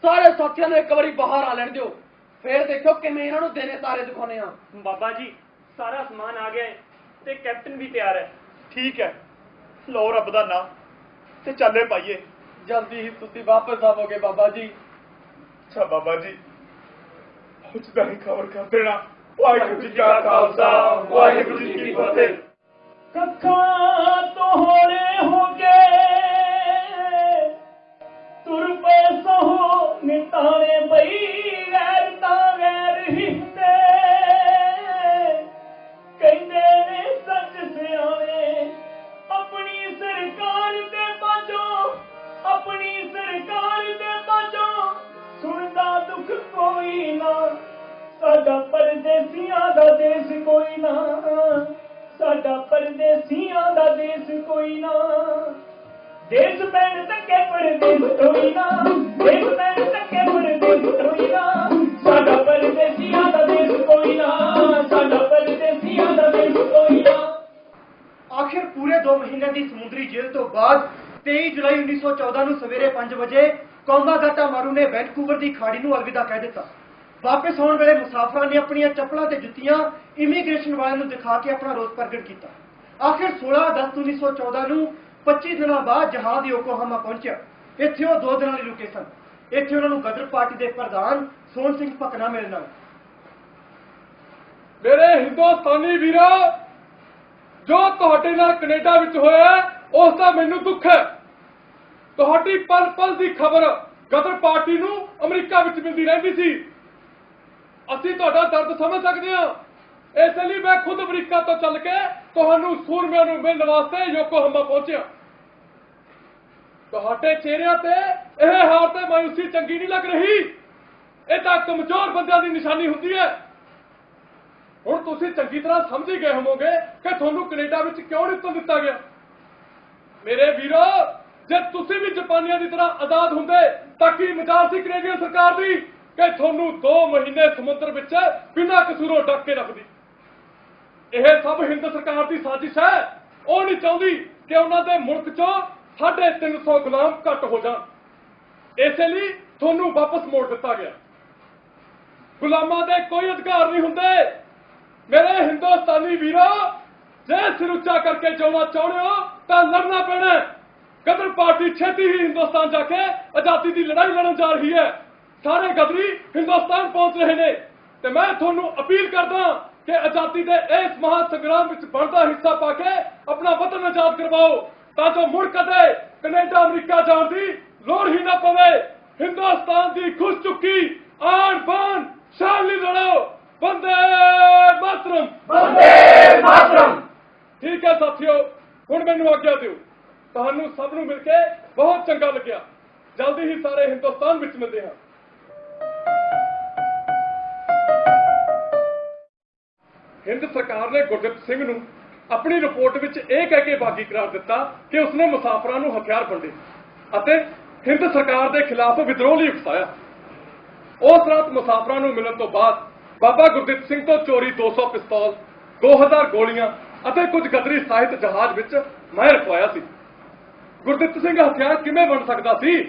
Speaker 12: ਸਾਰੇ ਸਾਥੀਆਂ ਨੂੰ ਇੱਕ ਵਾਰੀ ਬਾਹਰ ਆ ਲੈਣ ਦਿਓ, ਫੇਰ ਦੇਖੋ ਕਿਵੇਂ ਇਹਨਾਂ ਨੂੰ ਦੇਣੇ ਤਾਰੇ ਦਿਖਾਉਣੇ ਆ।
Speaker 7: ਬਾਬਾ ਜੀ ਸਾਰਾ ਸਮਾਨ ਆ ਗਿਆ ਹੈ ਤੇ ਕੈਪਟਨ ਵੀ ਤਿਆਰ ਹੈ।
Speaker 4: ਠੀਕ ਹੈ, ਲਓ ਰੱਬ ਦਾ ਨਾਂ ਤੇ ਚੱਲੇ ਪਾਈਏ।
Speaker 12: ਜਲਦੀ ਹੀ ਤੁਸੀਂ ਵਾਪਸ ਆਵੋਗੇ ਬਾਬਾ ਜੀ।
Speaker 13: ਅੱਛਾ ਬਾਬਾ ਜੀ, ਪੁੱਛਦਾ ਹੀ ਖਬਰ ਕਰ ਦੇਣਾ। ਵਾਹਿਗੁਰੂ ਜੀ ਕਾ ਖਾਲਸਾ ਵਾਹਿਗੁਰੂ ਜੀ ਕੀ ਫਤਿਹ।
Speaker 3: ਕੱਖਾਂ ਤੋਂ ਹੋਰੇ ਹੋ ਗਏ ਤੁਰ ਪਏ ਸੋ ਨਿਤਾਣੇ ਬਈ ਵੈਰ ਤਾਂ ਵੈਰ ਹੀ ਹੁੰਦੇ ਕਹਿੰਦੇ ਨੇ ਸੱਚ ਸਿਆਣੇ ਆਪਣੀ ਸਰਕਾਰ ਦੇ ਬਾਝੋਂ ਆਪਣੀ ਸਰਕਾਰ ਦੇ ਬਾਝੋਂ ਸੁਣਦਾ ਦੁੱਖ ਕੋਈ ਨਾ ਸਾਡਾ ਪਰਦੇਸੀਆਂ ਦਾ ਦੇਸ਼ ਕੋਈ ਨਾ ਸਾਡਾ ਪਰਦੇਸੀਆਂ ਦਾ ਦੇਸ਼ ਕੋਈ ਨਾ ਦੇਸ਼ ਪੈਣ ਤੱਕੇ ਪਰਦੇਸ ਕੋਈ ਨਾ ਦੇਸ਼ ਪੈਣ ਤੱਕੇ ਪਰਦੇਸ ਕੋਈ ਨਾ ਸਾਡਾ ਪਰਦੇਸੀਆਂ ਦਾ ਦੇਸ਼ ਕੋਈ ਨਾ ਸਾਡਾ ਪਰਦੇਸੀਆਂ ਦਾ ਦੇਸ਼ ਕੋਈ ਨਾ।
Speaker 2: ਆਖਿਰ ਪੂਰੇ 2 ਮਹੀਨੇ ਦੀ ਸਮੁੰਦਰੀ ਜੇਲ੍ਹ ਤੋਂ ਬਾਅਦ 23 ਜੁਲਾਈ 1914 ਨੂੰ ਸਵੇਰੇ 5 ਵਜੇ ਕੌਮਾਗਾਟਾ ਮਾਰੂ ਨੇ ਵੈਨਕੂਵਰ ਦੀ ਖਾੜੀ ਨੂੰ ਅਲਵਿਦਾ ਕਹਿ ਦਿੱਤਾ। ਵਾਪਸ ਆਉਣ ਵੇਲੇ ਮੁਸਾਫਰਾਂ ਨੇ ਆਪਣੀਆਂ ਚੱਪਲਾਂ ਤੇ ਜੁੱਤੀਆਂ ਇਮੀਗ੍ਰੇਸ਼ਨ ਵਾਲਿਆਂ ਨੂੰ ਦਿਖਾ ਕੇ ਆਪਣਾ ਰੋਸ ਪ੍ਰਗਟ ਕੀਤਾ। ਆਖਿਰ 16 ਅਗਸਤ 1914 ਨੂੰ 25 ਦਿਨਾਂ ਬਾਅਦ ਜਹਾਜ਼ ਯੋਕੋਹਾਮਾ ਪਹੁੰਚਿਆ। ਇੱਥੇ ਉਹ 2 ਦਿਨਾਂ ਲਈ ਰੁਕੇ ਸਨ। ਇੱਥੇ ਉਹਨਾਂ ਨੂੰ ਗਦਰ ਪਾਰਟੀ ਦੇ ਪ੍ਰਧਾਨ ਸੋਹਣ ਸਿੰਘ ਭਕਨਾ ਮਿਲਣ ਆਏ।
Speaker 12: ਮੇਰੇ ਹਿੰਦੁਸਤਾਨੀ ਵੀਰੋ, ਜੋ ਤੁਹਾਡੇ ਨਾਲ ਕੈਨੇਡਾ ਵਿੱਚ ਹੋਇਆ ਉਸ ਦਾ ਮੈਨੂੰ ਦੁੱਖ ਹੈ। ਤੁਹਾਡੀ ਪਲ ਪਲ ਦੀ ਖਬਰ ਗਦਰ ਪਾਰਟੀ ਨੂੰ ਅਮਰੀਕਾ ਵਿੱਚ ਮਿਲਦੀ ਰਹਿੰਦੀ ਸੀ। ਅਸੀਂ ਤੁਹਾਡਾ ਦਰਦ ਸਮਝ ਸਕਦੇ ਹਾਂ। ਇਸ ਲਈ ਮੈਂ ਖੁਦ ਅਮਰੀਕਾ ਤੋਂ ਚੱਲ ਕੇ ਤੁਹਾਨੂੰ ਸੂਰਮਿਆਂ ਨੂੰ ਮਿਲਣ ਵਾਸਤੇ ਯੋਕੋਹਾਮਾ ਪਹੁੰਚਿਆ। ਤੁਹਾਡੇ ਚਿਹਰਿਆਂ ਤੇ ਇਹ ਹਾਰ ਤੇ ਮਾਯੂਸੀ ਚੰਗੀ ਨਹੀਂ ਲੱਗ ਰਹੀ। ਇਹ ਤਾਂ ਕਮਜ਼ੋਰ ਬੰਦਿਆਂ ਦੀ ਨਿਸ਼ਾਨੀ ਹੁੰਦੀ ਹੈ। ਹੁਣ ਤੁਸੀਂ ਚੰਗੀ ਤਰ੍ਹਾਂ ਸਮਝ ਹੀ ਗਏ ਹੋਵੋਗੇ ਕਿ ਤੁਹਾਨੂੰ ਕੈਨੇਡਾ ਵਿੱਚ ਕਿਉਂ ਨਹੀਂ ਦਿੱਤਾ ਗਿਆ। ਮੇਰੇ ਵੀਰੋ,
Speaker 1: ਜੇ ਤੁਸੀਂ ਵੀ ਜਾਪਾਨੀਆਂ ਦੀ ਤਰ੍ਹਾਂ ਆਜ਼ਾਦ ਹੁੰਦੇ ਤਾਂ ਕੀ ਮਜਾਲ ਸੀ ਕੈਨੇਡੀਅਨ ਸਰਕਾਰ ਦੀ ਕਿ ਤੁਹਾਨੂੰ 2 ਮਹੀਨੇ ਸਮੁੰਦਰ ਵਿੱਚ ਬਿਨਾਂ ਕਸੂਰੋਂ ਡੱਕ ਕੇ ਰੱਖਦੀ। ਇਹ ਸਭ ਹਿੰਦ ਸਰਕਾਰ ਦੀ ਸਾਜ਼ਿਸ਼ ਹੈ। ਉਹ ਨਹੀਂ ਚਾਹੁੰਦੀ ਕਿ ਉਹਨਾਂ ਦੇ ਮੁਲਕ 'ਚੋਂ 350 ਗੁਲਾਮ ਘੱਟ ਹੋ ਜਾਣ। ਇਸੇ ਲਈ ਤੁਹਾਨੂੰ ਵਾਪਸ ਮੋੜ ਦਿੱਤਾ ਗਿਆ। ਗੁਲਾਮਾਂ ਦੇ ਕੋਈ ਅਧਿਕਾਰ ਨਹੀਂ ਹੁੰਦੇ। ਮੇਰੇ ਹਿੰਦੁਸਤਾਨੀ ਵੀਰੋ, ਜੇ ਸਿਰ ਉੱਚਾ ਕਰਕੇ ਜਿਉਣਾ ਚਾਹੁੰਦੇ ਹੋ ਤਾਂ ਲੜਨਾ ਪੈਣਾ। ਗਦਰ ਪਾਰਟੀ ਛੇਤੀ ਹੀ ਹਿੰਦੁਸਤਾਨ ਜਾ ਕੇ ਆਜ਼ਾਦੀ ਦੀ ਲੜਾਈ ਲੜਨ ਜਾ ਰਹੀ ਹੈ। ਸਾਰੇ ਗਦਰੀ ਹਿੰਦੁਸਤਾਨ ਪਹੁੰਚ ਰਹੇ ਨੇ ਤੇ ਮੈਂ ਤੁਹਾਨੂੰ ਅਪੀਲ ਕਰਦਾ ਕਿ ਆਜ਼ਾਦੀ ਦੇ ਇਸ ਮਹਾਂ ਸੰਗਰਾਮ ਵਿੱਚ ਬਣਦਾ ਹਿੱਸਾ ਪਾ ਕੇ ਆਪਣਾ ਵਤਨ ਆਜ਼ਾਦ ਕਰਵਾਓ ਤਾਂ ਜੋ ਮੁੜ ਕਦੇ ਕੈਨੇਡਾ ਅਮਰੀਕਾ ਜਾਣ ਦੀ ਲੋੜ ਹੀ ਨਾ ਪਵੇ। ਹਿੰਦੁਸਤਾਨ ਦੀ ਖੁਸ਼ ਚੁੱਕੀ ਆਣ ਬਾਣ ਸ਼ਾਨ ਲਈ ਲੜੋ। ਵੰਦੇ ਮਾਤਰਮ, ਵੰਦੇ ਮਾਤਰਮ। ਠੀਕ ਹੈ ਸਾਥੀਓ, ਹੁਣ ਮੈਨੂੰ ਆਗਿਆ ਦਿਓ। ਤੁਹਾਨੂੰ ਸਭ ਨੂੰ ਮਿਲ ਕੇ ਬਹੁਤ ਚੰਗਾ ਲੱਗਿਆ। ਜਲਦੀ ਹੀ ਸਾਰੇ ਹਿੰਦੁਸਤਾਨ ਵਿੱਚ ਮਿਲਦੇ ਹਾਂ। ਹਿੰਦ ਸਰਕਾਰ ਨੇ ਗੁਰਦਿੱਤ ਸਿੰਘ ਨੂੰ ਆਪਣੀ ਰਿਪੋਰਟ ਵਿੱਚ ਇਹ ਕਹਿ ਕੇ ਬਾਗੀ ਕਰਾਰ ਦਿੱਤਾ ਕਿ ਉਸਨੇ ਮੁਸਾਫਰਾਂ ਨੂੰ ਹਥਿਆਰ ਵੰਡੇ ਅਤੇ ਹਿੰਦ ਸਰਕਾਰ ਦੇ ਖਿਲਾਫ ਵਿਦਰੋਹ ਲਈ ਉਕਸਾਇਆ। ਉਸ ਰਾਤ ਮੁਸਾਫਰਾਂ ਨੂੰ ਮਿਲਣ ਤੋਂ ਬਾਅਦ ਬਾਬਾ ਗੁਰਦਿੱਤ ਸਿੰਘ ਤੋਂ ਚੋਰੀ 200 ਪਿਸਤੌਲ, 2000 ਗੋਲੀਆਂ ਅਤੇ ਕੁਝ ਗਦਰੀ ਸਾਹਿਤ ਜਹਾਜ਼ ਵਿੱਚ ਮੈਂ ਰਖਵਾਇਆ ਸੀ। ਗੁਰਦਿੱਤ ਸਿੰਘ ਹਥਿਆਰ ਕਿਵੇਂ ਵੰਡ ਸਕਦਾ ਸੀ?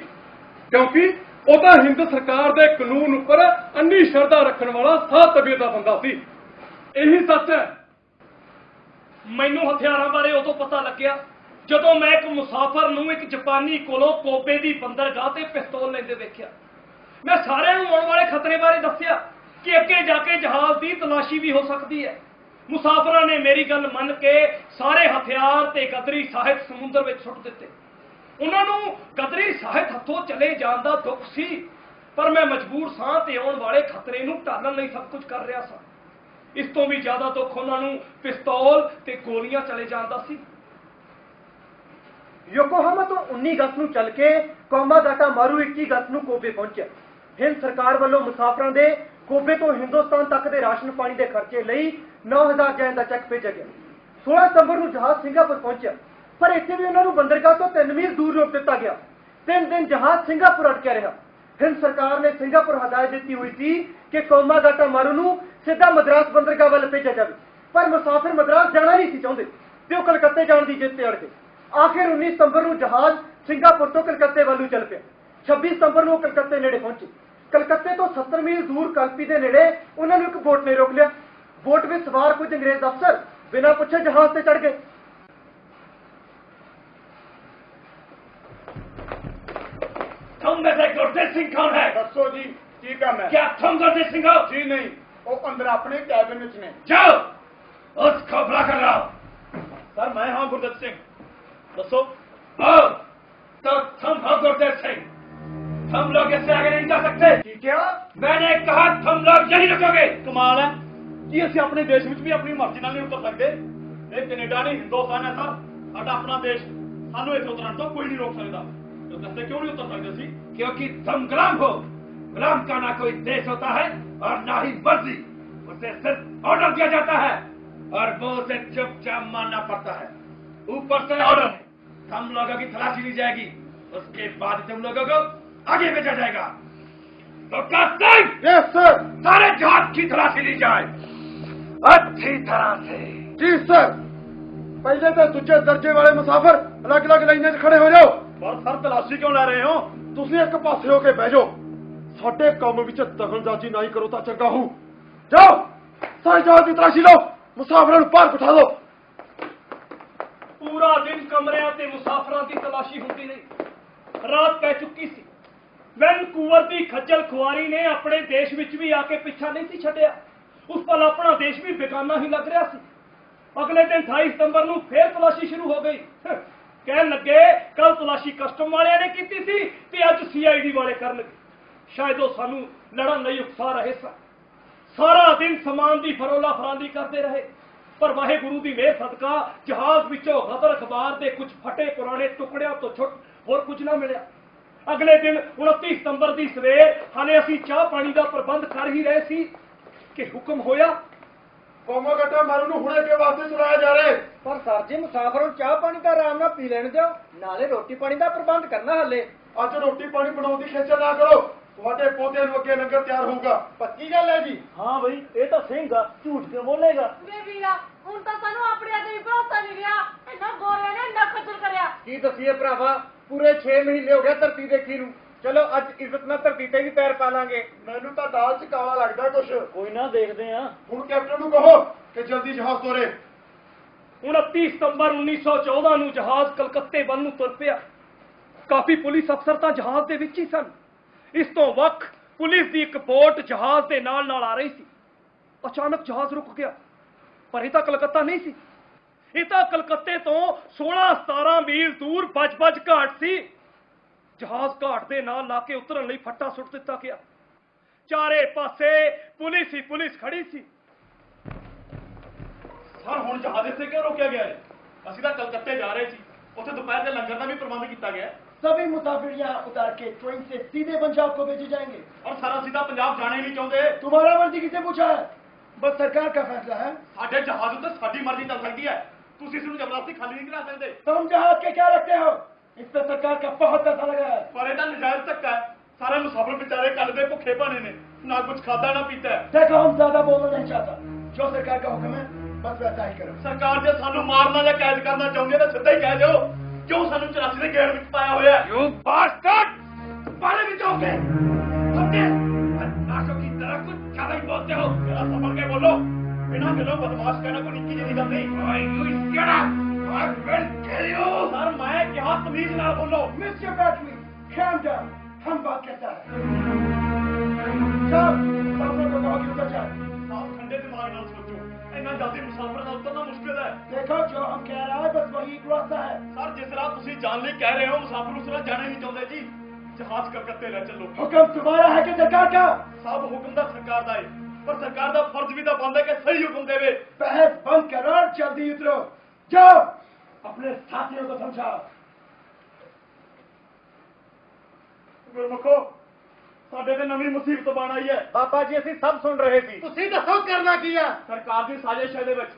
Speaker 1: ਕਿਉਂਕਿ ਉਹ ਤਾਂ ਹਿੰਦ ਸਰਕਾਰ ਦੇ ਕਾਨੂੰਨ ਉੱਪਰ ਅੰਨੀ ਸ਼ਰਧਾ ਰੱਖਣ ਵਾਲਾ ਸਾਧ ਤਬੀਅਤ ਦਾ ਬੰਦਾ ਸੀ। ਇਹੀ ਸੱਚ ਹੈ। ਮੈਨੂੰ ਹਥਿਆਰਾਂ ਬਾਰੇ ਉਦੋਂ ਪਤਾ ਲੱਗਿਆ ਜਦੋਂ ਮੈਂ ਇੱਕ ਮੁਸਾਫਰ ਨੂੰ ਇੱਕ ਜਾਪਾਨੀ ਕੋਲੋਂ ਕੋਬੇ ਦੀ ਬੰਦਰਗਾਹ ਤੇ ਪਿਸਤੌਲ ਲੈਂਦੇ ਵੇਖਿਆ। ਮੈਂ ਸਾਰਿਆਂ ਨੂੰ ਆਉਣ ਵਾਲੇ ਖਤਰੇ ਬਾਰੇ ਦੱਸਿਆ ਕਿ ਅੱਗੇ ਜਾ ਕੇ ਜਹਾਜ਼ ਦੀ ਤਲਾਸ਼ੀ ਵੀ ਹੋ ਸਕਦੀ ਹੈ। ਮੁਸਾਫਰਾਂ ਨੇ ਮੇਰੀ ਗੱਲ ਮੰਨ ਕੇ ਸਾਰੇ ਹਥਿਆਰ ਤੇ ਗਦਰੀ ਸਾਹਿਤ ਸਮੁੰਦਰ ਵਿੱਚ ਸੁੱਟ ਦਿੱਤੇ। ਉਹਨਾਂ ਨੂੰ ਗਦਰੀ ਸਾਹਿਤ ਹੱਥੋਂ ਚਲੇ ਜਾਣ ਦਾ ਦੁੱਖ ਸੀ, ਪਰ ਮੈਂ ਮਜਬੂਰ ਸਾਂ ਤੇ ਆਉਣ ਵਾਲੇ ਖਤਰੇ ਨੂੰ ਟਾਲਣ ਲਈ ਸਭ ਕੁਝ ਕਰ ਰਿਹਾ ਸਾਂ। ਇਸ ਤੋਂ ਵੀ ਜ਼ਿਆਦਾ ਦੁੱਖ ਉਹਨਾਂ ਨੂੰ ਪਿਸਤੌਲ ਤੇ ਗੋਲੀਆਂ ਚਲੇ ਜਾਣ ਦਾ ਸੀ।
Speaker 2: ਯੋਕੋਹਾਮਾ ਤੋਂ 19 ਅਗਸਤ ਨੂੰ ਚੱਲ ਕੇ ਕੋਮਾਗਾਟਾ ਮਾਰੂ 21 ਅਗਸਤ ਨੂੰ ਕੋਬੇ ਪਹੁੰਚਿਆ। ਹਿੰਦ ਸਰਕਾਰ ਵੱਲੋਂ ਮੁਸਾਫਰਾਂ ਦੇ ਕੋਬੇ ਤੋਂ ਹਿੰਦੁਸਤਾਨ ਤੱਕ ਦੇ ਰਾਸ਼ਨ ਪਾਣੀ ਦੇ ਖਰਚੇ ਲਈ 9000 ਜੈਨ ਦਾ ਚੈੱਕ ਭੇਜਿਆ ਗਿਆ। 16 ਸਤੰਬਰ ਨੂੰ ਜਹਾਜ਼ ਸਿੰਗਾਪੁਰ ਪਹੁੰਚਿਆ, ਪਰ ਇੱਥੇ ਵੀ ਉਹਨਾਂ ਨੂੰ ਬੰਦਰਗਾਹ ਤੋਂ 3 ਮੀਲ ਦੂਰ ਰੋਕ ਦਿੱਤਾ ਗਿਆ। 3 ਦਿਨ ਜਹਾਜ਼ ਸਿੰਗਾਪੁਰ ਅਟਕਿਆ ਰਿਹਾ। ਹਿੰਦ ਸਰਕਾਰ ਨੇ ਸਿੰਗਾਪੁਰ ਹਦਾਇਤ ਦਿੱਤੀ ਹੋਈ ਸੀ ਕਿ ਕੋਮਾਗਾਟਾ ਮਾਰੂ ਨੂੰ ਸਿੱਧਾ ਮਦਰਾਸ ਬੰਦਰਗਾਹ ਵੱਲ ਭੇਜਿਆ ਜਾਵੇ, ਪਰ ਮੁਸਾਫਿਰ ਮਦਰਾਸ ਜਾਣਾ ਨਹੀਂ ਸੀ ਚਾਹੁੰਦੇ ਤੇ ਉਹ ਕਲਕੱਤੇ ਜਾਣ ਦੀ ਜਿੱਦ ਤੇ ਅੜ ਗਏ। ਆਖਿਰ 19 ਸਤੰਬਰ ਨੂੰ ਜਹਾਜ਼ ਸਿੰਗਾਪੁਰ ਤੋਂ ਕਲਕੱਤੇ ਵੱਲ ਨੂੰ ਚੱਲ ਪਿਆ। 26 ਸਤੰਬਰ ਨੂੰ ਉਹ ਕਲਕੱਤੇ ਨੇੜੇ ਪਹੁੰਚੇ। ਕਲਕੱਤੇ ਤੋਂ 70 ਮੀਲ ਦੂਰ ਕਲਪੀ ਦੇ ਨੇੜੇ ਉਹਨਾਂ ਨੂੰ ਇੱਕ ਬੋਟ ਨੇ ਰੋਕ ਲਿਆ। ਬੋਟ ਵਿੱਚ ਸਵਾਰ ਕੁਝ ਅੰਗਰੇਜ਼ ਅਫਸਰ ਬਿਨਾਂ ਪੁੱਛੇ ਜਹਾਜ਼ ਤੇ ਚੜ ਗਏ।
Speaker 3: तुम में से गुरदीप सिंह कौन है?
Speaker 13: ਦੱਸੋ ਜੀ ਕੀ ਕੰਮ ਹੈ?
Speaker 3: क्या तुम गुरदीप सिंह हो?
Speaker 13: ਜੀ ਨਹੀਂ, ਉਹ ਅੰਦਰ ਆਪਣੇ ਕੈਬਿਨ ਵਿੱਚ ਨੇ।
Speaker 3: जाओ उसको बुला कर लाओ।
Speaker 4: सर मैं हाँ गुरदीप सिंह, दसो।
Speaker 3: तो तुम हो गुरदीप सिंह? हम लोग इससे आगे नहीं जा सकते।
Speaker 13: ਠੀਕ ਹੈ।
Speaker 3: मैंने कहा तुम लोग यही रुकोगे।
Speaker 4: कमाल है कि ਅਸੀਂ ਆਪਣੇ ਦੇਸ਼ ਵਿੱਚ ਵੀ ਆਪਣੀ ਮਰਜ਼ੀ ਨਾਲ ਨਹੀਂ ਉਤਰ ਸਕਦੇ। ਇਹ ਕੈਨੇਡਾ ਨਹੀਂ ਹਿੰਦੁਸਤਾਨ ਹੈ ਸਰ, ਸਾਡਾ ਆਪਣਾ ਦੇਸ਼। ਸਾਨੂੰ ਇੱਥੇ ਉਤਰਨ ਤੋਂ ਕੋਈ ਨਹੀਂ ਰੋਕ ਸਕਦਾ। तो कहते क्यों नहीं उतर सकते सी?
Speaker 3: क्योंकि तुम गुलाम हो। गुलाम का ना कोई देश होता है और ना ही मर्जी। उसे सिर्फ ऑर्डर दिया जाता है और वो उसे चुपचाप मानना पड़ता है। ऊपर से ऑर्डर है, हम लोगों की तलाशी ली जाएगी, उसके बाद तुम लोगों को आगे भेजा जाएगा। तो कैप्टन,
Speaker 10: यस सर।
Speaker 3: सारे जहाज की तलाशी ली जाए अच्छी तरह से।
Speaker 10: जी सर। पहले तो दूजे दर्जे वाले मुसाफिर अलग अलग लाइनें 'ਚ खड़े हो जाओ।
Speaker 4: पर सर तलाशी क्यों ले रहे हो?
Speaker 10: ਤੁਸੀਂ ਇੱਕ ਪਾਸੇ ਹੋ ਕੇ ਬਹਿ ਜਾਓ। ਸਾਡੇ ਕੰਮ ਵਿੱਚ ਦਖਲਅੰਦਾਜ਼ੀ ਨਹੀਂ ਕਰੋ ਤਾਂ ਚੰਗਾ ਹੋ। ਜਾਓ, ਸਾਰੇ ਜਹਾਜ਼ ਦੀ ਤਲਾਸ਼ੀ ਲਓ, ਮੁਸਾਫਰਾਂ ਨੂੰ ਬਾਹਰ ਬਿਠਾ ਦਿਓ।
Speaker 1: ਪੂਰਾ ਦਿਨ ਕਮਰਿਆਂ ਤੇ ਮੁਸਾਫਰਾਂ ਦੀ ਤਲਾਸ਼ੀ ਹੁੰਦੀ ਰਹੀ। ਰਾਤ ਪੈ ਚੁੱਕੀ ਸੀ। ਵੈਨਕੂਵਰ ਦੀ ਖੱਜਲ ਖੁਆਰੀ ਨੇ ਆਪਣੇ ਦੇਸ਼ ਵਿੱਚ ਵੀ ਆ ਕੇ ਪਿੱਛਾ ਨਹੀਂ ਸੀ ਛੱਡਿਆ। ਉਸ ਪਲ ਆਪਣਾ ਦੇਸ਼ ਵੀ ਬੇਗਾਨਾ ਹੀ ਲੱਗ ਰਿਹਾ ਸੀ। ਅਗਲੇ ਦਿਨ 28 ਸਤੰਬਰ ਨੂੰ ਫੇਰ ਤਲਾਸ਼ੀ ਸ਼ੁਰੂ ਹੋ ਗਈ। ਕਹਿਣ ਲੱਗੇ ਕੱਲ ਤਲਾਸ਼ੀ ਕਸਟਮ ਵਾਲਿਆਂ ਨੇ ਕੀਤੀ ਸੀ ਤੇ ਅੱਜ CID ਵਾਲੇ ਕਰਨਗੇ। ਸ਼ਾਇਦ ਉਹ ਸਾਨੂੰ ਲੜਨ ਲਈ ਉਕਸਾ ਰਹੇ ਸਨ। ਸਾਰਾ ਦਿਨ ਸਮਾਨ ਦੀ ਫਰੋਲਾ ਫਰਾਲੀ ਕਰਦੇ ਰਹੇ, ਪਰ ਵਾਹਿਗੁਰੂ ਦੀ ਮਿਹਰ ਸਦਕਾ ਜਹਾਜ਼ ਵਿੱਚੋਂ ਗਦਰ ਅਖਬਾਰ ਦੇ ਕੁਝ ਫਟੇ ਪੁਰਾਣੇ ਟੁਕੜਿਆਂ ਤੋਂ ਛੁੱਟ ਹੋਰ ਕੁਝ ਨਾ ਮਿਲਿਆ। ਅਗਲੇ ਦਿਨ 29 ਸਤੰਬਰ ਦੀ ਸਵੇਰ ਹਾਲੇ ਅਸੀਂ ਚਾਹ ਪਾਣੀ ਦਾ ਪ੍ਰਬੰਧ ਕਰ ਹੀ ਰਹੇ ਸੀ ਕਿ ਹੁਕਮ ਹੋਇਆ
Speaker 10: ਕੌਮਾ ਗੱਟਾ ਮਾਰੂ ਨੂੰ ਹੁਣੇ ਕੇ ਵਾਸਤੇ ਸੁਣਾਇਆ ਜਾ ਰਿਹਾ
Speaker 2: ਪਰ ਸਰ ਜੀ ਮੁਸਾਫਰਾਂ ਨੂੰ ਚਾਹ ਪਾਣੀ ਤਾਂ ਆਰਾਮ ਨਾਲ ਪੀ ਲੈਣ ਦਿਓ, ਨਾਲੇ ਰੋਟੀ ਪਾਣੀ ਦਾ ਪ੍ਰਬੰਧ ਕਰਨਾ ਹੱਲੇ।
Speaker 10: ਅੱਜ ਰੋਟੀ ਪਾਣੀ ਬਣਾਉਣ ਦੀ ਖੇਚਲ ਨਾ ਕਰੋ, ਤੁਹਾਡੇ ਪੋਤੇ ਨੂੰ ਅੱਗੇ ਲੰਗਰ ਤਿਆਰ ਹੋਊਗਾ। ਪੱਕੀ ਗੱਲ ਹੈ ਜੀ?
Speaker 7: ਹਾਂ ਬਈ, ਇਹ ਤਾਂ ਸਿੰਘ ਆ, ਝੂਠ ਕਿਉਂ ਬੋਲੇਗਾ?
Speaker 11: ਵੇ ਵੀਰਾ, ਹੁਣ ਤਾਂ ਸਾਨੂੰ ਆਪਣੇ ਤੇ ਵੀ ਭਰੋਸਾ ਨਹੀਂ ਰਿਹਾ। ਇਹਨਾਂ ਗੋਰਿਆਂ ਨੇ ਇੰਨਾ ਖੱਜਲ ਕਰਿਆ।
Speaker 2: ਕੀ ਦੱਸੀਏ ਭਰਾਵਾ, ਪੂਰੇ 6 ਮਹੀਨੇ ਹੋ ਗਏ ਧਰਤੀ ਦੇਖੀ ਨੂੰ। ਚਲੋ ਅੱਜ ਇੱਜ਼ਤ ਨਾਲ ਧਰਤੀ ਤੇ ਵੀ ਪੈਰ ਪਾ ਲਾਂਗੇ।
Speaker 10: ਮੈਨੂੰ ਤਾਂ ਦਾਲ ਚ ਕਾਲਾ ਲੱਗਦਾ ਕੁਛ।
Speaker 7: ਕੋਈ ਨਾ, ਦੇਖਦੇ ਆ।
Speaker 10: ਹੁਣ ਕੈਪਟਨ ਨੂੰ ਕਹੋ ਕਿ ਜਲਦੀ ਜਹਾਜ਼ ਤੋਰੇ।
Speaker 1: 29 ਸਤੰਬਰ 1914 ਨੂੰ ਜਹਾਜ਼ ਕਲਕੱਤੇ ਵੱਲ ਨੂੰ ਤੁਰ ਪਿਆ। ਕਾਫੀ ਪੁਲਿਸ ਅਫਸਰ ਤਾਂ ਜਹਾਜ਼ ਦੇ ਵਿੱਚ ਹੀ ਸਨ। ਇਸ ਤੋਂ ਵੱਖ ਪੁਲਿਸ ਦੀ ਇੱਕ ਬੋਟ ਜਹਾਜ਼ ਦੇ ਨਾਲ ਨਾਲ ਆ ਰਹੀ ਸੀ। ਅਚਾਨਕ ਜਹਾਜ਼ ਰੁਕ ਗਿਆ, ਪਰ ਇਹ ਤਾਂ ਕਲਕੱਤਾ ਨਹੀਂ ਸੀ। ਇਹ ਤਾਂ ਕਲਕੱਤੇ ਤੋਂ 16-17 ਮੀਲ ਦੂਰ ਬਜ-ਬਜ ਘਾਟ ਸੀ। ਜਹਾਜ਼ ਘਾਟ ਦੇ ਨਾਲ ਲਾ ਕੇ ਉਤਰਨ ਲਈ ਫੱਟਾ ਸੁੱਟ ਦਿੱਤਾ ਗਿਆ। ਚਾਰੇ ਪਾਸੇ ਪੁਲਿਸ ਹੀ ਪੁਲਿਸ ਖੜੀ ਸੀ।
Speaker 4: ਸਰ ਹੁਣ ਜਹਾਜ਼ ਇੱਥੇ ਕਿਉਂ ਰੋਕਿਆ ਗਿਆ ਹੈ? ਅਸੀਂ ਤਾਂ ਕਲਕੱਤੇ ਜਾ ਰਹੇ ਸੀ, ਉੱਥੇ ਦੁਪਹਿਰ ਦੇ ਲੰਗਰ ਦਾ ਵੀ ਪ੍ਰਬੰਧ ਕੀਤਾ ਗਿਆ ਹੈ।
Speaker 10: सभी मुसाफिर यहाँ उतार के ट्रेन से सीधे पंजाब को भेजे जाएंगे।
Speaker 4: और सर ਅਸੀਂ ਤਾਂ ਪੰਜਾਬ ਜਾਣਾ ਹੀ ਨਹੀਂ ਚਾਹੁੰਦੇ।
Speaker 10: तुम्हारा मर्जी किसे पूछा है? बस सरकार का फैसला है।
Speaker 4: ਸਾਡੇ ਜਹਾਜ਼ ਉੱਤੇ ਸਾਡੀ ਮਰਜ਼ੀ ਚੱਲ ਸਕਦੀ ਹੈ, ਤੁਸੀਂ ਇਸ ਨੂੰ ਜ਼ਬਰਦਸਤੀ ਖਾਲੀ ਨਹੀਂ ਕਰਾ ਸਕਦੇ।
Speaker 10: तुम जहाज के क्या रखते हो? इस पर सरकार का बहुत पैसा लगा है।
Speaker 4: ਪਰ ਇਹ ਤਾਂ ਨਜਾਇਜ਼ ਧੱਕਾ ਹੈ। ਸਾਰੇ ਮੁਸਾਫਿਰ ਵਿਚਾਰੇ ਕੱਲ ਦੇ ਭੁੱਖੇ ਭਾਣੇ ਨੇ, ਨਾ ਕੁਝ ਖਾਦਾ ਨਾ ਪੀਤਾ ਹੈ।
Speaker 10: देखो हम ज्यादा बोलना नहीं चाहता, जो सरकार का हुक्म है बस वैसा ही करो।
Speaker 4: ਸਰਕਾਰ ਜੇ ਸਾਨੂੰ ਮਾਰਨਾ ਜਾਂ ਕੈਦ ਕਰਨਾ ਚਾਹੁੰਦੀ ਹੈ ਤਾਂ ਸਿੱਧਾ ਹੀ ਕਹਿ ਦਿਓ, ਕਿਉਂ ਸਾਨੂੰ 84 ਦੇ ਗੇੜ ਵਿੱਚ ਪਾਇਆ ਹੋਇਆ ਹੈ?
Speaker 1: You bastard! बारे में जाओगे? समझे? बदमाशों की तरह कुछ ज्यादा ही बोलते हो।
Speaker 4: जरा संभल के बोलो, बिना गिलो बदमाश कहना कोई निक्की जल्दी गल नहीं।
Speaker 1: You shut up! I will kill you!
Speaker 4: Sir मैं क्या तमीज ना बोलो।
Speaker 10: Mister battery, calm down। हम बात कहता है। सब लोगों को कहो कि उतर जाए।
Speaker 4: आप ठंडे दिमाग ਨਾਲ ਸੋਚੋ, ਇੰਨਾ ਜਲਦੀ ਮੁਸਾਫਿਰ ਨਾਲ ਉਤਰਨਾ ਮੁਸ਼ਕਿਲ ਹੈ।
Speaker 10: देखो जो हम कह रहा है बस वही एक रास्ता है।
Speaker 4: ਸਰ ਜਿਸ ਰਾਹ ਤੁਸੀਂ ਜਾਣ ਲਈ ਕਹਿ ਰਹੇ ਹੋ, ਮੁਸਾਫਿਰ ਉਸ ਰਾਹ ਜਾਣਾ ਹੀ ਨਹੀਂ ਚਾਹੁੰਦੇ ਜੀ। ਜਹਾਜ਼ ਕਲਕੱਤੇ ਲੈ ਚੱਲੋ।
Speaker 10: हुक्म तुम्हारा है कि सरकार का?
Speaker 4: ਸਭ ਹੁਕਮ ਦਾ ਸਰਕਾਰ ਦਾ ਹੈ, ਪਰ ਸਰਕਾਰ ਦਾ ਫਰਜ਼ ਵੀ ਤਾਂ ਬਣਦਾ ਕਿ ਸਹੀ ਹੁਕਮ ਦੇਵੇ।
Speaker 10: बहस बंद करो और जल्दी उतरो। जाओ अपने साथियों को समझाओ।
Speaker 4: ਗੁਰਮੁਖੋ, ਸਾਡੇ ਤੇ ਨਵੀਂ ਮੁਸੀਬਤ ਬਣ ਆਈ ਹੈ।
Speaker 2: ਬਾਬਾ ਜੀ ਅਸੀਂ ਸਭ ਸੁਣ ਰਹੇ ਸੀ।
Speaker 10: ਤੁਸੀਂ ਦੱਸੋ ਕਰਨਾ ਕੀ ਆ?
Speaker 4: ਸਰਕਾਰ ਦੀ ਸਾਜ਼ਿਸ਼ ਹੈ ਇਹਦੇ ਵਿੱਚ,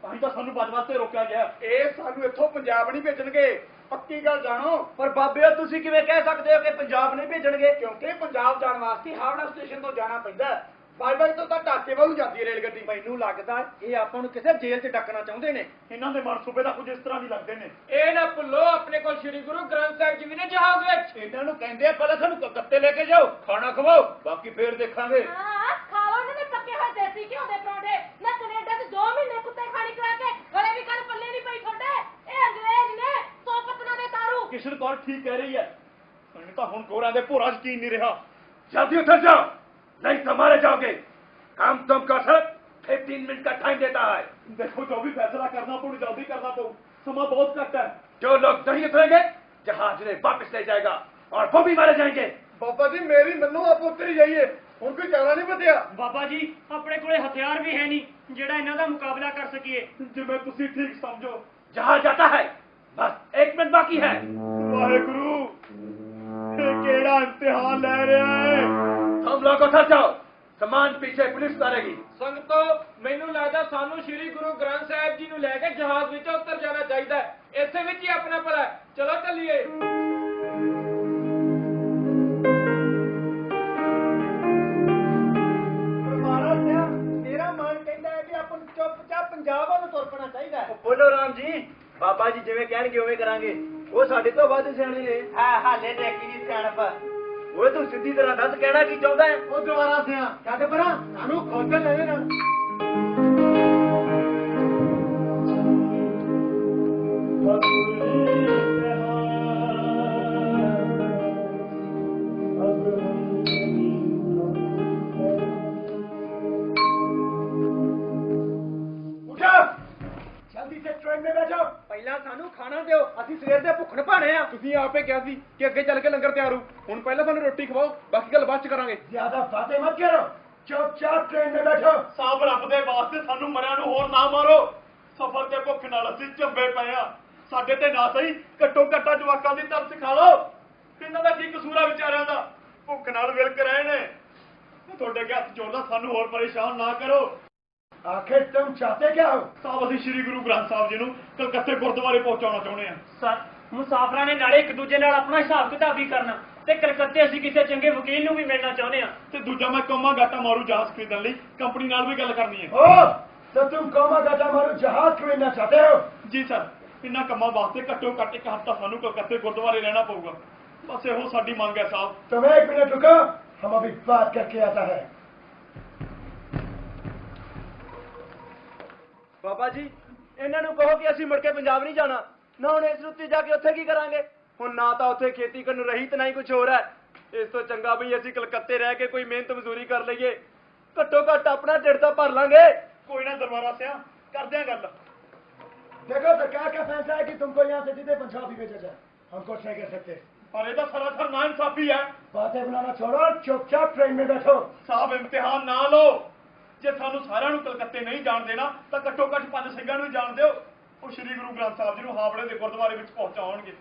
Speaker 4: ਤਾਂ ਹੀ ਤਾਂ ਸਾਨੂੰ ਬਚ ਵਾਸਤੇ ਰੋਕਿਆ ਗਿਆ।
Speaker 10: ਇਹ ਸਾਨੂੰ ਇੱਥੋਂ ਪੰਜਾਬ ਨਹੀਂ ਭੇਜਣਗੇ, ਪੱਕੀ ਗੱਲ ਜਾਣੋ।
Speaker 2: ਪਰ ਬਾਬਿਓ ਤੁਸੀਂ ਕਿਵੇਂ ਕਹਿ ਸਕਦੇ ਹੋ ਕਿ ਪੰਜਾਬ ਨਹੀਂ ਭੇਜਣਗੇ?
Speaker 10: ਕਿਉਂਕਿ ਪੰਜਾਬ ਜਾਣ ਵਾਸਤੇ ਹਾਵੜਾ ਸਟੇਸ਼ਨ ਤੋਂ ਜਾਣਾ ਪੈਂਦਾ। ਬਾਈ ਤੋਂ ਤਾਂ ਢਾਕੇ ਵੱਲ ਨੂੰ ਜਾਂਦੀ ਹੈ ਰੇਲ ਗੱਡੀ।
Speaker 2: ਮੈਨੂੰ ਲੱਗਦਾ ਇਹ ਆਪਾਂ ਨੂੰ ਕਿਸੇ ਜੇਲ੍ਹ 'ਚ ਡੱਕਣਾ ਚਾਹੁੰਦੇ ਨੇ।
Speaker 4: ਇਹਨਾਂ ਦੇ ਮਨਸੂਬੇ ਤਾਂ ਕੁਝ ਇਸ ਤਰ੍ਹਾਂ ਨਹੀਂ ਲੱਗਦੇ ਨੇ।
Speaker 8: ਇਹ ਨਾ ਭੁੱਲੋ, ਆਪਣੇ ਕੋਲ ਸ੍ਰੀ ਗੁਰੂ ਗ੍ਰੰਥ ਸਾਹਿਬ ਜੀ ਵੀ ਨੇ ਜਹਾਜ਼ ਵਿੱਚ।
Speaker 1: ਇਹਨਾਂ ਨੂੰ ਕਹਿੰਦੇ ਆ ਪਹਿਲਾਂ ਸਾਨੂੰ ਕਲਕੱਤੇ ਲੈ ਕੇ ਜਾਓ, ਖਾਣਾ ਖਵਾਓ, ਬਾਕੀ ਫੇਰ ਦੇਖਾਂਗੇ।
Speaker 11: ਹਾਂ, ਖਾ ਲਓ ਇਹਨਾਂ ਦੇ ਪੱਕੇ ਹੋਏ ਦੇਸੀ ਘਿਓ ਦੇ ਪਰੌਂਠੇ। ਮੈਂ ਕੈਨੇਡਾ 'ਚ 2 ਮਹੀਨੇ ਕੁੱਤੇ ਖਾਣੀ ਕਰਾ ਕੇ ਗਲੇ ਵੀ ਕਰ ਪੱਲੇ ਨਹੀਂ ਪਈ ਤੁਹਾਡੇ। ਇਹ ਅੰਗਰੇਜ਼ ਨੇ 100 ਪਤਨਾ ਦੇ ਤਾਰੂ।
Speaker 4: ਕਿਸ਼ਨ ਕੌਰ ਠੀਕ ਕਹਿ ਰਹੀ ਹੈ, ਮੈਨੂੰ ਤਾਂ ਹੁਣ ਗੋਰਾਂ ਦੇ ਭੋਰਾ ਯਕੀਨ ਨਹੀਂ ਰਿਹਾ।
Speaker 1: जल्दी उतर जाओ, नहीं तो मारे जाओगे। काम तुम कर सक 15 मिनट का टाइम देता है।
Speaker 4: देखो जो भी फैसला करना पड़े जल्दी करना पड़े, समा बहुत घट है।
Speaker 1: जो लोग नहीं उतरेंगे जहाज ने वापस ले जाएगा और वो भी मारे जाएंगे।
Speaker 10: ਬਾਬਾ ਜੀ ਮੇਰੀ ਮੰਨੋ, ਆਪ ਉੱਤਰ ਹੀ ਜਾਈਏ। ਹੁਣ ਕੋਈ ਚਾਰਾ ਨਹੀਂ ਬਚਿਆ।
Speaker 6: ਬਾਬਾ ਜੀ ਆਪਣੇ ਕੋਲੇ ਹਥਿਆਰ ਵੀ ਹੈ ਨਹੀਂ ਜਿਹੜਾ ਇਹਨਾਂ ਦਾ ਮੁਕਾਬਲਾ ਕਰ ਸਕੀਏ।
Speaker 4: ਜਿਵੇਂ ਤੁਸੀਂ ਠੀਕ ਸਮਝੋ।
Speaker 1: जहाज जाता है, बस 1 मिनट बाकी है।
Speaker 4: वाहेगुरु, ये केड़ा इम्तिहान ले रहा है?
Speaker 1: हम लोग उतर जाओ, सामान पीछे पुलिस उतारेगी।
Speaker 8: ਸੰਗਤੋ, ਮੈਨੂੰ ਲੱਗਦਾ ਸਾਨੂੰ ਸ੍ਰੀ ਗੁਰੂ ਗ੍ਰੰਥ ਸਾਹਿਬ ਜੀ ਨੂੰ ਲੈ ਕੇ ਜਹਾਜ਼ ਵਿੱਚ ਉਤਰ ਜਾਣਾ ਚਾਹੀਦਾ ਹੈ। ਇਸੇ ਵਿੱਚ ਹੀ ਆਪਣਾ ਭਲਾ ਹੈ। ਚਲੋ ਚੱਲੀਏ।
Speaker 2: ਮਹਾਰਾਜ ਸਿਆ, ਮੇਰਾ ਮਨ ਕਹਿੰਦਾ ਹੈ ਕਿ ਆਪਾਂ ਨੂੰ ਚੁੱਪਚਾਪ ਪੰਜਾਬ ਵੱਲ ਤੁਰ ਪੈਣਾ ਚਾਹੀਦਾ ਹੈ।
Speaker 7: ਬੋਲੋ ਰਾਮ ਜੀ, ਬਾਬਾ ਜੀ ਜਿਵੇਂ ਕਹਿਣਗੇ ਉਵੇਂ ਕਰਾਂਗੇ। ਉਹ ਸਾਡੇ ਤੋਂ ਵੱਧ ਸਿਆਣੇ ਨੇ।
Speaker 2: ਹਾਂ, ਹਾਲੇ ਦੇਖੀ ਨਹੀਂ ਸਿਆਣਪ।
Speaker 7: ਓਏ ਤੂੰ ਸਿੱਧੀ ਤਰ੍ਹਾਂ ਦੱਸ, ਕਹਿਣਾ ਕੀ ਚਾਹੁੰਦਾ ਹੈ?
Speaker 10: ਉਹ ਦੁਬਾਰਾ ਸਿਆ ਛੱਡ ਪਰਾਂ, ਸਾਨੂੰ ਖੋਜਣ ਲੈ ਲੈਣਾ। जल्दी से ट्रेन में बैठो।
Speaker 2: ਪਹਿਲਾਂ ਸਾਨੂੰ ਖਾਣਾ ਦਿਓ, ਅਸੀਂ ਸਵੇਰ ਦੇ ਭੁੱਖਣ ਭਾਣੇ ਆ।
Speaker 12: ਤੁਸੀਂ ਆਪੇ ਕਿਹਾ ਸੀ ਕਿ ਅੱਗੇ ਚੱਲ ਕੇ ਲੰਗਰ ਤਿਆਰ ਹੋ। ਹੁਣ ਪਹਿਲਾਂ ਸਾਨੂੰ ਰੋਟੀ ਖਵਾਓ, ਬਾਕੀ ਗੱਲ ਬਾਅਦ ਚ ਕਰਾਂਗੇ।
Speaker 10: ज्यादा बातें मत करो, चुपचाप ट्रेन में बैठो।
Speaker 4: ਸਾਬ ਰੱਬ ਦੇ ਵਾਸਤੇ ਸਾਨੂੰ ਮਰਿਆਂ ਨੂੰ ਹੋਰ ਨਾ ਮਾਰੋ। ਸਫ਼ਰ ਤੇ ਭੁੱਖ ਨਾਲ ਅਸੀਂ ਝੰਬੇ ਪਏ ਆ। ਸਾਡੇ ਤੇ ਨਾ ਸਹੀ ਘੱਟੋ ਘੱਟਾ ਜਵਾਕਾਂ ਦੀ ਤਰਸ ਖਾ ਲਓ। ਇਹਨਾਂ ਦਾ ਕੀ ਕਸੂਰ ਆ ਵਿਚਾਰਿਆਂ ਦਾ? ਭੁੱਖ ਨਾਲ ਵਿਲਕ ਰਹੇ ਨੇ। ਤੁਹਾਡੇ ਅੱਗੇ ਹੱਥ ਜੋੜਦਾ, ਸਾਨੂੰ ਹੋਰ ਪਰੇਸ਼ਾਨ ਨਾ ਕਰੋ।
Speaker 10: आखिर तुम चाहते क्या हो?
Speaker 4: साहब ਅਸੀਂ ਸ਼੍ਰੀ ਗੁਰੂ ਗ੍ਰੰਥ ਸਾਹਿਬ ਜੀ ਨੂੰ ਕਲਕੱਤੇ ਗੁਰਦੁਆਰੇ ਪਹੁੰਚਾਉਣਾ ਚਾਹੁੰਦੇ ਹਾਂ।
Speaker 6: ਸਰ ਮੁਸਾਫਰਾਂ ਨੇ ਨਾਲੇ ਇੱਕ ਦੂਜੇ ਨਾਲ ਆਪਣਾ ਹਿਸਾਬ ਕਿਤਾਬ ਵੀ ਕਰਨਾ ਤੇ ਕਲਕੱਤੇ ਅਸੀਂ ਕਿਸੇ ਚੰਗੇ ਵਕੀਲ ਨੂੰ ਵੀ ਮਿਲਣਾ ਚਾਹੁੰਦੇ ਹਾਂ।
Speaker 4: ਤੇ ਦੂਜਾ ਮੈਂ ਕੋਮਾ ਗਾਟਾ ਮਾਰੂ ਜਹਾਜ਼ ਖਰੀਦਣ ਲਈ ਕੰਪਨੀ ਨਾਲ ਵੀ ਗੱਲ ਕਰਨੀ ਹੈ।
Speaker 10: ओ, तो तुम कोमा गाटा मारू जहाज खरीदना चाहते हो?
Speaker 4: ਜੀ ਸਰ ਇਹਨਾਂ ਕੰਮਾਂ ਵਾਸਤੇ ਘੱਟੋ ਘੱਟ ਇੱਕ ਹਫ਼ਤਾ ਸਾਨੂੰ ਕਲਕੱਤੇ ਗੁਰਦੁਆਰੇ ਰਹਿਣਾ ਪਊਗਾ। ਬਸ ਇਹੋ ਸਾਡੀ ਮੰਗ ਹੈ ਸਾਹਿਬ।
Speaker 10: तुम 1 मिनट रुको, हम अभी बात करके आता है।
Speaker 7: ਬਾਬਾ ਜੀ ਇਹਨਾਂ ਨੂੰ ਕਹੋ ਕਿ ਅਸੀਂ ਮੁੜ ਕੇ ਪੰਜਾਬ ਨਹੀਂ ਜਾਣਾ। ਨਾ ਹੁਣ ਇਸ ਰੁੱਤੀ ਜਾ ਕੇ ਉੱਥੇ ਕੀ ਕਰਾਂਗੇ? ਹੁਣ ਨਾ ਤਾਂ ਉੱਥੇ ਖੇਤੀ ਕਰਨ ਨੂੰ ਰਹੀ ਤੇ ਨਾ ਹੀ ਕੁਝ ਹੋਰ ਹੈ। ਇਸ ਤੋਂ ਚੰਗਾ ਵੀ ਅਸੀਂ ਕਲਕੱਤੇ ਰਹਿ ਕੇ ਕੋਈ ਮਿਹਨਤ ਮਜ਼ਦੂਰੀ ਕਰ ਲਈਏ, ਘੱਟੋ ਘੱਟ ਆਪਣਾ ਢਿੱਡ ਤਾਂ ਭਰ ਲਾਂਗੇ।
Speaker 4: ਕੋਈ ਨਾ ਦਰਬਾਰਾ ਸਿਆ ਕਰਦੇ ਆ ਗੱਲ।
Speaker 10: देखो सरकार का फैसला है कि तुमको यहाँ से सीधे पंजाब ही भेजा जाए। हम कुछ नहीं कर सकते।
Speaker 4: ਪਰ ਇਹ ਤਾਂ ਸਰਾਸਰ ਨਾਇਨਸਾਫੀ ਹੈ।
Speaker 10: बातें बनाना छोड़ो, चुपचाप ट्रेन में बैठो।
Speaker 4: ਸਾਹਿਬ ਇਮਤਿਹਾਨ ਨਾ ਲਓ। ਜੇ ਸਾਨੂੰ ਸਾਰਿਆਂ ਨੂੰ ਕਲਕੱਤੇ ਨਹੀਂ ਜਾਣ ਦੇਣਾ ਤਾਂ ਘੱਟੋ ਘੱਟ 5 ਸਿੰਘਾਂ ਨੂੰ ਜਾਣ ਦਿਓ। ਉਹ ਸ਼੍ਰੀ ਗੁਰੂ ਗ੍ਰੰਥ ਸਾਹਿਬ ਜੀ ਨੂੰ ਹਾਵੜੇ ਦੇ ਗੁਰਦੁਆਰੇ ਵਿੱਚ ਪਹੁੰਚਾਉਣਗੇ।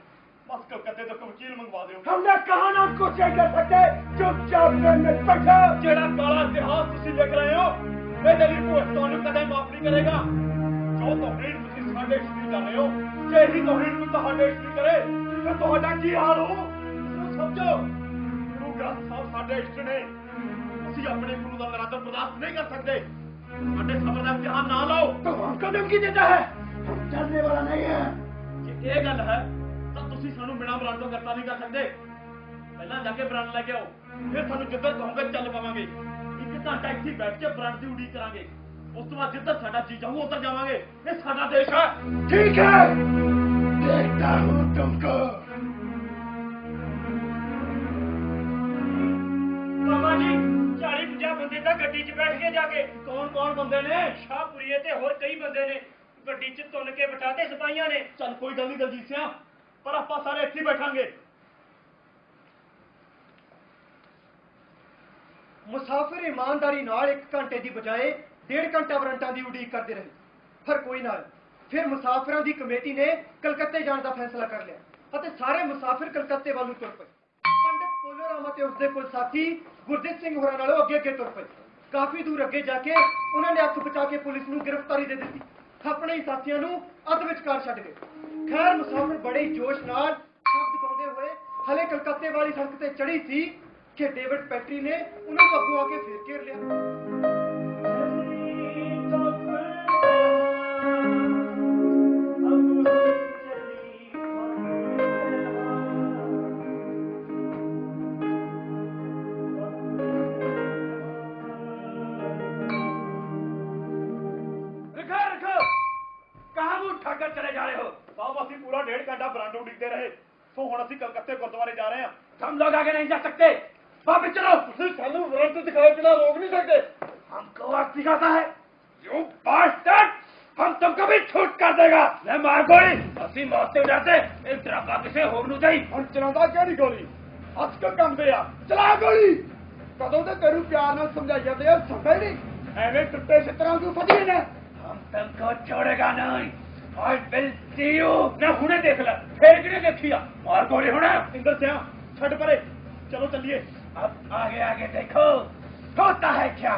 Speaker 4: ਬਸ ਕਲਕੱਤੇ ਤੋਂ ਵਕੀਲ ਮੰਗਵਾ ਦਿਓ।
Speaker 10: हमने कहा ना कुछ नहीं कर सकते, चुपचाप ट्रेन में बैठो।
Speaker 4: ਜਿਹੜਾ ਕਾਲਾ ਇਤਿਹਾਸ ਤੁਸੀਂ ਲਿਖ ਰਹੇ ਹੋ ਇਹਦੇ ਲਈ ਭੁੱਖ ਤੁਹਾਨੂੰ ਕਦੇ ਮਾਫ ਨਹੀਂ ਕਰੇਗਾ। ਜੋ ਤੋਹੀਨ ਤੁਸੀਂ ਸਾਡੇ ਇਸ਼ਟ ਦੀ ਕਰ ਰਹੇ ਹੋ, ਜੇ ਇਹੀ ਤੋਹੀਨ ਕੋਈ ਤੁਹਾਡੇ ਇਸ਼ਟ ਦੀ ਕਰੇ ਤਾਂ ਤੁਹਾਡਾ ਕੀ ਹਾਲ ਹੋ ਇਹਨੂੰ ਸਮਝੋ। ਗੁਰੂ ਗ੍ਰੰਥ ਸਾਹਿਬ ਸਾਡੇ ਇਸ਼ਟ ਨੇ। ਅਸੀਂ ਆਪਣੇ ਗੁਰੂ ਦਾ ਨਰਾਦਰ ਬਰਦਾਸ਼ਤ ਨਹੀਂ ਕਰ ਸਕਦੇ। ਸਾਡੇ ਸਬਰ ਦਾ ਇਮਤਿਹਾਨ ਨਾ ਲਓ।
Speaker 10: तुम हमको धमकी देता है? हम डरने वाला नहीं है।
Speaker 4: ਜੇ ਇਹ ਗੱਲ ਹੈ ਤਾਂ ਤੁਸੀਂ ਸਾਨੂੰ ਬਿਨਾਂ ਬਰਾਂਡ ਤੋਂ ਕਰਤਾ ਨਹੀਂ ਕਰ ਸਕਦੇ। ਪਹਿਲਾਂ ਜਾ ਕੇ ਬਰਾਂਡ ਲੈ ਕੇ ਆਓ, ਫਿਰ ਤੁਹਾਨੂੰ ਜਿੱਧਰ ਕਹੋਗੇ ਚੱਲ ਪਾਵਾਂਗੇ। 1 ਘੰਟਾ ਇੱਥੇ ਬੈਠ ਕੇ ਬਰਾਂਡ ਦੀ ਉਡੀਕ ਕਰਾਂਗੇ। ਉਸ ਤੋਂ ਬਾਅਦ ਜਿੱਧਰ ਸਾਡਾ ਜੀ ਚਾਹੂ ਉੱਧਰ ਜਾਵਾਂਗੇ। ਇਹ ਸਾਡਾ ਦੇਸ਼ ਹੈ।
Speaker 10: ठीक है, देखता हूँ तुमको।
Speaker 6: ਬਾਬਾ ਜੀ 40-50 ਬੰਦੇ ਤਾਂ ਗੱਡੀ 'ਚ ਬੈਠ ਕੇ ਜਾ ਕੇ।
Speaker 4: ਕੌਣ ਬੰਦੇ ਨੇ?
Speaker 6: ਸ਼ਾਹਪੁਰੀਏ ਤੇ ਹੋਰ ਕਈ ਬੰਦੇ ਨੇ ਗੱਡੀ 'ਚ ਤੁੰਨ ਕੇ ਬਿਠਾਤੇ ਸਿਪਾਹੀਆਂ ਨੇ।
Speaker 4: ਚੱਲ ਕੋਈ ਗੱਲ ਨਹੀਂ ਦਲਜੀਤ ਸਿੰਘ, ਪਰ ਆਪਾਂ ਸਾਰੇ ਇੱਥੇ ਹੀ ਬੈਠਾਂਗੇ।
Speaker 2: ਮੁਸਾਫਿਰ ਇਮਾਨਦਾਰੀ ਨਾਲ 1 ਘੰਟੇ ਦੀ ਬਜਾਏ 1.5 ਘੰਟਾ ਵਾਰੰਟਾਂ ਦੀ ਉਡੀਕ ਕਰਦੇ ਰਹੇ, ਪਰ ਕੋਈ ਨਾ। ਫਿਰ ਮੁਸਾਫਿਰਾਂ ਦੀ ਕਮੇਟੀ ਨੇ ਕਲਕੱਤੇ ਜਾਣ ਦਾ ਫੈਸਲਾ ਕਰ ਲਿਆ ਅਤੇ ਸਾਰੇ ਮੁਸਾਫਿਰ ਕਲਕੱਤੇ ਵੱਲ ਨੂੰ ਤੁਰ ਪਏ। ਪੰਡਿਤ ਪੋਲੋ ਰਾਮਾ ਤੇ ਉਸਦੇ ਕੁਝ ਸਾਥੀ ਗੁਰਦੀਪ ਸਿੰਘ ਹੋਰਾਂ ਨਾਲੋਂ ਅੱਗੇ ਤੁਰ ਪਏ। ਕਾਫੀ ਦੂਰ ਅੱਗੇ ਜਾ ਕੇ ਉਹਨਾਂ ਨੇ ਅੱਖ ਬਚਾ ਕੇ ਪੁਲਿਸ ਨੂੰ ਗ੍ਰਿਫਤਾਰੀ ਦੇ ਦਿੱਤੀ। ਆਪਣੇ ਹੀ ਸਾਥੀਆਂ ਨੂੰ ਅੱਧ ਵਿਚਕਾਰ ਛੱਡ ਗਏ। ਖੈਰ ਮੁਸਾਫਿਰ ਬੜੇ ਹੀ ਜੋਸ਼ ਨਾਲ ਸ਼ਬਦ ਗਾਉਂਦੇ ਹੋਏ ਹਲੇ ਕਲਕੱਤੇ ਵਾਲੀ ਸੜਕ ਤੇ ਚੜ੍ਹੀ ਸੀ ਕਿ ਡੇਵਿਡ ਪੈਟਰੀ ਨੇ ਉਹਨਾਂ ਨੂੰ ਅੱਗੋਂ ਆ ਕੇ ਫੇਰ ਘੇਰ ਲਿਆ।
Speaker 4: चले जा रहे हो? साहब ਅਸੀਂ पूरा 1.5 घंटा बरांडा उड़ीकते रहे, सो ਹੁਣ ਅਸੀਂ कलकत्ते गुरुद्वारे जा रहे हैं।
Speaker 1: हम लोग आगे नहीं जा सकते। वापस चलो।
Speaker 4: ਤੁਸੀਂ ਸਾਨੂੰ ਵਾਰੰਟ ਦਿਖਾਏ ਬਿਨਾਂ ਰੋਕ नहीं सकते।
Speaker 1: हमको वक्त सिखाता है यू बास्टर्ड। हम तुमको भी छूट कर देगा। ले मार गोली। ਅਸੀਂ मौत से उड़ाते इस ड्रामा किसे होग ਨੂੰ ਜਾਈ।
Speaker 13: ਹੁਣ ਚਲਾਉਂਦਾ ਕਿਹੜੀ ਗੋਲੀ? ਹੱਥ ਕਿਉਂ ਕੰਬਦੇ ਆ? ਚਲਾ ਗੋਲੀ। ਕਦੋਂ ਤੇ ਤੈਨੂੰ ਪਿਆਰ ਨਾਲ ਸਮਝਾਈ ਜਾਂਦੇ ਆ, ਸਮਝੇ ਨਹੀਂ? ਐਵੇਂ ਟੁੱਟੇ ਛਿੱਤਰਾਂ ਨੂੰ ਫਦੀਏ ਨੇ।
Speaker 1: हम तुमको छोड़ेगा नहीं। I will see you। ना हुने देख ले, फिर किने देखिया। मार गोली होना।
Speaker 4: इंदर सिंह छड़ परे, चलो चलिए।
Speaker 1: अब आगे आगे देखो होता है क्या।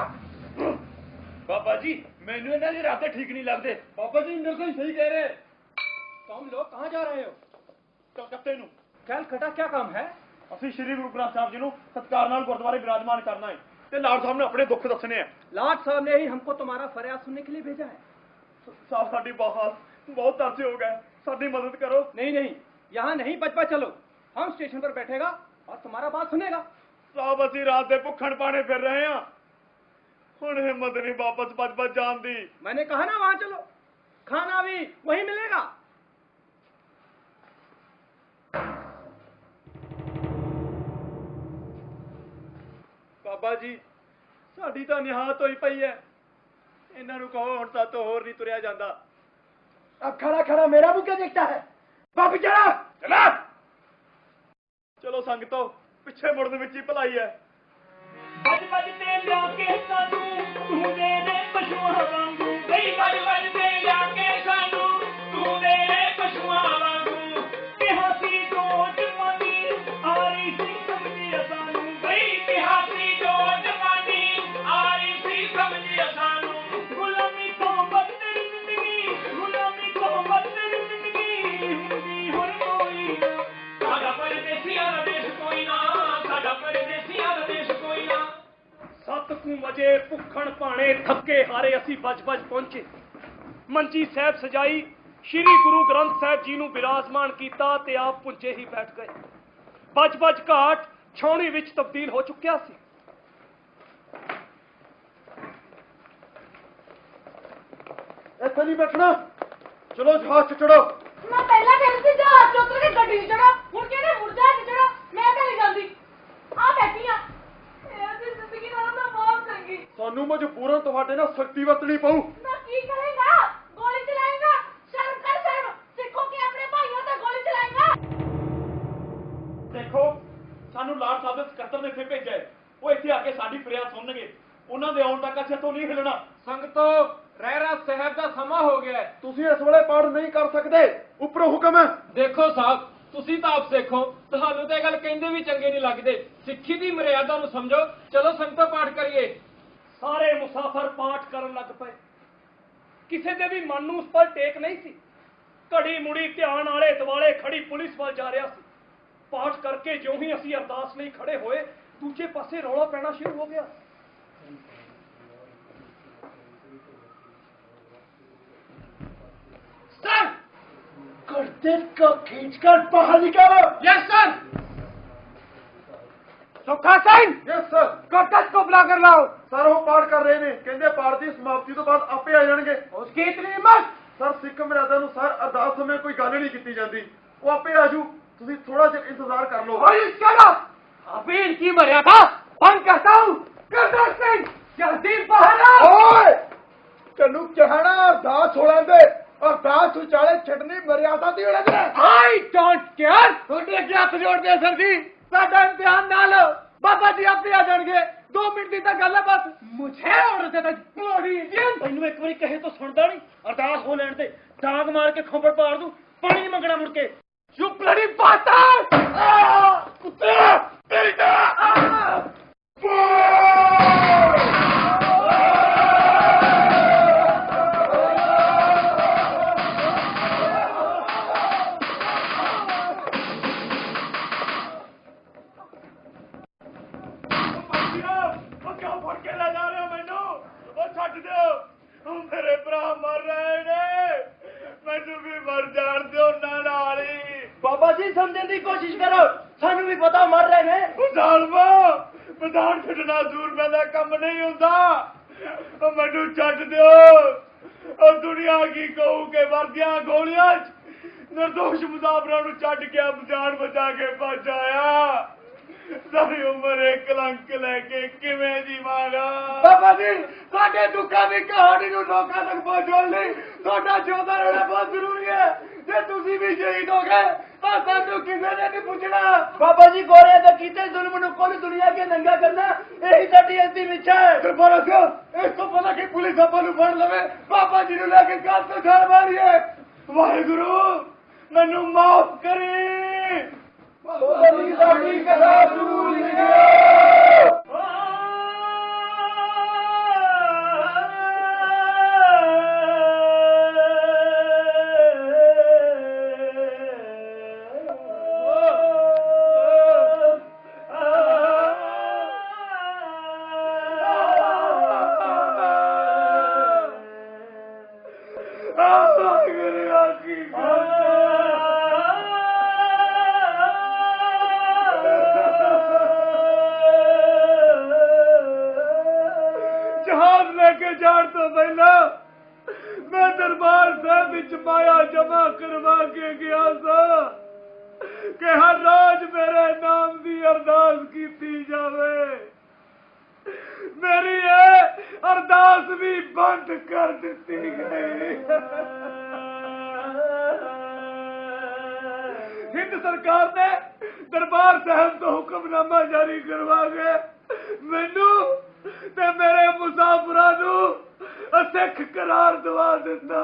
Speaker 4: बाबा जी मैनू इन्हां दे रास्ते ठीक नहीं लगते।
Speaker 7: बाबा जी इंदर सिंह सही कह रहे हैं। तुम लोग कहाँ जा रहे हो?
Speaker 4: कलकत्ते नू।
Speaker 2: ਕਲਕੱਤਾ क्या काम है?
Speaker 4: ਅਸੀਂ ਸ਼੍ਰੀ ਗੁਰੂ ਗ੍ਰੰਥ ਸਾਹਿਬ ਜੀ ਨੂੰ ਸਤਿਕਾਰ ਨਾਲ ਗੁਰਦੁਆਰੇ ਵਿਰਾਜਮਾਨ ਕਰਨਾ ਹੈ ਤੇ ਲਾਡ ਸਾਹਿਬ ਨੇ ਆਪਣੇ ਦੁੱਖ ਦੱਸਣੇ ਆ।
Speaker 2: लाट साहब ने ही हमको तुम्हारा फरियाद सुनने के लिए भेजा है।
Speaker 4: साहब साडी बहुत तरसे हो गए, साडी मदद करो।
Speaker 2: नहीं, यहाँ नहीं बचपा, चलो हम स्टेशन पर बैठेगा और तुम्हारा बात सुनेगा।
Speaker 4: साहब ਅਸੀਂ ਰਾਤ ਦੇ ਭੁੱਖਣ ਪਾਣੇ ਫਿਰ ਰਹੇ ਹਾਂ, ਹੁਣ ਹਿੰਮਤ ਨਹੀਂ ਵਾਪਸ ਬਚ ਜਾਣ ਦੀ।
Speaker 2: मैंने कहा ना वहाँ चलो, खाना भी वहीं मिलेगा।
Speaker 4: ਬਾਬਾ ਜੀ ਸਾਡੀ ਤਾਂ ਨਿਹਾਤ ਹੋਈ ਪਈ ਹੈ, ਇਹਨਾਂ ਨੂੰ ਕਹੋ ਹੁਣ ਤਾਂ ਤੋਂ ਹੋਰ ਨਹੀਂ ਤੁਰਿਆ ਜਾਂਦਾ।
Speaker 10: अब खड़ा खड़ा मेरा मुंह क्या देखता है? वापस चला।
Speaker 4: चला चलो संगतो, पिछे मुड़न विच ही भलाई है।
Speaker 3: बज बज ते लिया सानू तू दे दे पशुआं वांगू। गई बज बज ते लिया सानू तू दे दे पशुआं वांगू। किहासी जोत पानी आरी सी समझी सानू। गई किहासी जोत पानी आरी सी समझी सानू। गुलामी
Speaker 1: ਕੁ ਵਜੇ ਭੁੱਖਣ ਭਾਣੇ ਥੱਕੇ ਹਾਰੇ ਅਸੀਂ ਬਜ-ਬਜ ਪਹੁੰਚੇ। ਮੰਜੀ ਸਾਹਿਬ ਸਜਾਈ, ਸ਼੍ਰੀ ਗੁਰੂ ਗ੍ਰੰਥ ਸਾਹਿਬ ਜੀ ਨੂੰ ਬਿਰਾਜਮਾਨ ਕੀਤਾ ਤੇ ਆਪ ਪੁੰਜੇ ਹੀ ਬੈਠ ਗਏ। ਬਜ-ਬਜ ਘਾਟ ਛਾਉਣੀ ਵਿੱਚ ਤਬਦੀਲ ਹੋ ਚੁੱਕਿਆ ਸੀ।
Speaker 12: ਇੱਥੇ ਨਹੀਂ ਬੈਠਣਾ, ਚਲੋ ਜਹਾਜ਼ 'ਚ ਚੜੋ।
Speaker 11: ਮੈਂ ਪਹਿਲਾਂ ਕਹਿੰਦੀ ਸੀ ਜਹਾਜ਼ 'ਚ ਉਤਰ ਕੇ ਗੱਡੀ 'ਚ ਚੜੋ, ਹੁਣ ਕਹਿੰਦੇ ਮੁੜ ਜਹਾਜ਼ 'ਚ ਚੜੋ। ਮੈਂ ਤਾਂ ਨਹੀਂ ਜਾਂਦੀ, ਆ ਬੈਠੀ ਆ। ਇਹਦੀ ਜ਼ਿੰਦਗੀ ਨਾਲ ਤਾਂ ਬਹੁਤ ਚੰਗੀ।
Speaker 12: ਸਾਨੂੰ ਮਜਬੂਰਨ ਤੁਹਾਡੇ ਨਾਲ ਸਖਤੀ ਵਰਤਣੀ ਪਊ।
Speaker 11: ਮੈਂ ਕੀ ਕਰੇਗਾ? ਗੋਲੀ ਚਲਾਏਗਾ? ਸ਼ਰਮ ਕਰ ਸ਼ਰਮ। ਸਿੱਖੋ ਕਿ ਆਪਣੇ ਭਾਈਆਂ ਤੇ ਗੋਲੀ ਚਲਾਏਗਾ।
Speaker 4: ਦੇਖੋ, ਸਾਨੂੰ ਲਾਟ ਸਾਹਿਬ ਦੇ ਸਕੱਤਰ ਨੇ ਇੱਥੇ ਭੇਜਿਆ ਹੈ। ਉਹ ਇੱਥੇ ਆ ਕੇ ਸਾਡੀ ਫਰਿਆਦ ਸੁਣਨਗੇ। ਉਹਨਾਂ ਦੇ ਆਉਣ ਤੱਕ ਅਸੀਂ ਇੱਥੋਂ ਨਹੀਂ ਹਿੱਲਣਾ।
Speaker 8: ਸੰਗਤੋ, ਰਹਿਰਾਸ ਸਾਹਿਬ ਦਾ ਸਮਾਂ ਹੋ ਗਿਆ ਹੈ।
Speaker 12: ਤੁਸੀਂ ਇਸ ਵੇਲੇ ਪਾਠ ਨਹੀਂ ਕਰ ਸਕਦੇ, ਉੱਪਰੋਂ ਹੁਕਮ ਹੈ।
Speaker 8: ਦੇਖੋ ਸਾਹਿਬ, ਤੁਸੀਂ ਤਾਂ ਆਪ ਸਿੱਖੋ, ਤੁਹਾਨੂੰ ਤਾਂ ਇਹ ਗੱਲ ਕਹਿੰਦੇ ਵੀ ਚੰਗੇ ਨਹੀਂ ਲੱਗਦੇ। ਸਿੱਖੀ ਦੀ ਮਰਿਆਦਾ ਨੂੰ ਸਮਝੋ। ਚਲੋ ਸੰਗਤੋ, ਪਾਠ ਕਰੀਏ।
Speaker 1: ਸਾਰੇ ਮੁਸਾਫਰ ਪਾਠ ਕਰਨ ਲੱਗ ਪਏ। ਕਿਸੇ ਦੇ ਵੀ ਮਨ ਨੂੰ ਉਸ ਪਰ ਟੇਕ ਨਹੀਂ ਸੀ। ਘੜੀ ਮੁੜੀ ਧਿਆਨ ਆਲੇ ਦੁਆਲੇ ਖੜੀ ਪੁਲਿਸ ਵੱਲ ਜਾ ਰਿਹਾ ਸੀ। ਪਾਠ ਕਰਕੇ ਜਿਉਂ ਹੀ ਅਸੀਂ ਅਰਦਾਸ ਲਈ ਖੜੇ ਹੋਏ, ਦੂਜੇ ਪਾਸੇ ਰੌਲਾ ਪੈਣਾ ਸ਼ੁਰੂ ਹੋ ਗਿਆ।
Speaker 10: सर, कुर्ते को खींचकर बाहर निकालो।
Speaker 1: Yes sir.
Speaker 12: Sukha Singh. Yes sir. ਕਾਕਜ ਕੋ ਬੁਲਾ ਕਰ ਲਾਓ। ਸਰ ਉਹ ਪਾਠ ਕਰ ਰਹੇ ਨੇ, ਕਹਿੰਦੇ ਪਾਠ ਦੀ ਸਮਾਪਤੀ ਤੋਂ ਬਾਅਦ ਆਪੇ ਆ ਜਾਣਗੇ।
Speaker 1: ਉਸकी इतनी हिम्मत?
Speaker 12: ਸਰ ਸਿੱਖ ਮਰਿਆਦਾ ਅਨੁਸਾਰ ਅਰਦਾਸ ਸਮੇਂ ਕੋਈ ਗੱਲ ਨਹੀਂ ਕੀਤੀ ਜਾਂਦੀ, ਉਹ ਆਪੇ ਆਜੂ। ਤੁਸੀਂ ਥੋੜਾ ਜਿਹਾ ਇੰਤਜ਼ਾਰ ਕਰ ਲਓ।
Speaker 1: अभी इनकी मर्यादा भंग करता हूँ। करदार सिंह, जल्दी बाहर आओ।
Speaker 10: ਓਏ, ਤੈਨੂੰ ਕਹਿਣਾ ਅਰਦਾਸ ਹੋ ਲੈਂਦੇ। ਅਰਦਾਸ ਉਚਾਲੇ ਛੱਡਣੀ ਮਰਿਆਦਾ ਦੀ ਹੋਣਾ ਤੇ।
Speaker 1: I don't care। ਤੁਹਾਡੇ ਅੱਗੇ ਹੱਥ ਜੋੜਦੇ ਆ ਸਰ ਜੀ, ਸਾਡਾ ਇਮਤਿਹਾਨ ਨਾ ਲਓ। ਬਾਬਾ ਜੀ ਆਪੇ ਆ ਜਾਣਗੇ। 2 ਮਿੰਟ ਦੀ ਤਾਂ ਗੱਲ ਹੈ ਬਸ। ਮੁਝੇ ਔਰ ਦੇ ਬਲੋੜੀ ਇੰਡੀਅਨ। ਤੈਨੂੰ ਇੱਕ ਵਾਰੀ ਕਹੇ ਤਾਂ ਸੁਣਦਾ ਨਹੀਂ। ਅਰਦਾਸ ਹੋ ਲੈਣ ਤੇ ਡਾਂਗ ਮਾਰ ਕੇ ਖੰਭੜ ਪਾੜ ਦੂੰ। ਪਾਣੀ ਨਹੀਂ ਮੰਗਣਾ ਮੁੜ ਕੇ। ਯੂ ਬਲਡੀ ਬਾਸਟਰਡ। ਕੁੱਤੇ ਤੇਰੀ ਤਰ੍ਹਾਂ।
Speaker 4: ਉਹ ਕਿਉਂ ਫੜ ਕੇ ਲੈ ਜਾ ਰਹੇ ਹੋ ਮੈਨੂੰ? ਉਹ ਛੱਡ ਦਿਓ, ਉਹ ਮੇਰੇ ਭਰਾ ਮਰ ਰਹੇ ਨੇ। ਮੈਨੂੰ ਵੀ ਮਰ ਜਾਣ ਦਿਓ ਨਾਲ ਹੀ।
Speaker 7: ਬਾਬਾ ਜੀ ਸਮਝਣ ਦੀ ਕੋਸ਼ਿਸ਼ ਕਰੋ, ਸਾਨੂੰ ਵੀ ਪਤਾ ਮਰ ਰਹੇ ਨੇ।
Speaker 4: ਉਹ ਜ਼ਾਲਮਾ, ਮੈਦਾਨ ਛੱਡਣਾ ਸੂਰਮੇ ਦਾ ਕੰਮ ਨਹੀਂ ਹੁੰਦਾ। ਉਹ ਮੈਨੂੰ ਛੱਡ ਦਿਓ। ਉਹ ਦੁਨੀਆ ਕੀ ਕਹੂ ਕਿ ਵਰਦੀਆਂ ਗੋਲੀਆਂ 'ਚ ਨਿਰਦੋਸ਼ ਮੁਸਾਫਰਾਂ ਨੂੰ ਛੱਡ ਕੇ ਆਪ ਜਾਨ ਬਚਾ ਕੇ ਭੱਜ ਆਇਆ। ਸਾਰੀ ਉਮਰ ਇਹ ਕਲੰਕ ਲੈ ਕੇ ਕਿਵੇਂ ਜੀਵਾਂਗਾ?
Speaker 10: ਬਾਬਾ ਜੀ, ਸਾਡੇ ਦੁੱਖਾਂ ਦੀ ਕਹਾਣੀ ਨੂੰ ਲੋਕਾਂ ਤੱਕ ਪਹੁੰਚਾਉਣ ਲਈ ਤੁਹਾਡਾ ਜਿਉਂਦਾ ਰਹਿਣਾ ਬਹੁਤ ਜ਼ਰੂਰੀ ਹੈ। ਜੇ ਤੁਸੀਂ ਵੀ ਸ਼ਹੀਦ ਹੋ ਗਏ ਤਾਂ ਸਾਨੂੰ ਕਿਸੇ ਨੇ ਨਹੀਂ ਪੁੱਛਣਾ।
Speaker 7: ਬਾਬਾ ਜੀ, ਗੋਰਿਆਂ ਦਾ ਕੀਤੇ ਜ਼ੁਲਮ ਨੂੰ ਕੁੱਲ ਦੁਨੀਆ ਕੇ ਨੰਗਾ ਕਰਨਾ, ਇਹੀ ਸਾਡੀ ਅੰਤਿਮ ਇੱਛਾ ਹੈ।
Speaker 10: ਦਰਬਾਰਾ ਸਾਹਿਬ, ਇਸ ਤੋਂ ਪਹਿਲਾਂ ਕਿ ਪੁਲਿਸ ਆਪਾਂ ਨੂੰ ਫੜ ਲਵੇ, ਬਾਬਾ ਜੀ ਨੂੰ ਲੈ ਕੇ ਕੱਲ ਤੋਂ ਛਾਲ ਮਾਰੀਏ।
Speaker 4: ਵਾਹਿਗੁਰੂ, ਮੈਨੂੰ ਮਾਫ ਕਰੀ।
Speaker 10: ਬਾਬਾ ਜੀ ਸਾਡੀ ਕਥਾ ਜ਼ਰੂਰ ਲਿਖਿਓ। ਜਹਾਜ਼ ਲੈ ਕੇ ਜਾਣ ਤੋਂ ਪਹਿਲਾਂ ਮੈਂ ਦਰਬਾਰ ਸਾਹਿਬ ਵਿੱਚ ਮਾਇਆ ਜਮਾ ਕਰਵਾ ਕੇ ਗਿਆ ਸਾਂ ਕਿ ਹਰ ਰੋਜ਼ ਮੇਰੇ ਨਾਮ ਦੀ ਅਰਦਾਸ ਕੀਤੀ ਜਾਵੇ। ਮੇਰੀ ਇਹ ਅਰਦਾਸ ਵੀ ਬੰਦ ਕਰ ਦਿੱਤੀ ਗਈ। ਹਿੰਦ ਸਰਕਾਰ ਨੇ ਦਰਬਾਰ ਸਾਹਿਬ ਤੋਂ ਹੁਕਮਨਾਮਾ ਜਾਰੀ ਕਰਵਾ ਕੇ ਮੈਨੂੰ ਤੇ ਮੇਰੇ ਮੁਸਾਫਰਾਂ ਨੂੰ ਅਸਿੱਖ ਕਰਾਰ ਦਵਾ ਦਿੱਤਾ।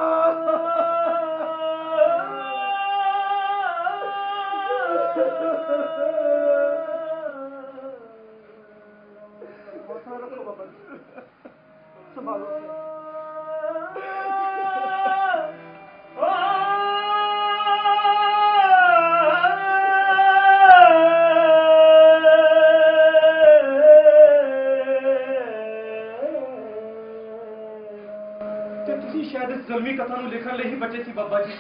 Speaker 1: ਫਿਲਮੀ ਕਥਾ ਨੂੰ ਲਿਖਣ ਲਈ ਹੀ ਬਚੇ ਸੀ ਬਾਬਾ ਜੀ।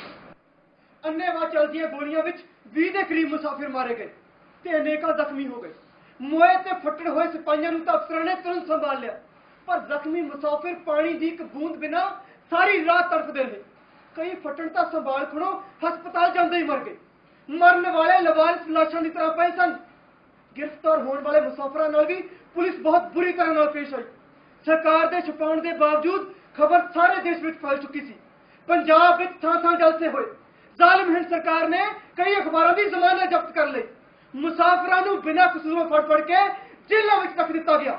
Speaker 2: ਅੰਨੇਵਾਹ ਚੱਲਦੀਆਂ ਗੋਲੀਆਂ ਵਿੱਚ 20 ਦੇ ਕਰੀਬ ਮੁਸਾਫਿਰ ਮਾਰੇ ਗਏ ਤੇ ਅਨੇਕਾਂ ਜ਼ਖਮੀ ਹੋ ਗਏ। ਮੋਏ ਤੇ ਫੱਟੜ ਹੋਏ ਸਿਪਾਹੀਆਂ ਨੂੰ ਤਾਂ ਅਫਸਰਾਂ ਨੇ ਤੁਰੰਤ ਸੰਭਾਲ ਲਿਆ, ਪਰ ਜ਼ਖਮੀ ਮੁਸਾਫਿਰ ਪਾਣੀ ਦੀ ਇੱਕ ਬੂੰਦ ਬਿਨਾਂ ਸਾਰੀ ਰਾਤ ਤੜਫਦੇ ਰਹੇ। ਕਈ ਫੱਟੜ ਤਾਂ ਸੰਭਾਲ ਖਣੋ ਹਸਪਤਾਲ ਜਾਂਦੇ ਹੀ ਮਰ ਗਏ। ਮਰਨ ਵਾਲੇ ਲਵਾਰਿਸ ਲਾਸ਼ਾਂ ਦੀ ਤਰ੍ਹਾਂ ਪਏ ਸਨ। गिरफ्तार होने वाले मुसाफिरों नाल भी पुलिस बहुत बुरी तरह नाल पेश आई। सरकार के छुपाने के बावजूद खबर सारे देश में फैल चुकी सी। पंजाब में थां-थां जलसे होए। जालिम हिंद सरकार ने कई अखबारों की जमानत जब्त कर ली। मुसाफिरों को बिना कसूरों फड़ के जेलों में रख दिता गया।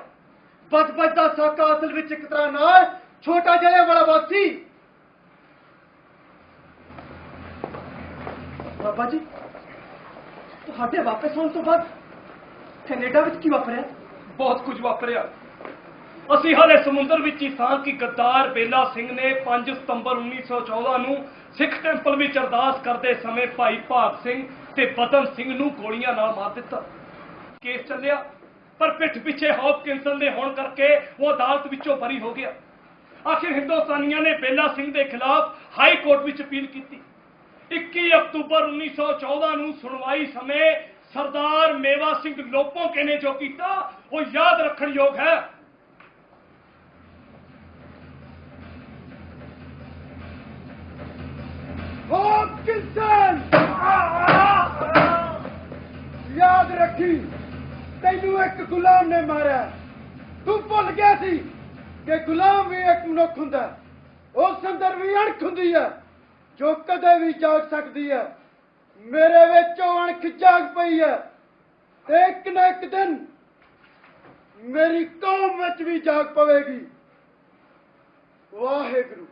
Speaker 2: बच-बच दा साका असल विच इक तरह नाल छोटा जलियांवाला बाग सी। बाबा जी, तुहाडे वापस होने तो बाद कनेडा ਵਿੱਚ ਕੀ ਵਾਪਰਿਆ?
Speaker 1: ਬਹੁਤ ਕੁਝ ਵਾਪਰਿਆ। ਅਸੀਂ ਹਾਲੇ ਸਮੁੰਦਰ ਵਿੱਚ ਹੀ ਸਾਂ ਕਿ ਗੱਦਾਰ ਬੇਲਾ ਸਿੰਘ ਨੇ 5 ਸਤੰਬਰ 1914 ਨੂੰ ਸਿੱਖ ਟੈਂਪਲ ਵਿੱਚ ਅਰਦਾਸ ਕਰਦੇ ਸਮੇਂ ਭਾਈ ਭਾਗ ਸਿੰਘ ਤੇ ਬਦਨ ਸਿੰਘ ਨੂੰ ਗੋਲੀਆਂ ਨਾਲ ਮਾਰ ਦਿੱਤਾ। ਕੇਸ ਚੱਲਿਆ, ਪਰ ਪਿੱਠ ਪਿੱਛੇ ਹੌਪਕਿੰਸਨ ਦੇ ਹੋਣ ਕਰਕੇ ਉਹ ਅਦਾਲਤ ਵਿੱਚੋਂ ਬਰੀ ਹੋ ਗਿਆ। ਆਖਿਰ ਹਿੰਦੁਸਤਾਨੀਆਂ ਨੇ ਬੇਲਾ ਸਿੰਘ ਦੇ ਖਿਲਾਫ ਹਾਈ ਕੋਰਟ ਵਿੱਚ ਅਪੀਲ ਕੀਤੀ। 21 ਅਕਤੂਬਰ 1914 ਨੂੰ ਸੁਣਵਾਈ ਸਮੇਂ सरदार मेवा सिंह लोपोके ने जो किया वो याद रखने योग है।
Speaker 10: याद रखी, तेनू एक गुलाम ने मारा। तू भुल गया सी कि गुलाम भी एक मनुख हुंदा, उस अंदर भी अणख हुंदी है जो कदे भी जाग सकती है। मेरे विचों अणख जाग पई है ते एक ना एक दिन मेरी कौम विच भी जाग पवेगी। वाहेगुरु।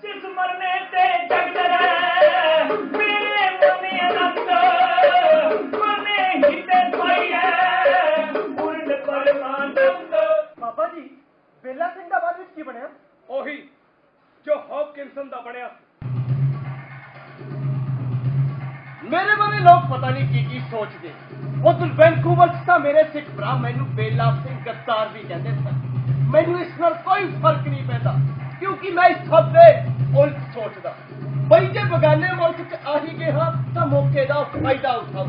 Speaker 3: जिस मरने ते जग डरे मेरे मने अनंत मने ही ते पाई है पूर्ण परमानंद।
Speaker 2: बाबा जी, बेला सिंह दा बाद विच की बनया?
Speaker 1: ਉਹੀ ਜੋ ਹੌਪਕਿੰਸਨ ਦਾ ਬਣਿਆ।
Speaker 7: मेरे बारे लोग पता नहीं की सोचते। उधर वैंकूवर च मेरे सिख भरा मैनू बेला सिंह गद्दार भी कहते थे। मैनू इस नाल कोई फर्क नहीं पैदा क्योंकि मैं इस सब दे उल्ट सोचदा। बई जे बगाने मुल्क च आही गए हाँ तो मौके का फायदा उठाओ,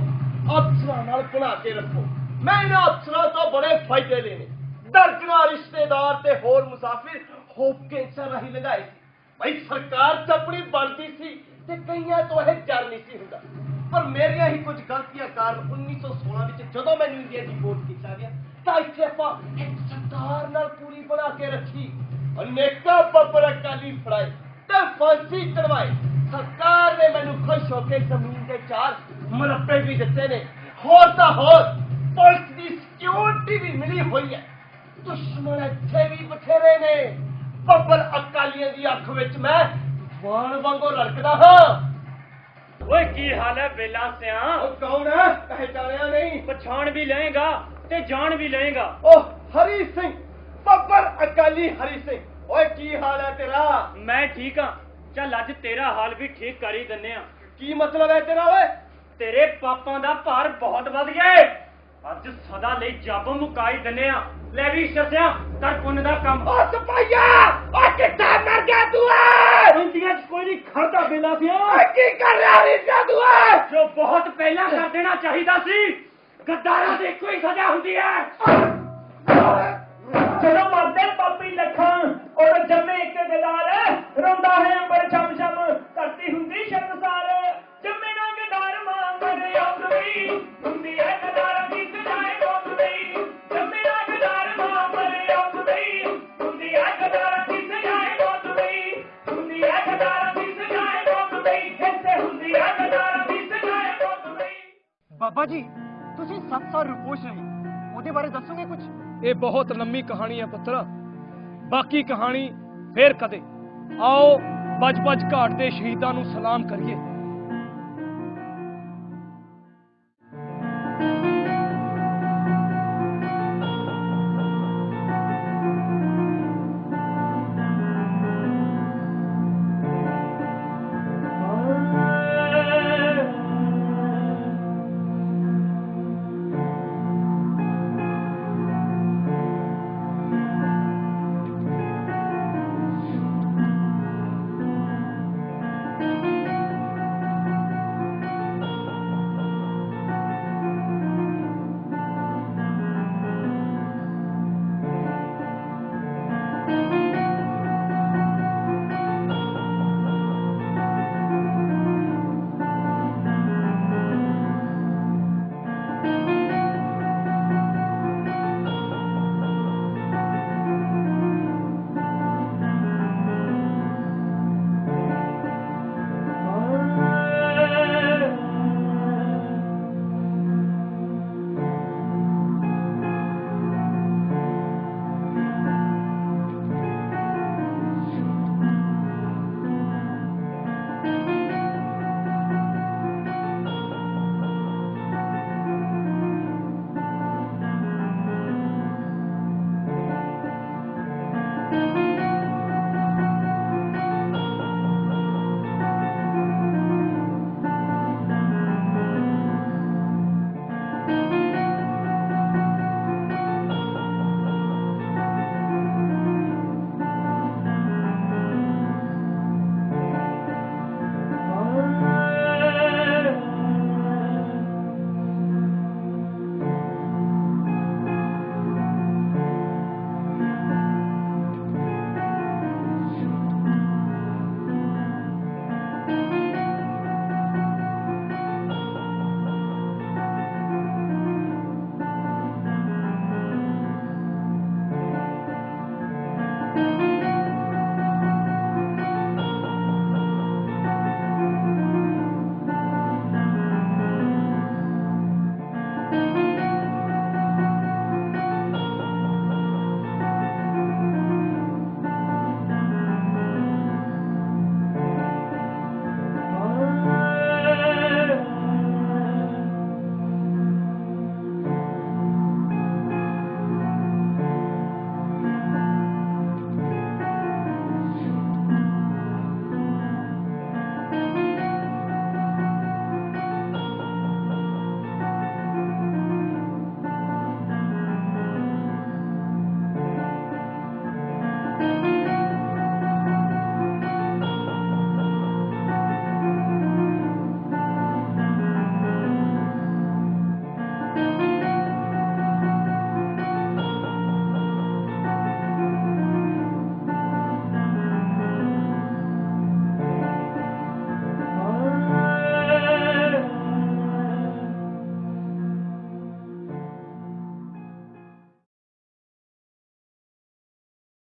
Speaker 7: अफसरां नाल बना के रखो। मैं इन्हां अफसरां तो बड़े फायदे लेने। दर्जनां रिश्तेदार ते होर मुसाफिर हॉपकिंसन राही लगाए सी। भाई सरकार च अपनी बनती सी ते कईयां तो यह जर नहीं सी हुंदा, पर मेरिया ही कुछ गलतियां कारण 1916 ਵਿੱਚ ਜਦੋਂ ਮੈਨੂੰ ਇੰਡੀਆ ਦੀ ਵੋਟ ਕੀਤਾ ਗਿਆ ਤਾਂ ਇੱਥੇ ਆਪਾਂ ਇੱਕ ਸਰਕਾਰ ਨਾਲ ਪੂਰੀ ਬਣਾ ਕੇ ਰੱਖੀ। ਅਨੇਕਾਂ ਬੱਬਰ ਅਕਾਲੀ ਫੜਾਏ ਤੇ ਫਾਂਸੀ ਚੜਵਾਏ। ਸਰਕਾਰ ਨੇ ਮੈਨੂੰ ਖੁਸ਼ ਹੋ ਕੇ ਜ਼ਮੀਨ ਦੇ 4 ਮਰੱਬੇ ਵੀ ਦਿੱਤੇ ਨੇ। ਹੋਰ ਤਾਂ ਹੋਰ ਪੁਲਿਸ ਦੀ ਸਿਕਿਉਰਿਟੀ ਵੀ ਮਿਲੀ ਹੋਈ ਹੈ। ਦੁਸ਼ਮਣ ਇੱਥੇ ਵੀ ਬਥੇਰੇ ਨੇ। ਬੱਬਰ ਅਕਾਲੀਆਂ ਦੀ ਅੱਖ ਵਿੱਚ ਮੈਂ ਵਾਣ ਵਾਂਗੂ ਲੜਕਦਾ ਹਾਂ।
Speaker 6: ओए की हाल है बेला सिया?
Speaker 7: कौन है? पहचानिया नहीं।
Speaker 6: पछाण भी लेगा ते जान भी लेगा।
Speaker 7: ओह हरी सिंह, बब्बर अकाली हरी सिंह। ओए की हाल है तेरा?
Speaker 6: मैं ठीक हाँ। चल अज तेरा हाल भी ठीक कर ही दिन्ने आ।
Speaker 7: की मतलब है तेरा? ओए
Speaker 6: तेरे पापां दा भार बहुत वध गया है। अज सदा लई जब मुकाई दिन्ने आ। ले भी शस्या कर पुण्य दा काम।
Speaker 7: ओ सपाइया, ओ कित्थे मर गया तू?
Speaker 6: इंडिया च कोई नहीं खड़दा बेला सिया।
Speaker 7: की कर रहा है इंडिया तू?
Speaker 6: जो बहुत पहला कर देना चाहिदा सी। गद्दारां दी कोई सजा हुंदी है।
Speaker 3: ਜਦੋਂ ਮਰਦੇ ਪਾਪੀ ਲੱਖਾਂ ਉਹ ਜੰਮੇ ਇੱਕ ਗਦਾਰ ਰੋਂਦਾ ਹੈ ਅੰਬਰ ਛਮ ਛਮ ਧਰਤੀ ਹੁੰਦੀ ਸ਼ਰਮਸਾਰ। ਜੰਮੇ ਨਾ ਗਦਾਰ ਮਾਂ ਮਰੇ ਔਗਵੀ ਹੁੰਦੀ ਹੈ ਗਦਾਰਾਂ ਦੀ ਸਜਾਏ ਔਗਵੀ। ਜੰਮੇ ਨਾ ਗਦਾਰ ਮਾਂ ਮਰੇ ਔਗਵੀ ਹੁੰਦੀ ਹੈ ਗਦਾਰਾਂ ਦੀ ਸਜਾਏ ਔਗਵੀ। ਹੁੰਦੀ ਹੈ ਗਦਾਰਾਂ ਦੀ ਸਜਾਏ ਔਗਵੀ। ਇੱਥੇ ਹੁੰਦੀ ਹੈ ਗਦਾਰਾਂ ਦੀ ਸਜਾਏ ਔਗਵੀ।
Speaker 2: बाबा जी, ਤੁਸੀਂ 7 ਸਾਲ ਰਿਪੋਰਟ ਰਹੀ, ਉਹਦੇ ਬਾਰੇ ਦੱਸੋਗੇ ਕੁਝ?
Speaker 1: ਇਹ ਬਹੁਤ ਲੰਮੀ ਕਹਾਣੀ ਹੈ ਪੁੱਤਰ, ਬਾਕੀ ਕਹਾਣੀ ਫੇਰ ਕਦੇ। ਆਓ ਬਜ-ਬਜ ਘਾਟ ਦੇ ਸ਼ਹੀਦਾਂ ਨੂੰ ਸਲਾਮ ਕਰੀਏ।